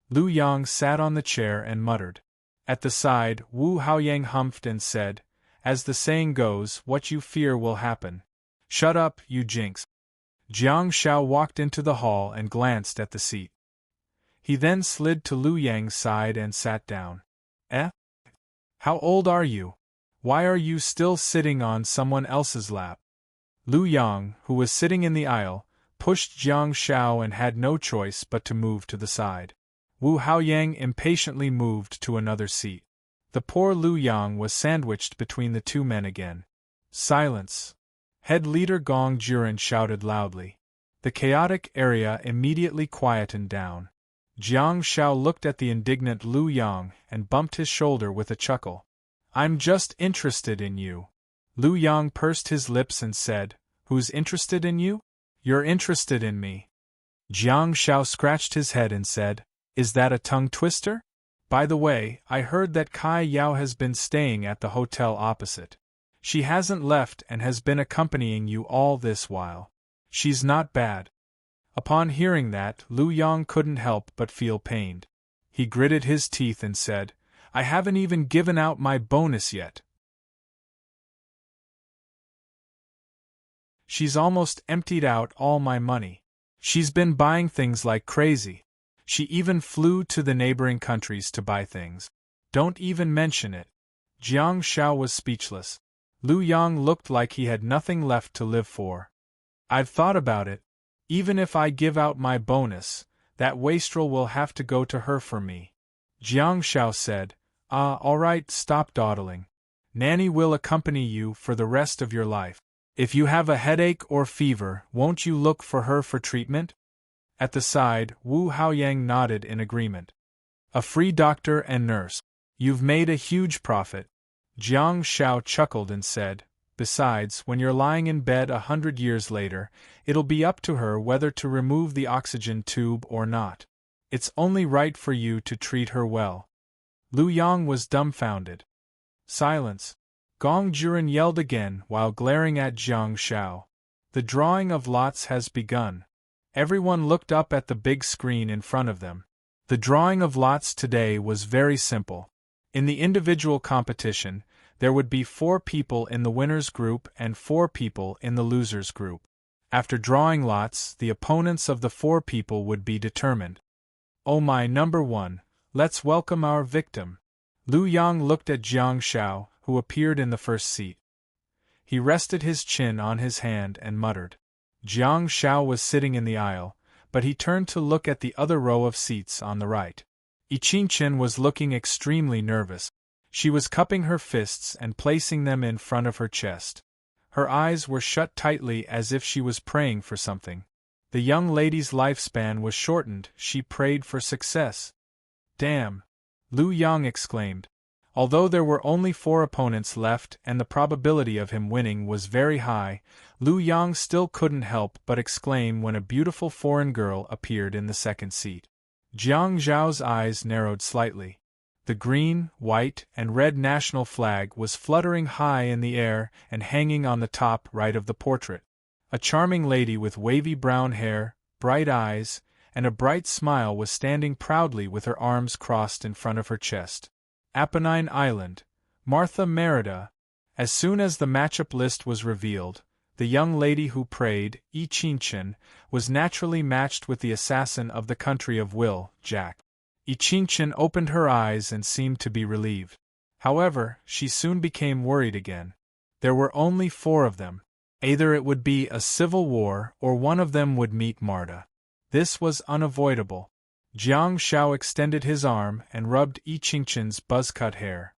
Lu Yang sat on the chair and muttered. At the side, Wu Haoyang humphed and said, "As the saying goes, what you fear will happen. Shut up, you jinx." Jiang Shao walked into the hall and glanced at the seat. He then slid to Lu Yang's side and sat down. "Eh? How old are you? Why are you still sitting on someone else's lap? Lu Yang, who was sitting in the aisle, pushed Jiang Shao and had no choice but to move to the side. Wu Haoyang impatiently moved to another seat. The poor Lu Yang was sandwiched between the two men again. Silence! Head leader Gong Juren shouted loudly. The chaotic area immediately quietened down. Jiang Shao looked at the indignant Lu Yang and bumped his shoulder with a chuckle. I'm just interested in you. Lu Yang pursed his lips and said, Who's interested in you? You're interested in me. Jiang Shao scratched his head and said, Is that a tongue twister? By the way, I heard that Kai Yao has been staying at the hotel opposite. She hasn't left and has been accompanying you all this while. She's not bad. Upon hearing that, Lu Yang couldn't help but feel pained. He gritted his teeth and said, I haven't even given out my bonus yet. She's almost emptied out all my money. She's been buying things like crazy. She even flew to the neighboring countries to buy things. Don't even mention it. Jiang Shao was speechless. Lu Yang looked like he had nothing left to live for. I've thought about it. Even if I give out my bonus, that wastrel will have to go to her for me. Jiang Shao said, all right, stop dawdling. Nanny will accompany you for the rest of your life. If you have a headache or fever, won't you look for her for treatment? At the side, Wu Haoyang nodded in agreement. A free doctor and nurse. You've made a huge profit. Jiang Shao chuckled and said, Besides, when you're lying in bed 100 years later, it'll be up to her whether to remove the oxygen tube or not. It's only right for you to treat her well. Lu Yang was dumbfounded. Silence. Gong Juren yelled again while glaring at Jiang Shao. The drawing of lots has begun. Everyone looked up at the big screen in front of them. The drawing of lots today was very simple. In the individual competition, there would be 4 people in the winners group and 4 people in the losers group. After drawing lots, the opponents of the 4 people would be determined. Oh my number 1, let's welcome our victim. Lu Yang looked at Jiang Shao, who appeared in the first seat. He rested his chin on his hand and muttered. Jiang Shao was sitting in the aisle, but he turned to look at the other row of seats on the right. Qingchen was looking extremely nervous. She was cupping her fists and placing them in front of her chest. Her eyes were shut tightly as if she was praying for something. The young lady's lifespan was shortened, she prayed for success. Damn! Lu Yang exclaimed. Although there were only 4 opponents left and the probability of him winning was very high, Lu Yang still couldn't help but exclaim when a beautiful foreign girl appeared in the second seat. Jiang Zhao's eyes narrowed slightly. The green, white, and red national flag was fluttering high in the air and hanging on the top right of the portrait. A charming lady with wavy brown hair, bright eyes, and a bright smile was standing proudly with her arms crossed in front of her chest. Apennine Island, Martha Merida. As soon as the matchup list was revealed, the young lady who prayed, Qingchen, was naturally matched with the assassin of the country of Will, Jack. Qingchen opened her eyes and seemed to be relieved. However, she soon became worried again. There were only 4 of them. Either it would be a civil war or one of them would meet Marta. This was unavoidable. Jiang Shao extended his arm and rubbed Qingchen's buzz-cut hair.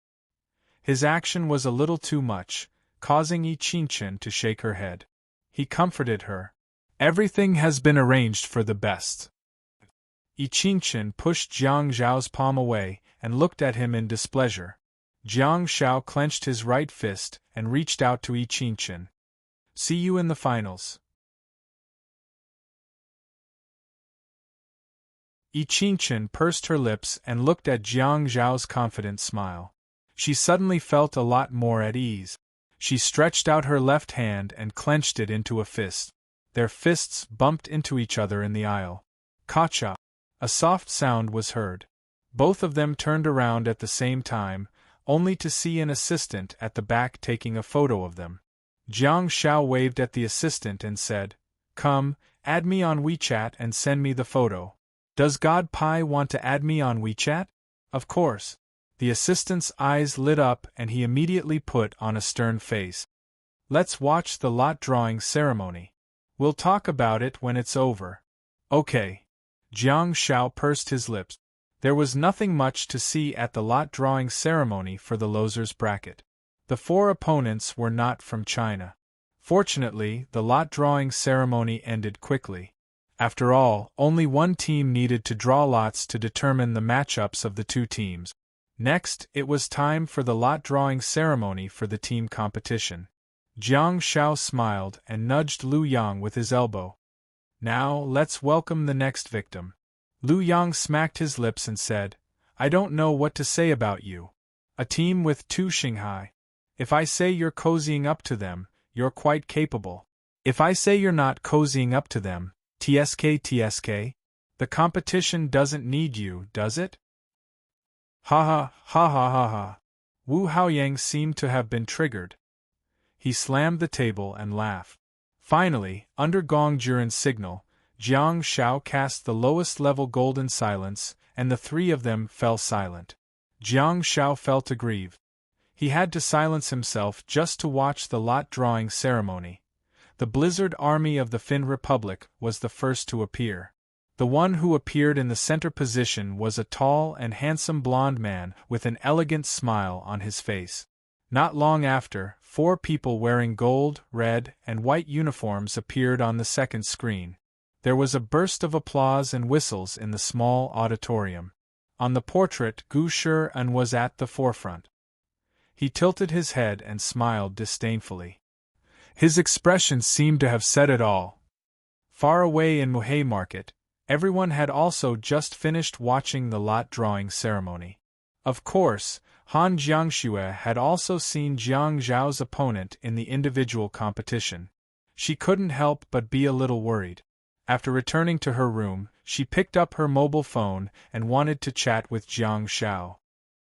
His action was a little too much, causing Qingchen to shake her head. He comforted her. Everything has been arranged for the best. Qingchen pushed Jiang Zhao's palm away and looked at him in displeasure. Jiang Shao clenched his right fist and reached out to Qingchen. See you in the finals. Qingchen pursed her lips and looked at Jiang Zhao's confident smile. She suddenly felt a lot more at ease. She stretched out her left hand and clenched it into a fist. Their fists bumped into each other in the aisle. Ka-cha! A soft sound was heard. Both of them turned around at the same time, only to see an assistant at the back taking a photo of them. Jiang Shao waved at the assistant and said, Come, add me on WeChat and send me the photo. Does God Pi want to add me on WeChat? Of course. The assistant's eyes lit up and he immediately put on a stern face. Let's watch the lot drawing ceremony. We'll talk about it when it's over. Okay. Jiang Shao pursed his lips. There was nothing much to see at the lot drawing ceremony for the losers bracket. The 4 opponents were not from China. Fortunately, the lot drawing ceremony ended quickly. After all, only one team needed to draw lots to determine the matchups of the 2 teams. Next, it was time for the lot drawing ceremony for the team competition. Jiang Shao smiled and nudged Lu Yang with his elbow. Now, let's welcome the next victim. Lu Yang smacked his lips and said, I don't know what to say about you. A team with 2 Shanghai. If I say you're cozying up to them, you're quite capable. If I say you're not cozying up to them, TSK, the competition doesn't need you, does it? Ha ha ha ha ha ha. Wu Haoyang seemed to have been triggered. He slammed the table and laughed. Finally, under Gong Juren's signal, Jiang Shao cast the lowest level golden silence, and the 3 of them fell silent. Jiang Shao felt aggrieved. He had to silence himself just to watch the lot drawing ceremony. The Blizzard Army of the Fin Republic was the first to appear. The one who appeared in the center position was a tall and handsome blond man with an elegant smile on his face. Not long after, 4 people wearing gold, red, and white uniforms appeared on the second screen. There was a burst of applause and whistles in the small auditorium. On the portrait, Gu Shi'an was at the forefront. He tilted his head and smiled disdainfully. His expression seemed to have said it all. Far away in Muhei Market, everyone had also just finished watching the lot drawing ceremony. Of course, Han Jiangxue had also seen Jiang Zhao's opponent in the individual competition. She couldn't help but be a little worried. After returning to her room, she picked up her mobile phone and wanted to chat with Jiang Zhao.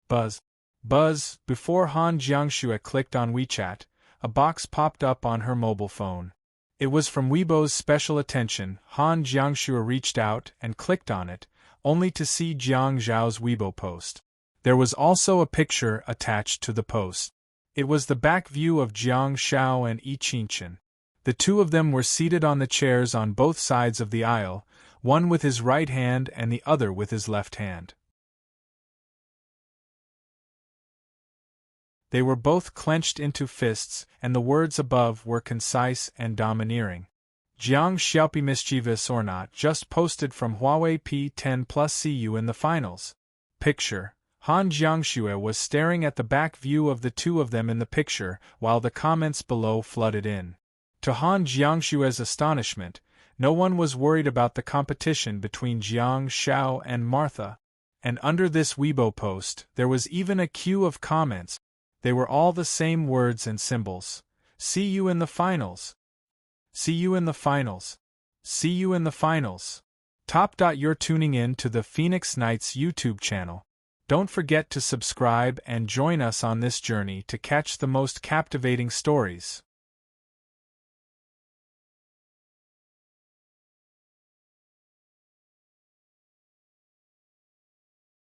Buzz. Buzz. Before Han Jiangxue clicked on WeChat, a box popped up on her mobile phone. It was from Weibo's special attention. Han Jiangxue reached out and clicked on it, only to see Jiang Zhao's Weibo post. There was also a picture attached to the post. It was the back view of Jiang Shao and Yi Qingchen. The 2 of them were seated on the chairs on both sides of the aisle, one with his right hand and the other with his left hand. They were both clenched into fists, and the words above were concise and domineering. Jiang Xiaopi mischievous or not just posted from Huawei P10 Plus see you in the finals. Picture. Han Jiangxue was staring at the back view of the 2 of them in the picture, while the comments below flooded in. To Han Jiangxue's astonishment, no one was worried about the competition between Jiang Shao and Martha. And under this Weibo post, there was even a queue of comments. They were all the same words and symbols. See you in the finals. See you in the finals. See you in the finals. Top. You're tuning in to the Phoenix Knights YouTube channel. Don't forget to subscribe and join us on this journey to catch the most captivating stories.